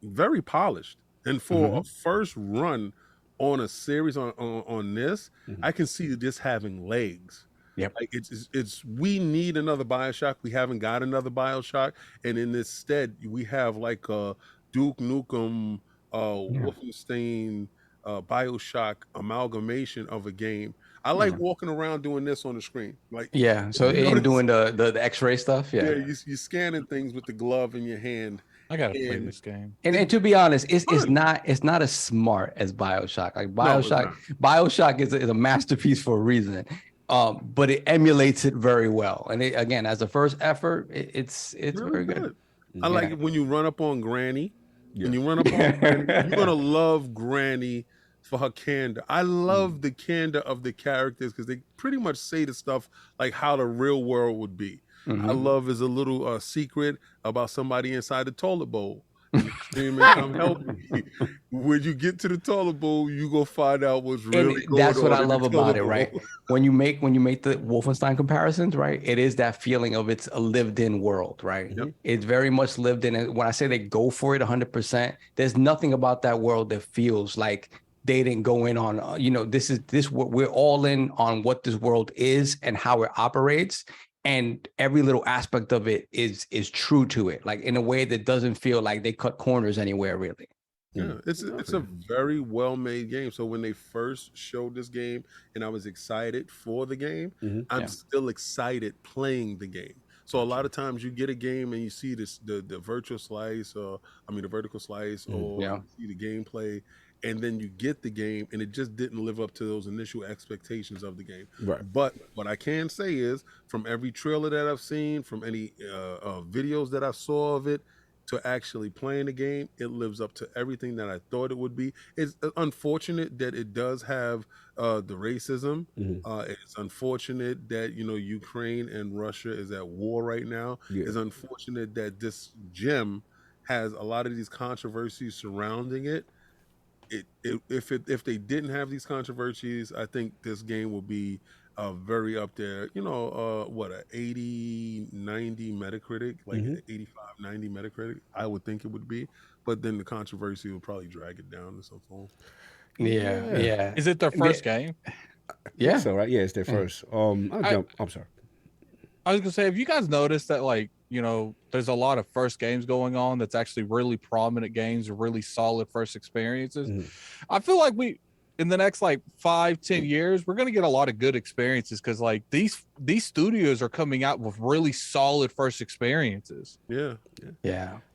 Speaker 5: very polished. And for a first run on a series on this, I can see this having legs.
Speaker 4: Yep.
Speaker 5: Like it's we need another BioShock. We haven't got another BioShock, and in this stead, we have like a Duke Nukem, Wolfenstein, BioShock amalgamation of a game. I like walking around doing this on the screen. Like
Speaker 4: so in doing the X-ray stuff,
Speaker 5: you're scanning things with the glove in your hand.
Speaker 6: I gotta play this game.
Speaker 4: And to be honest, it's not as smart as BioShock. Like BioShock is a masterpiece for a reason. But it emulates it very well. And again, as a first effort, it's very good.
Speaker 5: I like it when you run up on Granny. When you run up on Granny, you're gonna love Granny for her candor. I love the candor of the characters because they pretty much say the stuff like how the real world would be. I love is a little secret about somebody inside the toilet bowl. Screaming, come help me. When you get to the toilet bowl, you go find out what's really going on.
Speaker 4: That's what I love about it, right? When you make the Wolfenstein comparisons, right? It is that feeling of it's a lived-in world, right? Yep. It's very much lived in. And when I say they go for it 100%, there's nothing about that world that feels like they didn't go in on, we're all in on what this world is and how it operates. And every little aspect of it is true to it, like in a way that doesn't feel like they cut corners anywhere, really.
Speaker 5: Yeah, it's a very well-made game. So when they first showed this game and I was excited for the game, I'm still excited playing the game. So a lot of times you get a game and you see the virtual slice, the vertical slice, or you see the gameplay, and then you get the game and it just didn't live up to those initial expectations of the game. Right. But what I can say is, from every trailer that I've seen, from any videos that I saw of it, to actually playing the game, it lives up to everything that I thought it would be. It's unfortunate that it does have the racism. It's unfortunate that Ukraine and Russia is at war right now. It's unfortunate that this gem has a lot of these controversies surrounding it. If they didn't have these controversies, I think this game will be very up there. What, a 80, 90 Metacritic, like 85, 90 Metacritic, I would think it would be. But then the controversy will probably drag it down to some form.
Speaker 4: Yeah.
Speaker 6: Is it their first game?
Speaker 1: Yeah. So right, yeah, it's their first. I'm sorry.
Speaker 6: I was gonna say, have you guys noticed that, like, there's a lot of first games going on that's actually really prominent games, really solid first experiences? I feel like in the next like 5-10 years, we're gonna get a lot of good experiences because like these studios are coming out with really solid first experiences.
Speaker 5: Yeah.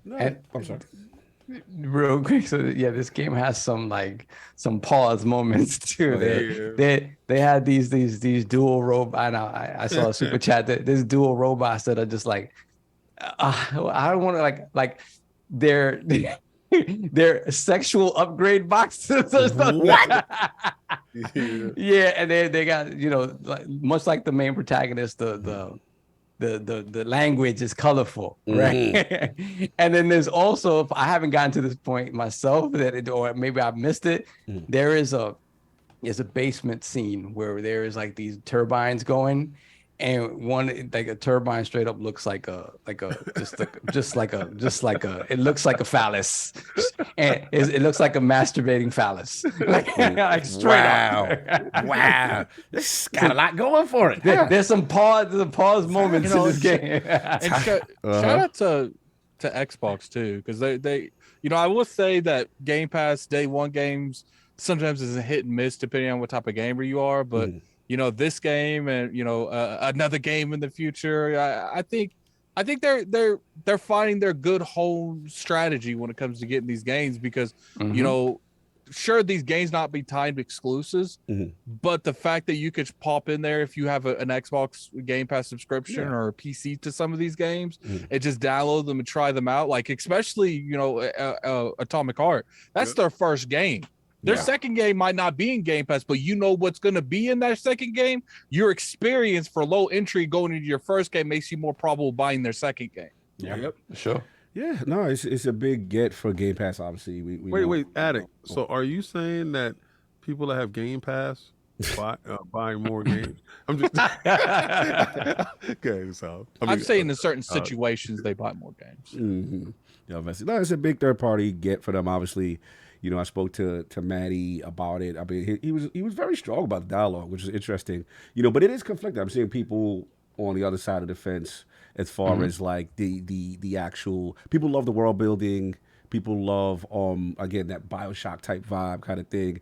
Speaker 1: No,
Speaker 4: and
Speaker 1: I'm sorry.
Speaker 4: Real quick, so this game has some pause moments too. They had these dual robots. I saw a super chat that there's dual robots that are just like, I don't want to like they're sexual upgrade boxes or something.
Speaker 1: What?
Speaker 4: Yeah, and they got like, much like the main protagonist, the language is colorful, right? And then there's also, I haven't gotten to this point myself, or maybe I've missed it. There is a basement scene where there is like these turbines going, and one like a turbine straight up looks like it looks like a phallus, and it looks like a masturbating phallus, like straight up.
Speaker 1: Wow, this got a lot going for it.
Speaker 4: There's some pause moments in this game.
Speaker 6: And shout out to Xbox too, because they I will say that Game Pass day one games sometimes is a hit and miss depending on what type of gamer you are, but this game and another game in the future, I think they're finding their good home strategy when it comes to getting these games, because sure, these games not be timed exclusives, but the fact that you could pop in there if you have an Xbox Game Pass subscription or a PC to some of these games and just download them and try them out, like especially AtomicHeart, that's their first game. Their second game might not be in Game Pass, but what's going to be in that second game. Your experience for low entry going into your first game makes you more probable buying their second game.
Speaker 4: Yep, sure.
Speaker 1: Yeah, no, it's a big get for Game Pass. Obviously, we
Speaker 5: wait, Addict. So, are you saying that people that have Game Pass buying more games? I'm just okay. So
Speaker 6: I'm saying in certain situations they buy more games.
Speaker 1: No, it's a big third party get for them. Obviously, You know, I spoke to Maddie about it. I mean, he was very strong about the dialogue, which is interesting. You know, but it is conflicting. I'm seeing people on the other side of the fence as far as like the actual people love the world building. People love again that BioShock type vibe kind of thing.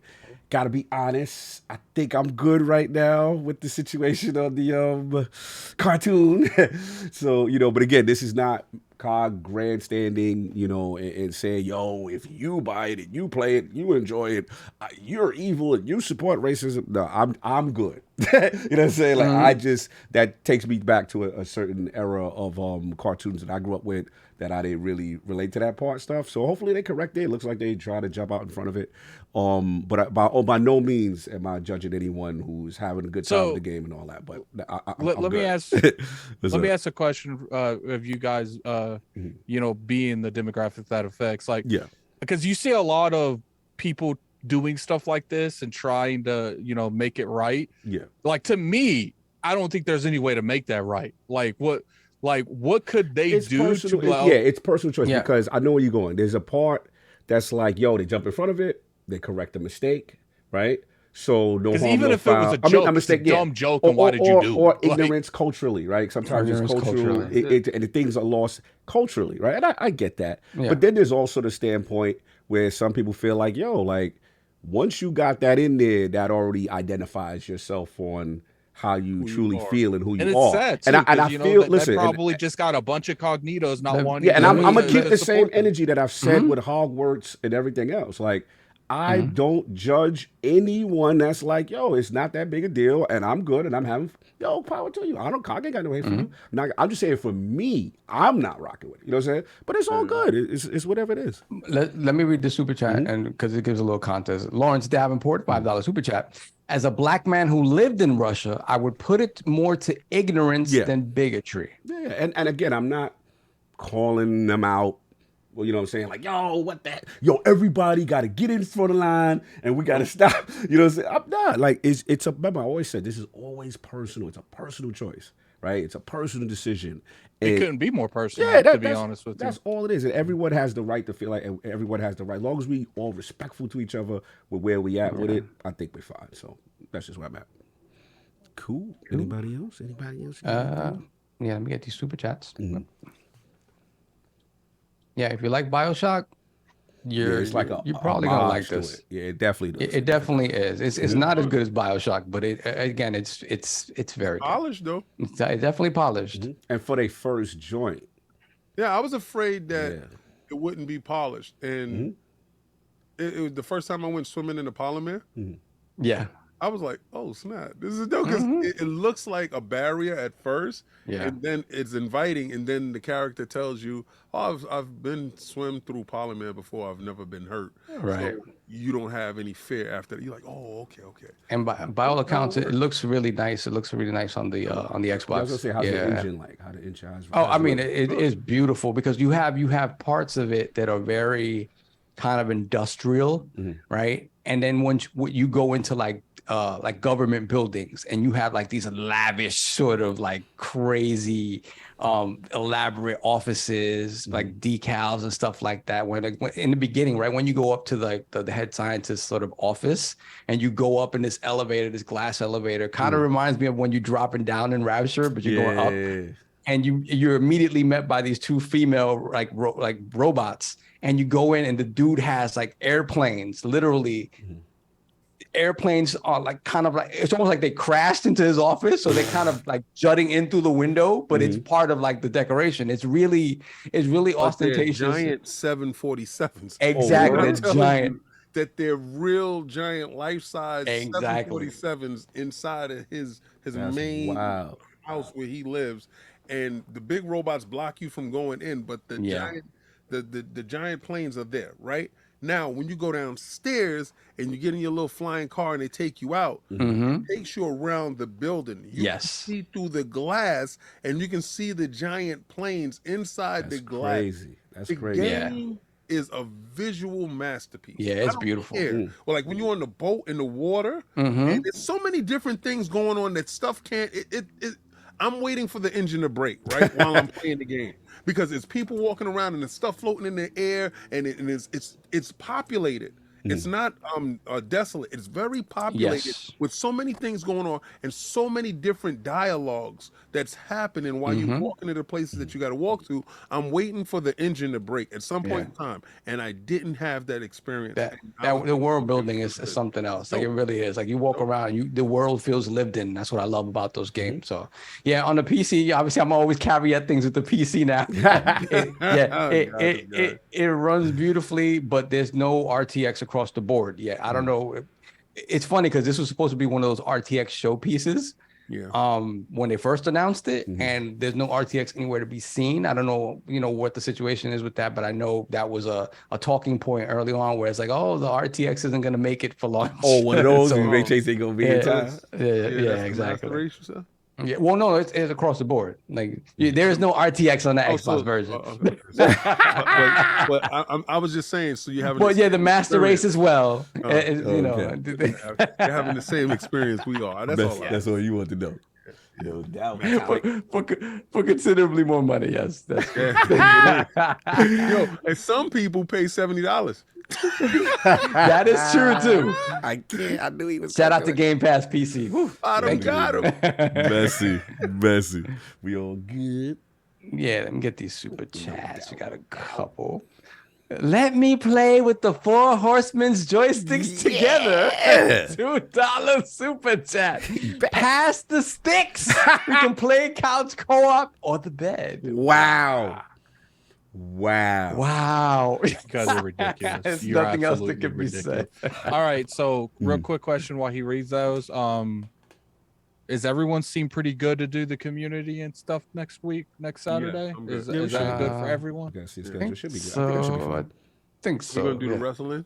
Speaker 1: Gotta be honest, I think I'm good right now with the situation on the cartoon. So, you know, but again, this is not COG grandstanding, you know, and saying, yo, if you buy it and you play it, you enjoy it, you're evil and you support racism. No, I'm good. You know what I'm saying? Like that takes me back to a certain era of cartoons that I grew up with that I didn't really relate to that part stuff. So hopefully they correct it. It looks like they try to jump out in front of it. But by no means am I judging anyone who's having a good time in the game and all that. But
Speaker 6: let me ask a question of you guys. You know, being the demographic that affects, like, because you see a lot of people doing stuff like this and trying to, you know, make it right. Yeah. Like, to me, I don't think there's any way to make that right. Like, what could they do?
Speaker 1: It's personal choice because I know where you're going. There's a part that's like, yo, they jump in front of it, they correct the mistake, right? So no harm,
Speaker 6: even
Speaker 1: no
Speaker 6: if
Speaker 1: foul.
Speaker 6: it was a joke, a mistake, dumb joke, and why did you do?
Speaker 1: Or ignorance culturally, right? Sometimes it's cultural, and the things are lost culturally, right? And I get that. Yeah. But then there's also the standpoint where some people feel like, yo, like once you got that in there, that already identifies yourself on how you truly feel and who you are.
Speaker 6: Sad too, and I feel, listen, that probably just got a bunch of cognitos not wanting.
Speaker 1: Yeah, and I'm gonna keep the same energy that I've said with Hogwarts and everything else. Like, I don't judge anyone that's like, yo, it's not that big a deal, and I'm good, and I'm having, yo, power to you. I ain't got no hate for you. I'm just saying, for me, I'm not rocking with it. You know what I'm saying? But it's all good. It's whatever it is.
Speaker 4: Let me read the super chat, and because it gives a little context. Lawrence Davenport, $5 super chat. As a black man who lived in Russia, I would put it more to ignorance than bigotry.
Speaker 1: Yeah, and again, I'm not calling them out. Well, you know what I'm saying? Like, yo, what that? Yo, everybody got to get in front of the line and we got to stop. You know what I'm saying? I'm not. Like, remember, I always said, this is always personal. It's a personal choice, right? It's a personal decision.
Speaker 6: It couldn't be more personal, to be honest with you.
Speaker 1: That's all it is. And everyone has the right to feel like, and everyone has the right. As long as we all respectful to each other with where we at with it, I think we're fine. So that's just where I'm at. Cool. Anybody else?
Speaker 4: Yeah, let me get these super chats. Yeah, if you like BioShock, you're probably gonna like this.
Speaker 1: Yeah, it definitely does.
Speaker 4: It definitely is. It's not as good as BioShock, but it's very
Speaker 5: polished though.
Speaker 4: It's definitely polished.
Speaker 1: And for their first joint.
Speaker 5: Yeah, I was afraid that it wouldn't be polished, and it was the first time I went swimming in the polymer.
Speaker 4: Yeah.
Speaker 5: I was like, oh, snap. This is dope because it looks like a barrier at first, and then it's inviting, and then the character tells you, oh, I've been swim through polymer before. I've never been hurt.
Speaker 4: Right.
Speaker 5: So you don't have any fear after that. You're like, oh, okay.
Speaker 4: And by all accounts, it looks really nice. It looks really nice on the Xbox.
Speaker 1: I was going to say, how's the engine like? How the engine is?
Speaker 4: Oh, I mean, it is beautiful because you have parts of it that are very kind of industrial, right? And then once you go into like government buildings and you have like these lavish sort of like crazy elaborate offices, like decals and stuff like that. When in the beginning, right, when you go up to the head scientist sort of office and you go up in this elevator, this glass elevator, kind of reminds me of when you're dropping down in Rapture, but you're going up, and you're immediately met by these two female like robots, and you go in and the dude has like airplanes, literally. Airplanes are like kind of like, it's almost like they crashed into his office, so they're kind of like jutting in through the window, but it's part of like the decoration. It's really ostentatious.
Speaker 5: Giant 747s.
Speaker 4: Exactly, it's giant.
Speaker 5: That they're real giant life-size 747s inside of his main house where he lives, and the big robots block you from going in, but the giant planes are there, right? Now, when you go downstairs and you get in your little flying car and they take you out, it takes you around the building. You can see through the glass and you can see the giant planes inside the glass.
Speaker 1: That's
Speaker 5: crazy.
Speaker 1: crazy.
Speaker 5: The game is a visual masterpiece.
Speaker 4: Yeah, it's beautiful.
Speaker 5: Well, like when you're on the boat in the water, and there's so many different things going on that stuff can't. I'm waiting for the engine to break, right, while I'm playing the game. Because it's people walking around and there's stuff floating in the air, and it's populated. It's not desolate. It's very populated with so many things going on and so many different dialogues that's happening while you're walking to the places that you got to walk to. I'm waiting for the engine to break at some point in time, and I didn't have that experience.
Speaker 4: The world building is something else. Like it really is. Like you walk around, the world feels lived in. That's what I love about those games. So yeah, on the PC, obviously I'm always caveat things with the PC now. It runs beautifully, but there's no RTX across the board. Yeah, I don't know. It's funny because this was supposed to be one of those RTX showpieces. Yeah. When they first announced it, and there's no RTX anywhere to be seen. I don't know, what the situation is with that, but I know that was a talking point early on where it's like, oh, the RTX isn't going to make it for launch.
Speaker 1: Oh, one of those. Ray Chase ain't going to be in time.
Speaker 4: Yeah, exactly. Yeah, well, no, it's across the board. Like there is no RTX on the Xbox version.
Speaker 5: But I was just saying, so you have.
Speaker 4: Well, yeah, the master race as well.
Speaker 5: They're having the same experience we are.
Speaker 1: That's all you want to know. No doubt.
Speaker 4: For considerably more money, yes.
Speaker 5: And some people pay $70.
Speaker 4: That is true too.
Speaker 1: I knew he was.
Speaker 4: Shout out to Game Pass PC.
Speaker 5: I got him.
Speaker 1: Messy. We all good.
Speaker 4: Yeah, let me get these super chats. We got a couple. Let me play with the Four Horsemen's joysticks together. $2 super chat. Pass the sticks. We can play couch co-op or the bed.
Speaker 1: Wow.
Speaker 6: You guys are ridiculous.
Speaker 4: There's nothing else that can be said.
Speaker 6: All right, so real quick question while he reads those. Is everyone seem pretty good to do the community and stuff next Saturday?
Speaker 5: Yeah,
Speaker 6: is that good for everyone?
Speaker 1: It should be good.
Speaker 4: I think so.
Speaker 5: We're gonna do the wrestling.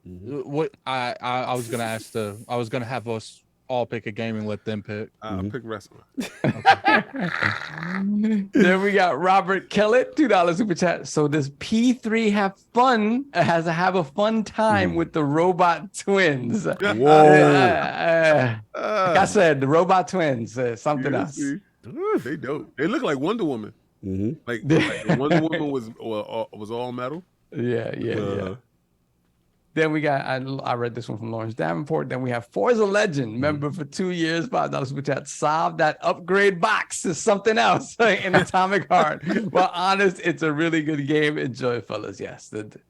Speaker 6: What I was gonna ask I was gonna have us all pick a game and let them pick.
Speaker 5: I'll pick wrestling.
Speaker 4: Then we got Robert Kellett, $2 super chat. So does P3 have a fun time with the robot twins?
Speaker 1: Whoa.
Speaker 4: Like I said, the robot twins, something else.
Speaker 5: They dope. They look like Wonder Woman. Like Wonder Woman was all metal.
Speaker 4: Yeah. Then we got, I read this one from Lawrence Davenport. Then we have Forza Legend, member for 2 years, $5 super chat. Solve that upgrade box is something else in AtomicHeart. Well, honest, it's a really good game. Enjoy, fellas. Yes, the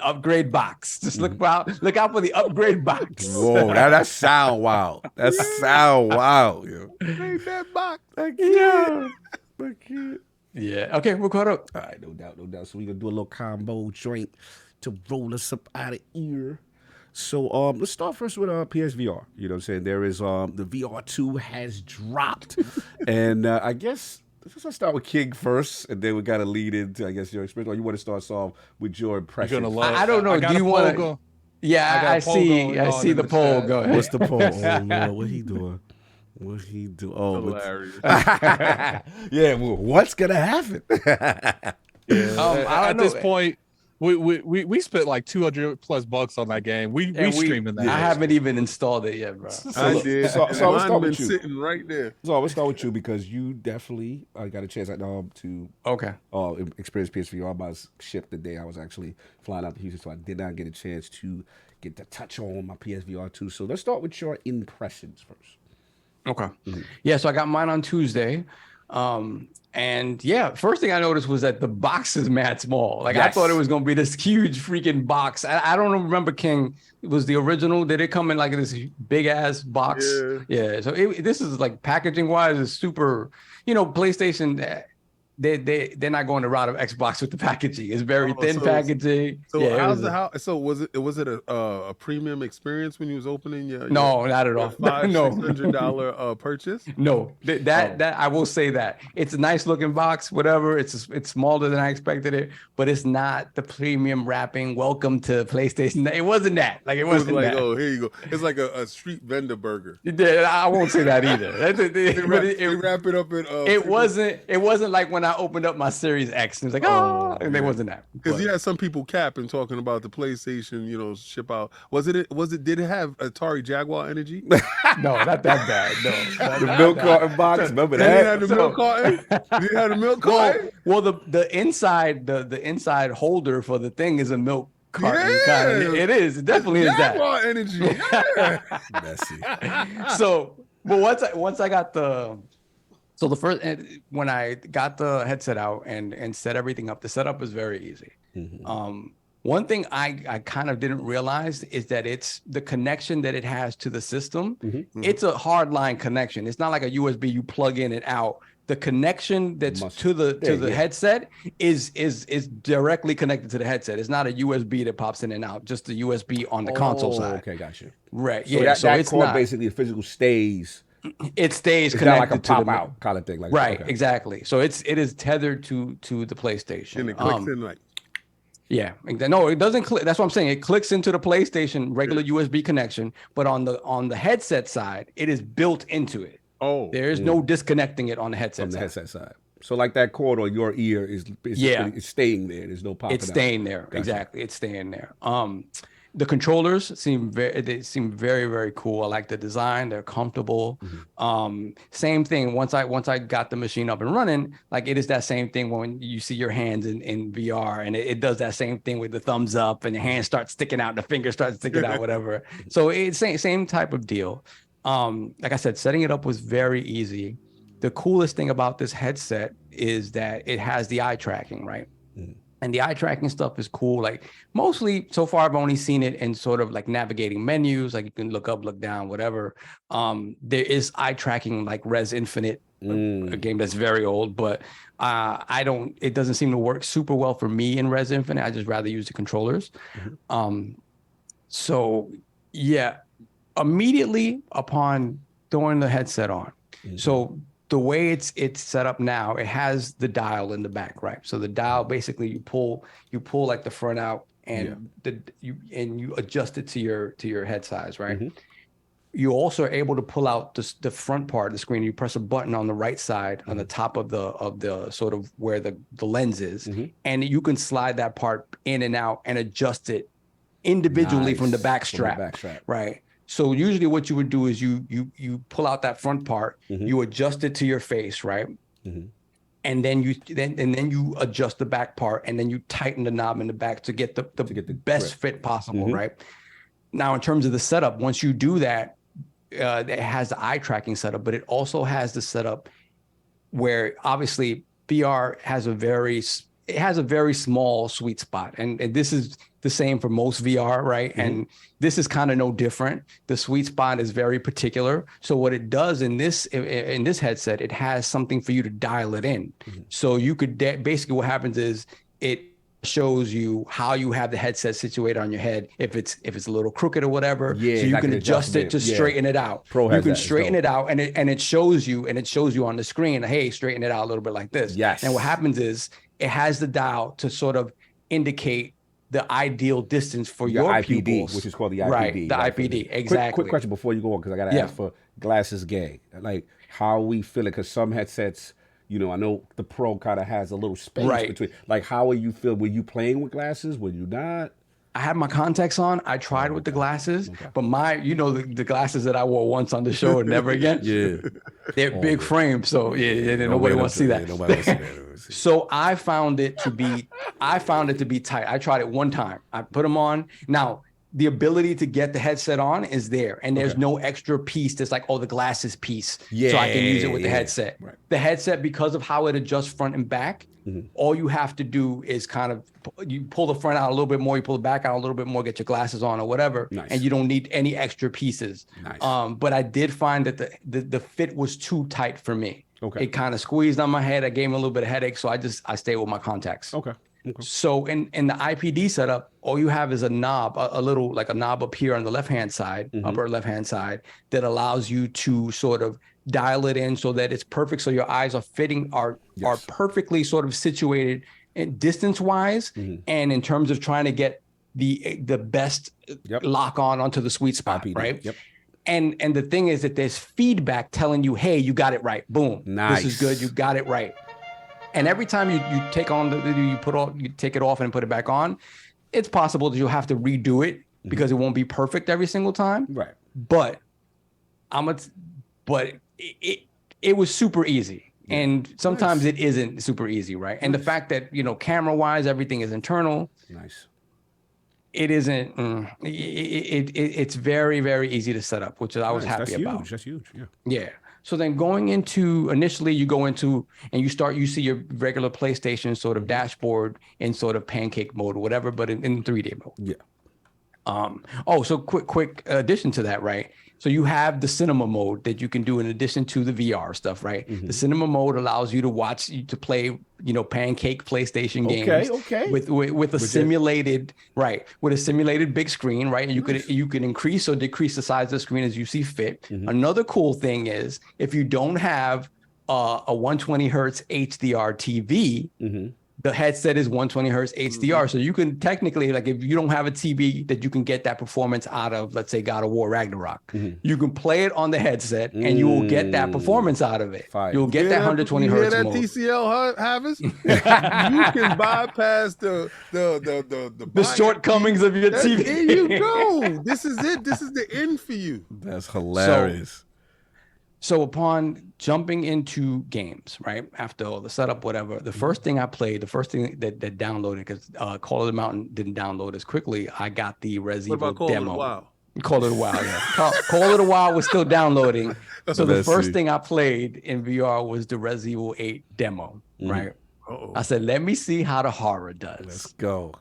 Speaker 4: upgrade box. Just look out for the upgrade box.
Speaker 1: Whoa, that sound wild. That sound wild.
Speaker 5: Make that box.
Speaker 4: Yeah. Okay, we're caught up.
Speaker 1: All right, no doubt. So we're gonna do a little combo joint to roll us up out of here. So let's start first with PSVR. You know what I'm saying? There is the VR2 has dropped. And I guess let's start with King first, and then we gotta lead into your experience. Or you want to start off with your impression?
Speaker 4: I don't know. Do you want to? Yeah, I see the poll. Go ahead.
Speaker 1: What's the poll? Oh Lord, what he doing? Oh,
Speaker 5: hilarious.
Speaker 1: Yeah, well, what's gonna happen?
Speaker 6: At this point, we spent like $200+ on that game. We streaming that.
Speaker 4: I haven't even installed it yet, bro.
Speaker 5: I did.
Speaker 1: So I'll start with you.
Speaker 5: Sitting right there.
Speaker 1: So I'll start with you because you definitely got a chance to experience PSVR. I was shipped the day I was actually flying out to Houston, so I did not get a chance to get to touch on my PSVR2. So let's start with your impressions first.
Speaker 4: Okay. Yeah, so I got mine on Tuesday. And yeah, first thing I noticed was that the box is mad small. Like I thought it was gonna be this huge freaking box. I don't remember, King. It was the original. Did it come in like this big ass box? Yeah. So this is like packaging wise is super. PlayStation. They're not going the route of Xbox with the packaging. It's very thin packaging.
Speaker 5: So was it a premium experience when you was opening your
Speaker 4: no, not at all.
Speaker 5: $600 purchase?
Speaker 4: No, that I will say that it's a nice looking box. Whatever, it's smaller than I expected it, but it's not the premium wrapping. Welcome to PlayStation. It wasn't that. Like it wasn't
Speaker 5: like
Speaker 4: that.
Speaker 5: Oh, here you go. It's like a street vendor burger.
Speaker 4: I won't say that either.
Speaker 5: They wrap it up in.
Speaker 4: It wasn't like when I opened up my Series X and it was like, and it wasn't that.
Speaker 5: Because you had some people capping talking about the PlayStation, ship out. Did it have Atari Jaguar energy?
Speaker 4: No, not that bad. No.
Speaker 1: The milk carton box, remember that?
Speaker 5: Did it have the milk carton? Did it have the milk carton?
Speaker 4: Well, the inside, the inside holder for the thing is a milk carton kind of. It is. It definitely is that.
Speaker 5: Jaguar energy. Yeah.
Speaker 1: Messy.
Speaker 4: So, but once I got the when I got the headset out and set everything up, the setup was very easy. One thing I kind of didn't realize is that it's the connection that it has to the system. It's a hard line connection. It's not like a USB you plug in and out. The connection that's to the headset is directly connected to the headset. It's not a USB that pops in and out, just the USB on the console side.
Speaker 1: Okay, got you.
Speaker 4: Right.
Speaker 1: So
Speaker 4: yeah.
Speaker 1: that
Speaker 4: it's
Speaker 1: cord
Speaker 4: not,
Speaker 1: basically the physical stays.
Speaker 4: It stays
Speaker 1: It's
Speaker 4: connected
Speaker 1: not like a
Speaker 4: to
Speaker 1: pop
Speaker 4: the
Speaker 1: out kind of thing. Like
Speaker 4: right.
Speaker 1: Okay.
Speaker 4: Exactly. So it is tethered to the PlayStation.
Speaker 5: And it clicks in like.
Speaker 4: Yeah, no, it doesn't click. That's what I'm saying. It clicks into the PlayStation regular USB connection, but on the headset side, it is built into it.
Speaker 5: Oh,
Speaker 4: there is no disconnecting it on the headset
Speaker 1: From the
Speaker 4: side.
Speaker 1: headset side. So like that cord on your ear is it's staying there. There's no popping
Speaker 4: It's staying there.
Speaker 1: Gotcha.
Speaker 4: Exactly. It's staying there. The controllers seem very, very cool. I like the design. They're comfortable. Same thing. Once I got the machine up and running, like it is that same thing when you see your hands in VR, and it does that same thing with the thumbs up and the hand starts sticking out, the finger starts sticking out, whatever. So it's same type of deal. Like I said, setting it up was very easy. The coolest thing about this headset is that it has the eye tracking, right? And the eye tracking stuff is cool. Like mostly so far, I've only seen it in sort of like navigating menus, like you can look up, look down, whatever. There is eye tracking like Res Infinite, a game that's very old, but it doesn't seem to work super well for me in Res Infinite. I just rather use the controllers. So yeah, immediately upon throwing the headset on. So the way it's set up now, it has the dial in the back, right? So the dial, basically you pull like the front out and you adjust it to your head size, right? You also are able to pull out the front part of the screen. You press a button on the right side on the top of the sort of where the lens is, and you can slide that part in and out and adjust it individually from the back strap, right? So usually what you would do is you pull out that front part, you adjust it to your face, right? And then you adjust the back part, and then you tighten the knob in the back to get the best fit possible, right? Now, in terms of the setup, once you do that, it has the eye tracking setup, but it also has the setup where obviously VR has a very small sweet spot, and this is the same for most VR, right? And this is kind of no different. The sweet spot is very particular. So what it does in this headset, it has something for you to dial it in. So you could basically what happens is it shows you how you have the headset situated on your head. If it's a little crooked or whatever, so you can adjust it to straighten it out. You can straighten it out, and it shows you on the screen, hey, straighten it out a little bit like this.
Speaker 1: Yes.
Speaker 4: And what happens is it has the dial to sort of indicate the ideal distance for your
Speaker 1: IPD,
Speaker 4: pupils,
Speaker 1: which is called the IPD.
Speaker 4: Right, the IPD, exactly.
Speaker 1: Quick question before you go on, because I got to ask for Glasses Gang. Like, how we feeling? Because some headsets, I know the Pro kind of has a little space between. Like, how are you feel? Were you playing with glasses? Were you not?
Speaker 4: I had my contacts on. I tried with the glasses, but the glasses that I wore once on the show and never again. They're big frames, so nobody wants to see that.
Speaker 1: Nobody wants to see that.
Speaker 4: So I found it to be tight. I tried it one time. I put them on. Now, the ability to get the headset on is there, and there's no extra piece that's like, the glasses piece, so I can use it with the headset. Right. The headset, because of how it adjusts front and back, all you have to do is kind of, you pull the front out a little bit more, you pull the back out a little bit more, get your glasses on or whatever, and you don't need any extra pieces. But I did find that the fit was too tight for me. It kind of squeezed on my head. I gave me a little bit of headache, so I stayed with my contacts. So in the IPD setup, all you have is a knob, a little like a knob up here on the left-hand side, upper left-hand side, that allows you to sort of dial it in so that it's perfect. So your eyes are perfectly sort of situated distance-wise, and in terms of trying to get the best lock onto the sweet spot, IPD, right? And the thing is that there's feedback telling you, hey, you got it right. Boom. Nice. This is good. You got it right. And every time you take on you take it off and put it back on, it's possible that you'll have to redo it because it won't be perfect every single time. Right. But it was super easy. And sometimes it isn't super easy, right? And the fact that, camera wise, everything is internal. Nice. it isn't. It's very, very easy to set up, which I was happy about.
Speaker 1: That's huge. Yeah.
Speaker 4: Yeah. So then going into, initially you go into and you see your regular PlayStation sort of dashboard in sort of pancake mode or whatever, but in 3D mode.
Speaker 1: Yeah.
Speaker 4: So quick addition to that, right? So you have the cinema mode that you can do in addition to the VR stuff, right? The cinema mode allows you to play, pancake PlayStation games.
Speaker 1: Okay.
Speaker 4: With a simulated, with a simulated big screen, right? And you can increase or decrease the size of the screen as you see fit. Another cool thing is if you don't have a 120 hertz HDR TV, the headset is 120 hertz HDR. So you can technically, like if you don't have a TV that you can get that performance out of, let's say God of War Ragnarok, you can play it on the headset and you will get that performance out of it. You'll get that 120 hertz
Speaker 5: mode.
Speaker 4: You
Speaker 5: hear that TCL Harvest? You can bypass the
Speaker 4: shortcomings of your TV.
Speaker 5: There you go. This is it. This is the end for you.
Speaker 1: That's hilarious.
Speaker 4: So upon jumping into games, right, after all the setup, whatever, the first thing that downloaded, because Call of the Mountain didn't download as quickly, I got the Resident Evil demo. Call it a while, yeah. Call it a while was still downloading. So the first thing I played in VR was the Resident Evil 8 demo, right? I said, let me see how the horror does.
Speaker 1: Let's go.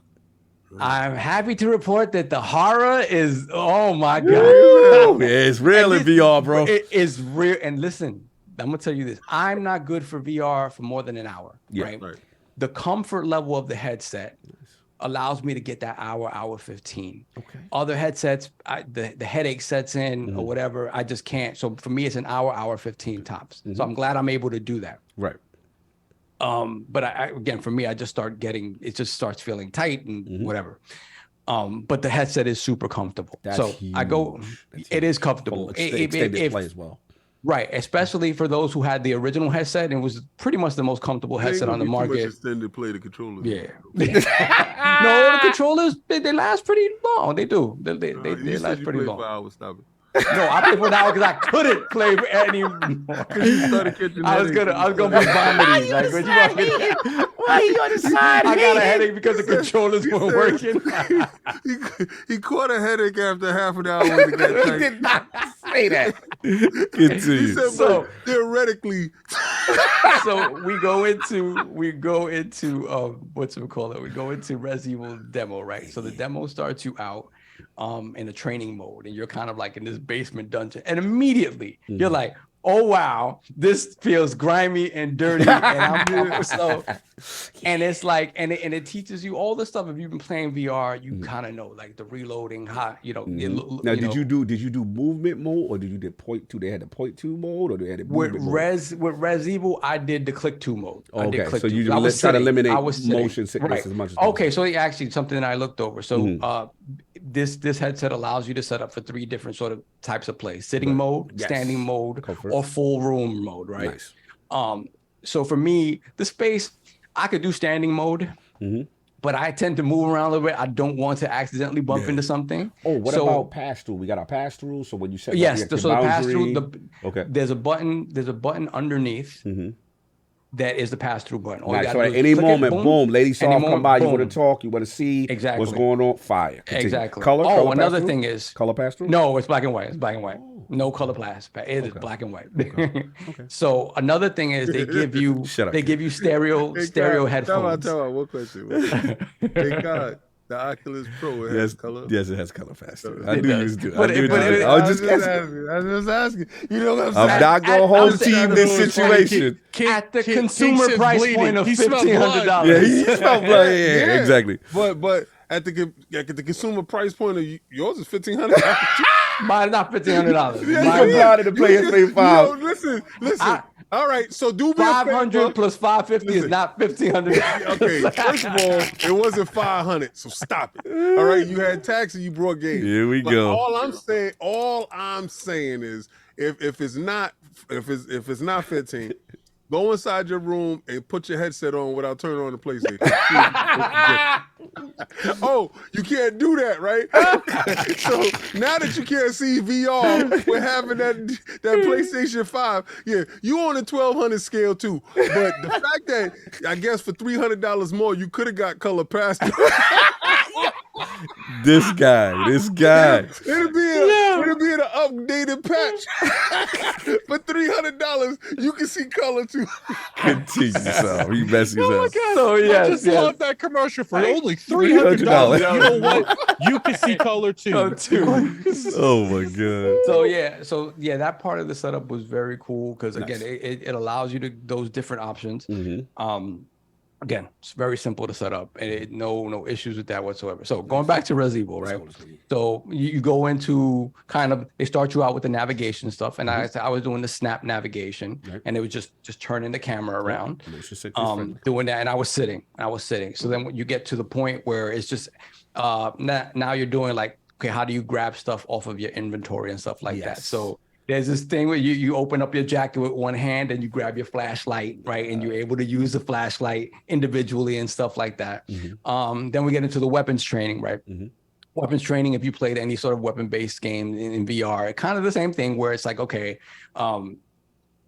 Speaker 4: I'm happy to report that the horror is, oh my God.
Speaker 1: Yeah, it's real in VR, bro.
Speaker 4: It is real. And listen, I'm going to tell you this. I'm not good for VR for more than an hour, right? The comfort level of the headset allows me to get that hour 15.
Speaker 1: Okay.
Speaker 4: Other headsets, the headache sets in or whatever. I just can't. So for me, it's an hour 15 tops. So I'm glad I'm able to do that.
Speaker 1: Right.
Speaker 4: But again, for me, it just starts feeling tight and whatever. But the headset is super comfortable.
Speaker 1: That's
Speaker 4: so
Speaker 1: huge.
Speaker 4: It is comfortable.
Speaker 1: Extended play as well.
Speaker 4: Right, especially for those who had the original headset, and it was pretty much the most comfortable headset on the market.
Speaker 5: Extended play the controllers.
Speaker 4: Yeah. No, the controllers they last pretty long. They do. They last pretty long.
Speaker 5: 4 hours, stop it.
Speaker 4: No, I played for an hour because I couldn't play anymore. I was gonna be vomiting.
Speaker 1: Why are you on the side?
Speaker 4: I got a headache because the controllers weren't working.
Speaker 5: He caught a headache after half an hour. He
Speaker 1: did not say that. Good to you.
Speaker 5: Said, so theoretically.
Speaker 4: So we go into what's it called? We go into Resident Evil demo, right? So the demo starts you out in a training mode, and you're kind of like in this basement dungeon, and immediately you're like, oh wow, this feels grimy and dirty, and it's like, and it teaches you all the stuff. If you've been playing VR, you kind of know, like the reloading, how
Speaker 1: Now, did you do movement mode, or did you did point two? They had the point two mode, or they had
Speaker 4: with Res Evil, I did the click two mode.
Speaker 1: Okay, so you try to eliminate motion sickness as much as
Speaker 4: okay, so actually something that I looked over. So this headset allows you to set up for 3 different sort of types of play: sitting mode, standing mode, or full room mode, right?
Speaker 1: Nice.
Speaker 4: So for me, the space, I could do standing mode, but I tend to move around a little bit. I don't want to accidentally bump into something.
Speaker 1: Oh, what about pass through? We got our pass through. So when you set
Speaker 4: the pass through, there's a button underneath. That is the pass-through button.
Speaker 1: Right, so at any moment, boom, Lady Soft come by, you want to talk, you want to see what's going on, fire. Continue.
Speaker 4: Exactly.
Speaker 1: Color
Speaker 4: another thing is...
Speaker 1: Color pass-through?
Speaker 4: No, it's black and white. It's black and white. No color pass-through. It is black and white. So another thing is they give you stereo headphones.
Speaker 5: Tell me, what question? Thank God. The Oculus Pro, it has color.
Speaker 1: Yes, it has color pass-through. I
Speaker 5: It
Speaker 1: knew you
Speaker 5: does.
Speaker 1: was doing.
Speaker 5: But
Speaker 1: I was just
Speaker 5: asking. You know what I'm saying?
Speaker 1: I'm not gonna home team this situation.
Speaker 4: At the consumer price point of $1,500.
Speaker 1: Yeah, he smelled blood. Yeah, exactly.
Speaker 5: But at the consumer price point of yours is $1,500.
Speaker 4: Mine not $1,500.
Speaker 1: Mine blood to play PS5.
Speaker 5: Listen. All right, so do me
Speaker 4: 500 plus 550 is not 1,500.
Speaker 5: Okay, first of all, it wasn't 500, so stop it. All right, you had tax and you brought games.
Speaker 1: Here we go.
Speaker 5: All I'm saying is, if it's not 15, go inside your room and put your headset on without turning on the PlayStation. Oh, you can't do that, right? So now that you can't see VR, we're having that PlayStation 5. Yeah, you on a 1,200 scale too. But the fact that I guess for $300 more, you could have got color pass.
Speaker 1: This guy.
Speaker 5: It'll be an updated patch for $300. You can see color too.
Speaker 1: Continue, so he messy as hell.
Speaker 4: So
Speaker 6: I just love that commercial for only $300. You know what? You can see color too.
Speaker 1: Oh my god.
Speaker 4: So that part of the setup was very cool because again, it allows you to those different options. Again, it's very simple to set up, and no issues with that whatsoever. So going back to Resident Evil, right? So you go into they start you out with the navigation stuff, and I was doing the snap navigation, and it was just turning the camera around, doing that, and I was sitting. So then when you get to the point where it's just now you're doing like, okay, how do you grab stuff off of your inventory and stuff like that? So there's this thing where you open up your jacket with one hand and you grab your flashlight, right? And you're able to use the flashlight individually and stuff like that. Then we get into the weapons training, right? Weapons training, if you played any sort of weapon-based game in VR, kind of the same thing where it's like, okay,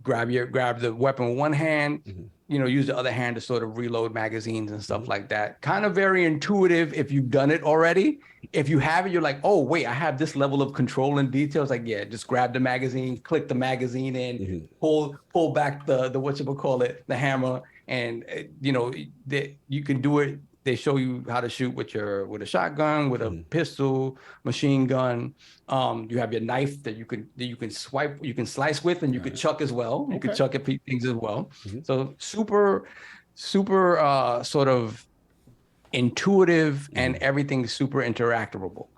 Speaker 4: grab the weapon with one hand, use the other hand to sort of reload magazines and stuff like that. Kind of very intuitive if you've done it already. If you haven't, you're like, oh, wait, I have this level of control and details. Like, yeah, just grab the magazine, click the magazine in, pull back the the hammer. And, you can do it. They show you how to shoot with a shotgun, with a pistol, machine gun. You have your knife that you can swipe, you can slice with, and you can chuck as well. You can chuck at things as well. So super sort of intuitive, and everything's super interactable.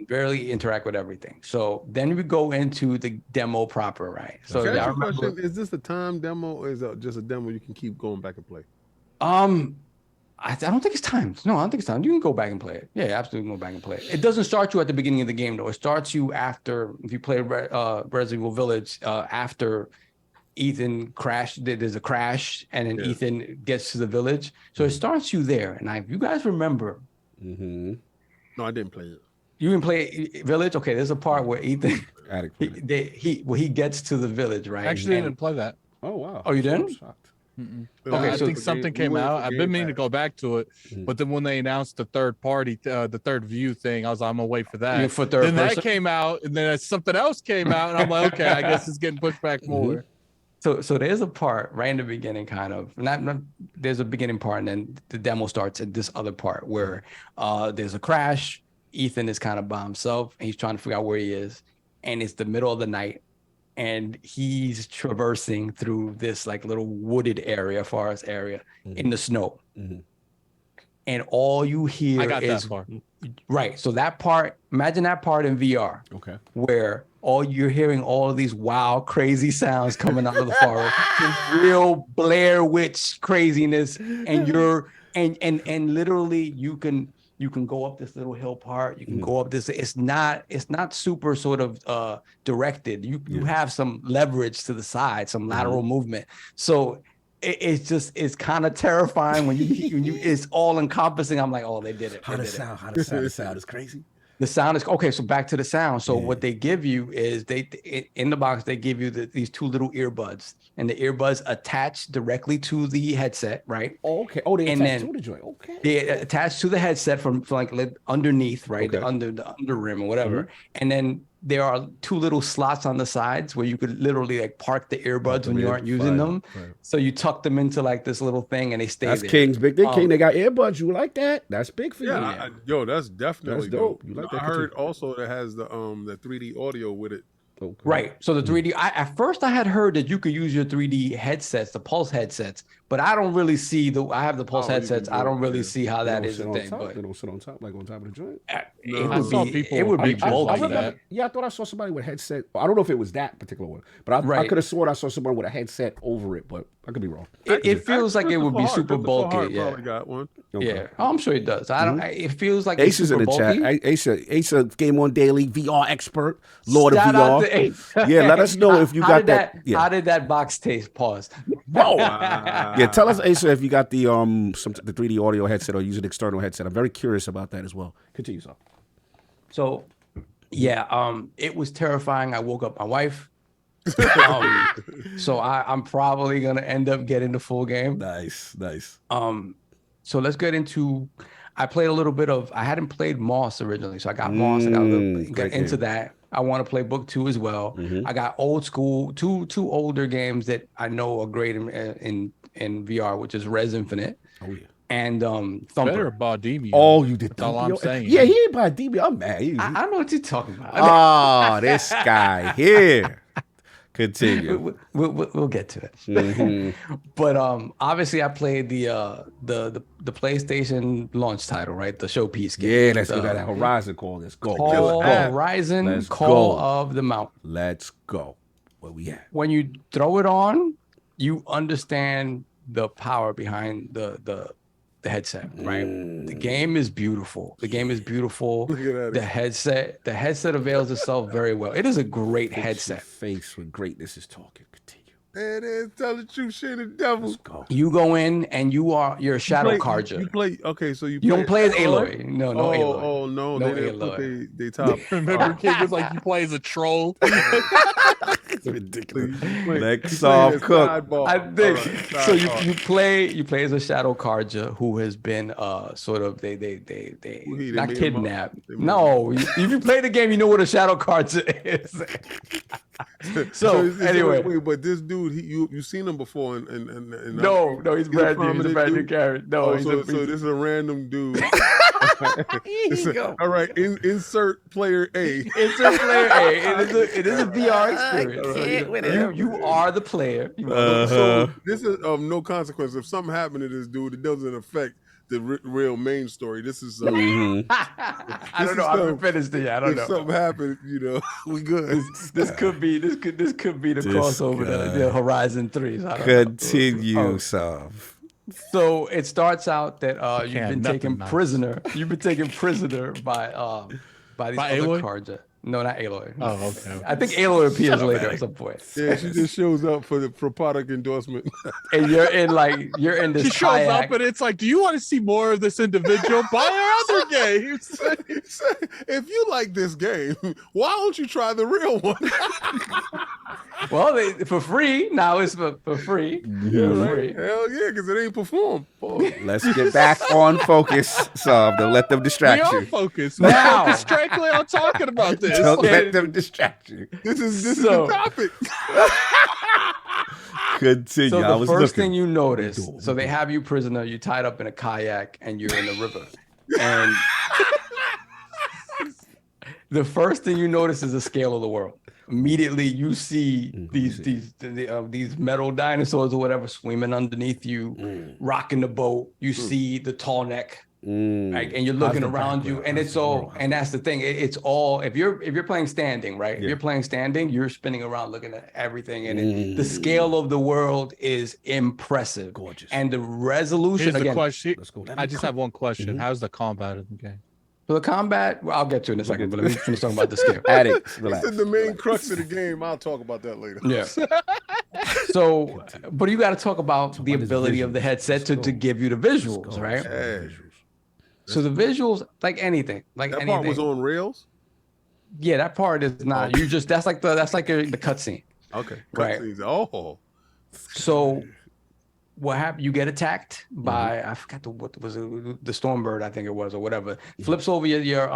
Speaker 4: Barely interact with everything. So then we go into the demo proper, right? So
Speaker 5: is this a time demo, or is it just a demo you can keep going back and play?
Speaker 4: I don't think it's timed. No, I don't think it's timed. You can go back and play it. Yeah, absolutely go back and play it. It doesn't start you at the beginning of the game, though. It starts you after, if you play Resident Evil Village, after Ethan crashed. There's a crash, and then Ethan gets to the village. So it starts you there. And if you guys remember.
Speaker 5: No, I didn't play it.
Speaker 4: You didn't play Village? Okay, there's a part where Ethan, he gets to the village, right?
Speaker 6: Actually, I didn't play that.
Speaker 1: Oh, wow.
Speaker 4: Oh, you didn't?
Speaker 6: Okay, I think something came out. I've been meaning to go back to it, but then when they announced the third party, the third view thing, I was like, I'm gonna wait for that. Then that came out, and then something else came out, and I'm like, okay, I guess it's getting pushed back more.
Speaker 4: So there's a part right in the beginning, kind of. There's a beginning part, and then the demo starts at this other part where there's a crash. Ethan is kind of by himself, and he's trying to figure out where he is, and it's the middle of the night. And he's traversing through this like little wooded area, forest area in the snow. And all you hear is
Speaker 6: that part.
Speaker 4: Right. So that part, imagine that part in VR. Okay. Where you're hearing all of these wild, crazy sounds coming out of the forest, real Blair Witch craziness. And and literally you can go up this little hill part. You can go up this. It's not super sort of directed. You have some leverage to the side, some lateral movement. So it's kind of terrifying when you it's all encompassing. I'm like, oh, they did it.
Speaker 1: How does it sound? It's crazy.
Speaker 4: The sound is okay. So back to the sound. So what they give you is in the box they give you these two little earbuds, and the earbuds attach directly to the headset, right?
Speaker 1: Oh, okay. Oh, they attach to the joint. Okay.
Speaker 4: They attach to the headset from like underneath, right? Okay. The under rim or whatever, and then there are two little slots on the sides where you could literally like park the earbuds when you aren't using them. Right. So you tuck them into like this little thing and they stay
Speaker 1: That's
Speaker 4: there.
Speaker 1: King's big thing. King, they got earbuds. You like that? That's big for you.
Speaker 5: Yo, that's definitely
Speaker 1: dope. You like that?
Speaker 5: I heard also that has the 3D audio with it.
Speaker 4: Okay. Right. So the 3D, at first I had heard that you could use your 3D headsets, the Pulse headsets, but I don't really see I have the Pulse headsets. I don't really see how that is a thing. But
Speaker 1: they don't sit on top, like on top of the joint.
Speaker 4: It would be bulky.
Speaker 1: Yeah, I thought I saw somebody with a headset. I don't know if it was that particular one, but I could have sworn I saw someone with a headset over it, but I could be wrong.
Speaker 4: It feels like it would be super bulky.
Speaker 5: Yeah, probably got one.
Speaker 4: Okay. Yeah, I'm sure it does. I don't. It feels like
Speaker 1: Ace is in the chat. Asa, Game On Daily VR expert, Lord of VR. Yeah, let us know if you got that.
Speaker 4: How did that box taste? Pause.
Speaker 1: Whoa. Yeah, tell us, Asa, if you got the 3D audio headset or use an external headset. I'm very curious about that as well. Continue, sir.
Speaker 4: So, yeah, it was terrifying. I woke up my wife. So I'm probably gonna end up getting the full game.
Speaker 1: Nice.
Speaker 4: So let's get into. I played a little bit of. I hadn't played Moss originally, so I got Moss. I got into that. I want to play Book 2 as well. I got old school, two older games that I know are great in VR, which is Res Infinite.
Speaker 1: Oh yeah.
Speaker 4: And Thumper.
Speaker 6: Better Baldimio.
Speaker 1: Oh, you did
Speaker 6: That's all I'm saying.
Speaker 1: Yeah, he ain't Baldimio. I'm mad.
Speaker 4: I know what you're talking about.
Speaker 1: Oh, this guy here. Continue.
Speaker 4: We'll get to it. But obviously I played the PlayStation launch title, right? The showpiece game.
Speaker 1: Yeah, let's go. That Horizon Call. Let's go.
Speaker 4: Horizon Call of the Mountain.
Speaker 1: Let's go. Where we at?
Speaker 4: When you throw it on, you understand the power behind the headset, right? The game is beautiful. The game is beautiful.
Speaker 5: Look at that.
Speaker 4: The headset avails itself very well. It is a great headset.
Speaker 1: Face with greatness is talking. Continue.
Speaker 5: It is. Tell the truth, shit, the devil.
Speaker 1: Let's go.
Speaker 4: You go in and you're a Shadow Carja.
Speaker 5: You play. Okay, so you
Speaker 4: don't play as Aloy. No, Aloy.
Speaker 5: Oh no,
Speaker 4: No
Speaker 5: they didn't
Speaker 4: Aloy.
Speaker 5: put they top.
Speaker 6: Remember, kid was like, you play as a troll.
Speaker 1: It's ridiculous. Next off cook.
Speaker 4: I think so. You play as a Shadow Carja who has been sort of they not kidnapped. No, if you play the game, you know what a Shadow Carja is. So anyway,
Speaker 5: wait, but this dude, you seen him before? And
Speaker 4: no, he's brand new. He's a brand new character. No,
Speaker 5: so this is a random dude. All right, insert player A.
Speaker 4: Insert player A. It is a VR experience. You are the player.
Speaker 5: So this is of no consequence. If something happened to this dude, it doesn't affect the real main story. This is
Speaker 4: I don't know. I haven't finished it yet. I don't know.
Speaker 5: If something happened, we good.
Speaker 4: This could be the crossover to the Horizon 3.
Speaker 1: Continue,
Speaker 4: So it starts out that you've been taken prisoner. You've been taken prisoner by these other
Speaker 6: Aloy?
Speaker 4: Carja. No, not Aloy.
Speaker 6: Oh, okay.
Speaker 4: I think Aloy appears later at some point.
Speaker 5: Yeah, she just shows up for product endorsement.
Speaker 4: And you're in this
Speaker 6: She shows
Speaker 4: kayak.
Speaker 6: up and it's like, do you want to see more of this individual? Buy our other games.
Speaker 5: If you like this game, why don't you try the real one?
Speaker 4: Well, for free. Now it's for free.
Speaker 5: Yeah, right. Hell yeah, because it ain't performed.
Speaker 1: Let's get back on focus, Don't let them distract
Speaker 6: We
Speaker 1: you.
Speaker 6: are focused.
Speaker 4: Now.
Speaker 6: We're distractly on talking about this.
Speaker 1: Don't let them distract you.
Speaker 5: This is the topic.
Speaker 1: Continue.
Speaker 4: So the first thing you notice, so they have you prisoner, you're tied up in a kayak and you're in the river. And the first thing you notice is the scale of the world. Immediately you see these metal dinosaurs or whatever swimming underneath you, rocking the boat. You see the tall neck. Right? And you're looking around you, and it's all, and that's the thing. It's all, if you're playing standing, right? If you're playing standing, you're spinning around looking at everything, and the scale of the world is impressive, gorgeous, and the resolution.
Speaker 6: Here's
Speaker 4: again,
Speaker 6: the question. I just have one question. How's the combat in the game?
Speaker 4: So the combat, well, I'll get to it in a second, but let me finish talking about the scale.
Speaker 1: Addicts,
Speaker 5: relax. This is the main crux of the game. I'll talk about that later.
Speaker 4: Yeah. So, but you got to talk about the ability of the headset to give you the visuals, right?
Speaker 5: Yeah.
Speaker 4: So the visuals, like anything,
Speaker 5: that part was on rails.
Speaker 4: Yeah, that part is not. You just that's like the cutscene.
Speaker 5: Okay.
Speaker 4: Right.
Speaker 5: Cutscenes. Oh.
Speaker 4: So what happened? You get attacked by I forgot what was it, the Stormbird, I think it was, or whatever. Flips over your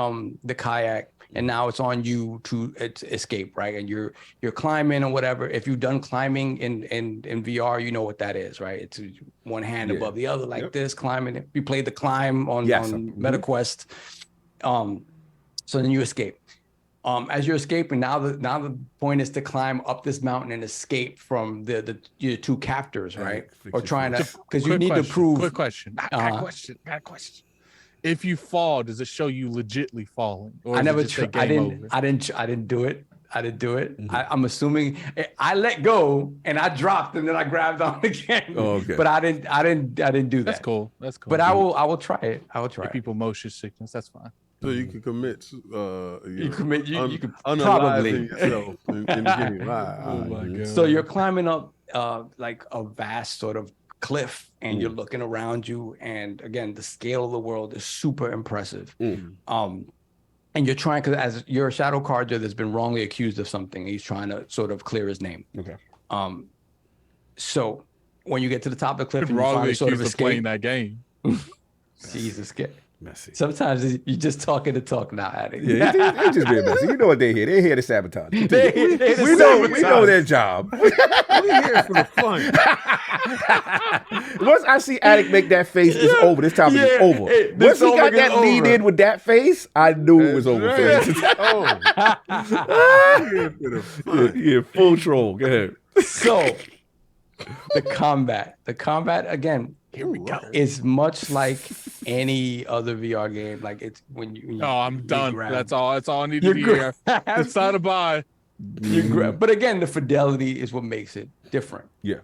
Speaker 4: the kayak, and now it's on you to escape, right? And you're climbing or whatever. If you've done climbing in VR, you know what that is, right? It's one hand above the other like this, climbing. You played the climb on MetaQuest. So then you escape. As you're escaping, now the point is to climb up this mountain and escape from your two captors, right? Or trying to, because you need to prove.
Speaker 6: Quick question. Got a question. If you fall, does it show you legitly falling? Or
Speaker 4: I never. I didn't do it. I'm assuming I let go and I dropped and then I grabbed on again.
Speaker 1: Oh, okay.
Speaker 4: But I didn't do that.
Speaker 6: That's cool.
Speaker 4: But I will try it. I will try it.
Speaker 6: People motion sickness. That's fine.
Speaker 5: So you can commit.
Speaker 4: You could
Speaker 5: unaliving
Speaker 4: probably
Speaker 5: yourself in the game.
Speaker 6: Oh my God.
Speaker 4: So you're climbing up like a vast sort of cliff, and you're looking around you, and again, the scale of the world is super impressive. And you're trying, because as you're a Shadow Carja that's been wrongly accused of something, he's trying to sort of clear his name.
Speaker 1: Okay.
Speaker 4: So when you get to the top of the cliff, and
Speaker 6: Wrongly
Speaker 4: you finally sort of
Speaker 6: accused of
Speaker 4: escape,
Speaker 6: playing that game.
Speaker 4: Jesus,
Speaker 1: Messy.
Speaker 4: Sometimes you're just talking to talk now, Addict.
Speaker 1: Yeah, they just being messy. You know what they're here. They're here to sabotage.
Speaker 4: We
Speaker 1: know their job.
Speaker 5: We're here for the fun.
Speaker 1: Once I see Addict make that face, it's over. This topic is over.
Speaker 4: Hey,
Speaker 1: Once he got that lead in with that face, I knew it was over.
Speaker 5: Right.
Speaker 1: Yeah, full troll. Go ahead.
Speaker 4: So the combat again. Here we go. It's much like any other VR game. Like it's when you
Speaker 6: I'm done.
Speaker 4: grab.
Speaker 6: That's all I need to hear. It's not a buy.
Speaker 4: But again, the fidelity is what makes it different.
Speaker 1: Yeah.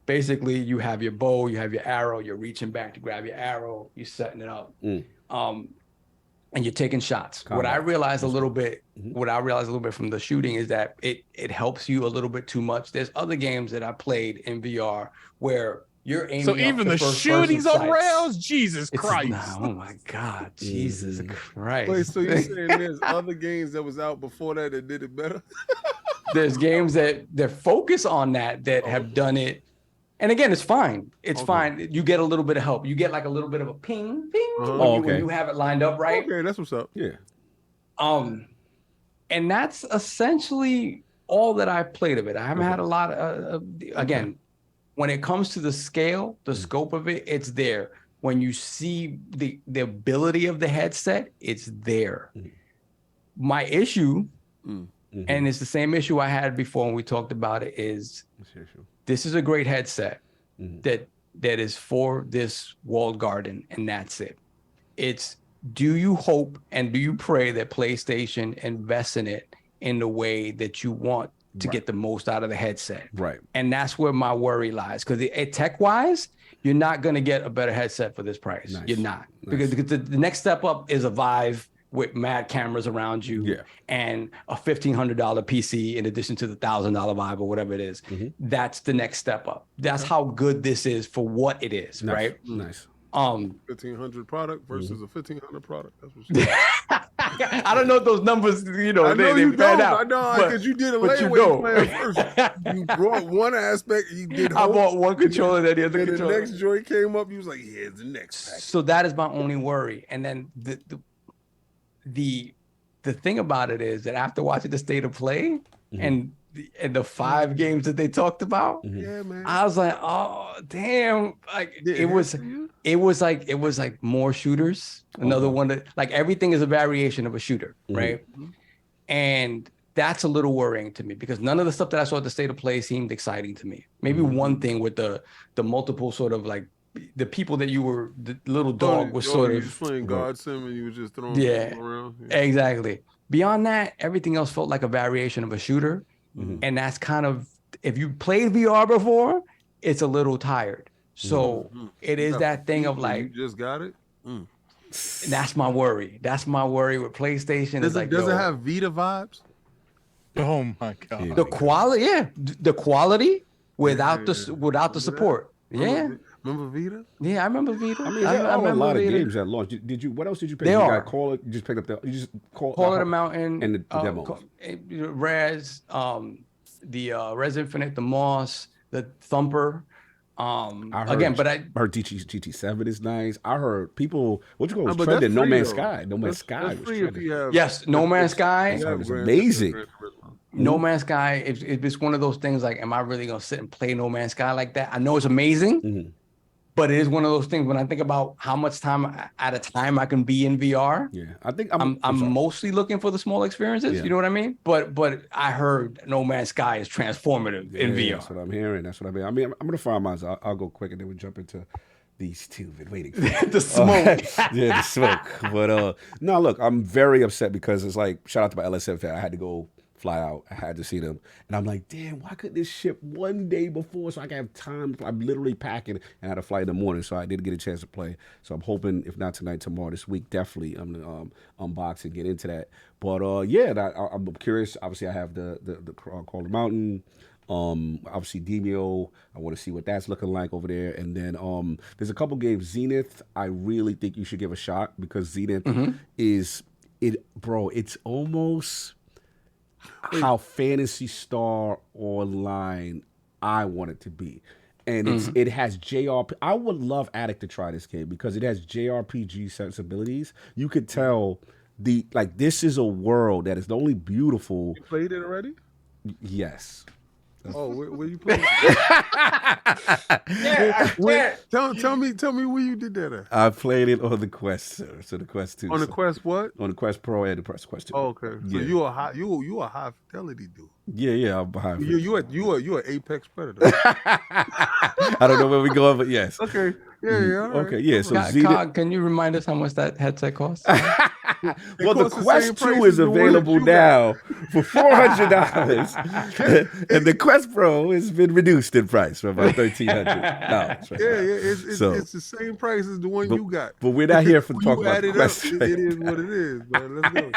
Speaker 4: Basically, you have your bow, you have your arrow, you're reaching back to grab your arrow, you're setting it up, and you're taking shots. What I realized a little bit from the shooting is that it helps you a little bit too much. There's other games that I played in VR where you're aiming.
Speaker 6: So even the shooting's on rails. Jesus Christ!
Speaker 4: Oh my God, Jesus Christ!
Speaker 5: Wait, so you're saying there's other games that was out before that did it better?
Speaker 4: There's games that focus on that have done it. And again, it's fine. It's fine. You get a little bit of help. You get like a little bit of a ping, ping when you have it lined up right.
Speaker 5: Okay, that's what's up.
Speaker 1: Yeah.
Speaker 4: And that's essentially all that I've played of it. I haven't had a lot of. Again, when it comes to the scale, the scope of it, it's there. When you see the ability of the headset, it's there. My issue, and it's the same issue I had before when we talked about it, is. This is a great headset that is for this walled garden, and that's it. It's do you hope and do you pray that PlayStation invests in it in the way that you want to get the most out of the headset?
Speaker 1: Right.
Speaker 4: And that's where my worry lies, because tech-wise, you're not going to get a better headset for this price. Nice. You're not. Nice. Because the next step up is a Vive with mad cameras around you and a $1,500 PC in addition to the $1,000 Vive or whatever it is. That's the next step up. That's how good this is for what it is, right?
Speaker 1: Nice.
Speaker 5: 1,500 product versus a 1,500 product. That's what you're
Speaker 4: I don't know if those numbers,
Speaker 5: I know
Speaker 4: they
Speaker 5: you don't.
Speaker 4: out.
Speaker 5: I know, because you did a layaway plan first. You brought one aspect, you did
Speaker 4: I bought one controller, then the other controller.
Speaker 5: The next joint came up, you was like, here's the next package.
Speaker 4: So that is my only worry. And then the thing about it is that after watching the state of play and the 5 games that they talked about, I was like, oh damn! Like it was like more shooters. Another one that like everything is a variation of a shooter, right? And that's a little worrying to me because none of the stuff that I saw at the state of play seemed exciting to me. Maybe one thing with the multiple sort of like. The people that you were, the little dog was sort of
Speaker 5: playing guard sim and you were just throwing people around.
Speaker 4: Exactly. Beyond that, everything else felt like a variation of a shooter, and that's kind of if you played VR before, it's a little tired. So it is that thing of like
Speaker 5: you just got it.
Speaker 4: That's my worry. That's my worry with PlayStation.
Speaker 5: Does it have Vita vibes?
Speaker 6: Oh my God.
Speaker 4: The quality, the quality without the support.
Speaker 5: Remember Vita?
Speaker 4: Yeah, I remember Vita.
Speaker 1: I mean, I remember a lot of games that launched. Did you? What else did you pick? You got Call It. You just picked up Call It a Mountain and the demos.
Speaker 4: Res, the Res Infinite, the Moss, the Thumper. I heard
Speaker 1: GT7 is nice. I heard people was trending. No Man's Sky. No Man's Sky was trending.
Speaker 4: Yes, No Man's Sky.
Speaker 1: It's amazing.
Speaker 4: No Man's Sky. It's one of those things like, am I really gonna sit and play No Man's Sky like that? I know it's amazing, but it is one of those things when I think about how much time at a time I can be in VR.
Speaker 1: Yeah, I think
Speaker 4: I'm mostly looking for the small experiences. Yeah. You know what I mean? But I heard No Man's Sky is transformative in VR.
Speaker 1: That's what I'm hearing. I mean, I'm gonna find mine. I'll go quick and then we'll jump into these two. Been waiting for
Speaker 4: the smoke.
Speaker 1: The smoke. But no, look, I'm very upset because it's like shout out to my LSM fan. I had to go fly out. I had to see them. And I'm like, damn, why couldn't this ship one day before so I can have time? I'm literally packing and I had a flight in the morning, so I didn't get a chance to play. So I'm hoping, if not tonight, tomorrow, this week, definitely I'm going to unbox and get into that. But I'm curious. Obviously, I have the Call the Mountain. Obviously, Demio. I want to see what that's looking like over there. And then there's a couple games. Zenith, I really think you should give a shot because Zenith is, it's almost how Phantasy Star Online I want it to be. And it has JRPG. I would love Attic to try this game because it has JRPG sensibilities. You could tell this is a world that is not only beautiful.
Speaker 5: You played it already?
Speaker 1: Yes.
Speaker 5: Oh, where you playing? Tell me where you did that at.
Speaker 1: I played it on the Quest, sir. So the Quest 2.
Speaker 5: On the Quest what?
Speaker 1: On the Quest Pro and the Quest 2.
Speaker 5: Oh, okay. So you a high fidelity dude.
Speaker 1: Yeah, I'm high.
Speaker 5: You an apex predator.
Speaker 1: I don't know where we going, but yes.
Speaker 5: Okay. Yeah. All right.
Speaker 1: Okay. Yeah. So
Speaker 4: can you remind us how much that headset costs?
Speaker 1: Well, the Quest 2 is available now for $400, and the Quest Pro has been reduced in price for about $1,300.
Speaker 5: It's the same price as the one you got.
Speaker 1: But we're not here for talk about the Quest.
Speaker 5: It is what it is, man. Let's go.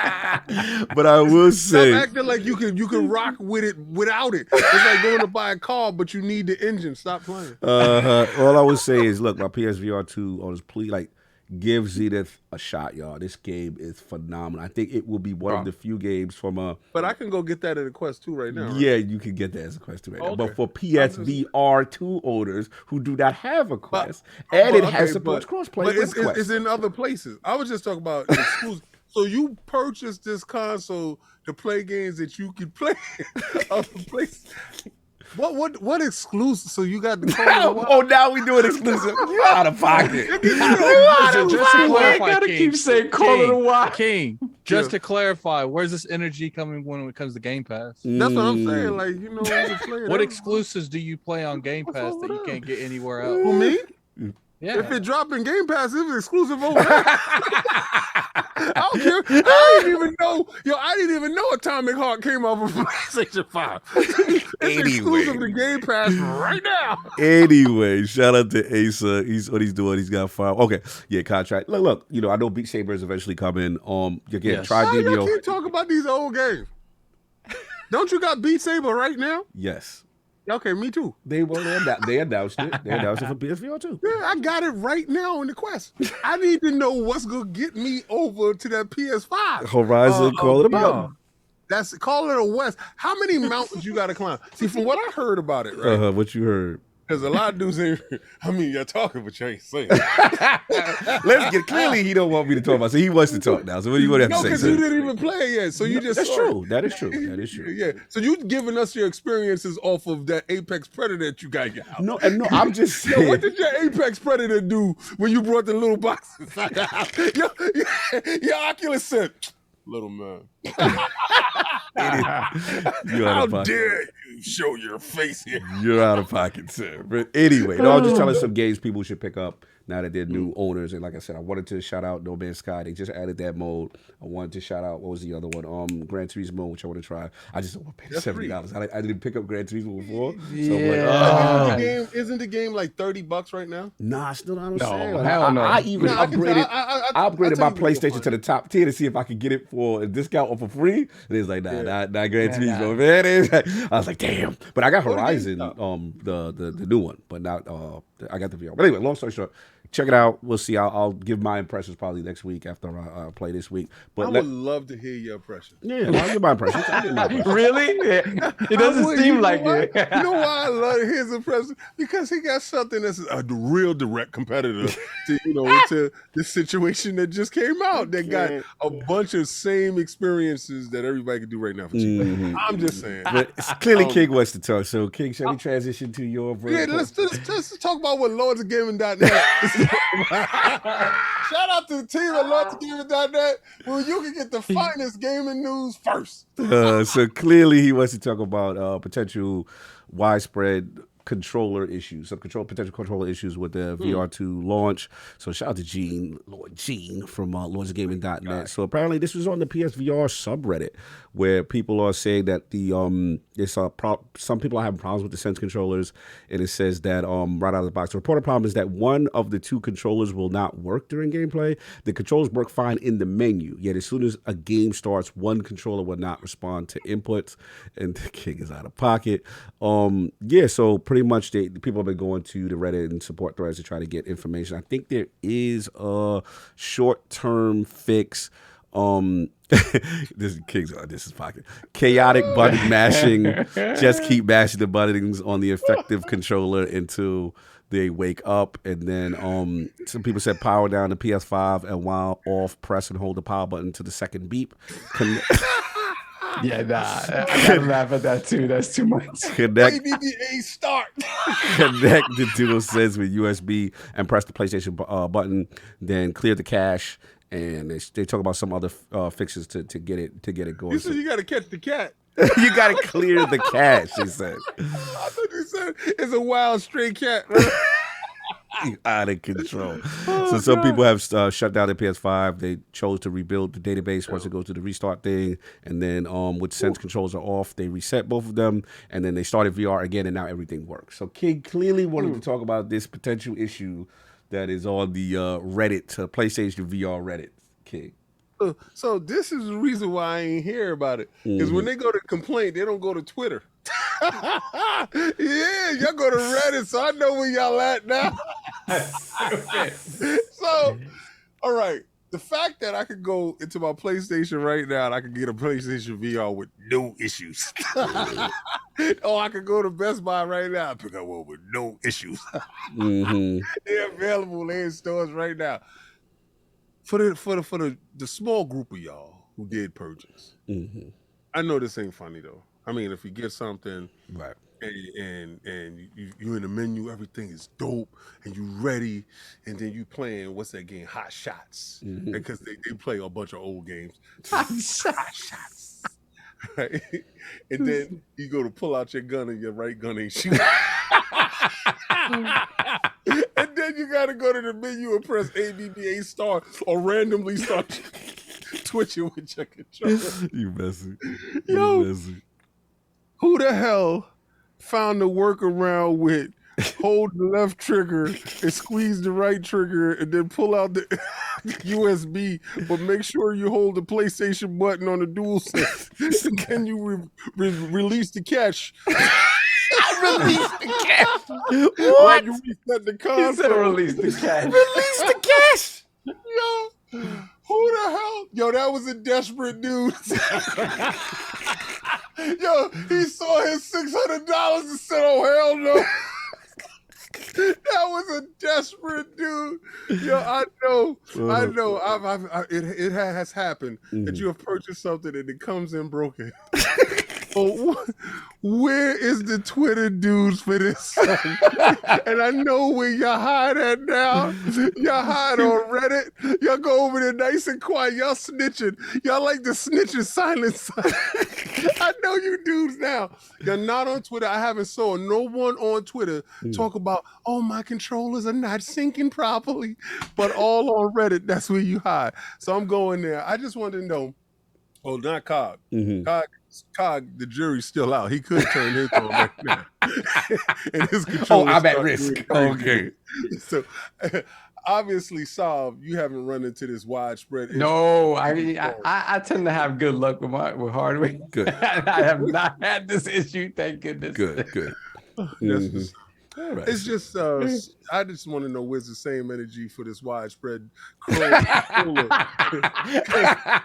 Speaker 1: But I will say,
Speaker 5: stop acting like you can rock with it without it. It's like going to buy a car, but you need the engine. Stop playing.
Speaker 1: All I would say is, look, my PSVR2 on his give Zenith a shot, y'all. This game is phenomenal. I think it will be one of the few games from
Speaker 5: But I can go get that at a Quest 2 right now. Right?
Speaker 1: Yeah, you can get that as a Quest 2 right now. But for PSVR2 owners who do not have a Quest, it has supports crossplay.
Speaker 5: But it's in other places. I was just talking about exclusive. So you purchased this console to play games that you can play in other places. What exclusive? So you got the
Speaker 1: now we doing exclusive. You out of pocket.
Speaker 6: Just to clarify,
Speaker 4: gotta keep saying Call of the Wild.
Speaker 6: King. Just to clarify, where's this energy coming when it comes to Game Pass?
Speaker 5: That's what I'm saying. Like, you know,
Speaker 6: what exclusives do you play on Game Pass that you can't get anywhere else?
Speaker 5: Who, me?
Speaker 6: Yeah.
Speaker 5: If it dropped in Game Pass, it was exclusive over there. I don't care. I didn't even know. I didn't even know AtomicHeart came out for PlayStation 5. It's exclusive to Game Pass right now.
Speaker 1: Anyway, shout out to Asa. What he's doing. He's got fire. Okay, yeah, contract. Look. You know, I know Beat Saber is eventually coming. Again, try DBO.
Speaker 5: You keep talking about these old games. Don't you got Beat Saber right now?
Speaker 1: Yes.
Speaker 5: Okay, me too.
Speaker 1: They announced it. They announced it for PSVR too.
Speaker 5: Yeah, I got it right now in the Quest. I need to know what's gonna get me over to that PS5.
Speaker 1: Horizon Call of the Mountain.
Speaker 5: That's Call of the West. How many mountains you got to climb? See, from what I heard about it, right?
Speaker 1: What you heard?
Speaker 5: Because a lot of dudes ain't. I mean, you're talking, but you ain't saying.
Speaker 1: Let's get clearly. He don't want me to talk about. So he wants to talk now. So what do you want to have to say?
Speaker 5: No, because you didn't even play it yet. So you just.
Speaker 1: That's true. That is true. That is true.
Speaker 5: Yeah. So you giving us your experiences off of that Apex Predator that you got.
Speaker 1: No, I'm just saying.
Speaker 5: What did your Apex Predator do when you brought the little boxes? Your Oculus said, "Little man, how dare you show your face here?"
Speaker 1: You're out of pocket, sir. But anyway, I'm just telling some games people should pick up now that they're new owners. And like I said, I wanted to shout out No Man's Sky. They just added that mode. I wanted to shout out, what was the other one? Gran Turismo, which I want to try. I just don't want to pay $70. I didn't pick up Gran Turismo before. So I'm like,
Speaker 5: isn't the game like $30 right now?
Speaker 1: Nah, still not on sale.
Speaker 4: I
Speaker 1: even upgraded my PlayStation to the top tier to see if I could get it for a discount or for free. And it's like, not Gran Turismo, man. I was like, damn. But I got Horizon, the new one, but not I got the VR. But anyway, long story short, check it out. We'll see. I'll give my impressions probably next week after I play this week. But
Speaker 5: I would love to hear your impressions.
Speaker 1: Yeah, I'll give my impressions.
Speaker 4: Really? Yeah. It doesn't seem like it.
Speaker 5: You know why I love his impressions? Because he got something that's a real direct competitor to this situation that just came out. That got a bunch of same experiences that everybody can do right now for cheap. Mm-hmm. I'm just saying. But
Speaker 1: clearly, King wants to talk. So, King, shall we transition to your?
Speaker 5: Yeah, let's talk about what LordsGameworks.net. Shout out to the team at LordCognito, where you can get the finest gaming news first.
Speaker 1: So clearly he wants to talk about potential widespread controller issues, potential controller issues with the VR2 launch. So shout out to Lord Gene from LordsGameworks.net. So apparently this was on the PSVR subreddit where people are saying that some people are having problems with the Sense controllers, and it says that right out of the box, the reported problem is that one of the two controllers will not work during gameplay. The controllers work fine in the menu, yet as soon as a game starts, one controller will not respond to inputs, and the King is out of pocket. So pretty much the people have been going to the Reddit and support threads to try to get information. I think there is a short-term fix This is pocket. Chaotic button mashing. Just keep mashing the buttons on the effective controller until they wake up. And then some people said power down the PS5 and while off, press and hold the power button to the second beep.
Speaker 4: Yeah, I gotta laugh at that too. That's too much.
Speaker 1: Connect
Speaker 9: start.
Speaker 1: Connect the DualSense with USB and press the PlayStation button. Then clear the cache. And they talk about some other fixes to get it going.
Speaker 5: You said you got to catch the cat.
Speaker 1: You got to clear the cache. She said.
Speaker 5: I thought you said it's a wild stray cat.
Speaker 1: Out of control. So some people have shut down their PS5. They chose to rebuild the database once it goes to the restart thing. And then with Sense controls are off, they reset both of them. And then they started VR again, and now everything works. So King clearly wanted to talk about this potential issue that is on the Reddit, PlayStation VR Reddit, King.
Speaker 5: So this is the reason why I ain't hear about it. Because when they go to complain, they don't go to Twitter. Yeah, y'all go to Reddit, so I know where y'all at now. So, all right. The fact that I could go into my PlayStation right now and I could get a PlayStation VR with no issues. Oh, I could go to Best Buy right now and pick up one with no issues. They're available. They're in stores right now. For the small group of y'all who did purchase, I know this ain't funny though. I mean, if you get something
Speaker 1: right
Speaker 5: and you in the menu, everything is dope and you ready, and then you playing what's that game, Hot Shots, because they play a bunch of old games. Hot Shots. Right? And then you go to pull out your gun and your right gun ain't shooting. And then you gotta go to the menu and press ABBA star or randomly start twitching with your controller.
Speaker 1: You messy.
Speaker 5: Yo,
Speaker 1: messy.
Speaker 5: Who the hell found the workaround with hold the left trigger and squeeze the right trigger and then pull out the USB, but make sure you hold the PlayStation button on the DualSense and then you release the cache.
Speaker 1: Release the cache.
Speaker 5: What? You reset the console.
Speaker 4: He said release the cache.
Speaker 1: Release the cache.
Speaker 5: Yo, who the hell? Yo, that was a desperate dude. Yo, he saw his $600 and said, "Oh hell no." That was a desperate dude. Yo, I know. It has happened that you have purchased something and it comes in broken. Oh, where is the Twitter dudes for this? And I know where y'all hide at now. Y'all hide on Reddit. Y'all go over there nice and quiet. Y'all snitching. Y'all like the snitching silence. I know you dudes now. You're not on Twitter. I haven't saw no one on Twitter talk about, oh, my controllers are not syncing properly. But all on Reddit, that's where you hide. So I'm going there. I just wanted to know. Oh, not Cog. Cog, the jury's still out. He could turn his on right now. And his controller.
Speaker 1: Oh, I'm at risk. Okay.
Speaker 5: So obviously, Sav, you haven't run into this widespread issue.
Speaker 4: No, I tend to have good luck with hardware.
Speaker 1: Good.
Speaker 4: I have not had this issue, thank goodness.
Speaker 1: Good.
Speaker 5: Right. It's just, I just want to know where's the same energy for this widespread controller.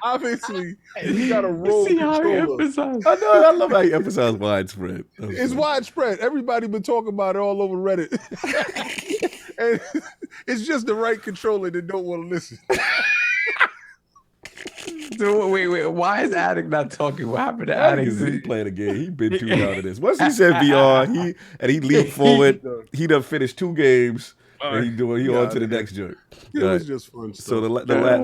Speaker 5: Obviously, you got a roll controller.
Speaker 1: I love how you emphasize widespread.
Speaker 5: It's widespread. Everybody been talking about it all over Reddit. And it's just the right controller that don't want to listen.
Speaker 4: So, wait. Why is Attic not talking? What happened to Attic?
Speaker 1: He playing a game. He been too out of this. Once he said VR, he leaped forward. He done finished 2 games. And he on to the next joint.
Speaker 5: It was just fun stuff.
Speaker 1: So the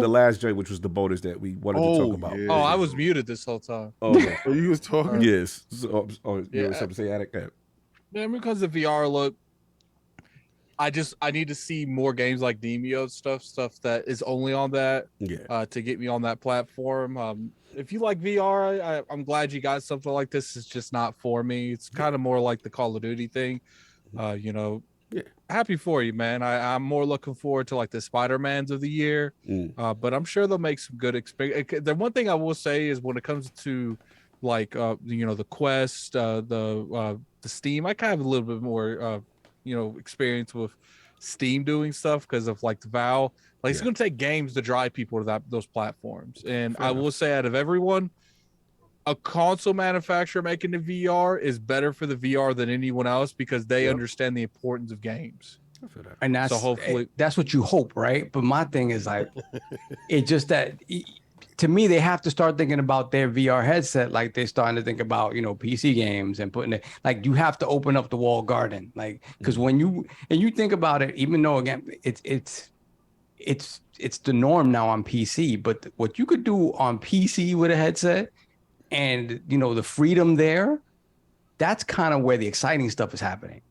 Speaker 1: last joint, which was the Baldurs that we wanted to talk about.
Speaker 6: Yeah. Oh, I was muted this whole time.
Speaker 1: Oh, okay.
Speaker 5: You was talking?
Speaker 1: Yes. So, you have something to say, Attic?
Speaker 6: Man, because the VR look, I need to see more games like Demio stuff that is only on that to get me on that platform. If you like VR, I'm glad you got something like this. It's just not for me. It's kind of more like the Call of Duty thing. Happy for you, man. I'm more looking forward to like the Spider-Mans of the year. But I'm sure they'll make some good experience. The one thing I will say is when it comes to like the Quest, the Steam, I kind of have a little bit more experience with Steam doing stuff because of like the Valve. Like it's going to take games to drive people to those platforms. And I will say, out of everyone, a console manufacturer making the VR is better for the VR than anyone else because they understand the importance of games.
Speaker 4: And that's, so hopefully that's what you hope, right? But my thing is like, it's just that to me, they have to start thinking about their VR headset like they're starting to think about, PC games and putting it, like you have to open up the walled garden, like, because when you think about it, even though again it's the norm now on PC, but what you could do on PC with a headset and the freedom there, that's kind of where the exciting stuff is happening.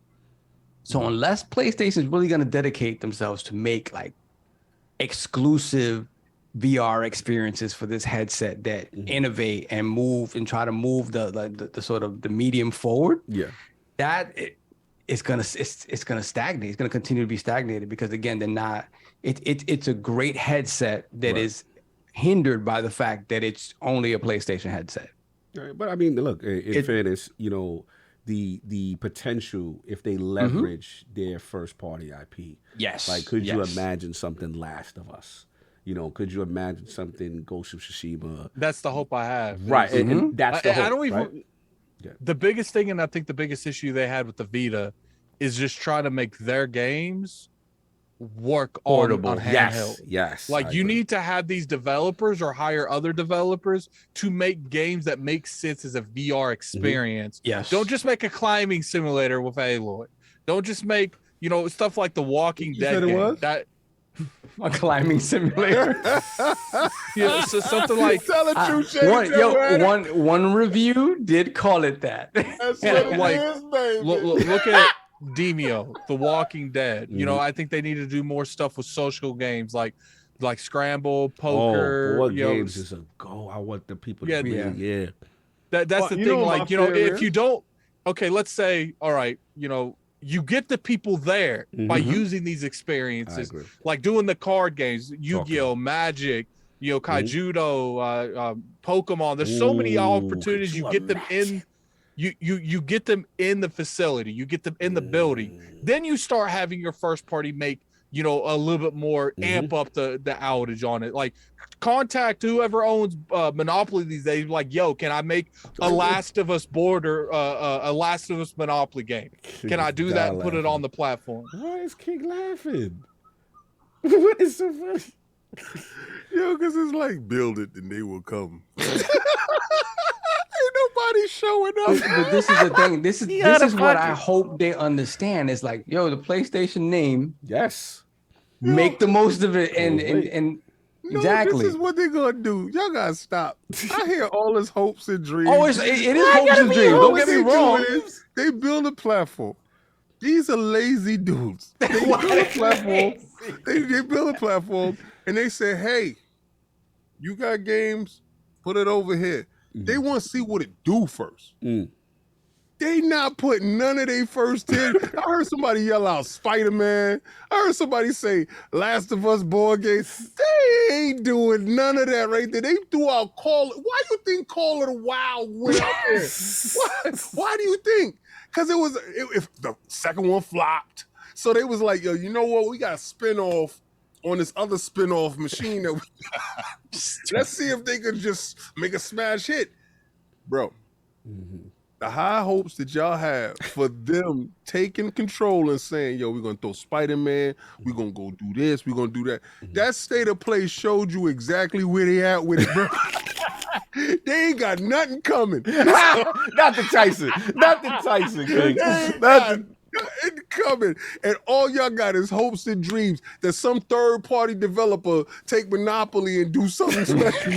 Speaker 4: So unless PlayStation is really going to dedicate themselves to make like exclusive VR experiences for this headset that innovate and move and try to move the sort of the medium forward, it's gonna stagnate. It's gonna continue to be stagnated because again, they're not. It's a great headset that is hindered by the fact that it's only a PlayStation headset.
Speaker 1: Right, but I mean, look, in fairness, the potential if they leverage their first party IP.
Speaker 4: Yes.
Speaker 1: Like, could you imagine something Last of Us? Could you imagine something Ghost of Tsushima?
Speaker 6: That's the hope I have.
Speaker 1: Right, and that's the hope. I don't even. Right?
Speaker 6: The biggest thing, and I think the biggest issue they had with the Vita, is just trying to make their games work on handheld.
Speaker 1: Yes.
Speaker 6: Like you need to have these developers or hire other developers to make games that make sense as a VR experience.
Speaker 4: Yes.
Speaker 6: Don't just make a climbing simulator with Aloy. Don't just make, stuff like The Walking Dead game. That
Speaker 4: a climbing simulator.
Speaker 6: So something like
Speaker 4: one review did call it that.
Speaker 5: That's what it is, baby.
Speaker 6: Look at Demio, The Walking Dead. I think they need to do more stuff with social games like Scramble, poker.
Speaker 1: Board games is a go. I want the people to be
Speaker 6: That's the thing. Like, if you don't, let's say, all right, you get the people there by using these experiences, like doing the card games, Yu-Gi-Oh, Magic, Kaijudo, Pokemon. There's so many opportunities. You get them in. You get them in the facility, you get them in the building, then you start having your first party make a little bit more amp up the outage on it. Like contact whoever owns Monopoly these days, like, yo, can I make a Last of Us a Last of Us Monopoly game? Can I do that and put it on the platform?
Speaker 1: Why is King laughing? What is so funny?
Speaker 5: Because it's like build it and they will come. Nobody showing up.
Speaker 4: But this is the thing. This is what I hope they understand. It's like, the PlayStation name.
Speaker 1: Yes.
Speaker 4: Make the most of it, and exactly.
Speaker 5: This is what they're gonna do. Y'all gotta stop. I hear all this hopes and dreams.
Speaker 4: Oh, it is hopes and dreams. Don't get me wrong.
Speaker 5: They build a platform. These are lazy dudes. They build a platform. They build a platform, and they say, "Hey, you got games? Put it over here." They want to see what it do first. They not putting none of their first 10. I heard somebody yell out Spider-Man. I heard somebody say Last of Us board game. They ain't doing none of that right there. They threw out Call. Why do you think Call of the Wild went out there? Why do you think? Because if the second one flopped. So they was like, yo, you know what? We got a spin-off on this other spin-off machine that we got. Let's see if they could just make a smash hit. Bro, the high hopes that y'all have for them taking control and saying, yo, we're going to throw Spider-Man, we're going to go do this, we're going to do that. That state of play showed you exactly where they at with it, bro. They ain't got nothing coming.
Speaker 1: Not the Tyson. Not the Tyson, King.
Speaker 5: It's coming, and all y'all got is hopes and dreams that some third-party developer take Monopoly and do something special.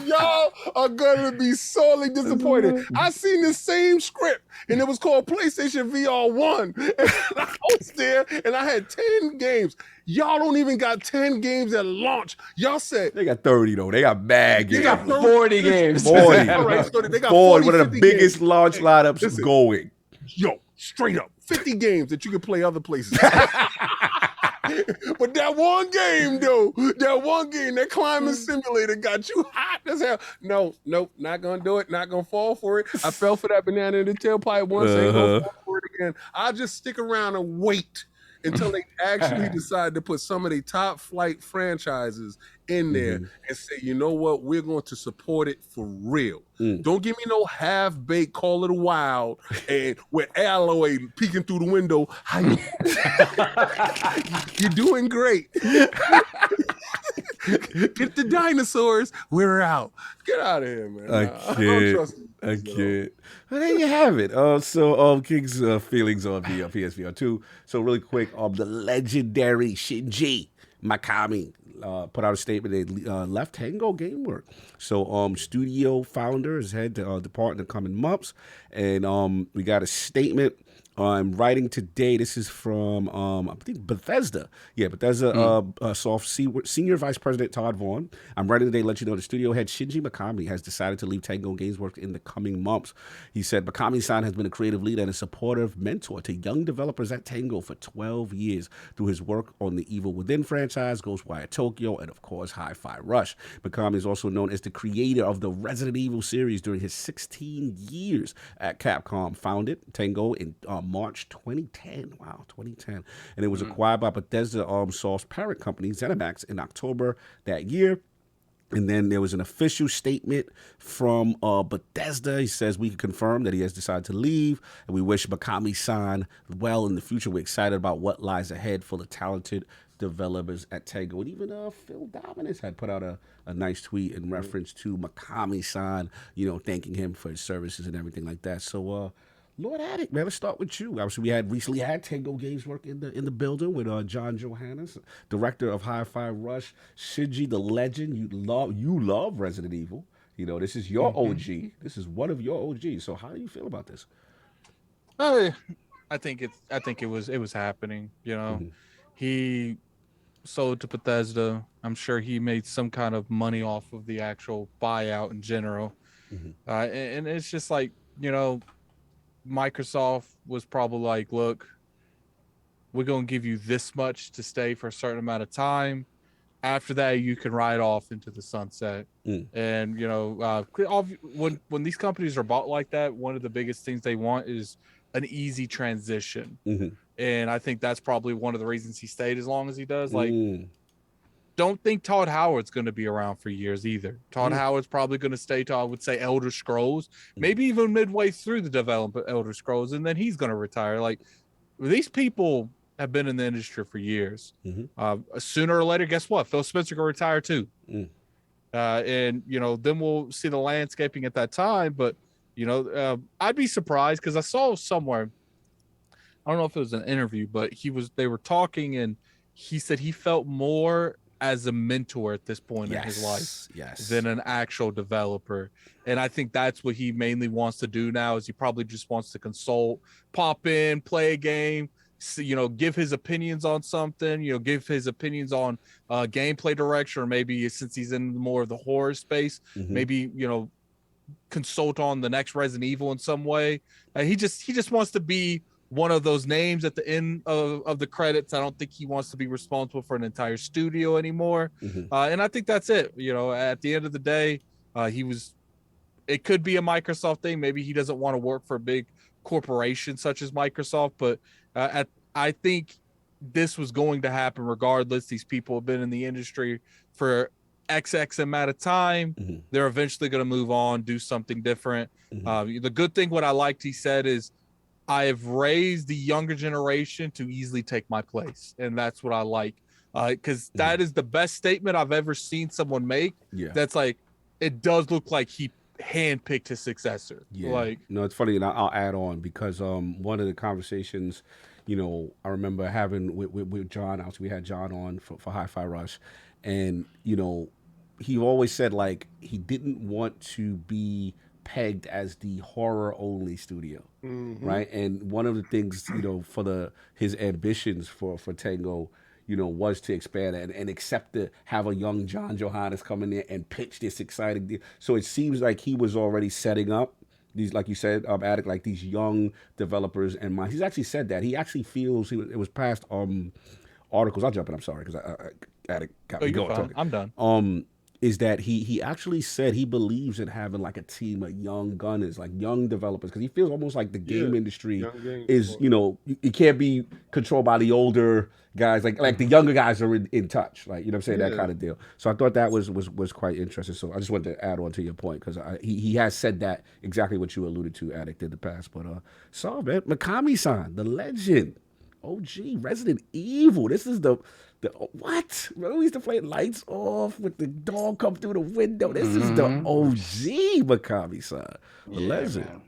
Speaker 5: Y'all are gonna be sorely disappointed. I seen the same script, and it was called PlayStation VR 1. And I was there, and I had 10 games. Y'all don't even got 10 games at launch. Y'all said
Speaker 1: they got 30 though. They got bad games.
Speaker 4: They got 40 games.
Speaker 1: 40.
Speaker 5: All right, so they got
Speaker 1: 40, one of the biggest
Speaker 5: games.
Speaker 1: launch lineups going.
Speaker 5: Yo, straight up, 50 games that you can play other places. But that one game, though, that climbing simulator got you hot as hell. No, nope, not gonna do it. Not gonna fall for it. I fell for that banana in the tailpipe once. Ain't gonna fall for it again. I'll just stick around and wait until they actually decide to put some of the top flight franchises in there and say, you know what, we're going to support it for real. Don't give me no half-baked Call of the Wild and with Alloy peeking through the window. How you? You're doing great. Get the dinosaurs. We're out. Get out of here, man. I don't trust you.
Speaker 1: I can't. Well, there you have it. King's feelings on the PSVR2. So really quick, the legendary ShinjiMikami put out a statement. They left TangoGameworks. So studio founders had to depart in the coming months, and we got a statement. I'm writing today. This is from, I think, Bethesda. Yeah, Bethesda Soft Senior Vice President Todd Vaughn. I'm writing today to let you know the studio head ShinjiMikami has decided to leave TangoGameworks in the coming months. He said, Mikami-san has been a creative lead and a supportive mentor to young developers at Tango for 12 years through his work on the Evil Within franchise, Ghostwire Tokyo, and, of course, Hi-Fi Rush. Mikami is also known as the creator of the Resident Evil series during his 16 years at Capcom. Founded Tango in March 2010. Wow, 2010. And it was acquired by Bethesda Soft's parent company, ZeniMax, in October that year. And then there was an official statement from Bethesda. He says, we can confirm that he has decided to leave, and we wish Mikami-san well in the future. We're excited about what lies ahead for the talented developers at Tango. And even Phil Dominus had put out a nice tweet in reference to Mikami-san, thanking him for his services and everything like that. So, Lord Attic, man, let's start with you. Obviously, we recently had TangoGameworks in the building with John Johannes, director of Hi-Fi Rush. Shinji, the legend, you love Resident Evil. This is your OG. This is one of your OGs. So how do you feel about this?
Speaker 6: I think it was happening. He sold to Bethesda. I'm sure he made some kind of money off of the actual buyout in general. And it's just like, Microsoft was probably like, look, we're going to give you this much to stay for a certain amount of time. After that, you can ride off into the sunset. And, when these companies are bought like that, one of the biggest things they want is an easy transition. And I think that's probably one of the reasons he stayed as long as he does. Like, don't think Todd Howard's going to be around for years either. Todd Howard's probably going to stay to, I would say, Elder Scrolls, maybe even midway through the development of Elder Scrolls, and then he's going to retire. Like, these people have been in the industry for years. Sooner or later, guess what? Phil Spencer going to retire too. And, then we'll see the landscaping at that time. But, I'd be surprised because I saw somewhere, I don't know if it was an interview, but they were talking and he said he felt more as a mentor at this point in his life than an actual developer. And I think that's what he mainly wants to do now is he probably just wants to consult, pop in, play a game, give his opinions on something, give his opinions on gameplay direction, or maybe since he's in more of the horror space, maybe, consult on the next Resident Evil in some way. He just wants to be one of those names at the end of the credits. I don't think he wants to be responsible for an entire studio anymore. And I think that's it. At the end of the day, it could be a Microsoft thing. Maybe he doesn't want to work for a big corporation such as Microsoft, but I think this was going to happen regardless. These people have been in the industry for XX amount of time. They're eventually going to move on, do something different. The good thing, what I liked, he said, is I have raised the younger generation to easily take my place. And that's what I like. Because that is the best statement I've ever seen someone make. That's like, it does look like he handpicked his successor.
Speaker 1: It's funny, and I'll add on because one of the conversations, I remember having with John, we had John on for Hi-Fi Rush, and, he always said, like, he didn't want to be pegged as the horror only studio, right? And one of the things, for his ambitions for Tango, was to expand and accept to have a young John Johannes come in there and pitch this exciting deal. So it seems like he was already setting up these, like you said, Attic, like these young developers. And he's actually said that he actually feels it was past articles. I'll jump in. I'm sorry because I got me going talking.
Speaker 6: I'm done.
Speaker 1: Is that he actually said he believes in having like a team of young gunners, like young developers, because he feels almost like the game industry is, it can't be controlled by the older guys, like the younger guys are in touch, like, you know what I'm saying, that kind of deal. So I thought that was quite interesting. So I just wanted to add on to your point because he has said that exactly what you alluded to, Addict, in the past. But man, Mikami-san, the legend, OG, Resident Evil. This is the what? Remember we used to play lights off with the dog come through the window. This is the OG Mikami-san, the legend. Man.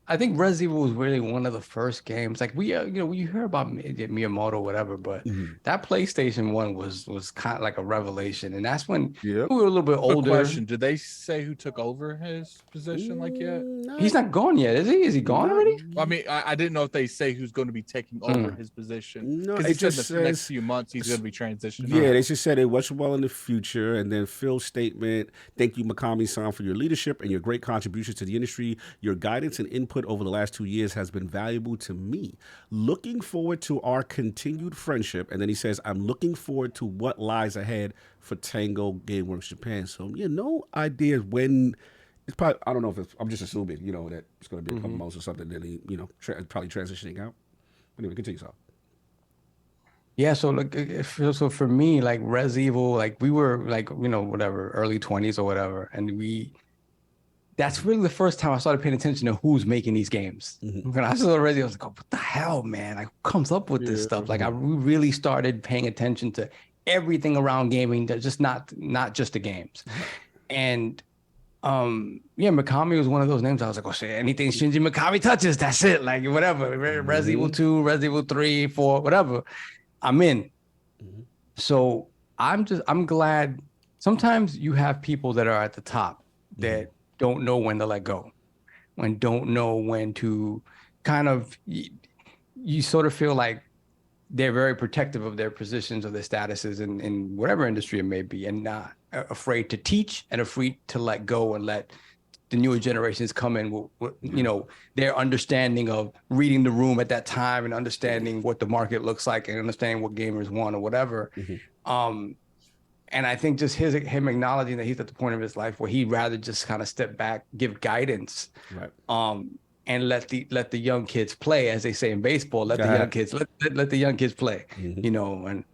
Speaker 4: I think Resident Evil was really one of the first games. Like we hear about Miyamoto, whatever, but that PlayStation 1 was kind of like a revelation, and that's when we were a little bit older.
Speaker 6: Question: did they say who took over his position like yet?
Speaker 4: No. He's not gone yet, is he? Is he gone already?
Speaker 6: I mean, I didn't know if they say who's going to be taking over his position. No, because he said the next few months he's going to be transitioning.
Speaker 1: Yeah, they just said it was well in the future, and then Phil's statement: "Thank you, Mikami-san, for your leadership and your great contributions to the industry. Your guidance and input over the last 2 years has been valuable to me. Looking forward to our continued friendship." And then he says, "I'm looking forward to what lies ahead for TangoGameworks Japan." So, no idea when. It's probably, I don't know if it's, I'm just assuming, that it's going to be a couple months or something. Then he, probably transitioning out. Anyway, continue, Sal.
Speaker 4: Yeah, so so for me, like Res Evil, like we were like, whatever, early 20s or whatever, and that's really the first time I started paying attention to who's making these games. When I saw Res Evil, I was like, oh, what the hell, man? Like, who comes up with this stuff? Like, we really started paying attention to everything around gaming, just not just the games. And Mikami was one of those names. I was like, oh shit, anything ShinjiMikami touches, that's it. Like whatever, Res Evil 2, Res Evil 3, 4, whatever, I'm in. So I'm glad. Sometimes you have people that are at the top that don't know when to let go, and don't know when to kind of, you sort of feel like they're very protective of their positions or their statuses in whatever industry it may be, and not afraid to teach and afraid to let go and let the newer generations come in with their understanding of reading the room at that time and understanding what the market looks like and understanding what gamers want or whatever. And I think just him acknowledging that he's at the point of his life where he'd rather just kind of step back, give guidance, and let the young kids play, as they say in baseball. Let the young kids play, And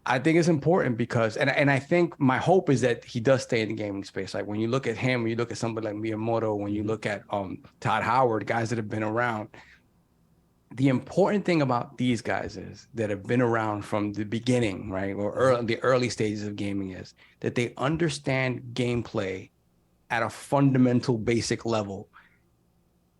Speaker 4: I think it's important because, and I think my hope is that he does stay in the gaming space. Like when you look at him, when you look at somebody like Miyamoto, when you look at Todd Howard, guys that have been around. The important thing about these guys is that have been around from the beginning, right? Or the early stages of gaming, is that they understand gameplay at a fundamental basic level.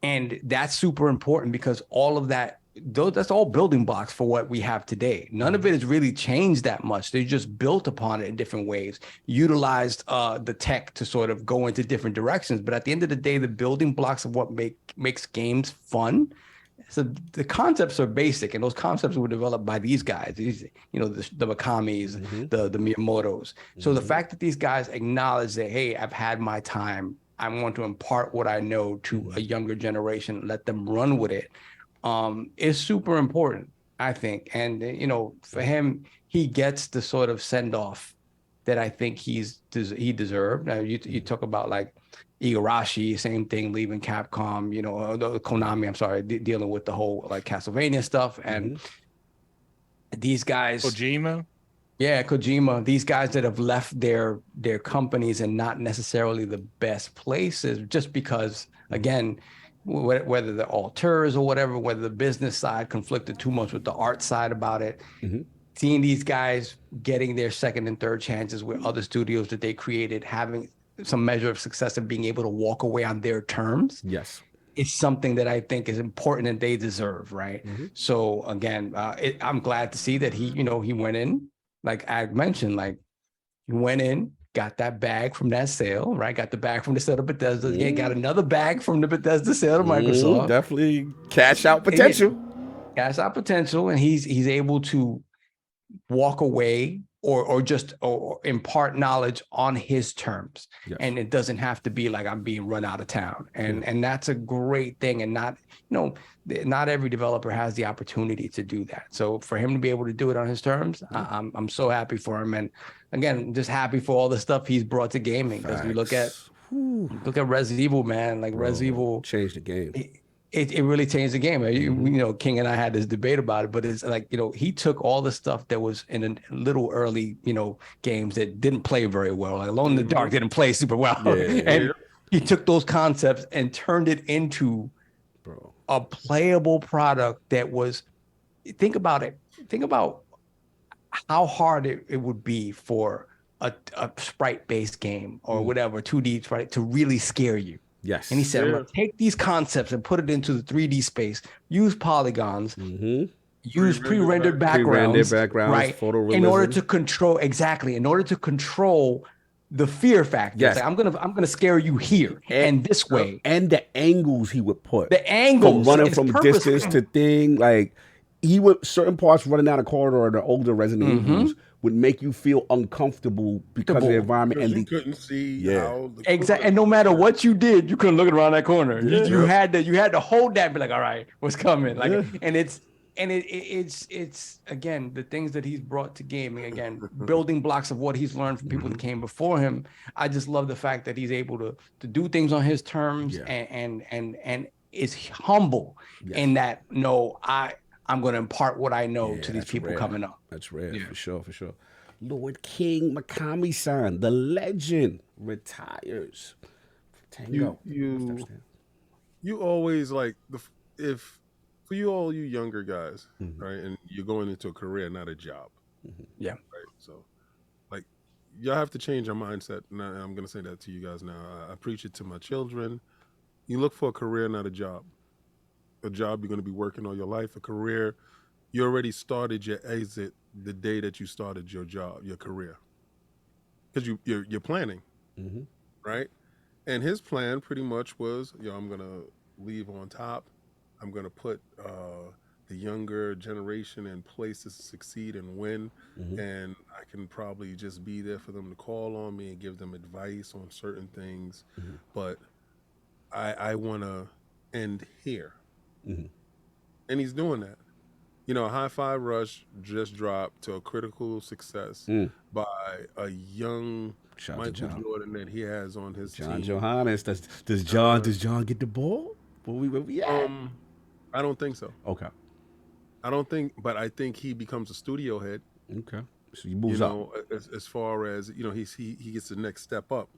Speaker 4: And that's super important because all of that, that's all building blocks for what we have today. None of it has really changed that much. They just built upon it in different ways, utilized the tech to sort of go into different directions. But at the end of the day, the building blocks of what makes games fun. So the concepts are basic, and those concepts were developed by these guys, the Mikamis, the Miyamotos. So the fact that these guys acknowledge that, hey, I've had my time, I want to impart what I know to a younger generation, let them run with it, is super important, I think. And, for him, he gets the sort of send off that I think he deserved. Now, you talk about like Igarashi, same thing, leaving Capcom, Konami, I'm sorry, dealing with the whole like Castlevania stuff. And these guys,
Speaker 6: Kojima,
Speaker 4: these guys that have left their companies and not necessarily the best places, just because, again, whether the auteurs or whatever, whether the business side conflicted too much with the art side about it, seeing these guys getting their second and third chances with other studios that they created, having some measure of success and being able to walk away on their terms.
Speaker 1: Yes.
Speaker 4: It's something that I think is important and they deserve, right? So again, I'm glad to see that he went in, like I mentioned, like he went in, got that bag from that sale, right? Got the bag from the sale to Bethesda. Again, got another bag from the Bethesda sale to Microsoft.
Speaker 1: Definitely cash out potential.
Speaker 4: And he's able to walk away or just or impart knowledge on his terms.
Speaker 1: Yes.
Speaker 4: And it doesn't have to be like I'm being run out of town. And that's a great thing. And not every developer has the opportunity to do that. So for him to be able to do it on his terms, I'm so happy for him. And again, just happy for all the stuff he's brought to gaming. Because we look at Res Evil, man. Like Res Evil
Speaker 1: changed the game.
Speaker 4: It really changed the game. You know, King and I had this debate about it, but it's like, you know, he took all the stuff that was in a little early, you know, games that didn't play very well. Like Alone in the Dark didn't play super well. And he took those concepts and turned it into a playable product that was, think about it. Think about how hard it would be for a sprite-based game or whatever, 2D sprite, to really scare you.
Speaker 1: Yes.
Speaker 4: And he said, I'm going to take these concepts and put it into the 3D space, use polygons, use pre-rendered backgrounds, right? In order to control, in order to control the fear factor.
Speaker 1: Yes.
Speaker 4: Like, I'm gonna scare you here and this way.
Speaker 1: And the angles he would put.
Speaker 4: The angles.
Speaker 1: From running from distance to thing. Like, he would, certain parts running down a corridor of the older Resident Evils would make you feel uncomfortable because of the environment. And
Speaker 5: you couldn't see how
Speaker 4: exactly. And no matter what you did, you couldn't look around that corner. You had to hold that and be like, all right, what's coming? Like, and it's again, the things that he's brought to gaming, again, building blocks of what he's learned from people that came before him. I just love the fact that he's able to do things on his terms and is humble in that, I'm going to impart what I know to these people coming up.
Speaker 1: That's rare, for sure. Lord King Mikami-san, the legend, retires. Tango.
Speaker 5: You always like, for you all you younger guys, right? And you're going into a career, not a job.
Speaker 4: Yeah.
Speaker 5: Right. So, like, y'all have to change your mindset. And I'm going to say that to you guys now. I preach it to my children. You look for a career, not a job. A job you're going to be working all your life. A career, you already started your exit the day that you started your job, your career, because you're planning, right? And his plan pretty much was, I'm going to leave on top. I'm going to put the younger generation in place to succeed and win, and I can probably just be there for them to call on me and give them advice on certain things, but I want to end here. And he's doing that. You know, Hi-Fi Rush just dropped to a critical success by a young Michael Jordan that he has on his team.
Speaker 1: Johannes. Does John get the ball? Where we at?
Speaker 5: I don't think so.
Speaker 1: Okay.
Speaker 5: But I think he becomes a studio head.
Speaker 1: Okay. So he moves up.
Speaker 5: As far as, he gets the next step up.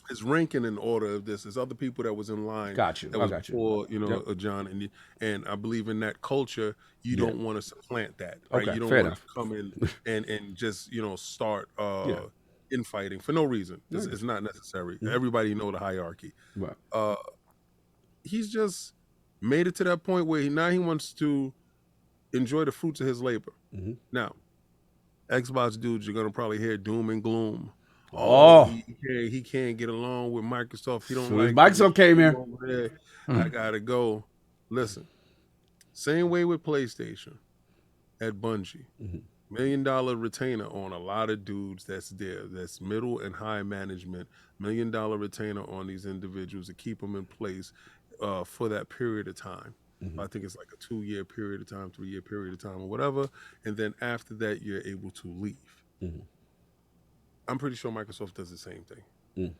Speaker 5: His ranking in order of this is other people that was in line.
Speaker 1: Got you.
Speaker 5: That was before, John, and I believe in that culture. You don't want to supplant that, right?
Speaker 1: Okay,
Speaker 5: you don't want to come in and just start infighting for no reason. It's not necessary. Everybody know the hierarchy.
Speaker 1: Right.
Speaker 5: He's just made it to that point where he wants to enjoy the fruits of his labor. Now, Xbox dudes, you're gonna probably hear doom and gloom. He can't get along with Microsoft. He don't like
Speaker 1: Microsoft came here.
Speaker 5: I gotta go. Listen, same way with PlayStation at Bungie. $1 million retainer on a lot of dudes that's there. That's middle and high management. $1 million retainer on these individuals to keep them in place for that period of time. I think it's like a 2-year period of time, 3-year period of time, or whatever. And then after that, you're able to leave. I'm pretty sure Microsoft does the same thing.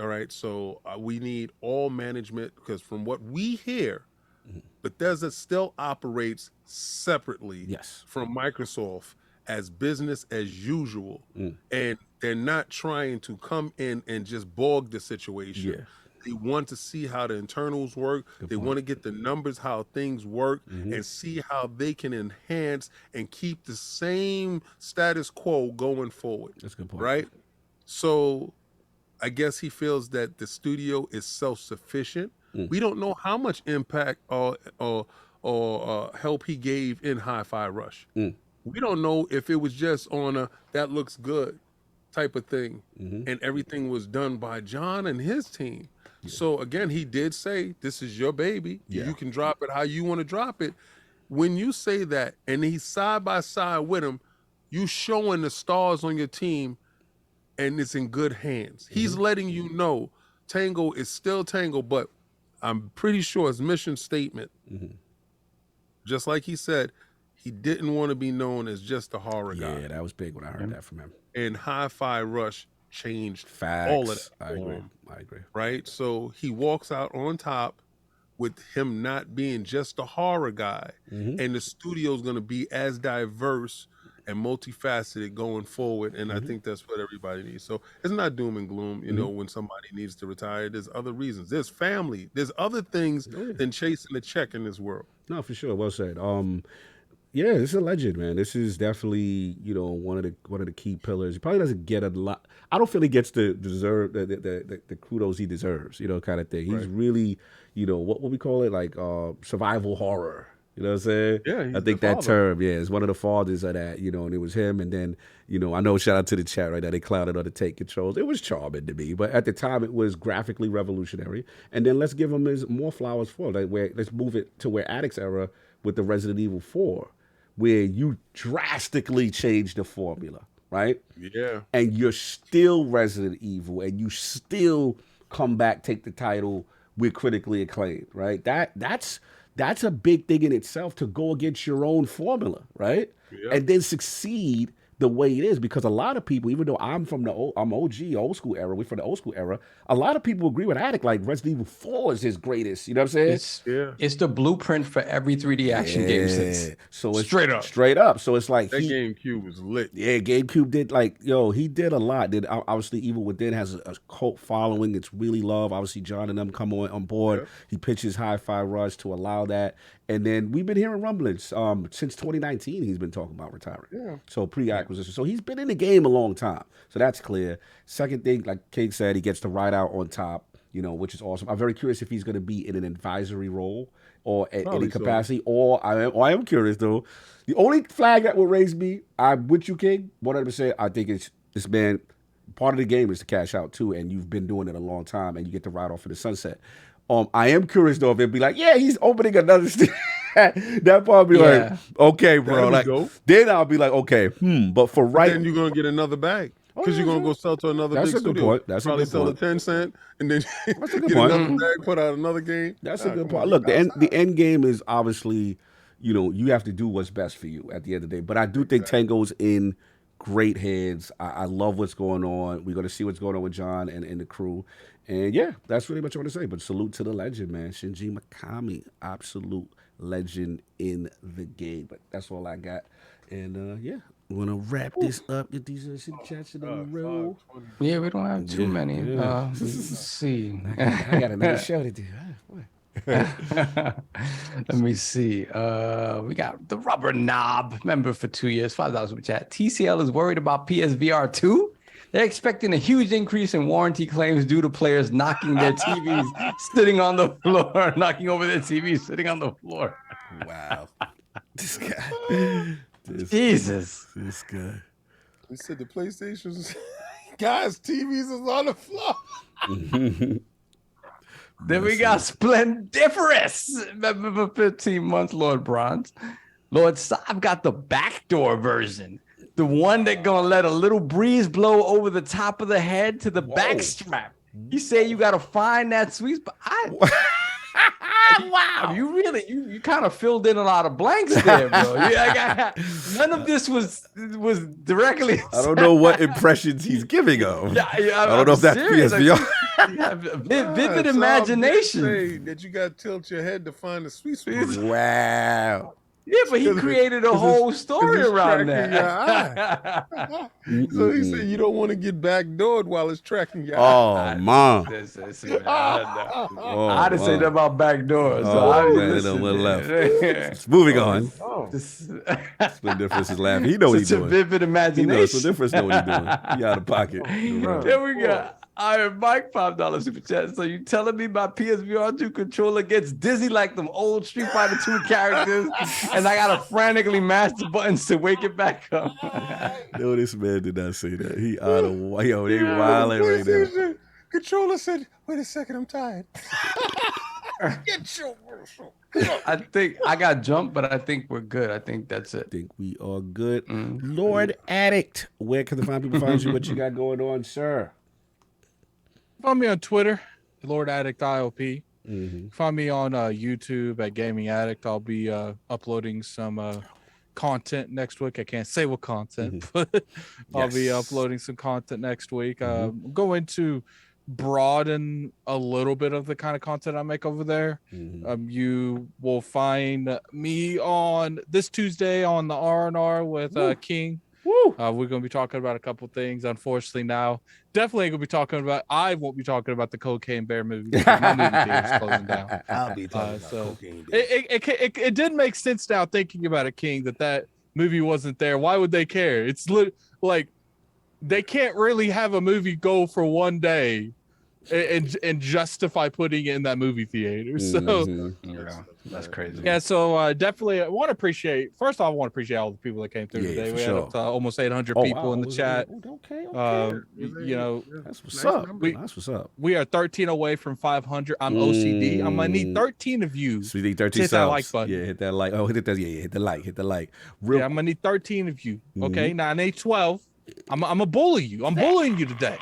Speaker 5: All right. So we need all management, because from what we hear, Bethesda still operates separately from Microsoft as business as usual. And they're not trying to come in and just bog the situation. They want to see how the internals work. They want to get the numbers, how things work, and see how they can enhance and keep the same status quo going forward.
Speaker 1: That's a good point.
Speaker 5: Right? So I guess he feels that the studio is self-sufficient. We don't know how much impact or help he gave in Hi-Fi Rush. We don't know if it was just on a that looks good type of thing, and everything was done by John and his team. So again, he did say, this is your baby. You can drop it how you want to drop it. When you say that, and he's side by side with him, you showing the stars on your team, and it's in good hands. He's letting you know Tango is still Tango, but I'm pretty sure his mission statement, just like he said, he didn't want to be known as just a horror guy.
Speaker 1: Yeah, that was big when I heard that from him.
Speaker 5: And Hi-Fi Rush changed
Speaker 1: Facts.
Speaker 5: all of that.
Speaker 1: I agree.
Speaker 5: Right? So he walks out on top with him not being just a horror guy. And the studio's going to be as diverse and multifaceted going forward. And I think that's what everybody needs. So it's not doom and gloom, you know, when somebody needs to retire. There's other reasons. There's family. There's other things than chasing a check in this world.
Speaker 1: No, for sure. Well said. Yeah, this is a legend, man. This is definitely, you know, one of the key pillars. He probably doesn't get a lot. I don't feel he gets the kudos he deserves, you know, kind of thing. He's really, you know, what we call it, like survival horror. You know what I'm saying?
Speaker 5: Yeah,
Speaker 1: I think that term, is one of the fathers of that, you know, and it was him. And then, you know, I know, shout out to the chat right now, they clouded on the take controls. It was charming to me, but at the time it was graphically revolutionary. And then let's give him more flowers for it. Like let's move it to where Addict's era with the Resident Evil 4, where you drastically change the formula, right?
Speaker 5: Yeah.
Speaker 1: And you're still Resident Evil, and you still come back, take the title, we're critically acclaimed, right? That's a big thing in itself, to go against your own formula, right? Yeah. And then succeed the way it is, because a lot of people, even though I'm from I'm OG, old school era, we're from the old school era, a lot of people agree with Addict, like Resident Evil 4 is his greatest, you know what I'm saying?
Speaker 4: It's the blueprint for every 3D action game since.
Speaker 1: So it's
Speaker 4: straight up.
Speaker 1: So it's like
Speaker 5: that GameCube was lit.
Speaker 1: Yeah, GameCube did he did a lot. Obviously Evil Within has a cult following. It's really loved. Obviously John and them come on board. Yeah. He pitches Hi-Fi Rush to allow that. And then we've been hearing rumblings since 2019. He's been talking about retiring. Yeah. So pre-acquisition. So he's been in the game a long time. So that's clear. Second thing, like King said, he gets to ride out on top, you know, which is awesome. I'm very curious if he's going to be in an advisory role or at any capacity. Or I am curious though. The only flag that will raise me, I'm with you, King, 100%. I think it's this man. Part of the game is to cash out too, and you've been doing it a long time, and you get to ride off in the sunset. I am curious though if it'd be like, yeah, he's opening another that part be like, okay, bro. Like, then I'll be like, okay, but for right,
Speaker 5: then you're gonna get another bag because you're gonna go sell to another big studio.
Speaker 1: Point. That's
Speaker 5: probably
Speaker 1: a good
Speaker 5: sell
Speaker 1: point.
Speaker 5: a 10 cent and then
Speaker 1: that's a good
Speaker 5: get
Speaker 1: point.
Speaker 5: another bag, put out another game.
Speaker 1: That's a good point. Look, the end game is obviously, you know, you have to do what's best for you at the end of the day. But I do think Tango's in great hands. I love what's going on. We're gonna see what's going on with John and the crew. And yeah, that's really much I want to say. But salute to the legend, man. ShinjiMikami, absolute legend in the game. But that's all I got. And yeah, we're gonna wrap this up. Get these chats in a row.
Speaker 4: Yeah, we don't have too many. Let's see.
Speaker 1: I got another show to do.
Speaker 4: Let me see. We got the Rubber Knob member for 2 years, $5 super chat. TCL is worried about PSVR2. They're expecting a huge increase in warranty claims due to players knocking their TVs sitting on the floor, knocking over their TVs sitting on the floor.
Speaker 1: Wow. This guy.
Speaker 4: Jesus.
Speaker 1: This guy.
Speaker 5: He said the PlayStation's guys' TVs is on the floor.
Speaker 4: Then we got Splendiferous, member for 15 months, Lord Bronze. Lord Saab got the backdoor version. The one that gonna let a little breeze blow over the top of the head to the back strap. You say you gotta find that sweet spot. Wow. You really, you kind of filled in a lot of blanks there, bro. None of this was directly.
Speaker 1: I don't know what impressions he's giving of. I don't know if that's PSVR.
Speaker 4: Vivid imagination.
Speaker 5: That you got to tilt your head to find the sweet spot.
Speaker 1: Wow.
Speaker 4: Yeah, but he created a whole story around that.
Speaker 5: So he said you don't want to get backdoored while it's tracking your
Speaker 1: eye. Oh, Mom.
Speaker 4: I didn't say that about backdoors.
Speaker 1: Moving on. Splendiferous is laughing. He knows what he's doing.
Speaker 4: Such a vivid imagination.
Speaker 1: He knows Splendiferous knows what he's doing. He out of pocket.
Speaker 4: There we go. Iron Mike, $5 super chat. So you telling me my PSVR2 controller gets dizzy like them old Street Fighter 2 characters, and I gotta frantically mash the buttons to wake it back up?
Speaker 1: No, this man did not say that. He out of they wilding right now.
Speaker 5: Controller said, "Wait a second, I'm tired."
Speaker 9: Get your
Speaker 4: I think I got jumped, but I think we're good. I think that's it.
Speaker 1: I think we are good. Lord Addict, where can the fine people find you? What you got going on, sir?
Speaker 6: Find me on Twitter, Lord Addict IOP. Find me on YouTube at Gaming Addict. I'll be uploading some content next week. I can't say what content, but I'll be uploading some content next week. I'm going to broaden a little bit of the kind of content I make over there. You will find me on this Tuesday on the R&R with King. We're going to be talking about a couple things. Unfortunately, now definitely going to be talking about. I won't be talking about the Cocaine Bear movie because my movie theater is closing down.
Speaker 9: I'll be talking about Cocaine Bear.
Speaker 6: It did make sense now thinking about it, King, that movie wasn't there. Why would they care? It's like they can't really have a movie go for one day and justify putting it in that movie theater. So
Speaker 4: that's crazy.
Speaker 6: Yeah, so definitely I want to appreciate all the people that came through today. We had almost 800 people in the chat.
Speaker 1: Okay.
Speaker 6: You know,
Speaker 1: that's what's up. That's what's up.
Speaker 6: We are 13 away from 500. I'm OCD. I'm gonna need 13 of you.
Speaker 1: So you need 13
Speaker 6: hit that like button.
Speaker 1: Yeah, hit that like. Oh, hit that. Yeah, hit the like.
Speaker 6: I'm gonna need 13 of you. Okay, now I need 12. I'm gonna bully you. I'm bullying you today.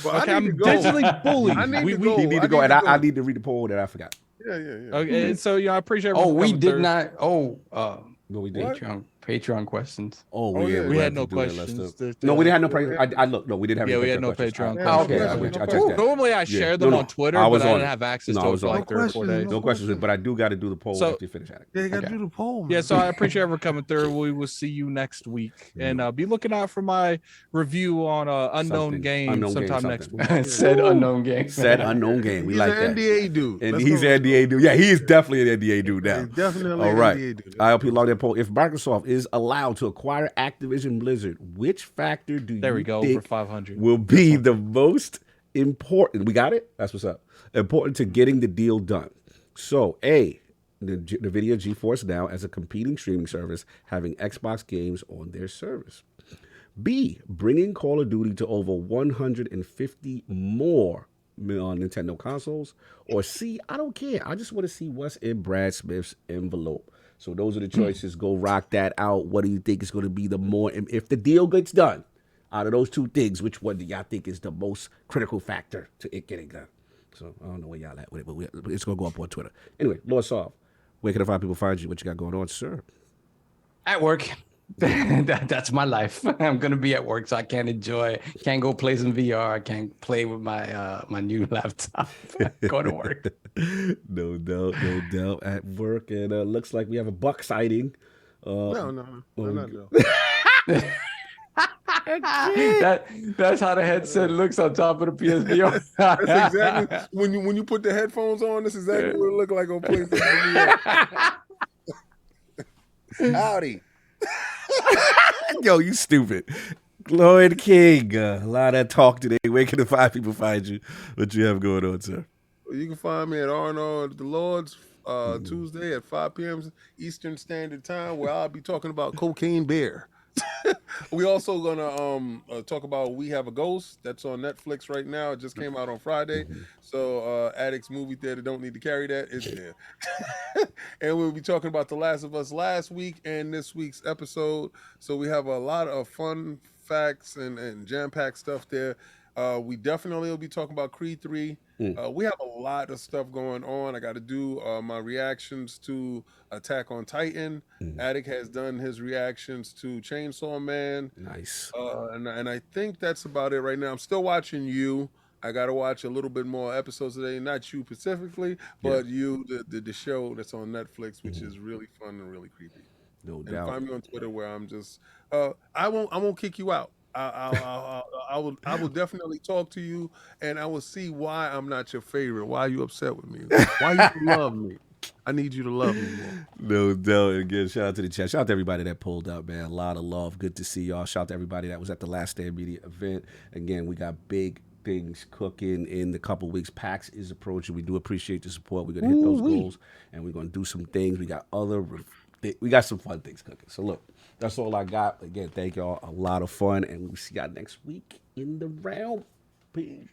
Speaker 5: Well,
Speaker 6: okay, I'm digitally bullying.
Speaker 5: I need to go.
Speaker 1: You need to go, and I need to read the poll that I forgot.
Speaker 5: Yeah.
Speaker 6: Okay, so I appreciate.
Speaker 4: We did not.
Speaker 1: What we did?
Speaker 4: Patreon questions.
Speaker 6: We had no questions.
Speaker 1: No, we didn't have no questions. I looked. No, we didn't have.
Speaker 6: Yeah, we had no Patreon.
Speaker 1: Okay.
Speaker 6: Normally I share them on Twitter, but I didn't have access to it for like 3 or 4 days.
Speaker 1: No questions, but I do got to do the poll after you finish.
Speaker 9: Yeah, you got to do the poll. Man.
Speaker 6: Yeah, so I appreciate everyone coming through. We will see you next week, and be looking out for my review on Unknown Game sometime next week.
Speaker 4: Said unknown game.
Speaker 1: Said unknown game. We like that.
Speaker 5: He's an NDA dude.
Speaker 1: And he's an NDA dude. Yeah, he is definitely an NDA dude now.
Speaker 5: He's definitely
Speaker 1: all right.
Speaker 5: an NDA dude.
Speaker 1: ILP log that poll. If Microsoft is allowed to acquire Activision Blizzard, which factor do you think
Speaker 6: over 500
Speaker 1: will be the most important? We got it? That's what's up. Important to getting the deal done. So, A, the NVIDIA GeForce Now as a competing streaming service having Xbox games on their service. B, bringing Call of Duty to over 150 more on Nintendo consoles. Or C, I don't care. I just want to see what's in Brad Smith's envelope. So those are the choices. Go rock that out. What do you think is going to be the more, if the deal gets done, out of those two things, which one do y'all think is the most critical factor to it getting done? So I don't know where y'all at with it, but it's going to go up on Twitter. Anyway, Lord Soft, where can the fine people find you? What you got going on, sir?
Speaker 4: At work. That's my life. I'm gonna be at work, so I can't go play some VR. I can't play with my my new laptop. Go to work.
Speaker 1: No doubt at work. And looks like we have a buck sighting.
Speaker 5: No.
Speaker 4: That's how the headset looks on top of the PSVR.
Speaker 5: That's exactly when you put the headphones on. That's exactly what it looked like on PlayStation. Howdy.
Speaker 1: Yo, you stupid. Lloyd King, a lot of talk today. Where can the fine people find you? What you have going on, sir?
Speaker 5: You can find me at R&R the Lords Tuesday at 5 p.m. Eastern Standard Time, where I'll be talking about Cocaine Bear. We also gonna talk about We Have a Ghost. That's on Netflix right now. It just came out on Friday. So Addicts Movie Theater don't need to carry that. It's there. And we'll be talking about The Last of Us last week and this week's episode. So we have a lot of fun facts and jam-packed stuff there. We definitely will be talking about Creed 3. We have a lot of stuff going on. I got to do my reactions to Attack on Titan. Attic has done his reactions to Chainsaw Man.
Speaker 1: Nice.
Speaker 5: And I think that's about it right now. I'm still watching You. I got to watch a little bit more episodes today. Not You specifically, but You, the show that's on Netflix, which is really fun and really creepy.
Speaker 1: No doubt.
Speaker 5: Find me on Twitter where I'm just I won't kick you out. I will definitely talk to you, and I will see why I'm not your favorite. Why are you upset with me? Why you love me? I need you to love me more.
Speaker 1: No doubt. Again, shout out to the chat. Shout out to everybody that pulled up, man. A lot of love. Good to see y'all. Shout out to everybody that was at the Last Stand Media event. Again, we got big things cooking in the couple weeks. PAX is approaching. We do appreciate the support. We're gonna hit those goals, and we're gonna do some things. We got some fun things cooking. So look. That's all I got. Again, thank y'all. A lot of fun. And we'll see y'all next week in the round. Peace.